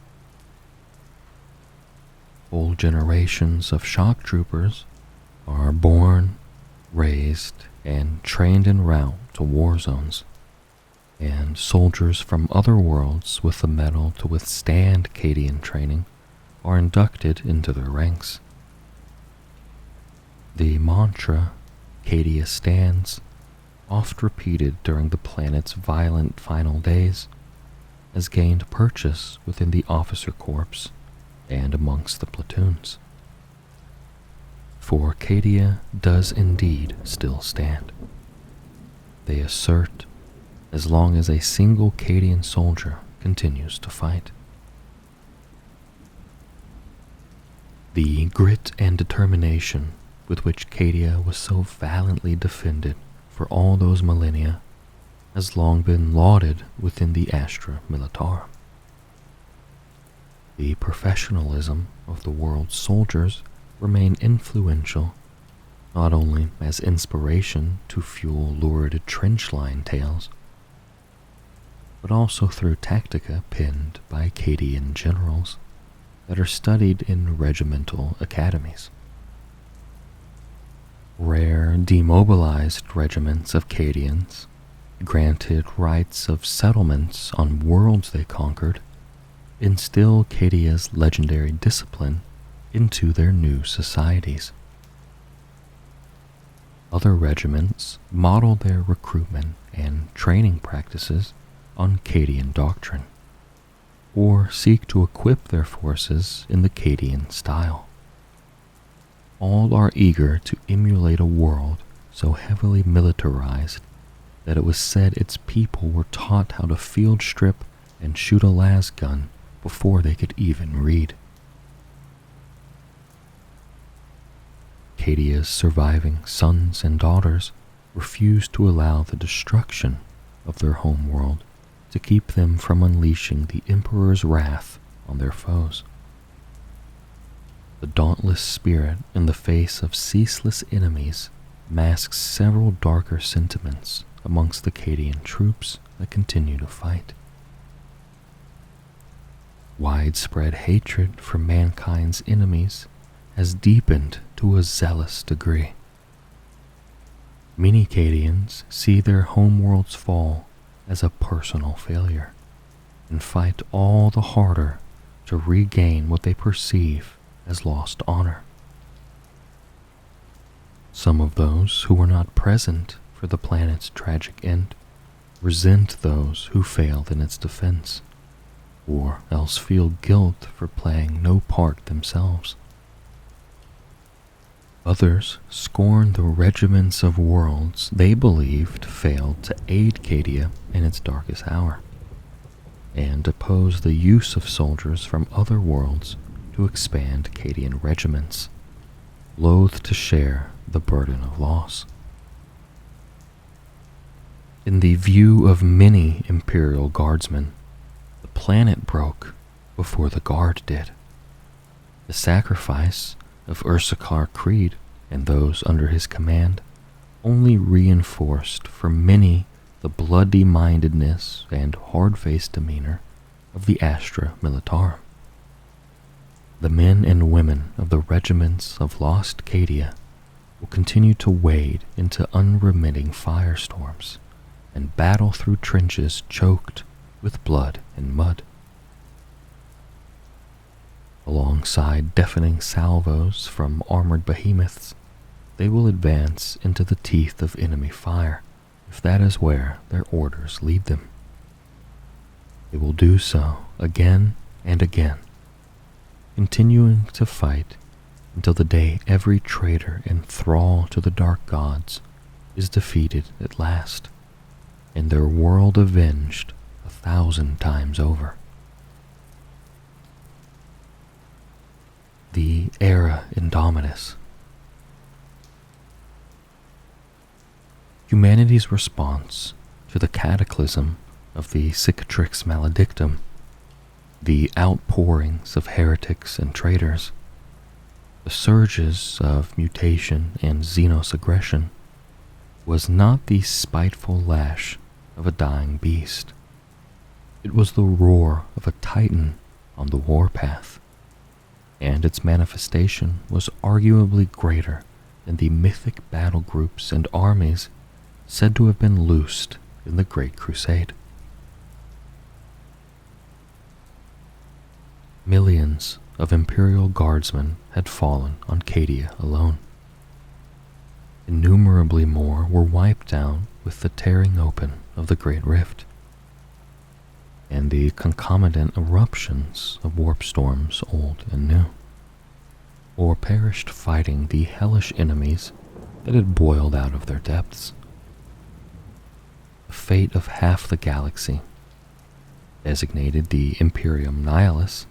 Whole generations of shock troopers are born, raised, and trained en route to war zones, and soldiers from other worlds with the mettle to withstand Cadian training are inducted into their ranks. The mantra, Cadia stands, oft repeated during the planet's violent final days, has gained purchase within the officer corps and amongst the platoons. For Cadia does indeed still stand. They assert, as long as a single Cadian soldier continues to fight. The grit and determination with which Cadia was so valiantly defended for all those millennia has long been lauded within the Astra Militarum. The professionalism of the world's soldiers remain influential not only as inspiration to fuel lurid trenchline tales, but also through tactica penned by Cadian generals that are studied in regimental academies. Rare demobilized regiments of Cadians, granted rights of settlements on worlds they conquered, instill Cadia's legendary discipline into their new societies. Other regiments model their recruitment and training practices on Cadian doctrine, or seek to equip their forces in the Cadian style. All are eager to emulate a world so heavily militarized that it was said its people were taught how to field strip and shoot a las gun before they could even read. Cadia's surviving sons and daughters refuse to allow the destruction of their home world to keep them from unleashing the Emperor's wrath on their foes. The dauntless spirit in the face of ceaseless enemies masks several darker sentiments amongst the Cadian troops that continue to fight. Widespread hatred for mankind's enemies has deepened to a zealous degree. Many Cadians see their homeworld's fall as a personal failure and fight all the harder to regain what they perceive as lost honor. Some of those who were not present for the planet's tragic end resent those who failed in its defense, or else feel guilt for playing no part themselves. Others scorn the regiments of worlds they believed failed to aid Cadia in its darkest hour, and oppose the use of soldiers from other worlds to expand Cadian regiments, loath to share the burden of loss. In the view of many Imperial guardsmen, the planet broke before the guard did. The sacrifice of Ursarkar Creed and those under his command only reinforced for many the bloody-mindedness and hard-faced demeanor of the Astra Militarum. The men and women of the regiments of Lost Cadia will continue to wade into unremitting firestorms and battle through trenches choked with blood and mud. Alongside deafening salvos from armored behemoths, they will advance into the teeth of enemy fire, if that is where their orders lead them. They will do so again and again, continuing to fight until the day every traitor and thrall to the dark gods is defeated at last, and their world avenged 1,000 times over. The Era Indomitus. Humanity's response to the cataclysm of the Cicatrix Maledictum, the outpourings of heretics and traitors, the surges of mutation and xenos aggression, was not the spiteful lash of a dying beast. It was the roar of a titan on the warpath, and its manifestation was arguably greater than the mythic battle groups and armies said to have been loosed in the Great Crusade. Millions of Imperial guardsmen had fallen on Cadia alone. Innumerably more were wiped out with the tearing open of the Great Rift and the concomitant eruptions of warp storms old and new, or perished fighting the hellish enemies that had boiled out of their depths. The fate of half the galaxy, designated the Imperium Nihilus,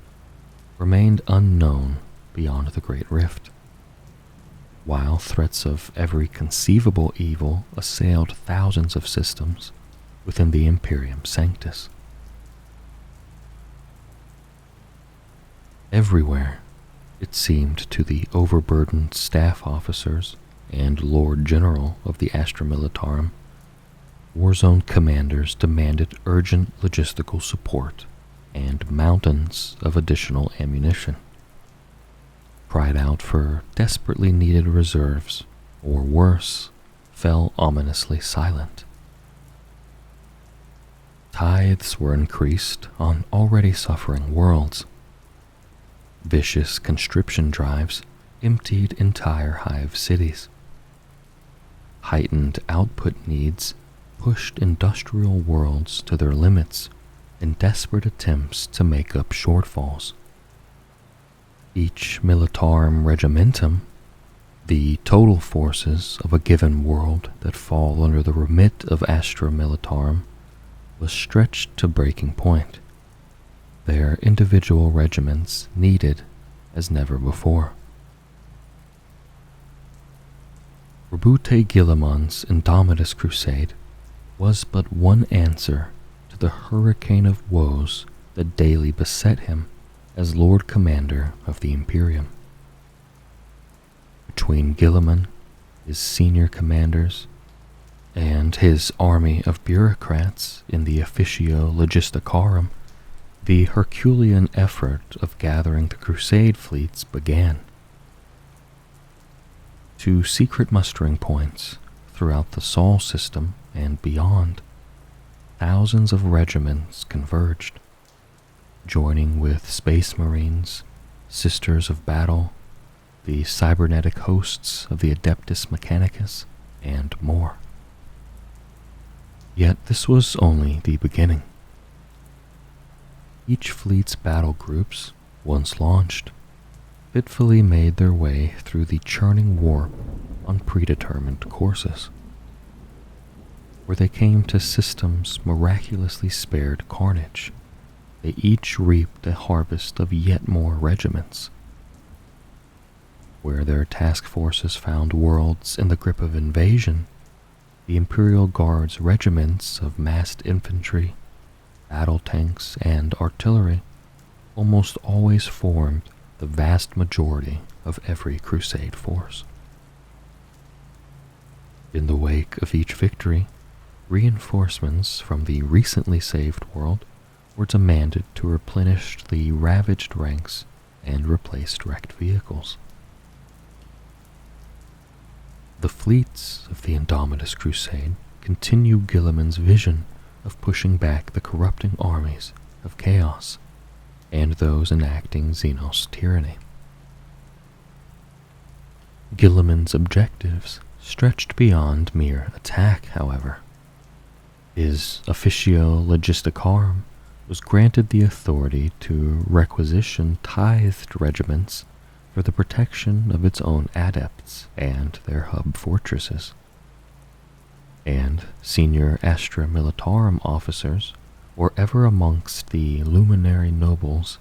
remained unknown beyond the Great Rift, while threats of every conceivable evil assailed thousands of systems within the Imperium Sanctus. Everywhere, it seemed to the overburdened staff officers and Lord General of the Astra Militarum, Warzone commanders demanded urgent logistical support and mountains of additional ammunition, cried out for desperately needed reserves, or worse, fell ominously silent. Tithes were increased on already suffering worlds. Vicious conscription drives emptied entire hive cities. Heightened output needs pushed industrial worlds to their limits in desperate attempts to make up shortfalls. Each militarum regimentum, the total forces of a given world that fall under the remit of Astra Militarum, was stretched to breaking point, their individual regiments needed as never before. Rabute Guilliman's Indomitus Crusade was but one answer to the hurricane of woes that daily beset him as Lord Commander of the Imperium. Between Guilliman, his senior commanders, and his army of bureaucrats in the Officio Logisticarum, the Herculean effort of gathering the Crusade fleets began. To secret mustering points throughout the Sol system and beyond, thousands of regiments converged, joining with Space Marines, Sisters of Battle, the cybernetic hosts of the Adeptus Mechanicus, and more. Yet this was only the beginning. Each fleet's battle groups, once launched, fitfully made their way through the churning warp on predetermined courses, where they came to systems miraculously spared carnage. They each reaped a harvest of yet more regiments. where their task forces found worlds in the grip of invasion, the Imperial Guard's regiments of massed infantry, battle tanks, and artillery almost always formed the vast majority of every Crusade force. In the wake of each victory, reinforcements from the recently saved world were demanded to replenish the ravaged ranks and replace wrecked vehicles. The fleets of the Indomitus Crusade continue Guilliman's vision of pushing back the corrupting armies of chaos and those enacting Xenos tyranny. Guilliman's objectives stretched beyond mere attack, however. His Officio Logisticarum was granted the authority to requisition tithed regiments for the protection of its own adepts and their hub fortresses. And senior Astra Militarum officers were ever amongst the luminary nobles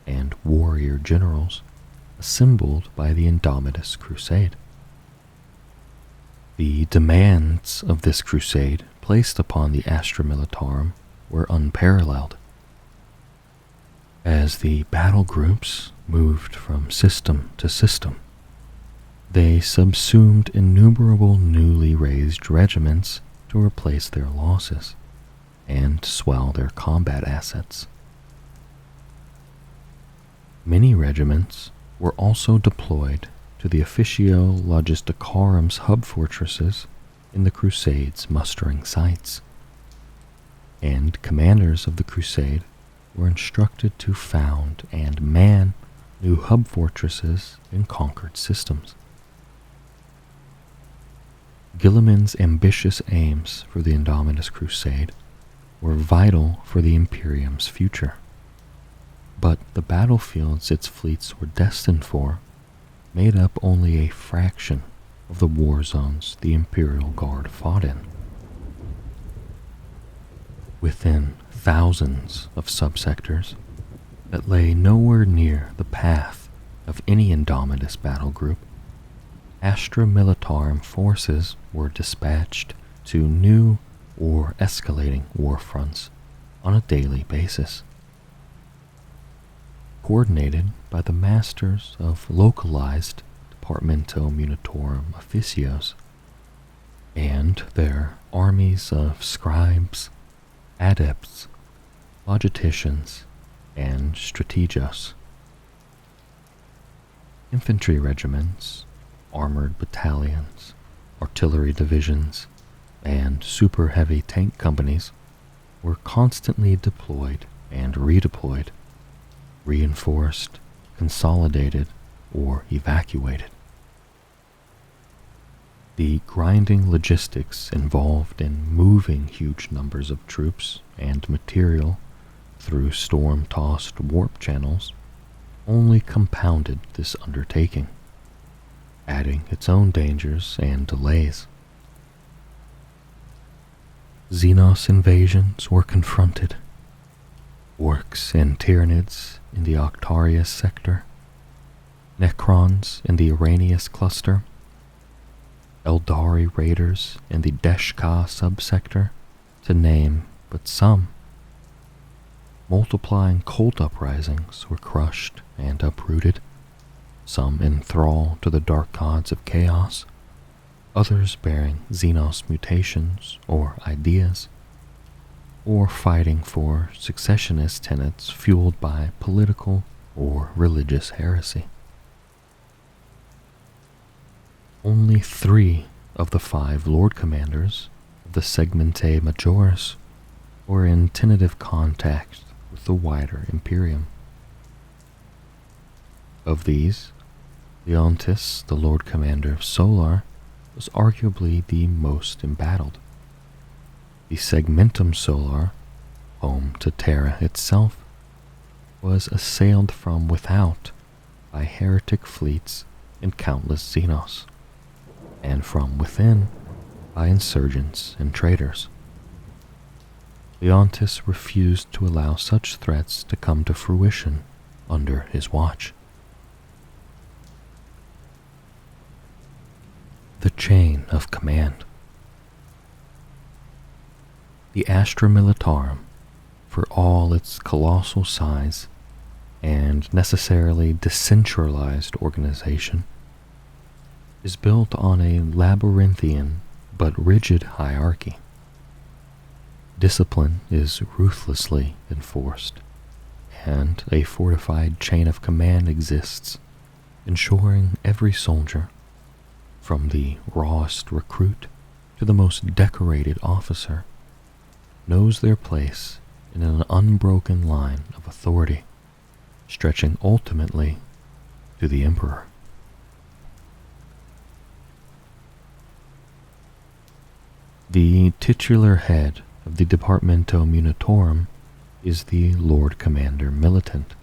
and warrior generals assembled by the Indomitus Crusade. The demands of this crusade placed upon the Astra Militarum were unparalleled. As the battle groups moved from system to system, they subsumed innumerable newly raised regiments to replace their losses and swell their combat assets. Many regiments were also deployed to the Officio Logisticarum's hub fortresses in the Crusade's mustering sites, and commanders of the Crusade were instructed to found and man new hub fortresses in conquered systems. Guilliman's ambitious aims for the Indomitus Crusade were vital for the Imperium's future, but the battlefields its fleets were destined for made up only a fraction of the war zones the Imperial Guard fought in. Within thousands of subsectors that lay nowhere near the path of any Indomitus battle group, Astra Militarum forces were dispatched to new or escalating war fronts on a daily basis. Coordinated by the masters of localized Departamento Munitorum Officios and their armies of scribes, adepts, logisticians, and strategos. Infantry regiments, armored battalions, artillery divisions, and super heavy tank companies were constantly deployed and redeployed, reinforced, consolidated, or evacuated. The grinding logistics involved in moving huge numbers of troops and material through storm-tossed warp channels only compounded this undertaking, adding its own dangers and delays. Xenos invasions were confronted. Orcs and Tyranids in the Octarius sector, Necrons in the Arrhenius cluster, Eldari raiders in the Deshka subsector, to name but some. Multiplying cult uprisings were crushed and uprooted, some in thrall to the dark gods of chaos, others bearing Xenos mutations or ideas, or fighting for successionist tenets fueled by political or religious heresy. Only 3 of the 5 Lord Commanders of the Segmente Majoris were in tentative contact with the wider Imperium. Of these, Leontis, the Lord Commander of Solar, was arguably the most embattled. The Segmentum Solar, home to Terra itself, was assailed from without by heretic fleets and countless Xenos, and from within by insurgents and traitors. Leontis refused to allow such threats to come to fruition under his watch. The chain of command. The Astra Militarum, for all its colossal size and necessarily decentralized organization, is built on a labyrinthian but rigid hierarchy. Discipline is ruthlessly enforced, and a fortified chain of command exists, ensuring every soldier, from the rawest recruit to the most decorated officer, knows their place in an unbroken line of authority, stretching ultimately to the Emperor. The titular head of the Departamento Munitorum is the Lord Commander Militant.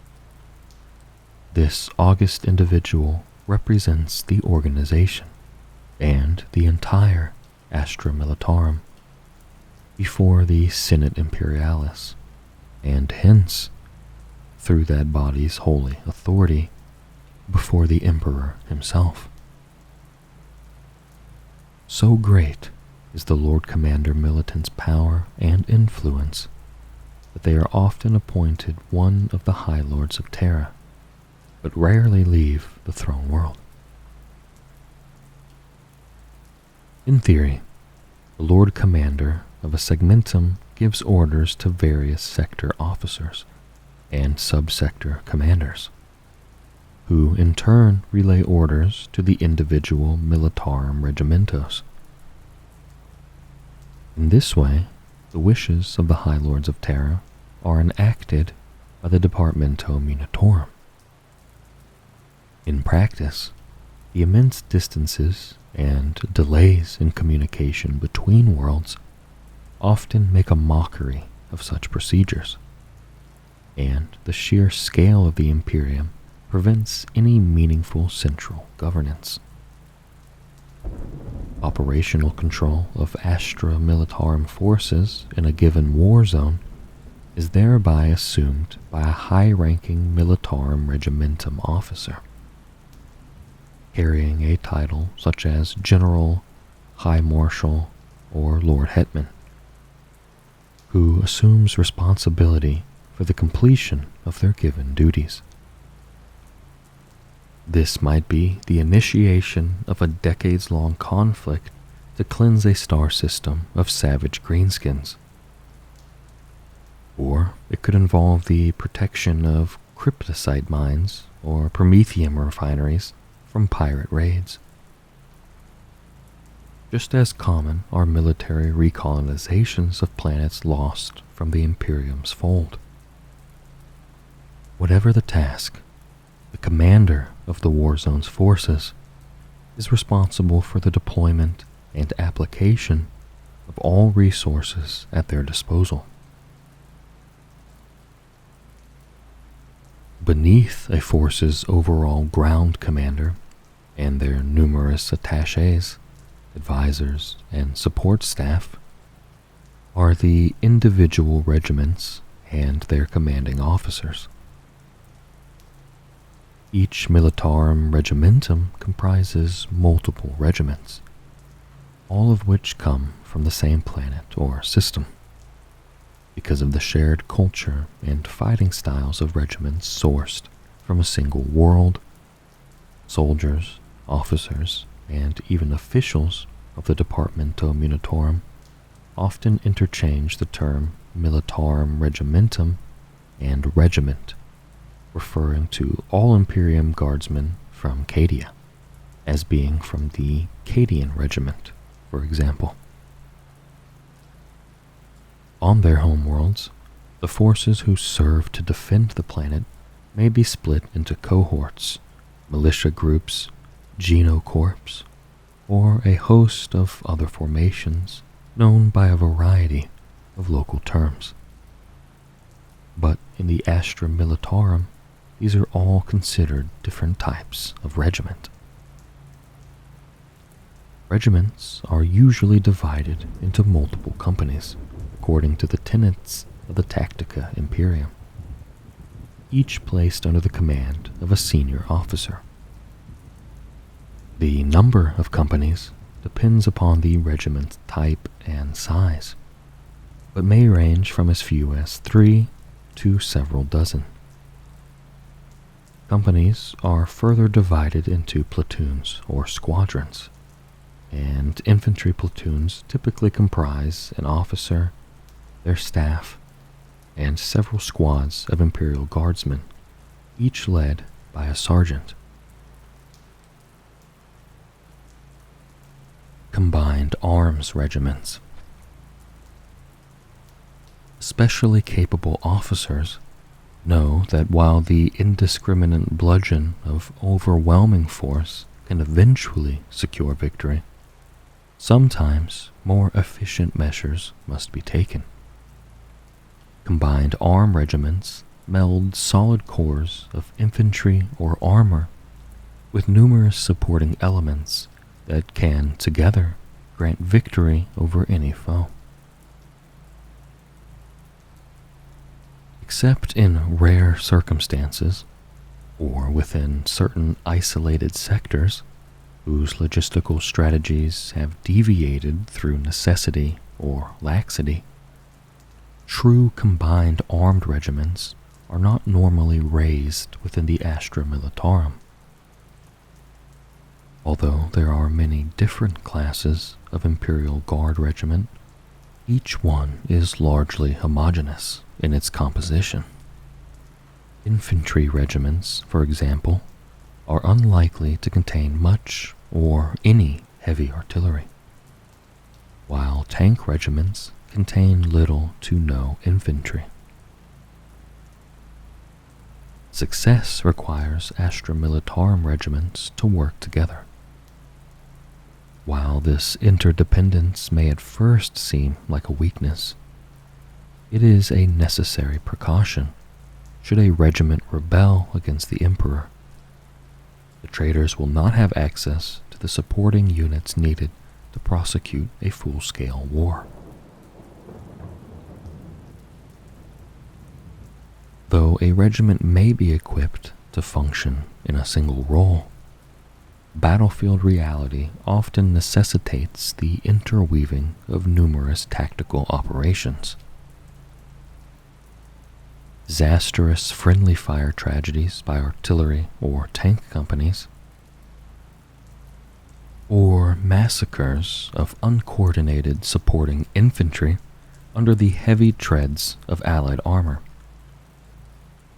This august individual represents the organization and the entire Astra Militarum before the Sage Imperialis, and hence, through that body's holy authority, before the Emperor himself. So great is the Lord Commander Militant's power and influence that they are often appointed one of the High Lords of Terra, but rarely leave the throne world. In theory, the Lord Commander of a segmentum gives orders to various sector officers and subsector commanders, who in turn relay orders to the individual militarum regimentos. In this way, the wishes of the High Lords of Terra are enacted by the Departamento Munitorum. In practice, the immense distances and delays in communication between worlds often make a mockery of such procedures, and the sheer scale of the Imperium prevents any meaningful central governance. Operational control of Astra Militarum forces in a given war zone is thereby assumed by a high-ranking Militarum Regimentum officer, carrying a title such as General, High Marshal, or Lord Hetman, who assumes responsibility for the completion of their given duties. This might be the initiation of a decades-long conflict to cleanse a star system of savage greenskins. Or it could involve the protection of cryptosite mines or promethium refineries from pirate raids. Just as common are military recolonizations of planets lost from the Imperium's fold. Whatever the task, the commander of the war zone's forces is responsible for the deployment and application of all resources at their disposal. Beneath a force's overall ground commander and their numerous attachés, advisors, and support staff are the individual regiments and their commanding officers. Each Militarum Regimentum comprises multiple regiments, all of which come from the same planet or system, because of the shared culture and fighting styles of regiments sourced from a single world. Soldiers, officers, and even officials of the Departamento Munitorum often interchange the term Militarum Regimentum and regiment, referring to all Imperium guardsmen from Cadia, as being from the Cadian Regiment, for example. On their homeworlds, the forces who serve to defend the planet may be split into cohorts, militia groups, genocorps, or a host of other formations known by a variety of local terms. But in the Astra Militarum, these are all considered different types of regiment. Regiments are usually divided into multiple companies, according to the tenets of the Tactica Imperium, each placed under the command of a senior officer. The number of companies depends upon the regiment's type and size, but may range from as few as 3 to several dozen. Companies are further divided into platoons or squadrons, and infantry platoons typically comprise an officer, their staff, and several squads of Imperial Guardsmen, each led by a sergeant. Combined arms regiments. Especially capable officers know that while the indiscriminate bludgeon of overwhelming force can eventually secure victory, sometimes more efficient measures must be taken. Combined arm regiments meld solid cores of infantry or armor with numerous supporting elements that can, together, grant victory over any foe. Except in rare circumstances, or within certain isolated sectors whose logistical strategies have deviated through necessity or laxity, true combined armed regiments are not normally raised within the Astra Militarum. Although there are many different classes of Imperial Guard regiment, each one is largely homogeneous in its composition. Infantry regiments, for example, are unlikely to contain much or any heavy artillery, while tank regiments contain little to no infantry. Success requires Astra Militarum regiments to work together. While this interdependence may at first seem like a weakness, it is a necessary precaution should a regiment rebel against the Emperor. The traitors will not have access to the supporting units needed to prosecute a full-scale war. Though a regiment may be equipped to function in a single role, battlefield reality often necessitates the interweaving of numerous tactical operations. Disastrous friendly fire tragedies by artillery or tank companies, or massacres of uncoordinated supporting infantry under the heavy treads of Allied armor,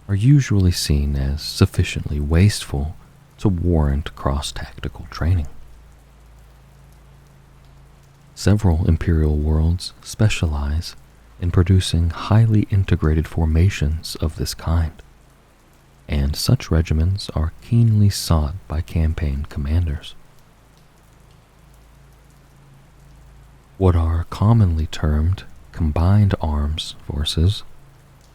are usually seen as sufficiently wasteful to warrant cross-tactical training. Several Imperial worlds specialize in producing highly integrated formations of this kind, and such regiments are keenly sought by campaign commanders. What are commonly termed combined arms forces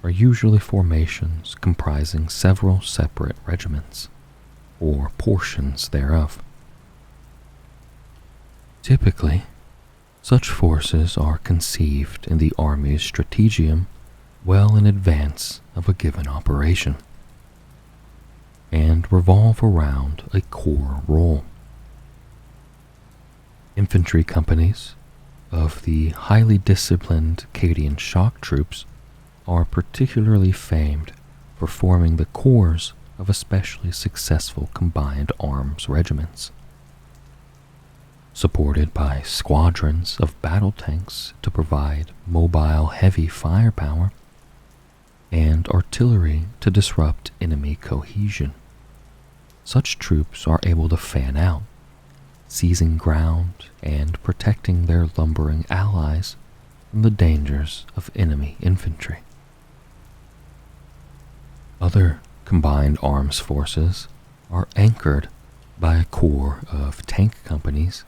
are usually formations comprising several separate regiments, or portions thereof. Typically, such forces are conceived in the Army's strategium well in advance of a given operation, and revolve around a core role. Infantry companies of the highly disciplined Cadian shock troops are particularly famed for forming the cores of especially successful combined arms regiments. Supported by squadrons of battle tanks to provide mobile heavy firepower, and artillery to disrupt enemy cohesion, such troops are able to fan out, seizing ground and protecting their lumbering allies from the dangers of enemy infantry. Other combined arms forces are anchored by a core of tank companies,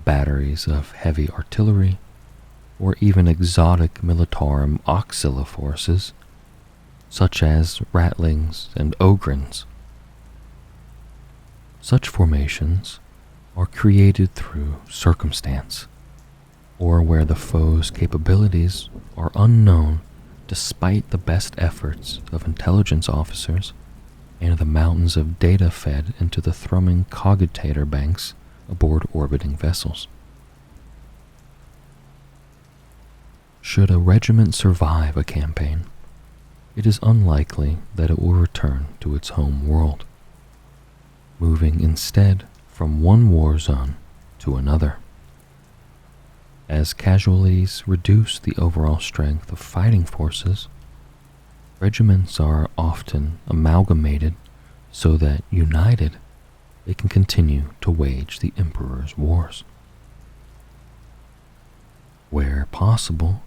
batteries of heavy artillery, or even exotic militarum auxilia forces, such as ratlings and ogrins. Such formations are created through circumstance, or where the foe's capabilities are unknown despite the best efforts of intelligence officers and the mountains of data fed into the thrumming cogitator banks aboard orbiting vessels. Should a regiment survive a campaign, it is unlikely that it will return to its home world, moving instead from one war zone to another. As casualties reduce the overall strength of fighting forces, regiments are often amalgamated so that, united, they can continue to wage the Emperor's wars. Where possible,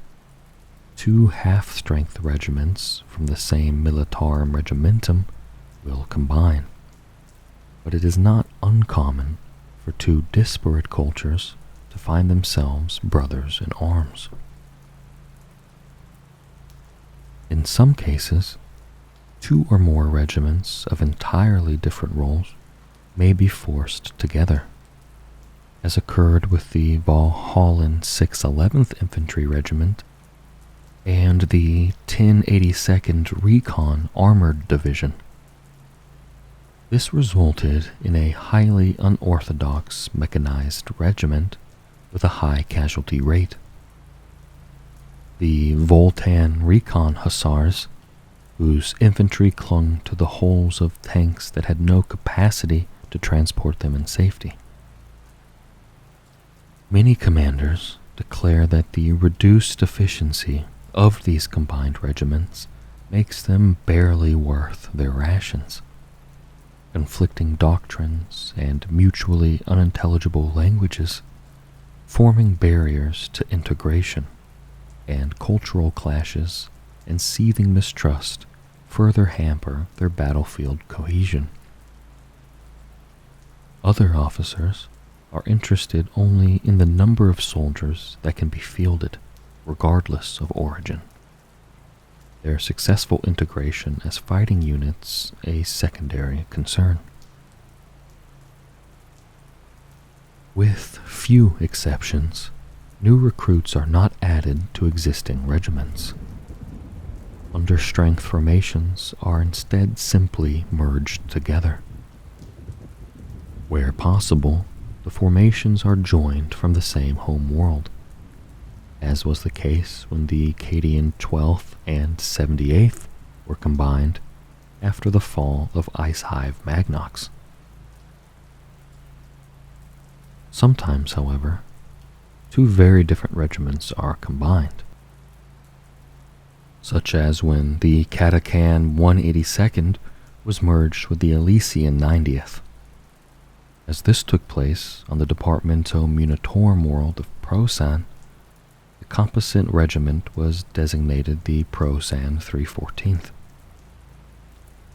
two half-strength regiments from the same Militarum regimentum will combine, but it is not uncommon for two disparate cultures to find themselves brothers in arms. In some cases, two or more regiments of entirely different roles may be forced together, as occurred with the Valhallan 611th Infantry Regiment and the 1082nd Recon Armored Division. This resulted in a highly unorthodox mechanized regiment with a high casualty rate. The Voltan Recon Hussars, whose infantry clung to the hulls of tanks that had no capacity to transport them in safety. Many commanders declare that the reduced efficiency of these combined regiments makes them barely worth their rations. Conflicting doctrines and mutually unintelligible languages forming barriers to integration, and cultural clashes and seething mistrust further hamper their battlefield cohesion. Other officers are interested only in the number of soldiers that can be fielded, regardless of origin. Their successful integration as fighting units a secondary concern. With few exceptions, new recruits are not added to existing regiments. Understrength formations are instead simply merged together. Where possible, the formations are joined from the same home world, as was the case when the Cadian 12th and 78th were combined after the fall of Icehive Magnox. Sometimes, however, two very different regiments are combined, such as when the Catacan 182nd was merged with the Elysian 90th. As this took place on the Departamento Munitorum world of Prosan, the composite regiment was designated the Prosan 314th.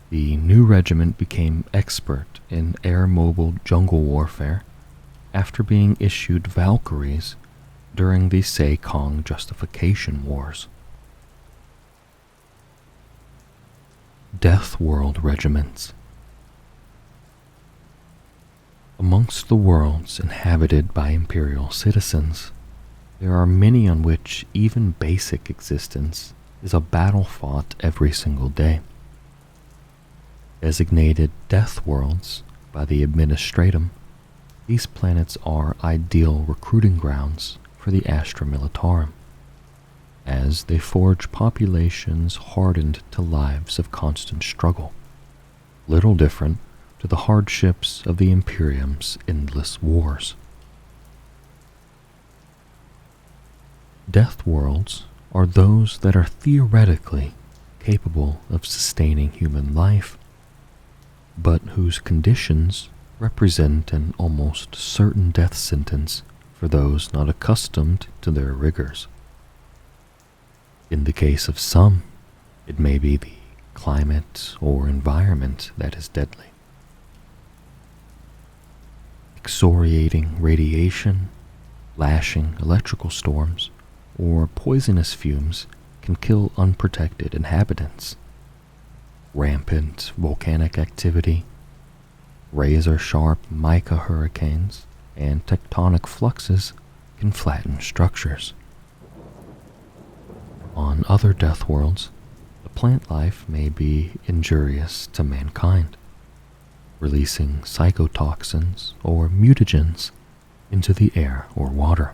The new regiment became expert in air-mobile jungle warfare after being issued Valkyries during the Seikong Justification Wars. Death World regiments. Amongst the worlds inhabited by Imperial citizens, there are many on which even basic existence is a battle fought every single day. Designated Death Worlds by the Administratum, these planets are ideal recruiting grounds for the Astra Militarum, as they forge populations hardened to lives of constant struggle, little different to the hardships of the Imperium's endless wars. Death Worlds are those that are theoretically capable of sustaining human life, but whose conditions represent an almost certain death sentence for those not accustomed to their rigors. In the case of some, it may be the climate or environment that is deadly. Excoriating radiation, lashing electrical storms, or poisonous fumes can kill unprotected inhabitants. Rampant volcanic activity, razor-sharp mica hurricanes, and tectonic fluxes can flatten structures. On other death worlds, the plant life may be injurious to mankind, releasing psychotoxins or mutagens into the air or water,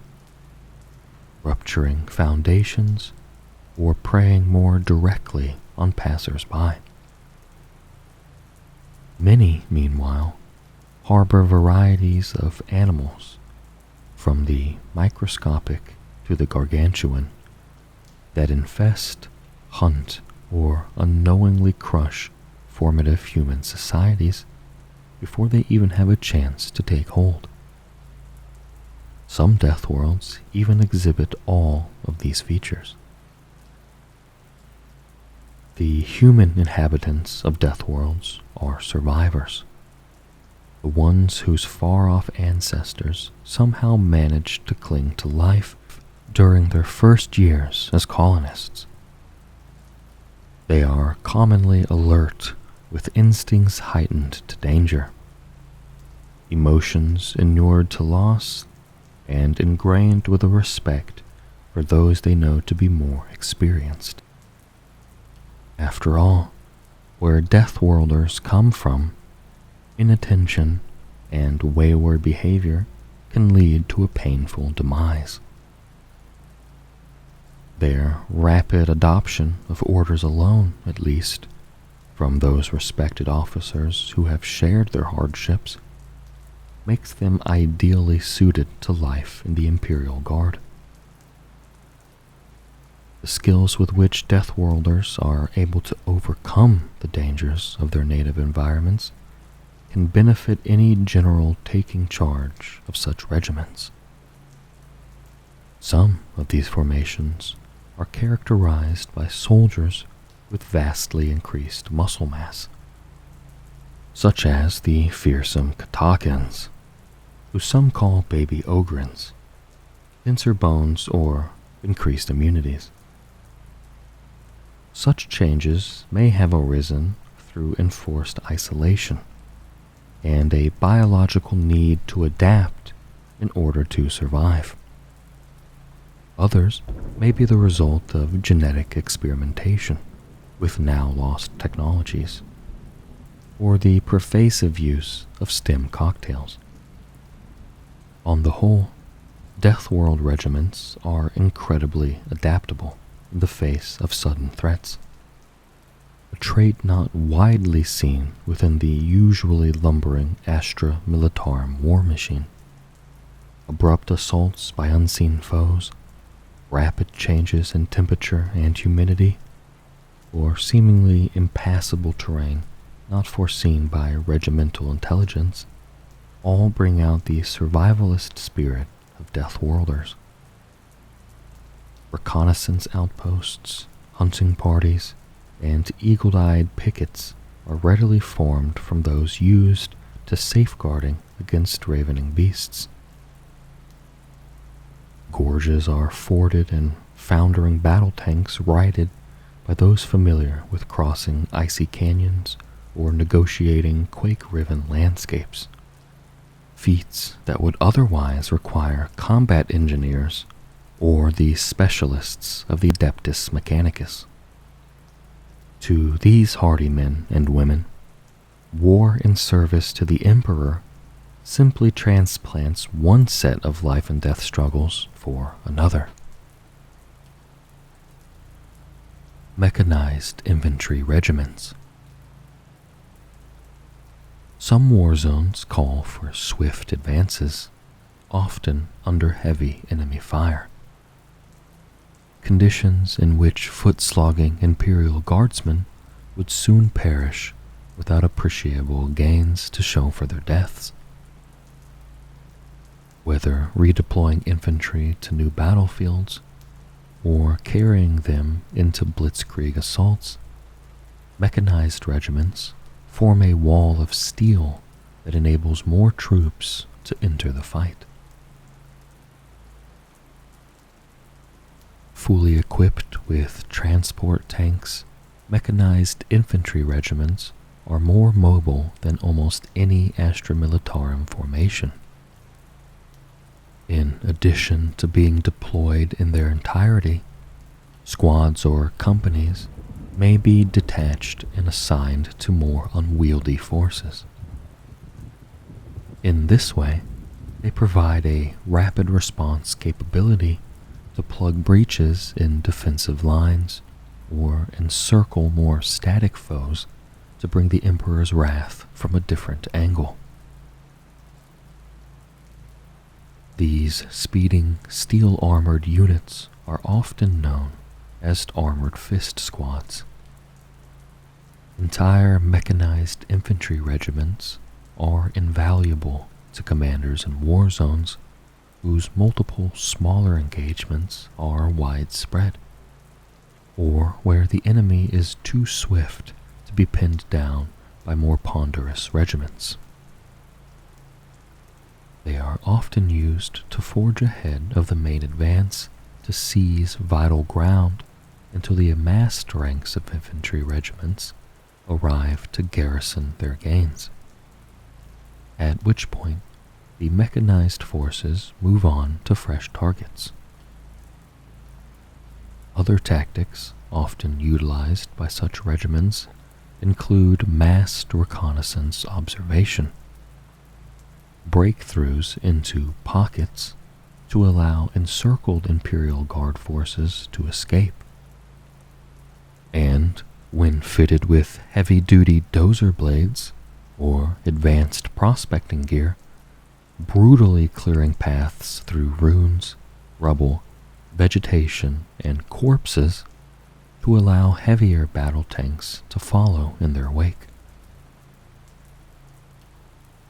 rupturing foundations or preying more directly on passers-by. Many, meanwhile, harbor varieties of animals, from the microscopic to the gargantuan, that infest, hunt, or unknowingly crush formative human societies before they even have a chance to take hold. Some death worlds even exhibit all of these features. The human inhabitants of death worlds are survivors, the ones whose far-off ancestors somehow managed to cling to life during their first years as colonists. They are commonly alert, with instincts heightened to danger, emotions inured to loss, and ingrained with a respect for those they know to be more experienced. After all, where Deathworlders come from, inattention and wayward behavior can lead to a painful demise. Their rapid adoption of orders alone, at least, from those respected officers who have shared their hardships, makes them ideally suited to life in the Imperial Guard. The skills with which Deathworlders are able to overcome the dangers of their native environments can benefit any general taking charge of such regiments. Some of these formations are characterized by soldiers with vastly increased muscle mass, such as the fearsome Katakans, who some call baby ogrins, denser bones, or increased immunities. Such changes may have arisen through enforced isolation and a biological need to adapt in order to survive. Others may be the result of genetic experimentation with now lost technologies, or the pervasive use of stem cocktails. On the whole, Deathworld regiments are incredibly adaptable in the face of sudden threats, a trait not widely seen within the usually lumbering Astra Militarum war machine. Abrupt assaults by unseen foes, rapid changes in temperature and humidity, or seemingly impassable terrain not foreseen by regimental intelligence, all bring out the survivalist spirit of Deathworlders. Reconnaissance outposts, hunting parties, and eagle-eyed pickets are readily formed from those used to safeguarding against ravening beasts. Gorges are forded and foundering battle tanks righted by those familiar with crossing icy canyons or negotiating quake-riven landscapes. Feats that would otherwise require combat engineers or the specialists of the Adeptus Mechanicus. To these hardy men and women, war in service to the Emperor simply transplants one set of life and death struggles for another. Mechanized infantry regiments. Some war zones call for swift advances, often under heavy enemy fire. Conditions in which foot-slogging Imperial Guardsmen would soon perish without appreciable gains to show for their deaths. Whether redeploying infantry to new battlefields or carrying them into blitzkrieg assaults, mechanized regiments form a wall of steel that enables more troops to enter the fight. Fully equipped with transport tanks, mechanized infantry regiments are more mobile than almost any Astra Militarum formation. In addition to being deployed in their entirety, squads or companies may be detached and assigned to more unwieldy forces. In this way, They provide a rapid response capability to plug breaches in defensive lines or encircle more static foes to bring the Emperor's wrath from a different angle. These speeding, steel-armored units are often known as armored fist squads. Entire mechanized infantry regiments are invaluable to commanders in war zones whose multiple smaller engagements are widespread, or where the enemy is too swift to be pinned down by more ponderous regiments. They are often used to forge ahead of the main advance to seize vital ground until the amassed ranks of infantry regiments arrive to garrison their gains, at which point the mechanized forces move on to fresh targets. Other tactics often utilized by such regiments include massed reconnaissance observation, breakthroughs into pockets to allow encircled Imperial Guard forces to escape, and, when fitted with heavy-duty dozer blades or advanced prospecting gear, brutally clearing paths through ruins, rubble, vegetation, and corpses to allow heavier battle tanks to follow in their wake.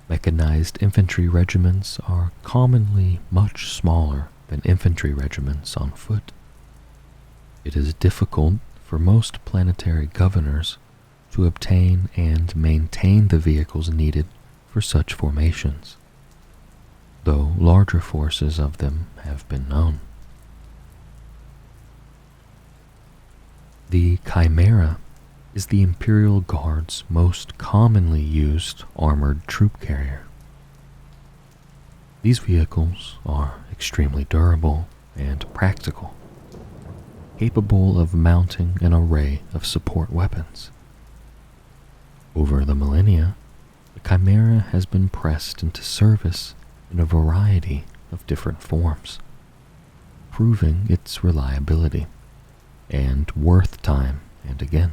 Mechanized infantry regiments are commonly much smaller than infantry regiments on foot. It is difficult for most planetary governors to obtain and maintain the vehicles needed for such formations, though larger forces of them have been known. The Chimera is the Imperial Guard's most commonly used armored troop carrier. These vehicles are extremely durable and practical, capable of mounting an array of support weapons. Over the millennia, the Chimera has been pressed into service in a variety of different forms, proving its reliability and worth time and again.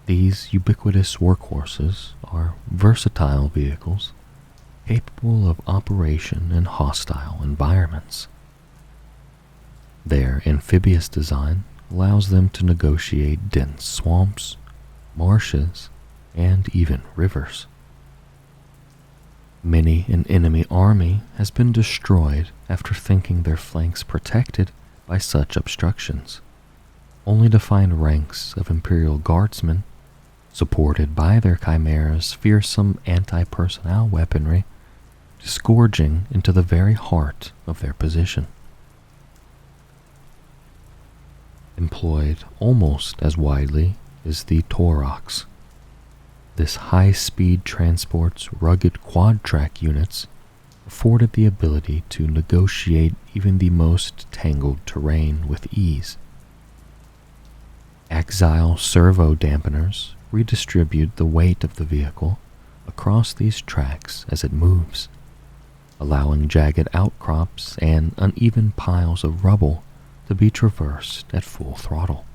These ubiquitous workhorses are versatile vehicles capable of operation in hostile environments. Their amphibious design allows them to negotiate dense swamps, marshes, and even rivers. Many an enemy army has been destroyed after thinking their flanks protected by such obstructions, only to find ranks of Imperial Guardsmen, supported by their Chimera's fearsome anti-personnel weaponry, disgorging into the very heart of their position. Employed almost as widely is the Taurox. This high-speed transport's rugged quad-track units afforded the ability to negotiate even the most tangled terrain with ease. Axial servo dampeners redistribute the weight of the vehicle across these tracks as it moves, allowing jagged outcrops and uneven piles of rubble to be traversed at full throttle.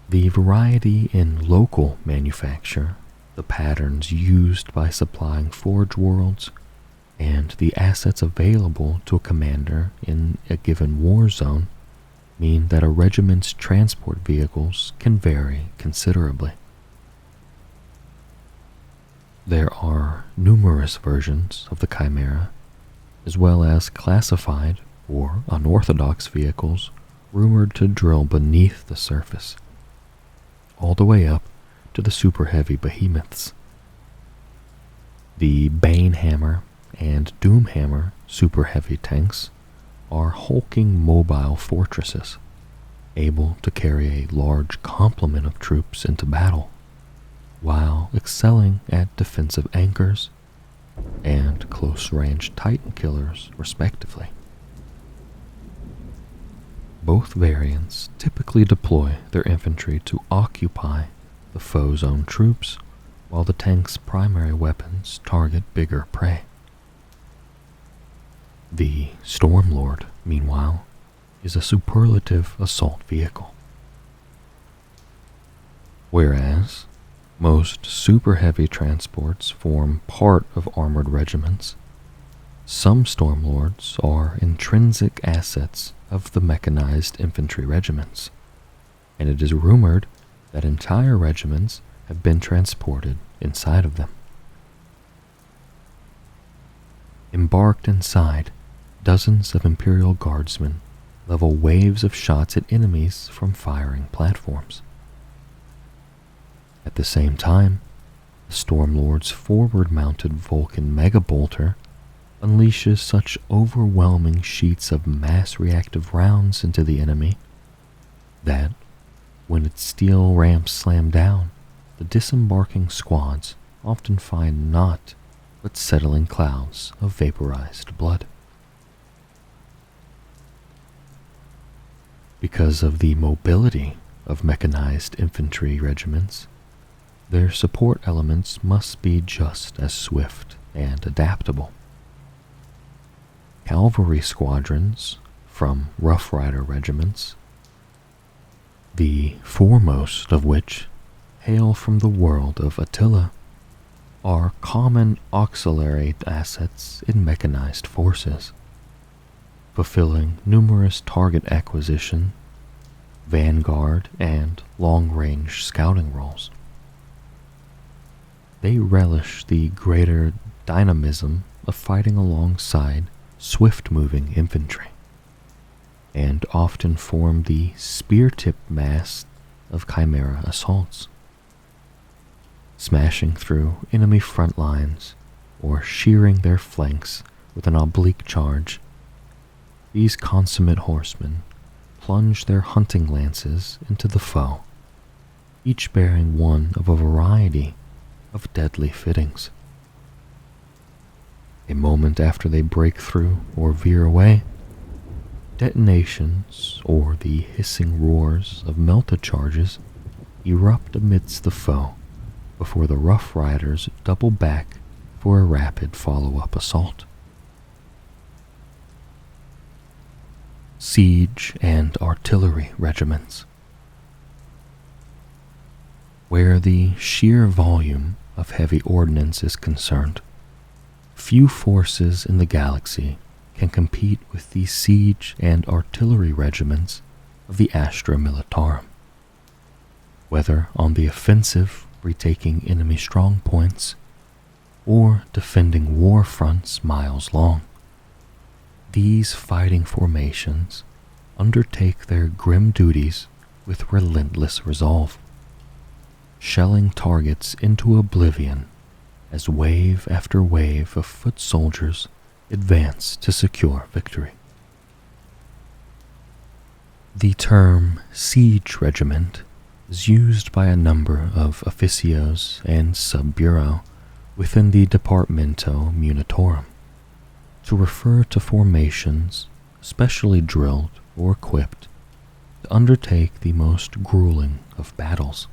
The variety in local manufacture, the patterns used by supplying forge worlds, and the assets available to a commander in a given war zone mean that a regiment's transport vehicles can vary considerably. There are numerous versions of the Chimera, as well as classified or unorthodox vehicles rumored to drill beneath the surface, all the way up to the super heavy behemoths. The Banehammer and Doomhammer super heavy tanks are hulking mobile fortresses, able to carry a large complement of troops into battle, while excelling at defensive anchors and close-range Titan killers, respectively. Both variants typically deploy their infantry to occupy the foe's own troops while the tank's primary weapons target bigger prey. The Stormlord, meanwhile, is a superlative assault vehicle. Whereas most super heavy transports form part of armored regiments, some Stormlords are intrinsic assets of the mechanized infantry regiments, and it is rumored that entire regiments have been transported inside of them. Embarked inside, dozens of Imperial Guardsmen level waves of shots at enemies from firing platforms. At the same time, the Stormlord's forward-mounted Vulcan Megabolter unleashes such overwhelming sheets of mass-reactive rounds into the enemy that, when its steel ramps slam down, the disembarking squads often find naught but settling clouds of vaporized blood. Because of the mobility of mechanized infantry regiments, their support elements must be just as swift and adaptable. Cavalry squadrons from Rough Rider regiments, the foremost of which hail from the world of Attila, are common auxiliary assets in mechanized forces, fulfilling numerous target acquisition, vanguard, and long-range scouting roles. They relish the greater dynamism of fighting alongside swift-moving infantry, and often form the spear-tip mass of chimera assaults, smashing through enemy front lines or shearing their flanks with an oblique charge. These consummate horsemen plunge their hunting lances into the foe, each bearing one of a variety of deadly fittings. A moment after they break through or veer away, detonations or the hissing roars of melta charges erupt amidst the foe before the Rough Riders double back for a rapid follow-up assault. Siege and artillery regiments. Where the sheer volume of heavy ordnance is concerned, few forces in the galaxy can compete with the siege and artillery regiments of the Astra Militarum. Whether on the offensive, retaking enemy strong points, or defending war fronts miles long, these fighting formations undertake their grim duties with relentless resolve, shelling targets into oblivion as wave after wave of foot soldiers advance to secure victory. The term siege regiment is used by a number of officios and sub-bureau within the Departamento Munitorum to refer to formations specially drilled or equipped to undertake the most grueling of battles.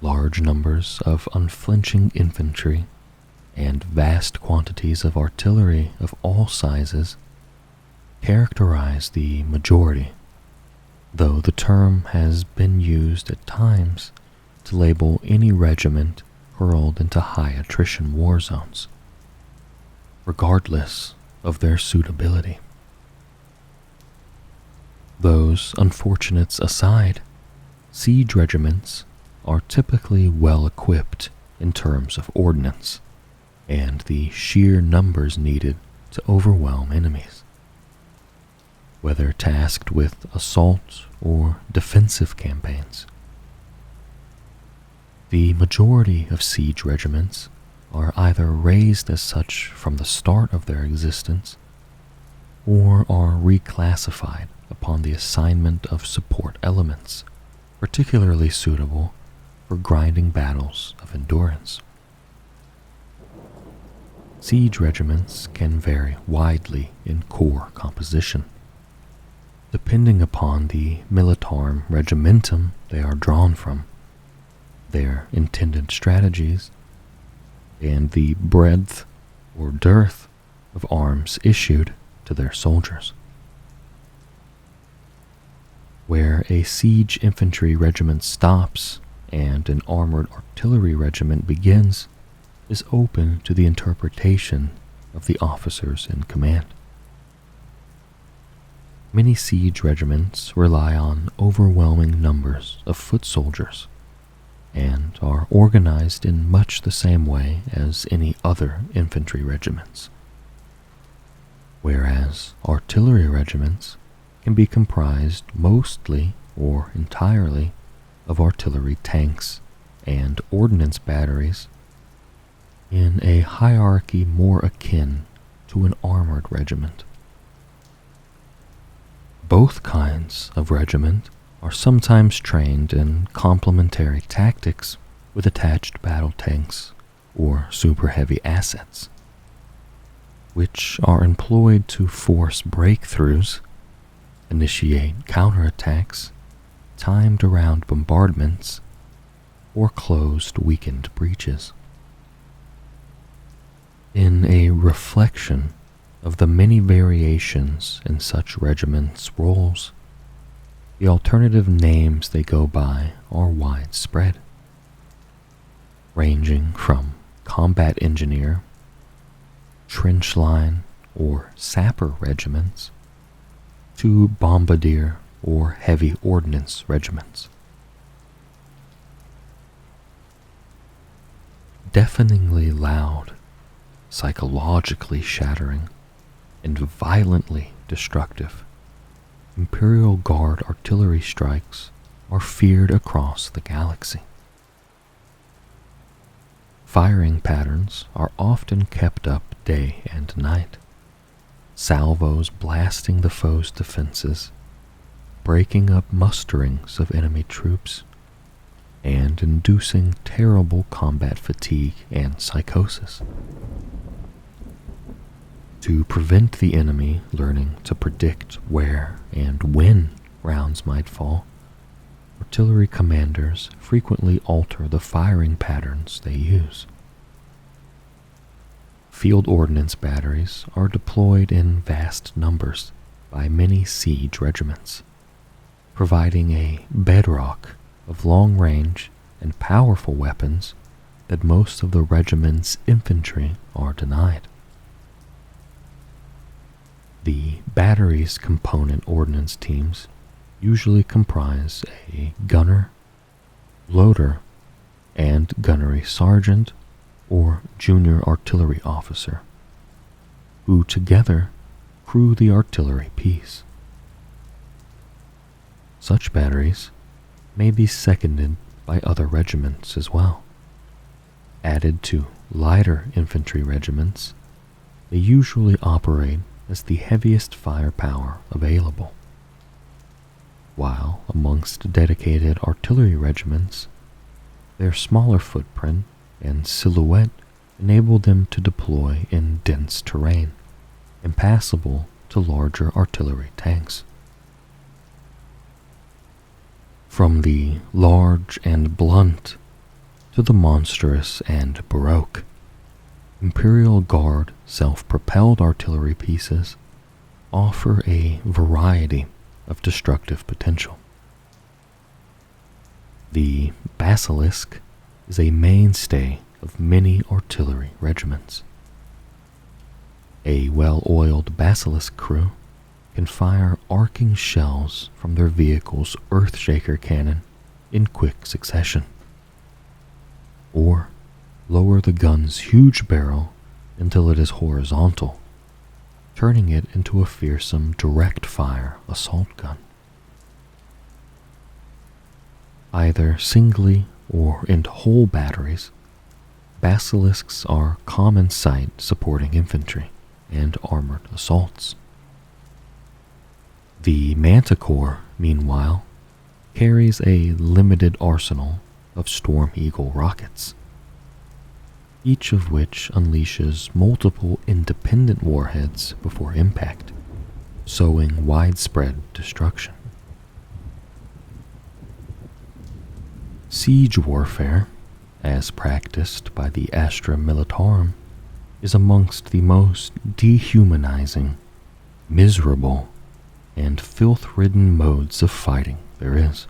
Large numbers of unflinching infantry and vast quantities of artillery of all sizes characterize the majority, though the term has been used at times to label any regiment hurled into high attrition war zones, regardless of their suitability. Those unfortunates aside, siege regiments are typically well equipped in terms of ordnance and the sheer numbers needed to overwhelm enemies. Whether tasked with assault or defensive campaigns, the majority of siege regiments are either raised as such from the start of their existence or are reclassified upon the assignment of support elements particularly suitable for grinding battles of endurance. Siege regiments can vary widely in core composition, depending upon the militarum regimentum they are drawn from. their intended strategies, and the breadth or dearth of arms issued to their soldiers. Where a siege infantry regiment stops and an armored artillery regiment begins is open to the interpretation of the officers in command. Many siege regiments rely on overwhelming numbers of foot soldiers and are organized in much the same way as any other infantry regiments, whereas artillery regiments can be comprised mostly or entirely of artillery tanks and ordnance batteries in a hierarchy more akin to an armored regiment. Both kinds of regiment are sometimes trained in complementary tactics with attached battle tanks or super heavy assets, which are employed to force breakthroughs, initiate counterattacks, timed around bombardments, or closed weakened breaches. In a reflection of the many variations in such regiments' roles, the alternative names they go by are widespread, ranging from combat engineer, trench line, or sapper regiments to bombardier or heavy ordnance regiments. Deafeningly loud, psychologically shattering, and violently destructive, Imperial Guard artillery strikes are feared across the galaxy. Firing patterns are often kept up day and night, salvos blasting the foe's defenses, breaking up musterings of enemy troops, and inducing terrible combat fatigue and psychosis. To prevent the enemy learning to predict where and when rounds might fall, artillery commanders frequently alter the firing patterns they use. Field ordnance batteries are deployed in vast numbers by many siege regiments, providing a bedrock of long-range and powerful weapons that most of the regiment's infantry are denied. The battery's component ordnance teams usually comprise a gunner, loader, and gunnery sergeant or junior artillery officer, who together crew the artillery piece. Such batteries may be seconded by other regiments as well. Added to lighter infantry regiments, they usually operate as the heaviest firepower available, while amongst dedicated artillery regiments, their smaller footprint and silhouette enable them to deploy in dense terrain, impassable to larger artillery tanks. From the large and blunt to the monstrous and baroque, Imperial Guard self-propelled artillery pieces offer a variety of destructive potential. The Basilisk is a mainstay of many artillery regiments. A well-oiled Basilisk crew can fire arcing shells from their vehicle's Earthshaker cannon in quick succession, or lower the gun's huge barrel until it is horizontal, turning it into a fearsome direct-fire assault gun. Either singly or in whole batteries, Basilisks are common sight supporting infantry and armored assaults. The Manticore, meanwhile, carries a limited arsenal of Storm Eagle rockets, each of which unleashes multiple independent warheads before impact, sowing widespread destruction. Siege warfare, as practiced by the Astra Militarum, is amongst the most dehumanizing, miserable, and filth-ridden modes of fighting there is.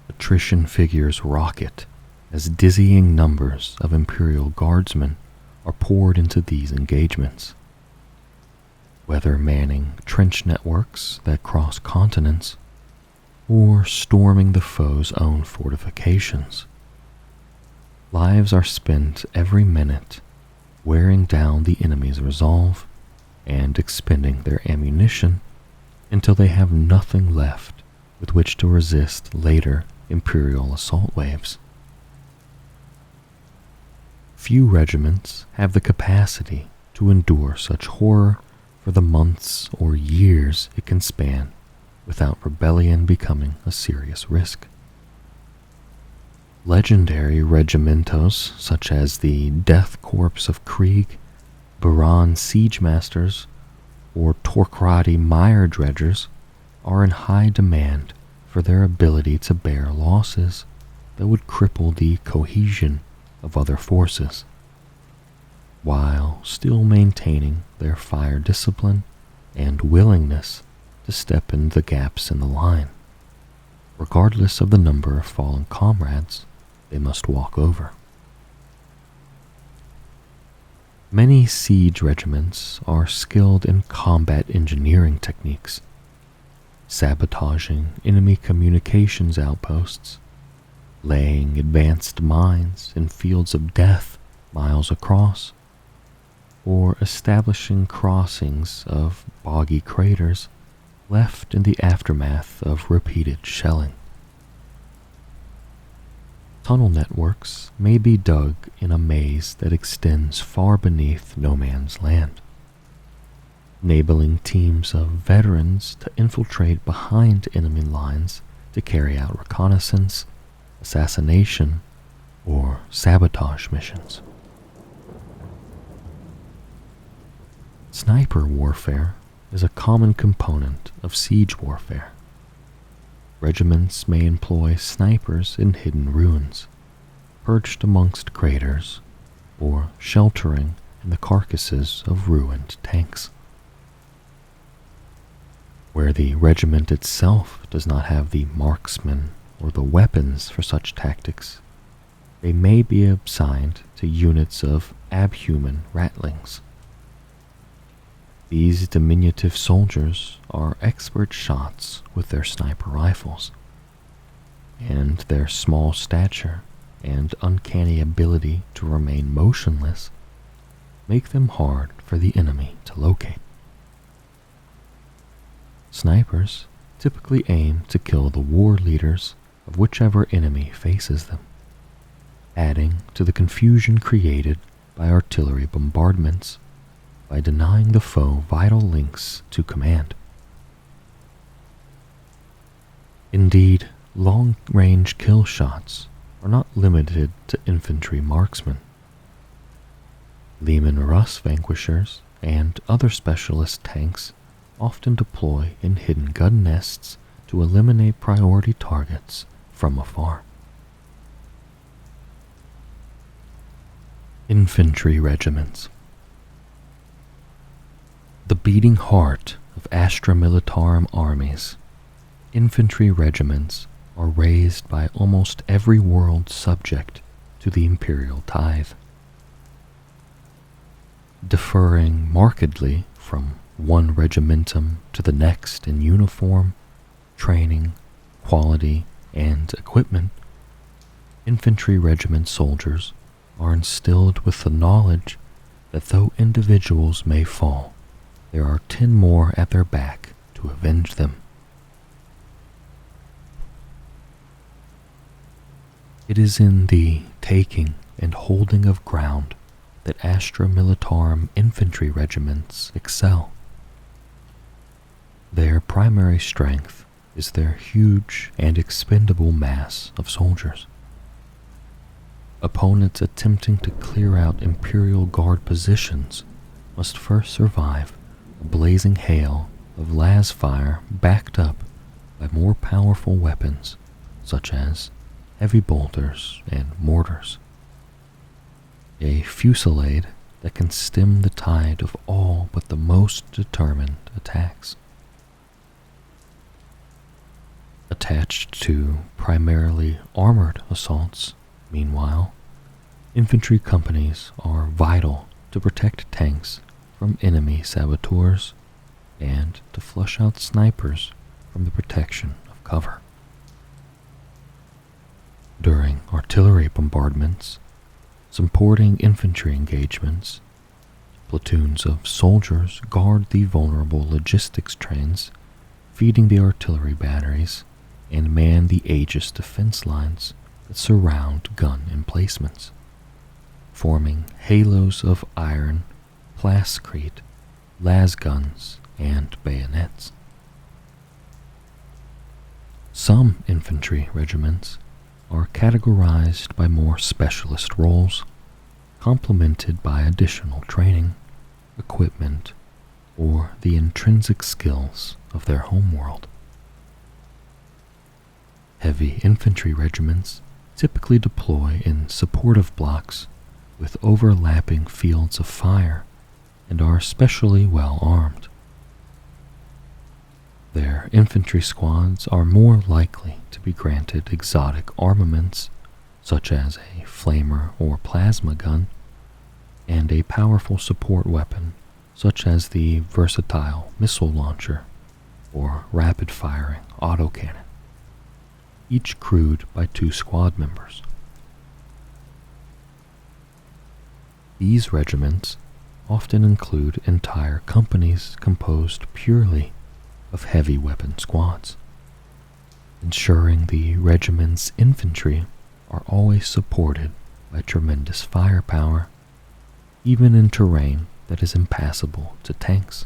Attrition figures rocket as dizzying numbers of Imperial Guardsmen are poured into these engagements. Whether manning trench networks that cross continents, or storming the foe's own fortifications, lives are spent every minute wearing down the enemy's resolve and expending their ammunition until they have nothing left with which to resist later Imperial assault waves. Few regiments have the capacity to endure such horror for the months or years it can span without rebellion becoming a serious risk. Legendary regimentos such as the Death Corps of Krieg, Baran Siege Masters, or Torquati Mire Dredgers are in high demand for their ability to bear losses that would cripple the cohesion of other forces, while still maintaining their fire discipline and willingness to step in the gaps in the line, regardless of the number of fallen comrades they must walk over. Many siege regiments are skilled in combat engineering techniques, sabotaging enemy communications outposts, laying advanced mines in fields of death miles across, or establishing crossings of boggy craters left in the aftermath of repeated shelling. Tunnel networks may be dug in a maze that extends far beneath no man's land, enabling teams of veterans to infiltrate behind enemy lines to carry out reconnaissance, assassination, or sabotage missions. Sniper warfare is a common component of siege warfare. Regiments may employ snipers in hidden ruins, perched amongst craters, or sheltering in the carcasses of ruined tanks. Where the regiment itself does not have the marksmen or the weapons for such tactics, they may be assigned to units of abhuman ratlings. These diminutive soldiers are expert shots with their sniper rifles, and their small stature and uncanny ability to remain motionless make them hard for the enemy to locate. Snipers typically aim to kill the war leaders of whichever enemy faces them, adding to the confusion created by artillery bombardments by denying the foe vital links to command. Indeed, long-range kill shots are not limited to infantry marksmen. Leman Russ vanquishers and other specialist tanks often deploy in hidden gun nests to eliminate priority targets from afar. Infantry regiments. The beating heart of Astra Militarum armies, infantry regiments are raised by almost every world subject to the imperial tithe. Differing markedly from one regimentum to the next in uniform, training, quality, and equipment, infantry regiment soldiers are instilled with the knowledge that though individuals may fall, there are 10 more at their back to avenge them. It is in the taking and holding of ground that Astra Militarum infantry regiments excel. Their primary strength is their huge and expendable mass of soldiers. Opponents attempting to clear out Imperial Guard positions must first survive a blazing hail of las fire backed up by more powerful weapons such as heavy bolters and mortars. A fusillade that can stem the tide of all but the most determined attacks. Attached to primarily armored assaults, meanwhile, infantry companies are vital to protect tanks from enemy saboteurs and to flush out snipers from the protection of cover. During artillery bombardments, supporting infantry engagements, platoons of soldiers guard the vulnerable logistics trains, feeding the artillery batteries, and man the Aegis defense lines that surround gun emplacements, forming halos of iron, plascrete, las guns, and bayonets. Some infantry regiments are categorized by more specialist roles, complemented by additional training, equipment, or the intrinsic skills of their homeworld. Heavy infantry regiments typically deploy in supportive blocks with overlapping fields of fire and are especially well armed. Their infantry squads are more likely to be granted exotic armaments such as a flamer or plasma gun, and a powerful support weapon such as the versatile missile launcher or rapid-firing autocannon, each crewed by 2 squad members. These regiments often include entire companies composed purely of heavy weapon squads, ensuring the regiment's infantry are always supported by tremendous firepower, even in terrain that is impassable to tanks.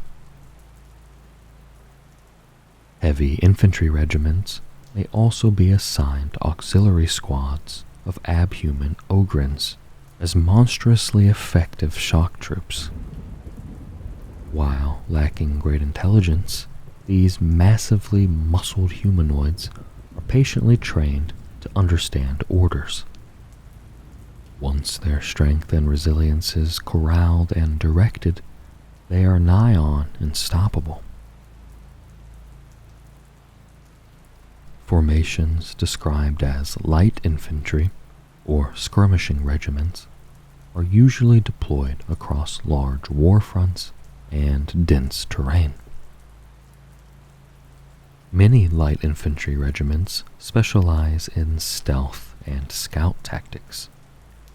Heavy infantry regiments may also be assigned auxiliary squads of abhuman ogrins as monstrously effective shock troops. While lacking great intelligence, these massively muscled humanoids are patiently trained to understand orders. Once their strength and resilience is corralled and directed, they are nigh on unstoppable. Formations described as light infantry or skirmishing regiments are usually deployed across large war fronts and dense terrain. Many light infantry regiments specialize in stealth and scout tactics,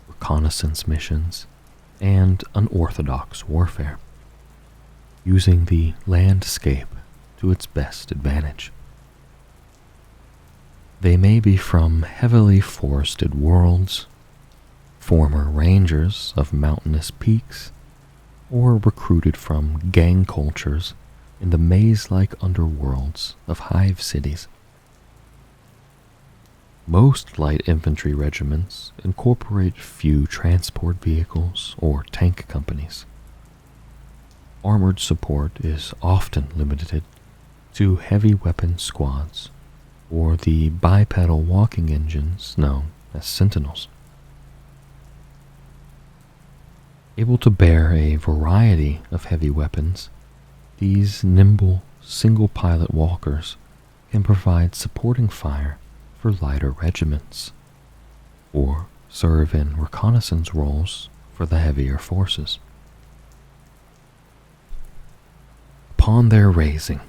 reconnaissance missions, and unorthodox warfare, using the landscape to its best advantage. They may be from heavily forested worlds, former rangers of mountainous peaks, or recruited from gang cultures in the maze-like underworlds of hive cities. Most light infantry regiments incorporate few transport vehicles or tank companies. Armored support is often limited to heavy weapon squads or the bipedal walking engines known as sentinels. Able to bear a variety of heavy weapons, these nimble, single-pilot walkers can provide supporting fire for lighter regiments, or serve in reconnaissance roles for the heavier forces. Upon their raising,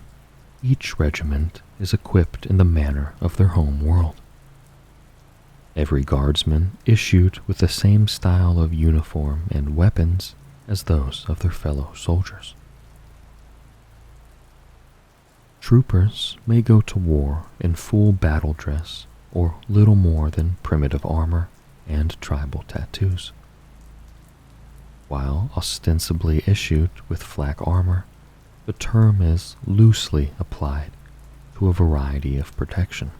each regiment is equipped in the manner of their home world. Every guardsman issued with the same style of uniform and weapons as those of their fellow soldiers. Troopers may go to war in full battle dress or little more than primitive armor and tribal tattoos. While ostensibly issued with flak armor, the term is loosely applied to a variety of protection.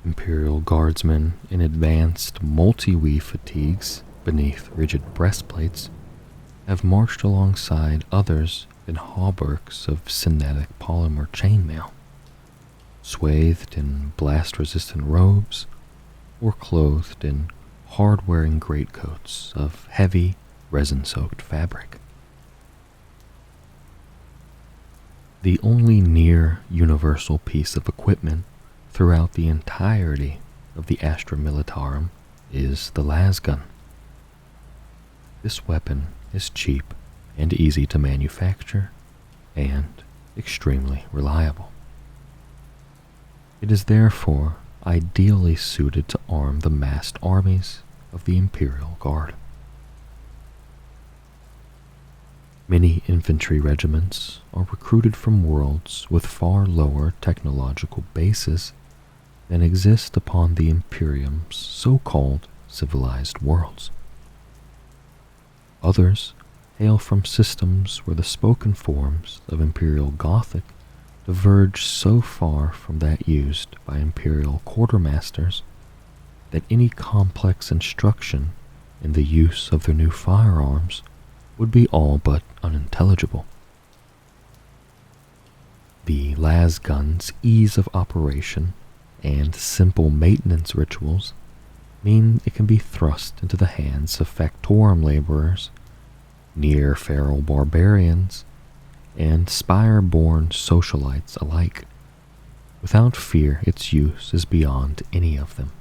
Imperial guardsmen in advanced multi-weave fatigues beneath rigid breastplates have marched alongside others in hauberks of synthetic polymer chainmail, swathed in blast-resistant robes or clothed in hard-wearing greatcoats of heavy, resin-soaked fabric. The only near universal piece of equipment throughout the entirety of the Astra Militarum is the lasgun. This weapon is cheap and easy to manufacture and extremely reliable. It is therefore ideally suited to arm the massed armies of the Imperial Guard. Many infantry regiments are recruited from worlds with far lower technological bases than exist upon the Imperium's so-called civilized worlds. Others hail from systems where the spoken forms of Imperial Gothic diverge so far from that used by Imperial quartermasters that any complex instruction in the use of their new firearms would be all but unintelligible. The lasgun's ease of operation and simple maintenance rituals mean it can be thrust into the hands of factorum laborers, near-feral barbarians, and spire-born socialites alike, without fear its use is beyond any of them.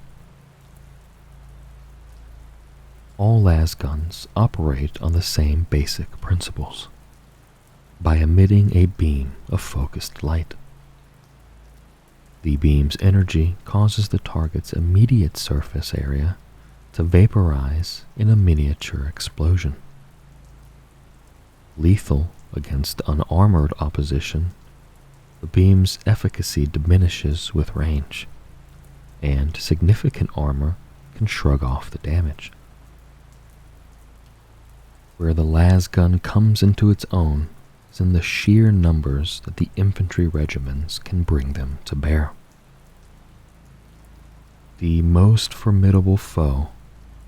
All lasguns operate on the same basic principles, by emitting a beam of focused light. The beam's energy causes the target's immediate surface area to vaporize in a miniature explosion. Lethal against unarmored opposition, the beam's efficacy diminishes with range, and significant armor can shrug off the damage. Where the lasgun comes into its own is in the sheer numbers that the infantry regiments can bring them to bear. The most formidable foe,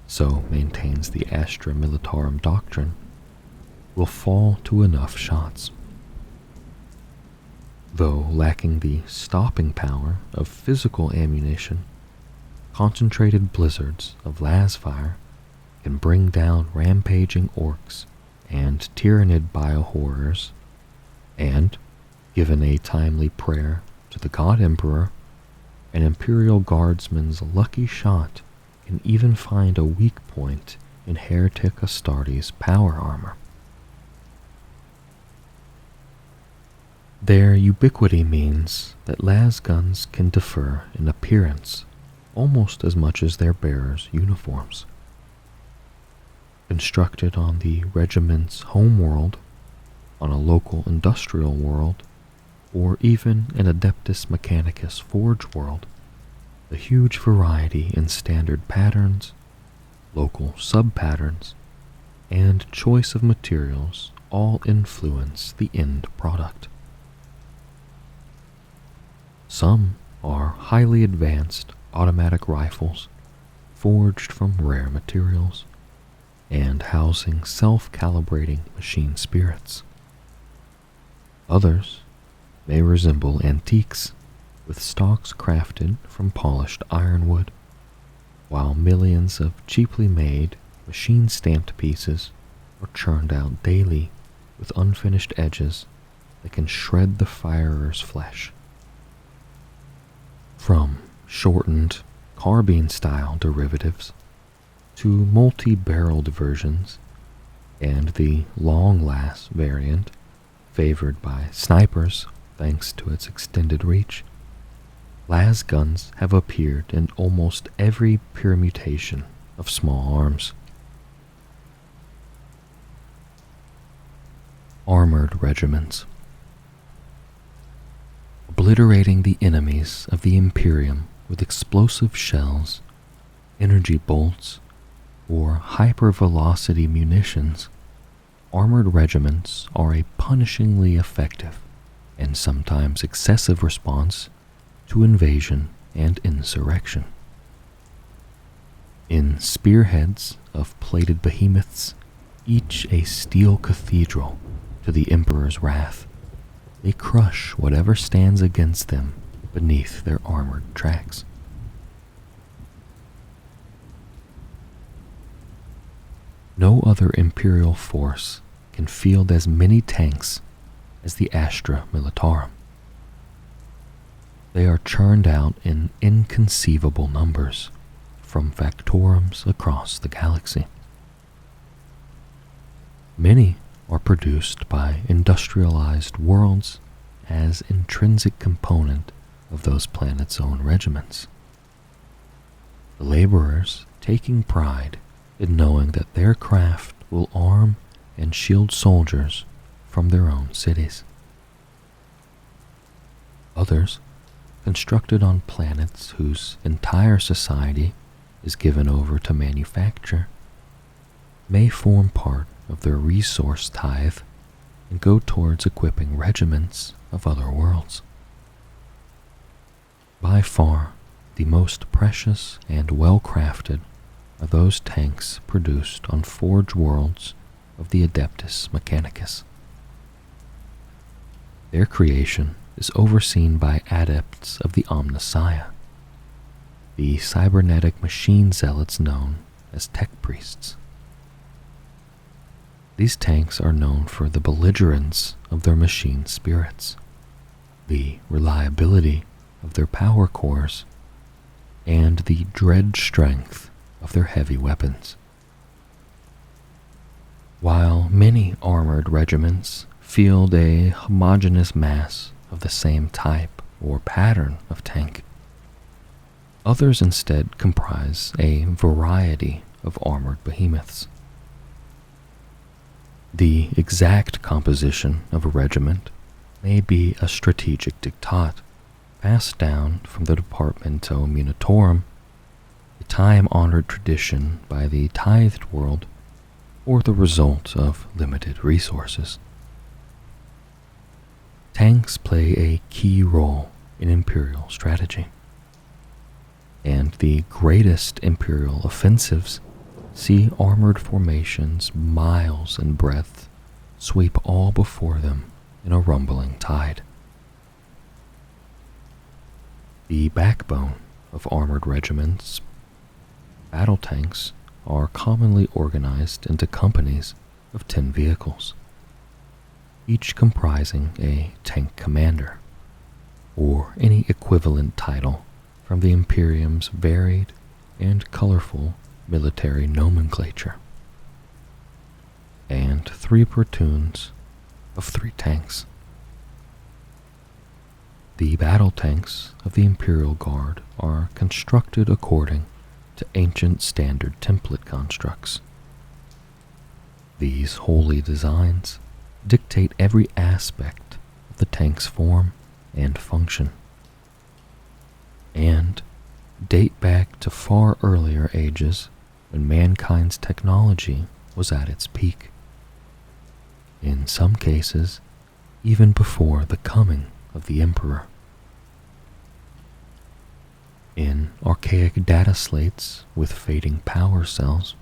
so maintains the Astra Militarum doctrine, will fall to enough shots. Though lacking the stopping power of physical ammunition, concentrated blizzards of lasfire can bring down rampaging orcs and tyrannid biohorrors, and, given a timely prayer to the God Emperor, an Imperial Guardsman's lucky shot can even find a weak point in Heretic Astartes' power armor. Their ubiquity means that lasguns can differ in appearance almost as much as their bearers' uniforms. Constructed on the regiment's homeworld, on a local industrial world, or even an Adeptus Mechanicus forge world, the huge variety in standard patterns, local sub-patterns, and choice of materials all influence the end product. Some are highly advanced automatic rifles forged from rare materials and housing self-calibrating machine spirits. Others may resemble antiques with stocks crafted from polished ironwood, while millions of cheaply made machine-stamped pieces are churned out daily with unfinished edges that can shred the firer's flesh. From shortened carbine-style derivatives to multi-barreled versions and the long-last variant favored by snipers thanks to its extended reach, lasguns have appeared in almost every permutation of small arms. Armored regiments. Obliterating the enemies of the Imperium with explosive shells, energy bolts, or hypervelocity munitions, armored regiments are a punishingly effective and sometimes excessive response to invasion and insurrection. In spearheads of plated behemoths, each a steel cathedral to the Emperor's wrath, they crush whatever stands against them beneath their armored tracks. No other Imperial force can field as many tanks as the Astra Militarum. They are churned out in inconceivable numbers from factorums across the galaxy. Many are produced by industrialized worlds as intrinsic component of those planets' own regiments. The laborers taking pride in knowing that their craft will arm and shield soldiers from their own cities. Others, constructed on planets whose entire society is given over to manufacture, may form part of their resource tithe and go towards equipping regiments of other worlds. By far, the most precious and well-crafted are those tanks produced on forge worlds of the Adeptus Mechanicus. Their creation is overseen by adepts of the Omnissiah, the cybernetic machine zealots known as tech priests. These tanks are known for the belligerence of their machine spirits, the reliability of their power cores, and the dread strength of their heavy weapons. While many armored regiments field a homogeneous mass of the same type or pattern of tank, others instead comprise a variety of armored behemoths. The exact composition of a regiment may be a strategic diktat passed down from the Departamento Munitorum, a time-honored tradition by the tithed world, or the result of limited resources. Tanks play a key role in Imperial strategy, and the greatest Imperial offensives see armored formations miles in breadth sweep all before them in a rumbling tide. The backbone of armored regiments, battle tanks, are commonly organized into companies of 10 vehicles, each comprising a tank commander, or any equivalent title from the Imperium's varied and colorful military nomenclature, and 3 platoons of 3 tanks. The battle tanks of the Imperial Guard are constructed according to ancient standard template constructs. These holy designs dictate every aspect of the tank's form and function, and date back to far earlier ages when mankind's technology was at its peak. In some cases, even before the coming of the Emperor. In archaic data slates with fading power cells,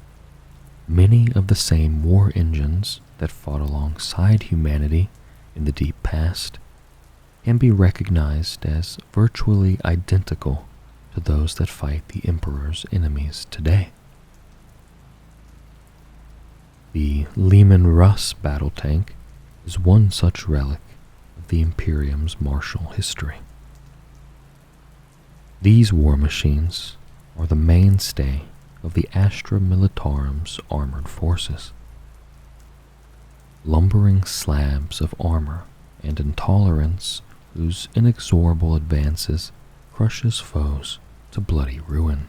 many of the same war engines that fought alongside humanity in the deep past can be recognized as virtually identical to those that fight the Emperor's enemies today. The Lehman Russ battle tank is one such relic of the Imperium's martial history. These war machines are the mainstay of the Astra Militarum's armored forces. Lumbering slabs of armor and intolerance whose inexorable advances crushes foes to bloody ruin.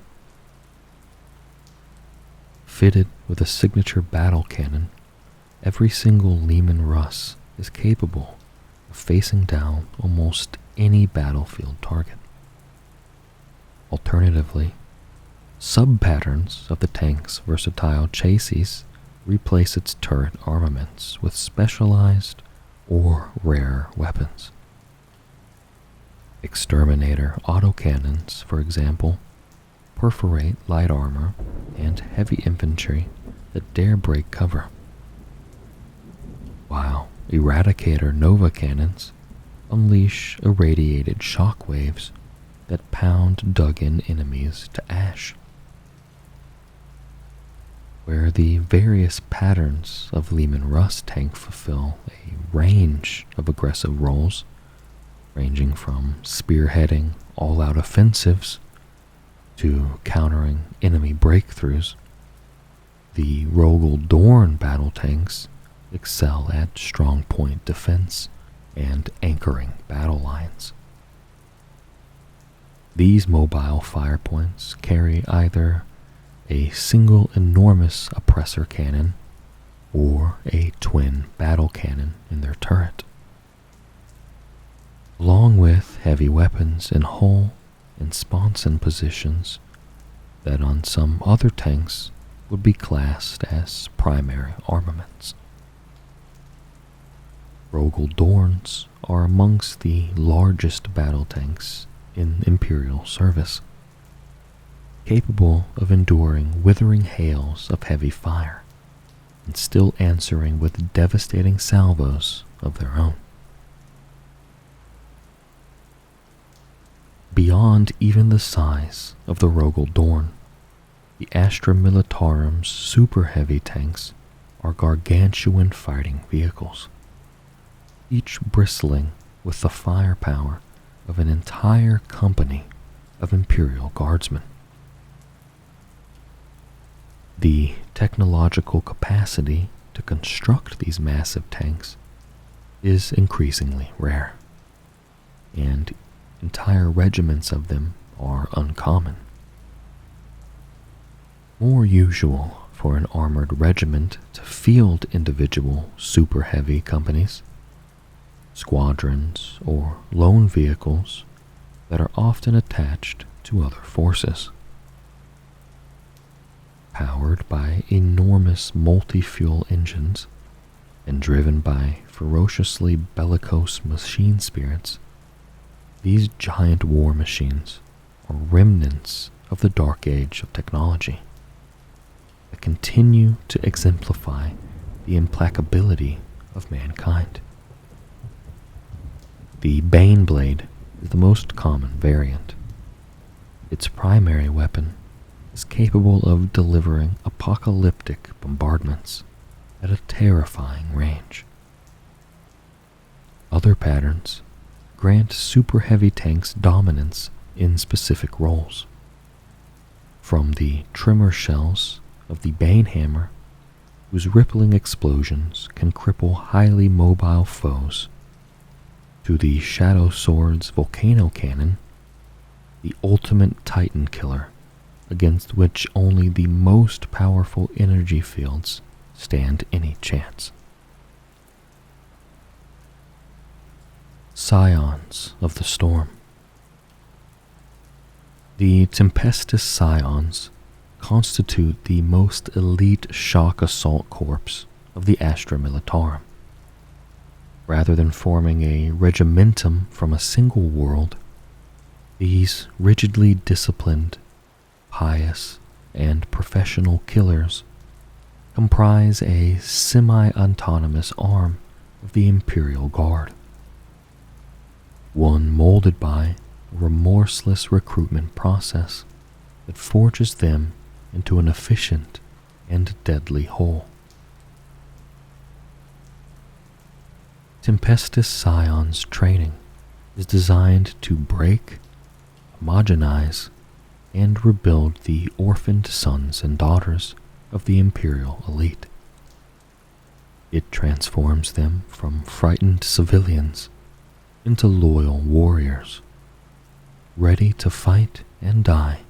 Fitted with a signature battle cannon, every single Lehman Russ is capable of facing down almost any battlefield target. Alternatively, sub-patterns of the tank's versatile chassis replace its turret armaments with specialized or rare weapons. Exterminator autocannons, for example, perforate light armor and heavy infantry that dare break cover, while Eradicator Nova cannons unleash irradiated shockwaves that pound dug-in enemies to ash. Where the various patterns of Leman Russ tank fulfill a range of aggressive roles, ranging from spearheading all-out offensives to countering enemy breakthroughs, the Rogel Dorn battle tanks excel at strong point defense and anchoring battle lines. These mobile fire points carry either a single enormous oppressor cannon or a twin battle cannon in their turret, along with heavy weapons in hull and sponson positions that on some other tanks would be classed as primary armaments. Rogel Dorns are amongst the largest battle tanks in Imperial service, capable of enduring withering hails of heavy fire and still answering with devastating salvos of their own. Beyond even the size of the Rogel Dorn, the Astra Militarum's super heavy tanks are gargantuan fighting vehicles, each bristling with the firepower of an entire company of Imperial Guardsmen. The technological capacity to construct these massive tanks is increasingly rare, and entire regiments of them are uncommon. More usual for an armored regiment to field individual super heavy companies, squadrons, or lone vehicles that are often attached to other forces. Powered by enormous multi-fuel engines and driven by ferociously bellicose machine spirits, these giant war machines are remnants of the dark age of technology that continue to exemplify the implacability of mankind. The Baneblade is the most common variant. Its primary weapon is capable of delivering apocalyptic bombardments at a terrifying range. Other patterns grant super heavy tanks dominance in specific roles, from the trimmer shells of the Banehammer, whose rippling explosions can cripple highly mobile foes, to the Shadow Sword's volcano cannon, the ultimate Titan killer against which only the most powerful energy fields stand any chance. Scions of the Storm. The Tempestus Scions constitute the most elite shock assault corps of the Astra Militarum. Rather than forming a regimentum from a single world, these rigidly disciplined, pious, and professional killers comprise a semi-autonomous arm of the Imperial Guard, one molded by a remorseless recruitment process that forges them into an efficient and deadly whole. Tempestus Scions training is designed to break, homogenize, and rebuild the orphaned sons and daughters of the Imperial elite. It transforms them from frightened civilians into loyal warriors, ready to fight and die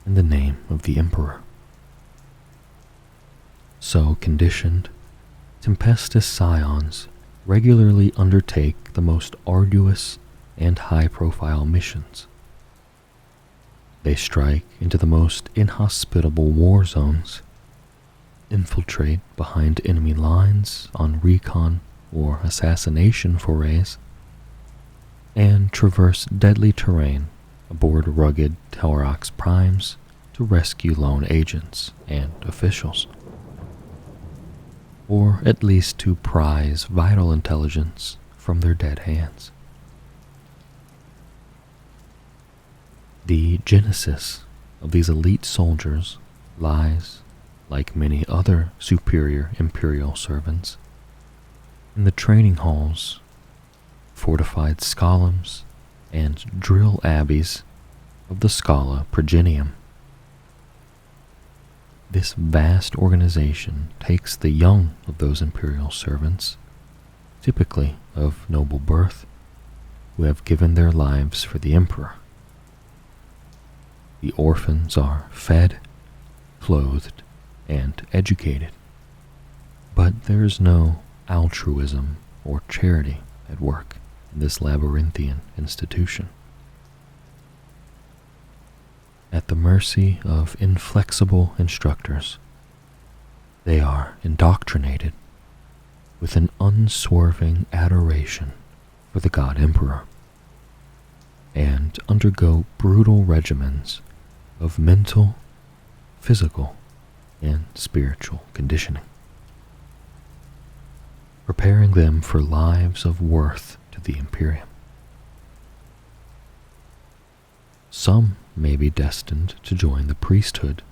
in the name of the Emperor. So conditioned, Tempestus Scions regularly undertake the most arduous and high-profile missions. They strike into the most inhospitable war zones, infiltrate behind enemy lines on recon or assassination forays, and traverse deadly terrain aboard rugged Telrox primes to rescue lone agents and officials, or at least to prize vital intelligence from their dead hands. The genesis of these elite soldiers lies, like many other superior imperial servants, in the training halls, fortified scolums, and drill abbeys of the Scala Progenium. This vast organization takes the young of those imperial servants, typically of noble birth, who have given their lives for the emperor. The orphans are fed, clothed, and educated, but there is no altruism or charity at work in this labyrinthian institution. At the mercy of inflexible instructors, they are indoctrinated with an unswerving adoration for the God Emperor, and undergo brutal regimens of mental, physical, and spiritual conditioning, preparing them for lives of worth to the Imperium. Some may be destined to join the priesthood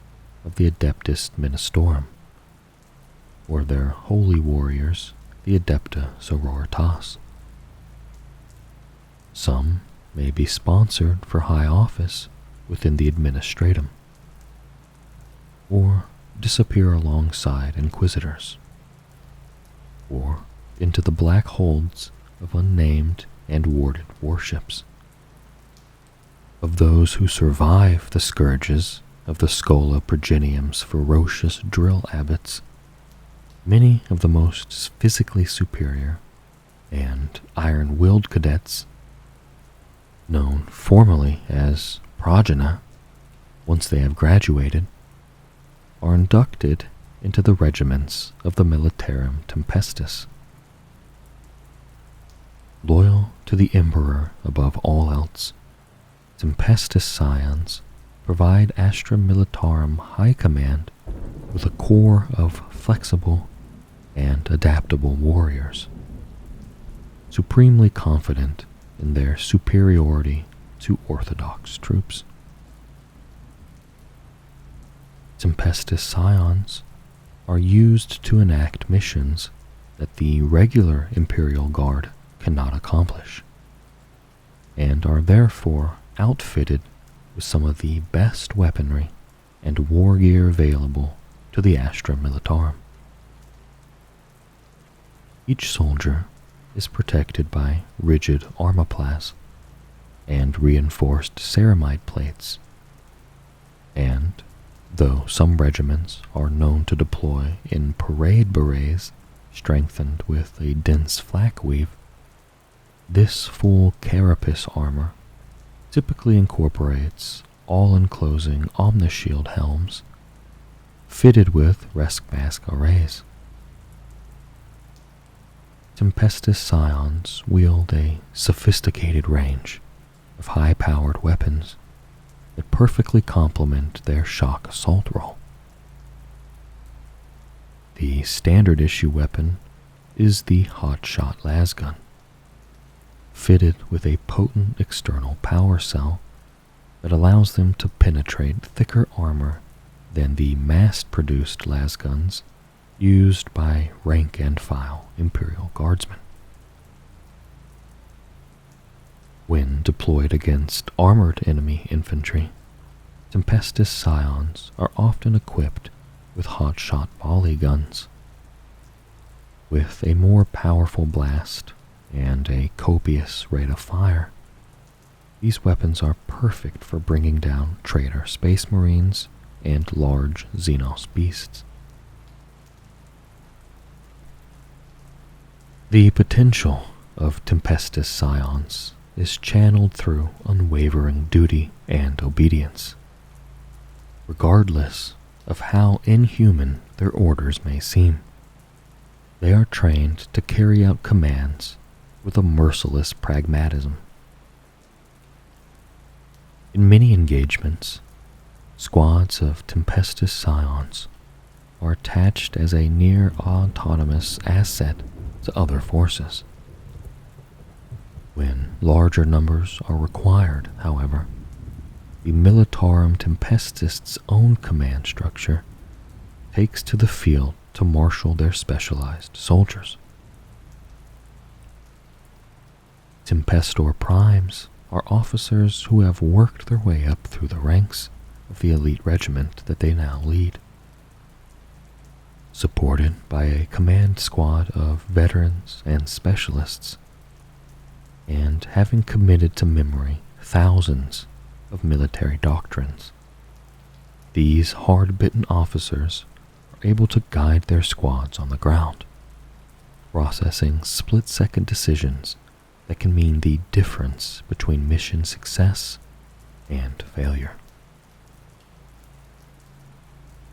of the Adeptus Ministorum, or their holy warriors, the Adepta Sororitas. Some may be sponsored for high office within the administratum, or disappear alongside inquisitors, or into the black holds of unnamed and warded warships. Of those who survive the scourges of the Scala Progenium's ferocious drill abbots, many of the most physically superior and iron-willed cadets, known formally as progena, once they have graduated, are inducted into the regiments of the Militarum Tempestus. Loyal to the Emperor above all else, Tempestus scions provide Astra Militarum High Command with a corps of flexible and adaptable warriors, supremely confident in their superiority to orthodox troops. Tempestus scions are used to enact missions that the regular Imperial Guard cannot accomplish, and are therefore outfitted with some of the best weaponry and war gear available to the Astra Militarum. Each soldier is protected by rigid armoplas and reinforced ceramide plates, and though some regiments are known to deploy in parade berets strengthened with a dense flak weave, this full carapace armor typically incorporates all-enclosing omnishield helms fitted with resc mask arrays. Tempestus scions wield a sophisticated range of high-powered weapons that perfectly complement their shock assault role. The standard issue weapon is the hotshot lasgun, fitted with a potent external power cell that allows them to penetrate thicker armor than the mass-produced lasguns used by rank-and-file Imperial Guardsmen. When deployed against armored enemy infantry, Tempestus scions are often equipped with hotshot volley guns. With a more powerful blast and a copious rate of fire, these weapons are perfect for bringing down traitor space marines and large Xenos beasts. The potential of Tempestus scions is channeled through unwavering duty and obedience, regardless of how inhuman their orders may seem. They are trained to carry out commands with a merciless pragmatism. In many engagements, squads of Tempestus scions are attached as a near-autonomous asset to other forces. When larger numbers are required, however, the Militarum Tempestis' own command structure takes to the field to marshal their specialized soldiers. Tempestor Primes are officers who have worked their way up through the ranks of the elite regiment that they now lead. Supported by a command squad of veterans and specialists, and having committed to memory thousands of military doctrines, these hard-bitten officers are able to guide their squads on the ground, processing split-second decisions that can mean the difference between mission success and failure.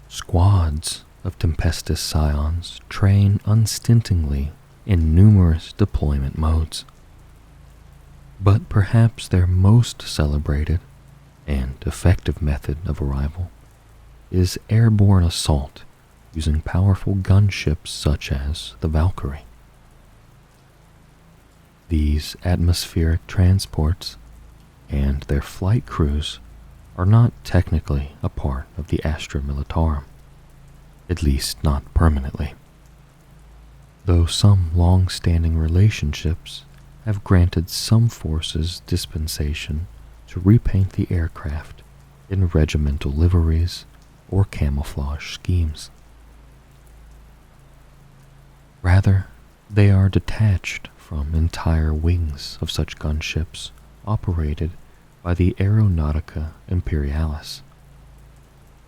Squads of Tempestus Scions train unstintingly in numerous deployment modes, but perhaps their most celebrated and effective method of arrival is airborne assault using powerful gunships such as the Valkyrie. These atmospheric transports and their flight crews are not technically a part of the Astra Militarum, at least not permanently, though some long-standing relationships have granted some forces dispensation to repaint the aircraft in regimental liveries or camouflage schemes. Rather, they are detached from entire wings of such gunships operated by the Aeronautica Imperialis.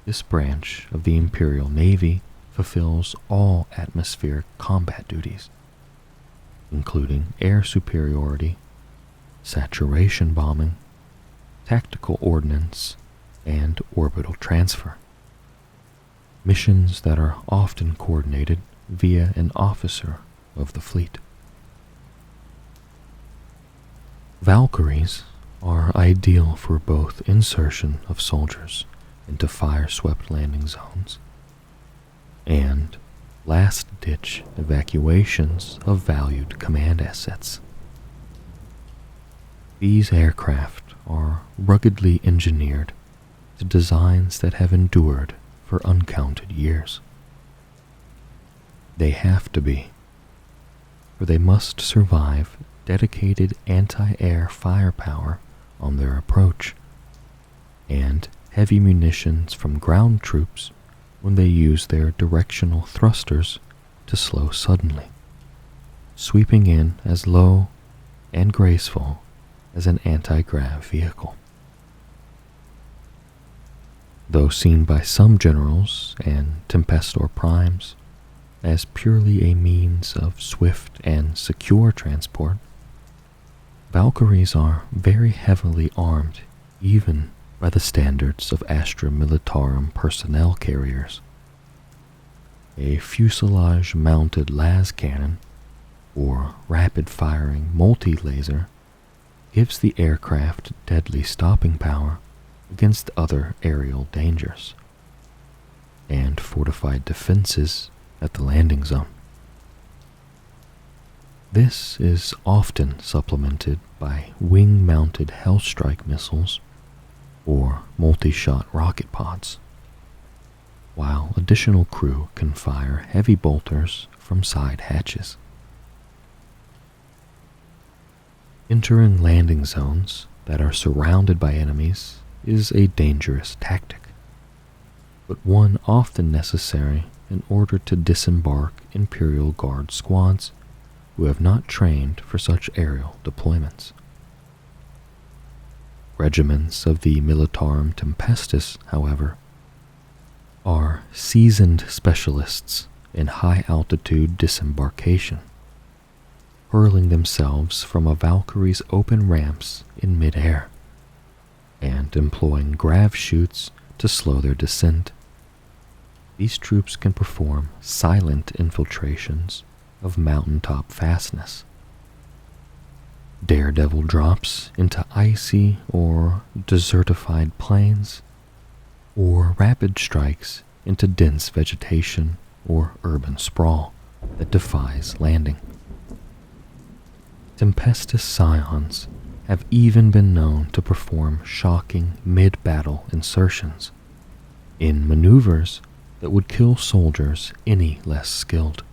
This branch of the Imperial Navy fulfills all atmospheric combat duties, including air superiority, saturation bombing, tactical ordnance, and orbital transfer. Missions that are often coordinated via an officer of the fleet. Valkyries are ideal for both insertion of soldiers into fire-swept landing zones and last-ditch evacuations of valued command assets. These aircraft are ruggedly engineered to designs that have endured for uncounted years. They have to be, for they must survive dedicated anti-air firepower on their approach, and heavy munitions from ground troops when they use their directional thrusters to slow suddenly, sweeping in as low and graceful as an anti-grav vehicle. Though seen by some generals and Tempestor Primes as purely a means of swift and secure transport, Valkyries are very heavily armed even by the standards of Astra Militarum personnel carriers. A fuselage-mounted las cannon, or rapid-firing multi-laser, gives the aircraft deadly stopping power against other aerial dangers, and fortified defenses at the landing zone. This is often supplemented by wing-mounted Hellstrike missiles or multi-shot rocket pods, while additional crew can fire heavy bolters from side hatches. Entering landing zones that are surrounded by enemies is a dangerous tactic, but one often necessary in order to disembark Imperial Guard squads who have not trained for such aerial deployments. Regiments of the Militarum Tempestis, however, are seasoned specialists in high-altitude disembarkation, hurling themselves from a Valkyrie's open ramps in mid-air, and employing grav chutes to slow their descent. These troops can perform silent infiltrations of mountaintop fastness, daredevil drops into icy or desertified plains, or rapid strikes into dense vegetation or urban sprawl that defies landing. Tempestus Scions have even been known to perform shocking mid-battle insertions in maneuvers that would kill soldiers any less skilled.